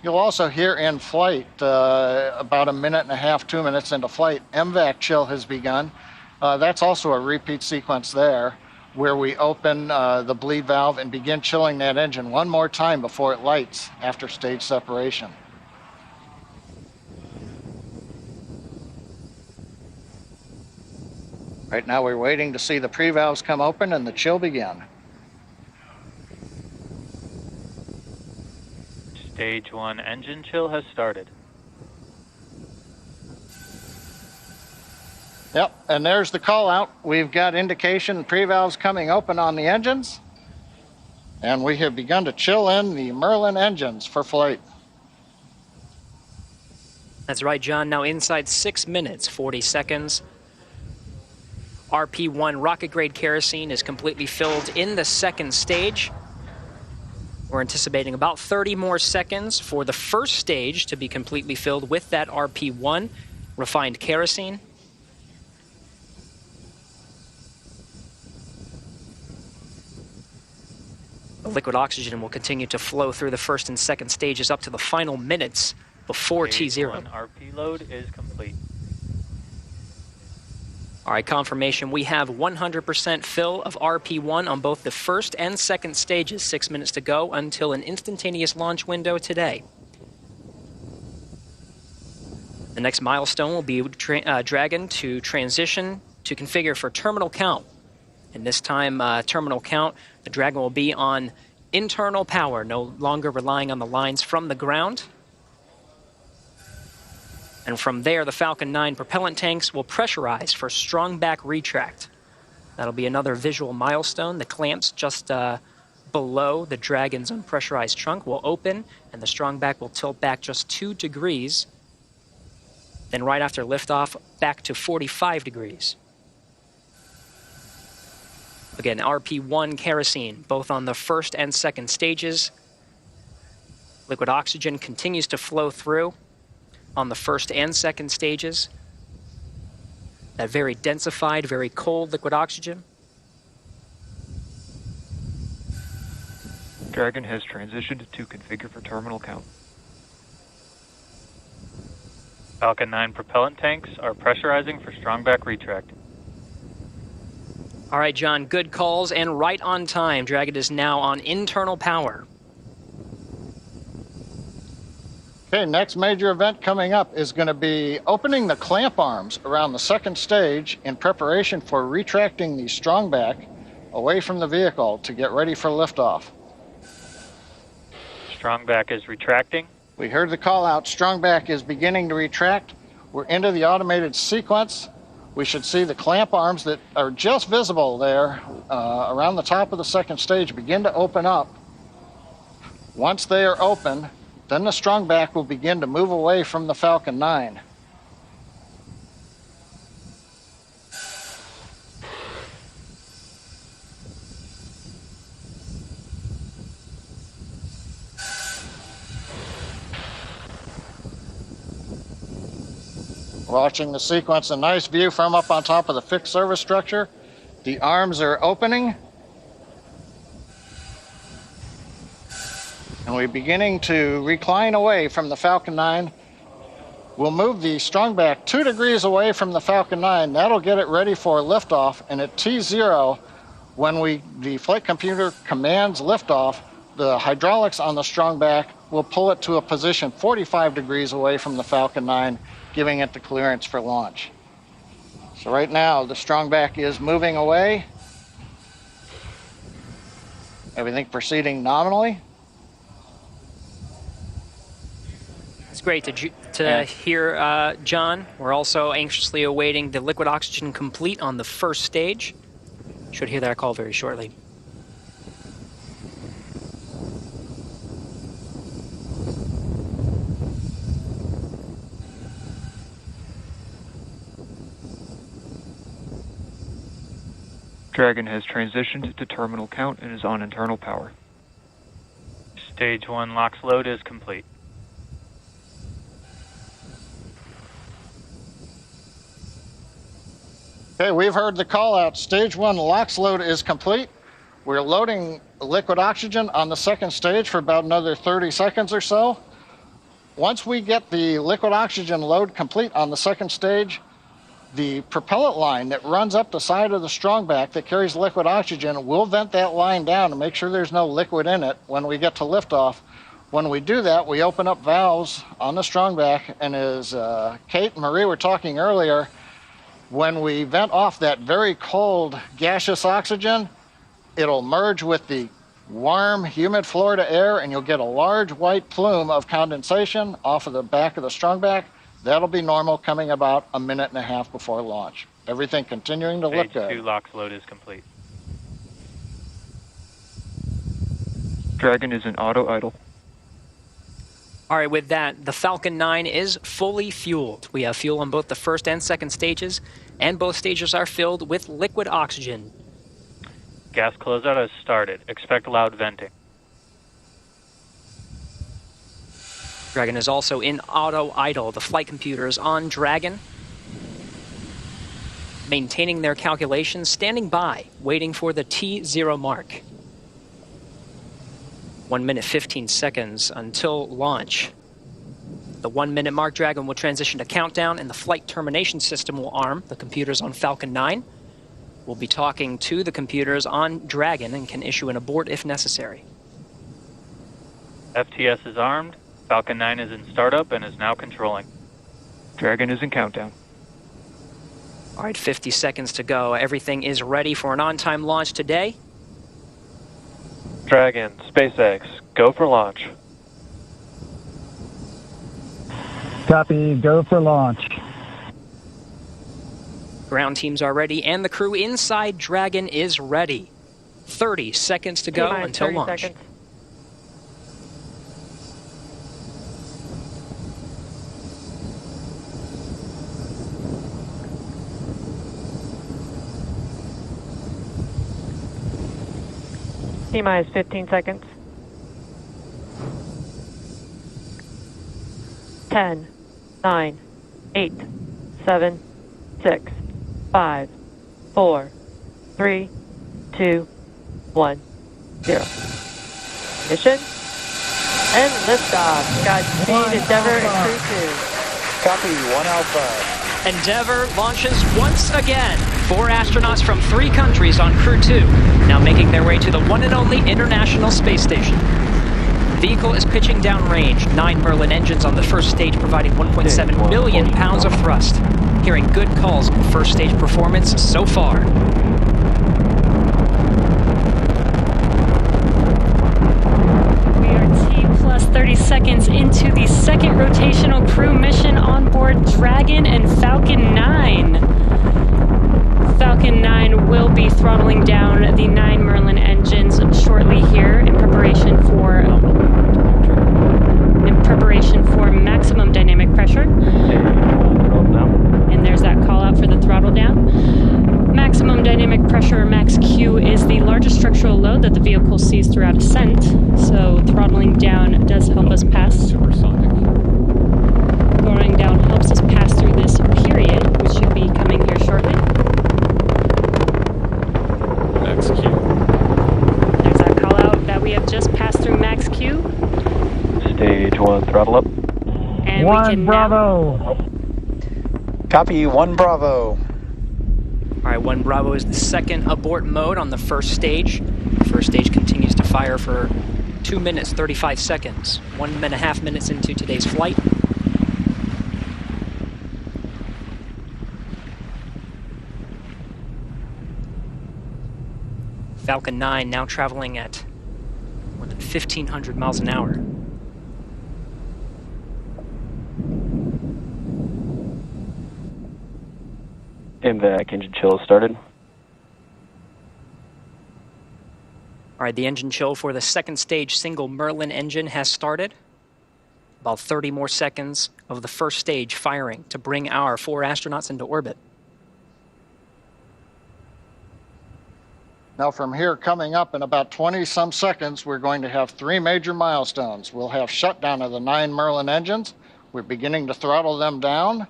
You'll also hear in flight, about a minute and a half, 2 minutes into flight, MVAC chill has begun. That's also a repeat sequence there, where we open the bleed valve and begin chilling that engine one more time before it lights after stage separation. Right now we're waiting to see the pre-valves come open and the chill begin. Stage 1 engine chill has started. Yep, and there's the call out. We've got indication pre-valves coming open on the engines, and we have begun to chill in the Merlin engines for flight. That's right, John. Now inside 6 minutes, 40 seconds. RP1 rocket-grade kerosene is completely filled in the second stage. We're anticipating about 30 more seconds for the first stage to be completely filled with that RP1 refined kerosene. The liquid oxygen will continue to flow through the first and second stages up to the final minutes before Stage T0. 1 RP load is complete. All right, confirmation. We have 100% fill of RP1 on both the first and second stages. 6 minutes to go until an instantaneous launch window today. The next milestone will be Dragon to transition to configure for terminal count. And this time, terminal count, the Dragon will be on internal power, no longer relying on the lines from the ground. And from there, the Falcon 9 propellant tanks will pressurize for strong back retract. That'll be another visual milestone. The clamps just below the Dragon's unpressurized trunk will open, and the strong back will tilt back just 2 degrees. Then right after liftoff, back to 45 degrees. Again, RP1 kerosene, both on the first and second stages. Liquid oxygen continues to flow through on the first and second stages. That very densified, very cold liquid oxygen. Dragon has transitioned to configure for terminal count. Falcon 9 propellant tanks are pressurizing for strong back retract. All right, John, good calls and right on time. Dragon is now on internal power. Okay, next major event coming up is going to be opening the clamp arms around the second stage in preparation for retracting the strong back away from the vehicle to get ready for liftoff. Strong back is retracting. We heard the call out. Strong back is beginning to retract. We're into the automated sequence. We should see the clamp arms that are just visible there around the top of the second stage begin to open up. Once they are open, then the strong back will begin to move away from the Falcon 9. Watching the sequence, a nice view from up on top of the fixed service structure. The arms are opening. And we're beginning to recline away from the Falcon 9. We'll move the strong back 2 degrees away from the Falcon 9. That'll get it ready for liftoff. And at T0, when the flight computer commands liftoff, the hydraulics on the strong back will pull it to a position 45 degrees away from the Falcon 9, giving it the clearance for launch. So right now, the strong back is moving away. Everything proceeding nominally. It's great to hear, John. We're also anxiously awaiting the liquid oxygen complete on the first stage. Should hear that call very shortly. Dragon has transitioned to terminal count and is on internal power. Stage 1 LOX load is complete. Okay, we've heard the call out. Stage 1 LOX load is complete. We're loading liquid oxygen on the second stage for about another 30 seconds or so. Once we get the liquid oxygen load complete on the second stage, the propellant line that runs up the side of the strong back that carries liquid oxygen, we'll vent that line down to make sure there's no liquid in it when we get to liftoff. When we do that, we open up valves on the strong back, and as Kate and Marie were talking earlier, when we vent off that very cold gaseous oxygen, it'll merge with the warm, humid Florida air, and you'll get a large white plume of condensation off of the back of the strong back. That'll be normal, coming about a minute and a half before launch. Everything continuing to look good. Stage 2 LOX load is complete. Dragon is in auto idle. All right, with that, the Falcon 9 is fully fueled. We have fuel on both the first and second stages, and both stages are filled with liquid oxygen. Gas closeout has started. Expect loud venting. Dragon is also in auto idle. The flight computers on Dragon, maintaining their calculations, standing by, waiting for the T0 mark. 1 minute, 15 seconds until launch. The 1 minute mark, Dragon will transition to countdown, and the flight termination system will arm the computers on Falcon 9. We'll be talking to the computers on Dragon and can issue an abort if necessary. FTS is armed. Falcon 9 is in startup and is now controlling. Dragon is in countdown. All right, 50 seconds to go. Everything is ready for an on-time launch today. Dragon, SpaceX, go for launch. Copy, go for launch. Ground teams are ready, and the crew inside Dragon is ready. 30 seconds to go until launch. Seconds. T-minus 15 seconds. 10, 9, 8, 7, 6, 5, 4, 3, 2, 1, 0. Mission and liftoff. Godspeed, Endeavour and Crew 2. Copy, 1 Alpha. Endeavour launches once again. 4 astronauts from 3 countries on Crew 2, now making their way to the one and only International Space Station. Vehicle is pitching downrange. 9 Merlin engines on the first stage, providing 1.7 billion pounds of thrust. Hearing good calls on first stage performance so far. We are T plus 30 seconds into the second rotational crew mission on board Dragon and Falcon 9. Falcon 9 will be throttling down the 9 Merlin engines shortly here in preparation for maximum dynamic pressure. And there's that call out for the throttle down. Maximum dynamic pressure, max Q, is the largest structural load that the vehicle sees throughout ascent. So throttling down does help us pass. Throttling down helps us pass through this period, which should be coming here shortly. Max Q. There's that call out that we have just passed through max Q. Stage 1, throttle up. And 1 Bravo. Copy, 1 Bravo. All right, 1 Bravo is the second abort mode on the first stage. The first stage continues to fire for 2 minutes, 35 seconds. 1.5 minutes into today's flight. Falcon 9 now traveling at more than 1,500 miles an hour. MVAC engine chill started. All right, the engine chill for the second stage single Merlin engine has started. About 30 more seconds of the first stage firing to bring our 4 astronauts into orbit. Now from here, coming up in about 20-some seconds, we're going to have 3 major milestones. We'll have shutdown of the 9 Merlin engines. We're beginning to throttle them down.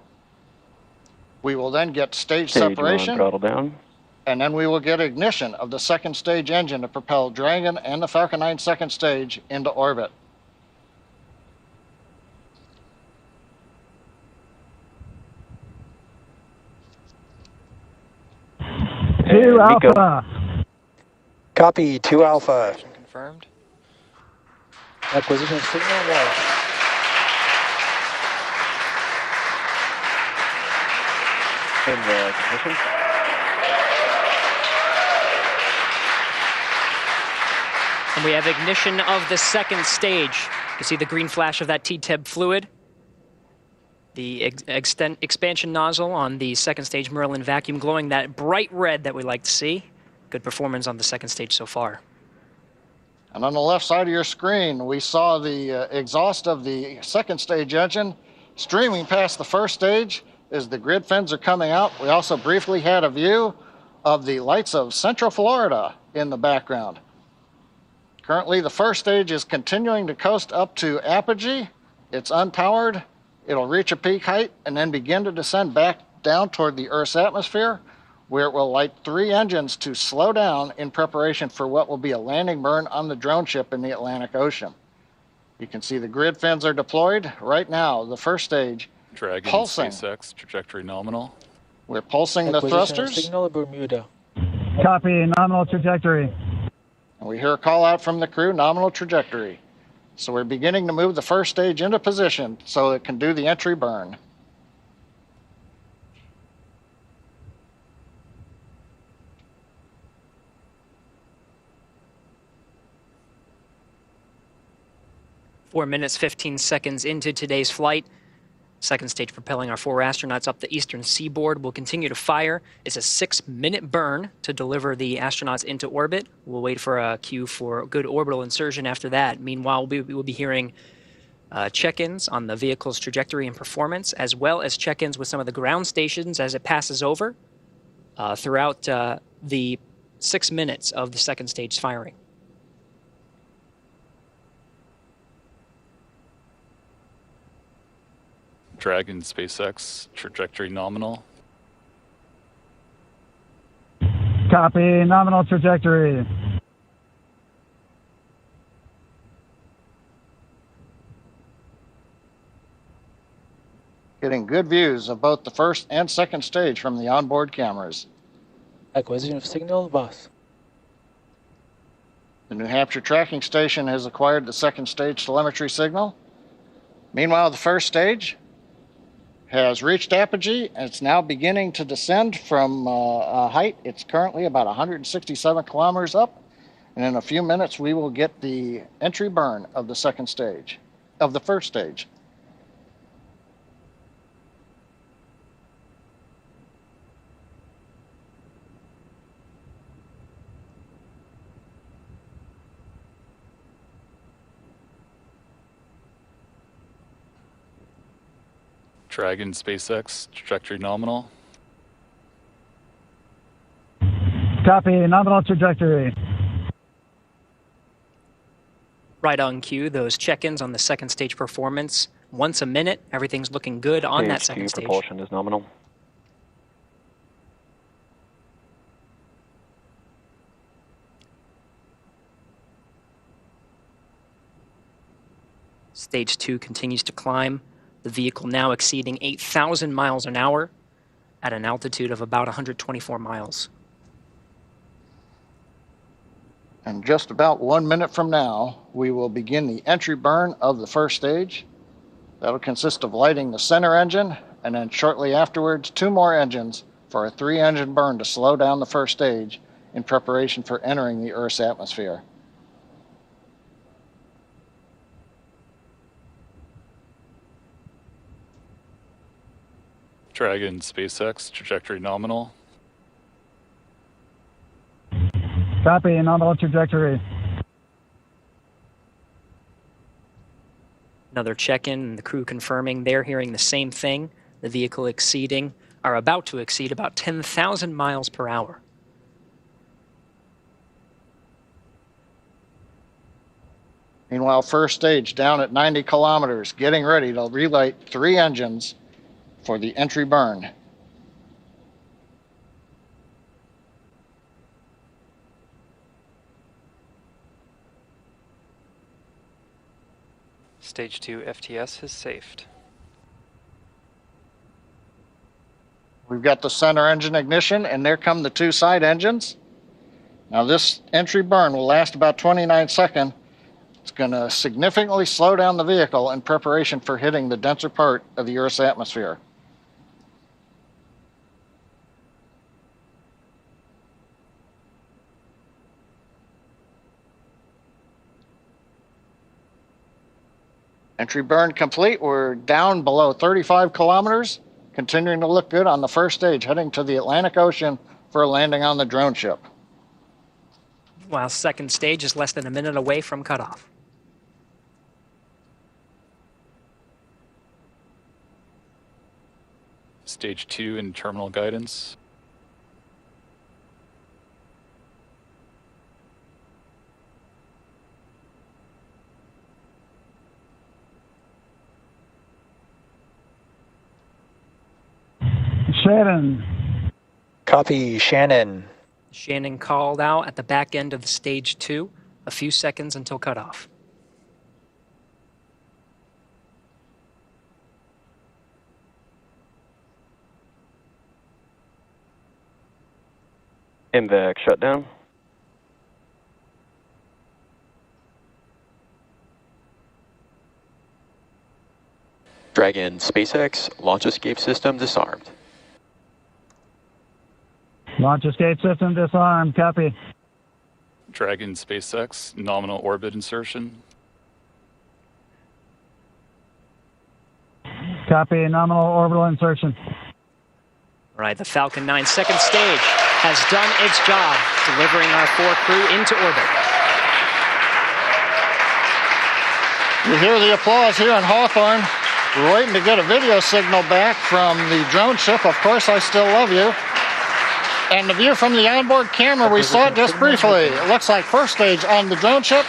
We will then get stage separation. 1, throttle down. And then we will get ignition of the second stage engine to propel Dragon and the Falcon 9 second stage into orbit. Two Alpha. Copy, 2 Alpha. Confirmed. Acquisition signal lost. Ignition. And we have ignition of the second stage. You see the green flash of that TTEB fluid. The expansion nozzle on the second stage Merlin vacuum glowing that bright red that we like to see. Good performance on the second stage so far. And on the left side of your screen, we saw the exhaust of the second stage engine streaming past the first stage as the grid fins are coming out. We also briefly had a view of the lights of Central Florida in the background. Currently, the first stage is continuing to coast up to apogee. It's unpowered. It'll reach a peak height and then begin to descend back down toward the Earth's atmosphere, where it will light 3 engines to slow down in preparation for what will be a landing burn on the drone ship in the Atlantic Ocean. You can see the grid fins are deployed right now. The first stage Dragon, pulsing. SpaceX, trajectory nominal. We're pulsing the thrusters. Signal Bermuda. Copy, nominal trajectory. And we hear a call out from the crew, nominal trajectory. So we're beginning to move the first stage into position so it can do the entry burn. Four minutes, 15 seconds into today's flight. Second stage propelling our 4 astronauts up the eastern seaboard will continue to fire. It's a 6-minute burn to deliver the astronauts into orbit. We'll wait for a cue for good orbital insertion after that. Meanwhile, we will be hearing check-ins on the vehicle's trajectory and performance, as well as check-ins with some of the ground stations as it passes over throughout the 6 minutes of the second stage firing. Dragon SpaceX, trajectory nominal. Copy, nominal trajectory. Getting good views of both the first and second stage from the onboard cameras. Acquisition of signal, boss. The New Hampshire tracking station has acquired the second stage telemetry signal. Meanwhile, the first stage has reached apogee and it's now beginning to descend from a height. It's currently about 167 kilometers up, and in a few minutes we will get the entry burn of the second stage, of the first stage. Dragon SpaceX, trajectory nominal. Copy, nominal trajectory. Right on cue, those check-ins on the second stage performance. Once a minute, everything's looking good on that second stage. Propulsion is nominal. Stage 2 continues to climb. The vehicle now exceeding 8,000 miles an hour at an altitude of about 124 miles. And just about 1 minute from now, we will begin the entry burn of the first stage. That'll consist of lighting the center engine, and then shortly afterwards, 2 more engines for a 3-engine burn to slow down the first stage in preparation for entering the Earth's atmosphere. Dragon SpaceX, trajectory nominal. Copy, nominal trajectory. Another check-in, and the crew confirming they're hearing the same thing. The vehicle about to exceed about 10,000 miles per hour. Meanwhile, first stage down at 90 kilometers, getting ready to relight 3 engines for the entry burn. Stage 2 FTS has safed. We've got the center engine ignition, and there come the 2 side engines. Now this entry burn will last about 29 seconds. It's going to significantly slow down the vehicle in preparation for hitting the denser part of the Earth's atmosphere. Entry burn complete. We're down below 35 kilometers, continuing to look good on the first stage, heading to the Atlantic Ocean for a landing on the drone ship. While second stage is less than a minute away from cutoff. Stage 2 in terminal guidance. Shannon. Copy, Shannon. Shannon called out at the back end of the stage 2, a few seconds until cutoff. MVAC shutdown. Dragon SpaceX, launch escape system disarmed. Launch escape system disarmed, copy. Dragon SpaceX, nominal orbit insertion. Copy, nominal orbital insertion. All right, the Falcon 9 second stage has done its job, delivering our 4 crew into orbit. You hear the applause here in Hawthorne. We're waiting to get a video signal back from the drone ship. Of course, I still love you. And the view from the onboard camera, we saw it just briefly. It looks like first stage on the drone ship.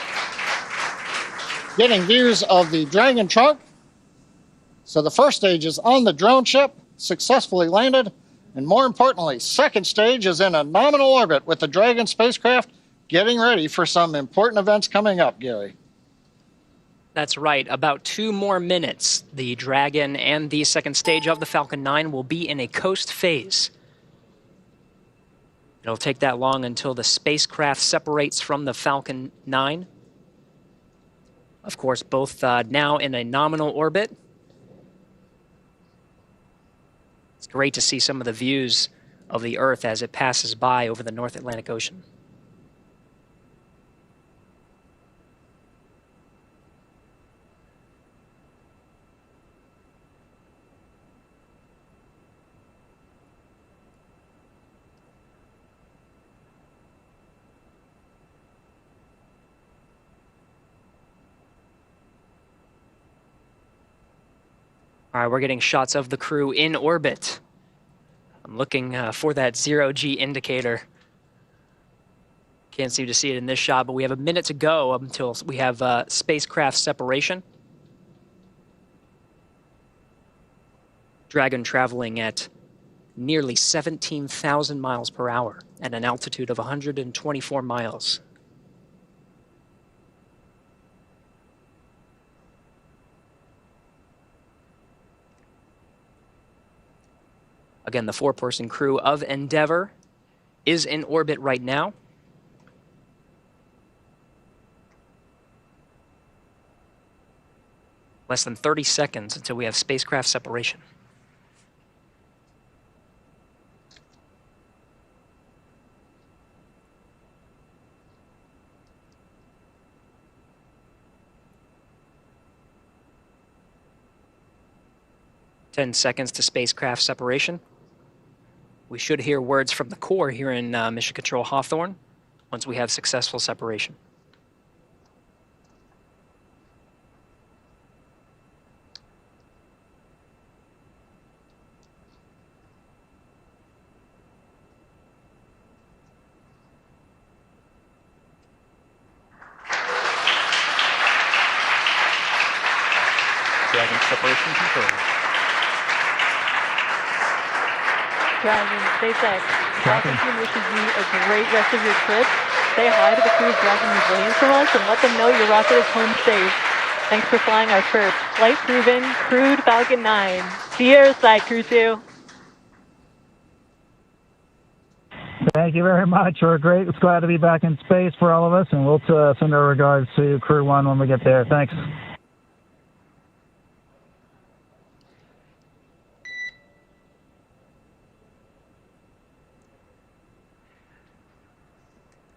Getting views of the Dragon trunk. So the first stage is on the drone ship, successfully landed. And more importantly, second stage is in a nominal orbit with the Dragon spacecraft getting ready for some important events coming up, Gary. That's right. About 2 more minutes. The Dragon and the second stage of the Falcon 9 will be in a coast phase. It'll take that long until the spacecraft separates from the Falcon 9. Of course, both now in a nominal orbit. It's great to see some of the views of the Earth as it passes by over the North Atlantic Ocean. All right, we're getting shots of the crew in orbit. I'm looking for that 0G indicator. Can't seem to see it in this shot, but we have a minute to go until we have spacecraft separation. Dragon traveling at nearly 17,000 miles per hour at an altitude of 124 miles. Again, the 4-person crew of Endeavour is in orbit right now. Less than 30 seconds until we have spacecraft separation. Ten seconds to spacecraft separation. We should hear words from the core here in Mission Control Hawthorne once we have successful separation. Dragon separation confirmed. Dragon, SpaceX, Falcon 2 wishes you a great rest of your trip. Say hi to the crew of Dragon who's waiting for us and let them know your rocket is home safe. Thanks for flying our first flight-proven, crewed Falcon 9. See you airside, Crew 2. Thank you very much. We're great. It's glad to be back in space for all of us, and we'll send our regards to Crew 1 when we get there. Thanks.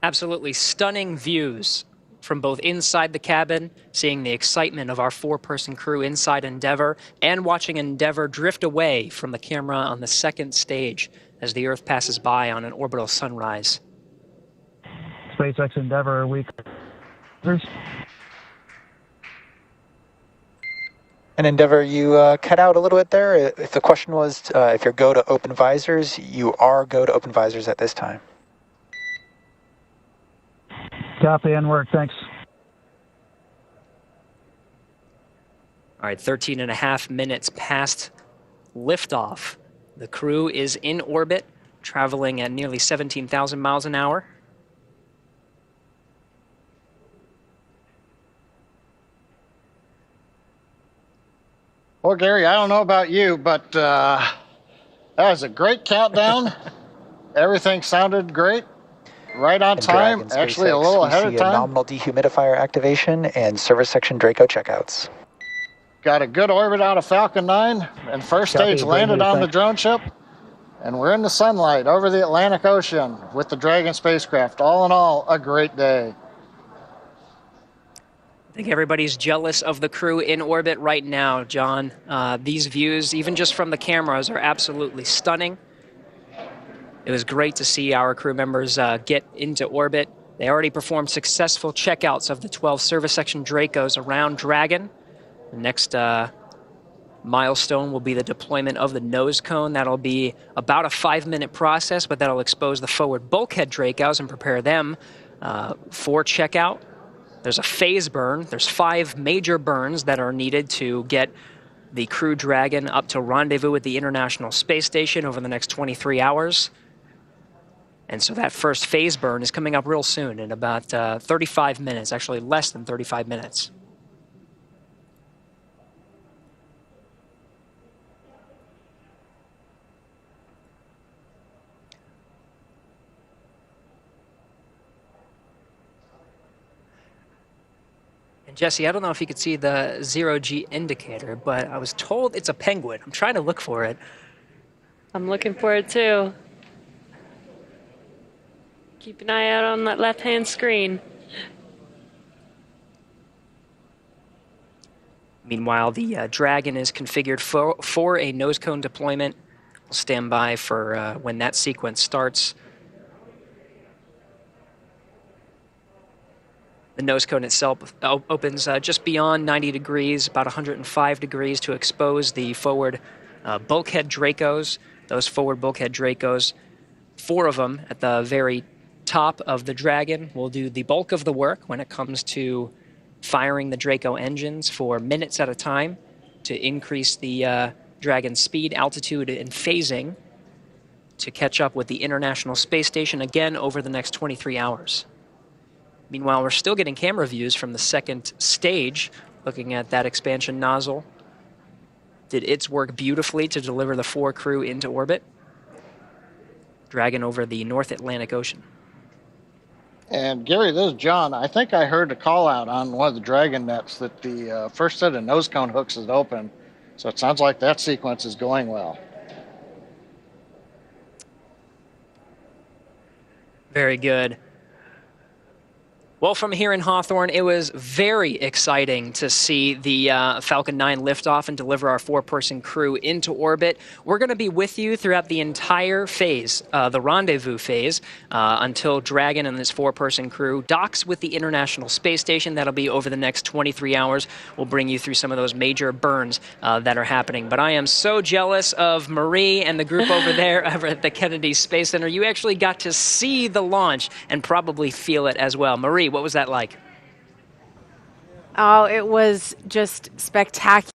Absolutely stunning views from both inside the cabin, seeing the excitement of our 4-person crew inside Endeavour, and watching Endeavour drift away from the camera on the second stage as the Earth passes by on an orbital sunrise. SpaceX Endeavour week. And Endeavour, you cut out a little bit there. If the question was if you're go to open visors, you are go to open visors at this time. Copy and work, thanks. All right, 13.5 minutes past liftoff. The crew is in orbit, traveling at nearly 17,000 miles an hour. Well, Gary, I don't know about you, but that was a great countdown. Everything sounded great. Right on time, actually a little ahead of time. Nominal dehumidifier activation and service section Draco checkouts. Got a good orbit out of Falcon 9, and first stage landed on the drone ship. And we're in the sunlight over the Atlantic Ocean with the Dragon spacecraft. All in all, a great day. I think everybody's jealous of the crew in orbit right now, John. These views, even just from the cameras, are absolutely stunning. It was great to see our crew members get into orbit. They already performed successful checkouts of the 12 service section Dracos around Dragon. The next milestone will be the deployment of the nose cone. That'll be about a 5-minute process, but that'll expose the forward bulkhead Dracos and prepare them for checkout. There's a phase burn. There's 5 major burns that are needed to get the Crew Dragon up to rendezvous with the International Space Station over the next 23 hours. And so that first phase burn is coming up real soon in about 35 minutes, actually less than 35 minutes. And Jesse, I don't know if you could see the 0G indicator, but I was told it's a penguin. I'm trying to look for it. I'm looking for it too. Keep an eye out on that left-hand screen. Meanwhile, the Dragon is configured for a nose cone deployment. We'll stand by for when that sequence starts. The nose cone itself opens just beyond 90 degrees, about 105 degrees, to expose the forward bulkhead Dracos. Those forward bulkhead Dracos, 4 of them at the very top of the Dragon, will do the bulk of the work when it comes to firing the Draco engines for minutes at a time to increase the Dragon's speed, altitude, and phasing to catch up with the International Space Station again over the next 23 hours. Meanwhile, we're still getting camera views from the second stage, looking at that expansion nozzle. Did its work beautifully to deliver the 4 crew into orbit. Dragon over the North Atlantic Ocean. And Gary, this is John. I think I heard a call out on one of the Dragon nets that the first set of nose cone hooks is open. So it sounds like that sequence is going well. Very good. Well, from here in Hawthorne, it was very exciting to see the Falcon 9 liftoff and deliver our 4-person crew into orbit. We're going to be with you throughout the entire phase, the rendezvous phase, until Dragon and this 4-person crew docks with the International Space Station. That'll be over the next 23 hours. We'll bring you through some of those major burns that are happening. But I am so jealous of Marie and the group over there over at the Kennedy Space Center. You actually got to see the launch and probably feel it as well. Marie, what was that like? Oh, it was just spectacular.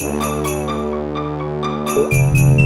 Thank you.